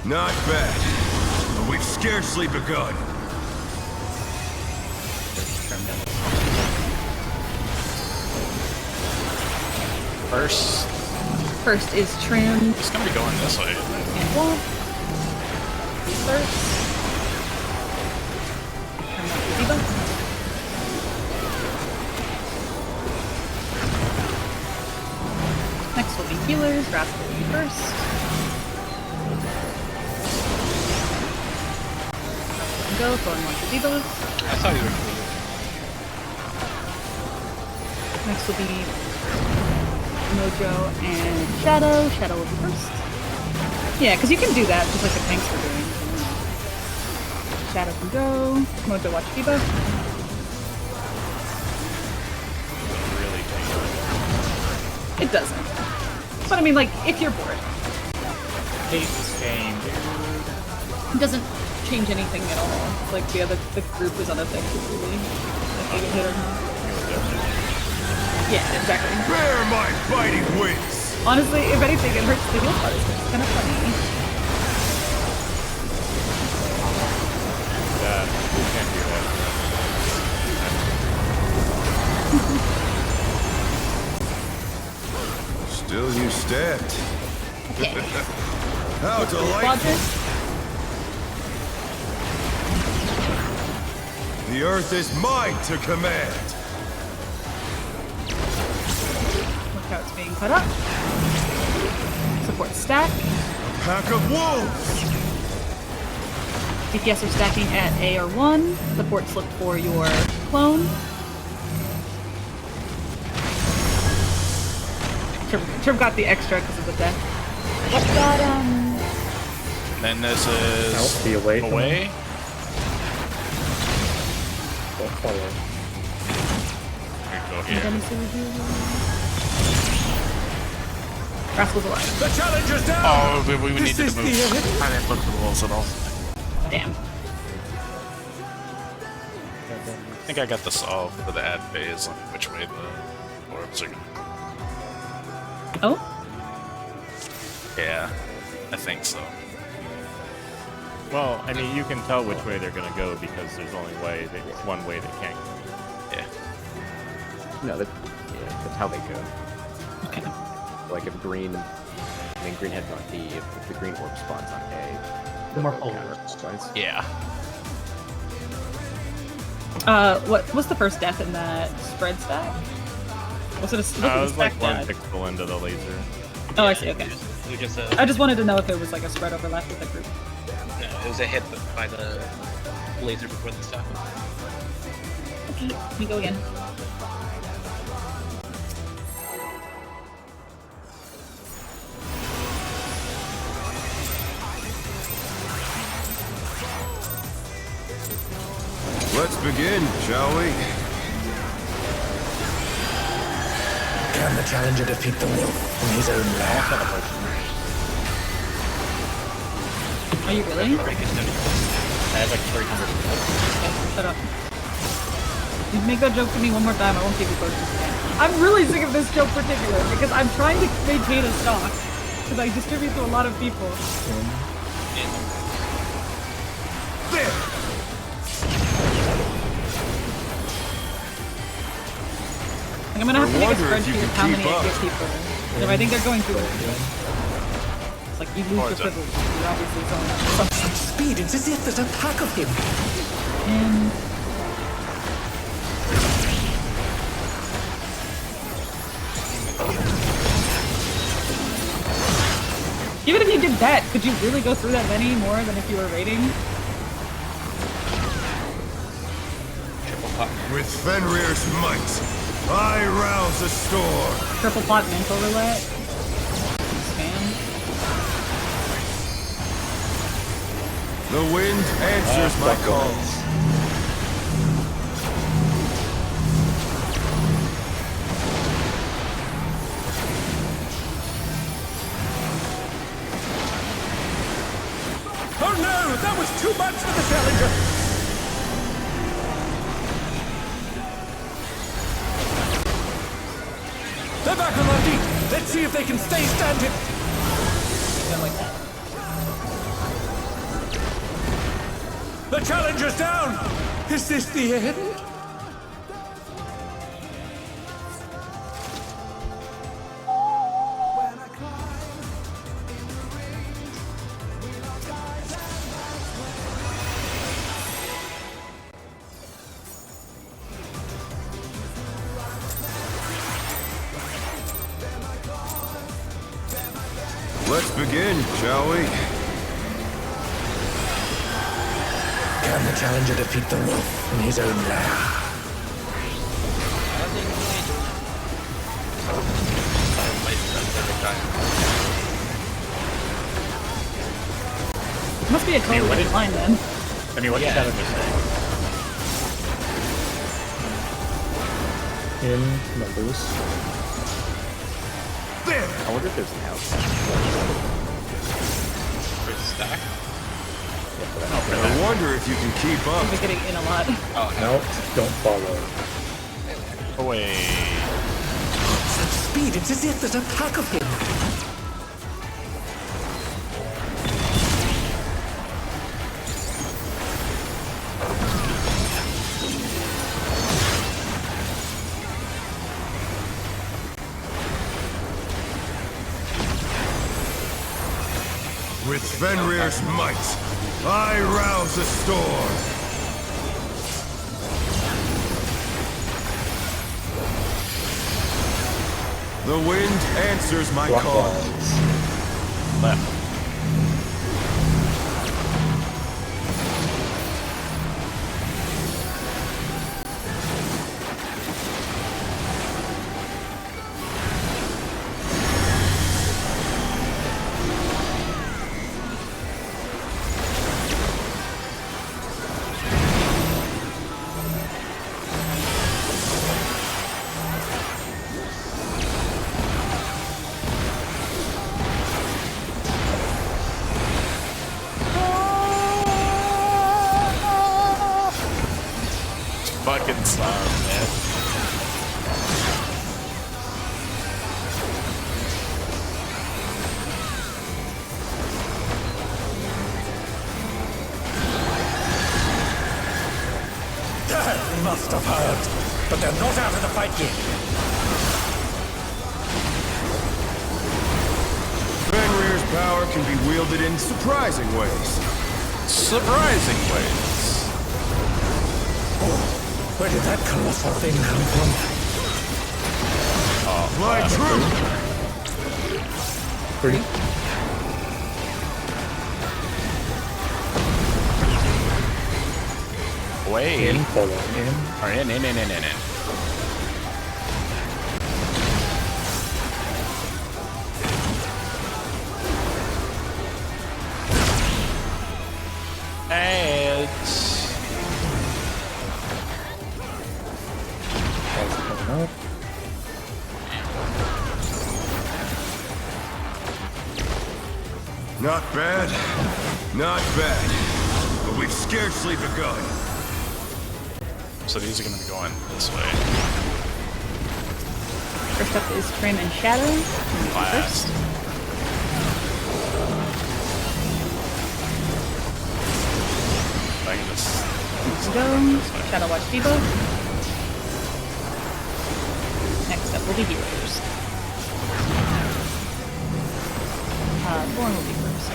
Not bad. But we've scarcely begun. First is trimmed. It's gonna be going this way. And wolf. First. Trim up the debuff. Next will be healers. Rascal will be first. Go, Thorn wants the debuff. I saw you were cool. Next will be Mojo and Shadow. Shadow will be first. Yeah, because you can do that just like the tanks were doing. Shadow can go. Mojo watch debuff. It doesn't. But I mean, like, if you're bored. Hate this game, dude. It doesn't change anything at all. Like the group is unaffected really. Like you hit or not. Yeah, exactly. Bear my biting wings! Honestly, if anything, it hurts the heal part. It's kind of funny. We can't do that. Still you stepped. Okay. How delightful! The earth is mine to command. Look how it's being cut up. Support stack. A pack of wolves! DPS are stacking at A or 1. Supports look for your clone. Trim got the extra because of the death. What's that, Then this is Be away. away. Don't follow. Rascal's alive. The challenger's down! Oh, we needed to is move. the I didn't look for the walls at all. Damn. I think I got the solve for the ad phase on which way the orbs are going. Oh? Yeah, I think so. Well, I mean, you can tell which way they're gonna go because there's only one way they can't go. Yeah. No, that's how they go. Okay. Like if green, I mean green heads on D, if the green orb spawns on A, The more they'll polar. counter-clockwise. Yeah. What was the first death in that spread stack? Was it a It was like one pixel into the laser. Oh, I see, okay. We just, I just wanted to know if it was like a spread overlap with the group. no, it was a hit by the laser before the stop. Okay, let me go again. Let's begin, shall we? Can the challenger defeat the wolf in his own lair? Are you really? I have like 300. Shut up. You make that joke to me one more time, I won't give you potions again. I'm really sick of this joke particular because I'm trying to maintain a stock because I distribute to a lot of people. Like, I'm gonna have to make a spreadsheet of how many I give people. So I think they're going to. It's like you lose your privilege. You're obviously going Such speed, it's as if there's a pack of him. And Even if you did that, could you really go through that many more than if you were raiding? With Fenrir's might, I rouse a storm. Triple pot mental roulette. Spam. The wind answers my call. Oh no! That was too much for the challenger! They're back on their feet! Let's see if they can stay standing! Like that. The challenger's down! Is this the end? Let's begin, shall we? Can the challenger defeat the wolf in his own lair? Must be a totally different line then. I mean, what did Challenger say? In numbers. I wonder if there's an house. For stack? I wonder if you can keep up. We're getting in a lot. Oh, No, don't follow. Away. Such speed, it's as if there's a pack of him. With Fenrir's might, I rouse a storm. The wind answers my call. Left. Fucking song, man. They must have heard, but they're not out of the fight yet. Fenrir's power can be wielded in surprising ways. Surprising ways. Where did that colossal thing come from? My truth! Pretty. Away. In, follow. In. Or in. Not bad, not bad. But we've scarcely begun. So these are going to be going this way. First up is Trim and Shadow. Last. I can just... Go. Shadow Watch debuff. Next up will be Healers. Thorn will be first.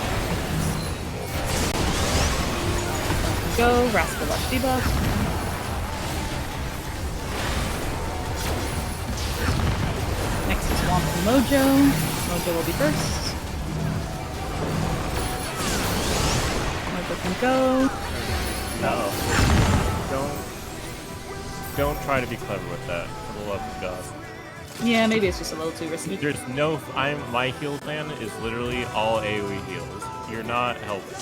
Go. Rascal Watch debuff. Next is Womp and Mojo. Mojo will be first. Sniper can go. No. Don't try to be clever with that, for the love of God. Yeah, maybe it's just a little too risky. There's no... my heal plan is literally all AoE heals. You're not helping.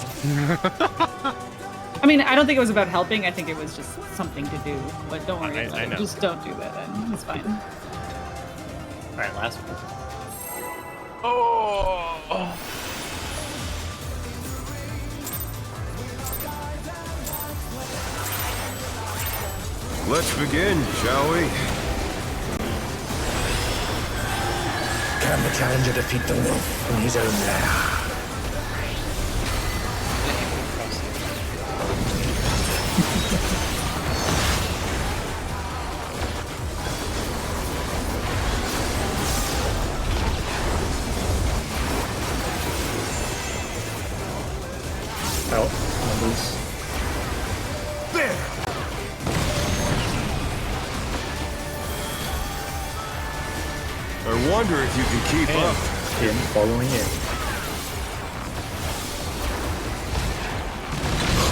I mean, I don't think it was about helping. I think it was just something to do. But don't worry about I it. know. Just don't do that. Then. It's fine. All right, last one. Oh. Let's begin, shall we? Can the challenger defeat the wolf in his own lair? Out. Numbers. There! I wonder if you can keep up. In, following in.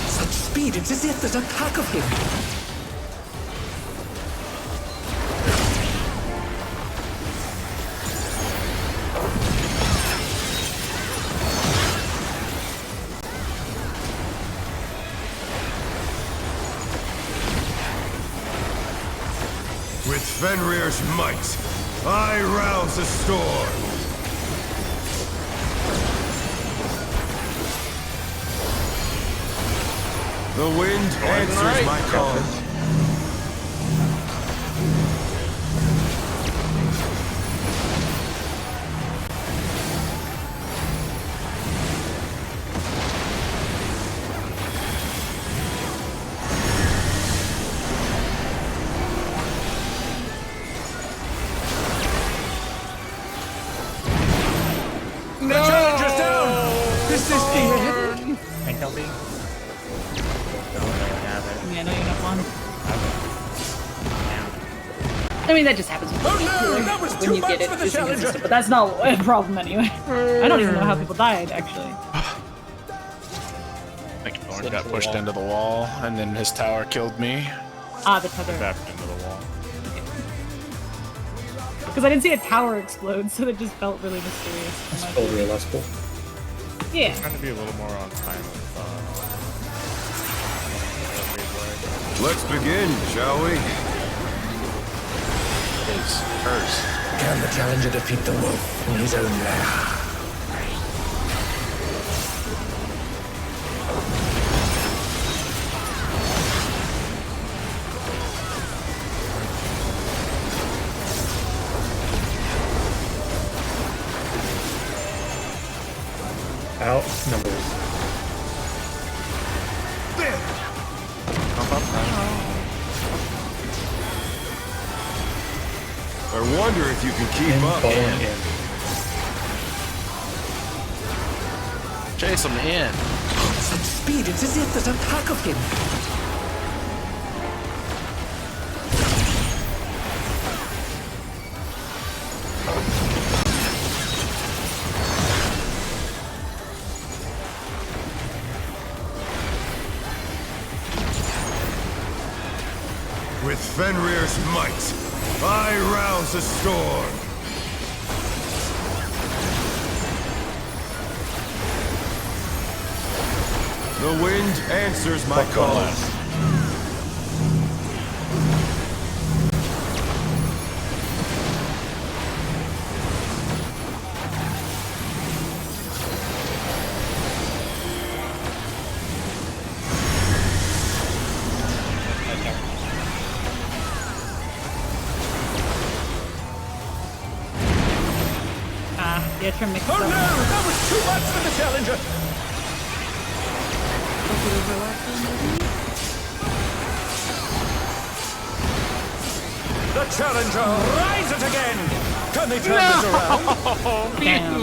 Such speed, it's as if there's a pack of him. With Fenrir's might, I rouse the storm! The wind answers my call. The challenger's down! This is the end. Tank LB? Yeah, no, you're not one. I mean, that just happens Oh no, that was when too you much get it. for the It's challenger! inconsistent, but that's not a problem anyway. I don't even know how people died, actually. I think Thorn got pushed into the wall, and then his tower killed me. Ah, the tether. Backed into the wall. Because I didn't see a tower explode, so it just felt really mysterious. It's all realizable. Yeah. Trying to be a little more on time with Let's begin, shall we? His curse. Can the challenger defeat the wolf in his own lair? Out. Numbers. I wonder if you can keep In, up. following in. Chase him in. Such speed, it's as if there's a pack of him. With Fenrir's might, I rouse the storm. The wind answers my call. Yeah, try to mix Oh it no, up. that was too much for the challenger! The challenger rises again! Can they turn this around? Damn.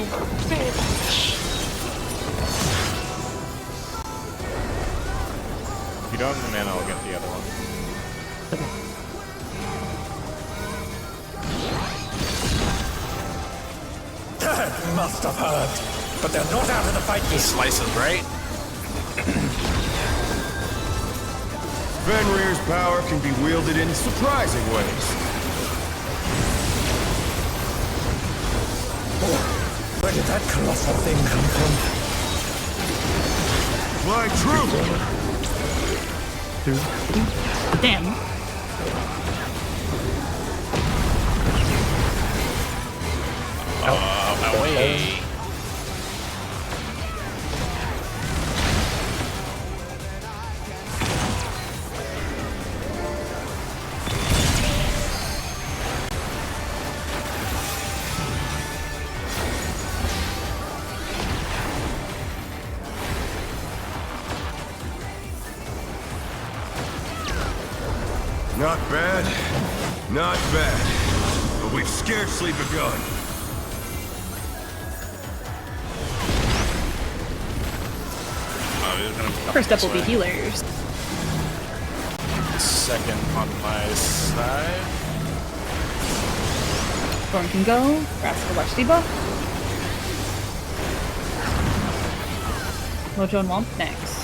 If you don't have the mana, I'll get the other one. Must have hurt, but they're not out of the fight yet. Slices, right? Fenrir's power can be wielded in surprising ways. Where did that colossal thing come from? Fly true! Damn. Away. Not bad. Not bad. But we've scarcely begun. First up will be healers. Second on my side. Thorn can go. Grass will watch debuff. Mojo and Womp next.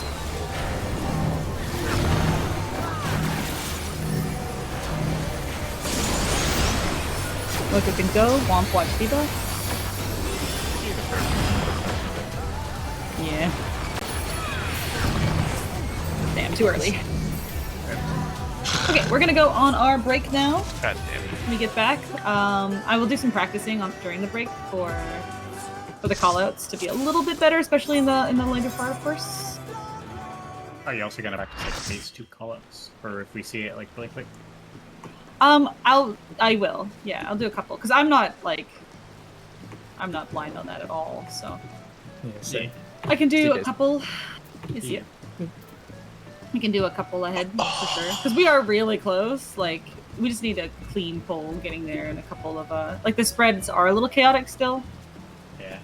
Mojo can go. Womp watch debuff. Yeah. Damn, too early. Okay, we're gonna go on our break now. God damn it. When we get back, I will do some practicing during the break for the callouts to be a little bit better, especially in the later part, of course. Are you also gonna practice like phase 2 callouts, or if we see it like really quick? I will. Yeah, I'll do a couple because I'm not blind on that at all. So Yeah. I can do a couple. You see it. We can do a couple ahead for sure because we are really close. Like we just need a clean pull getting there, and a couple of like the spreads are a little chaotic still. Yeah.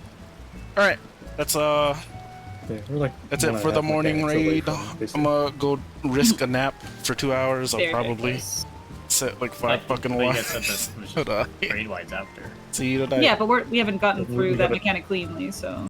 All right, that's that's it for the morning raid. I'm gonna go risk a nap for 2 hours. I'll probably set like 5 fucking watts. Raid wides after. See you tonight. Yeah, but we haven't gotten through that mechanic cleanly, so.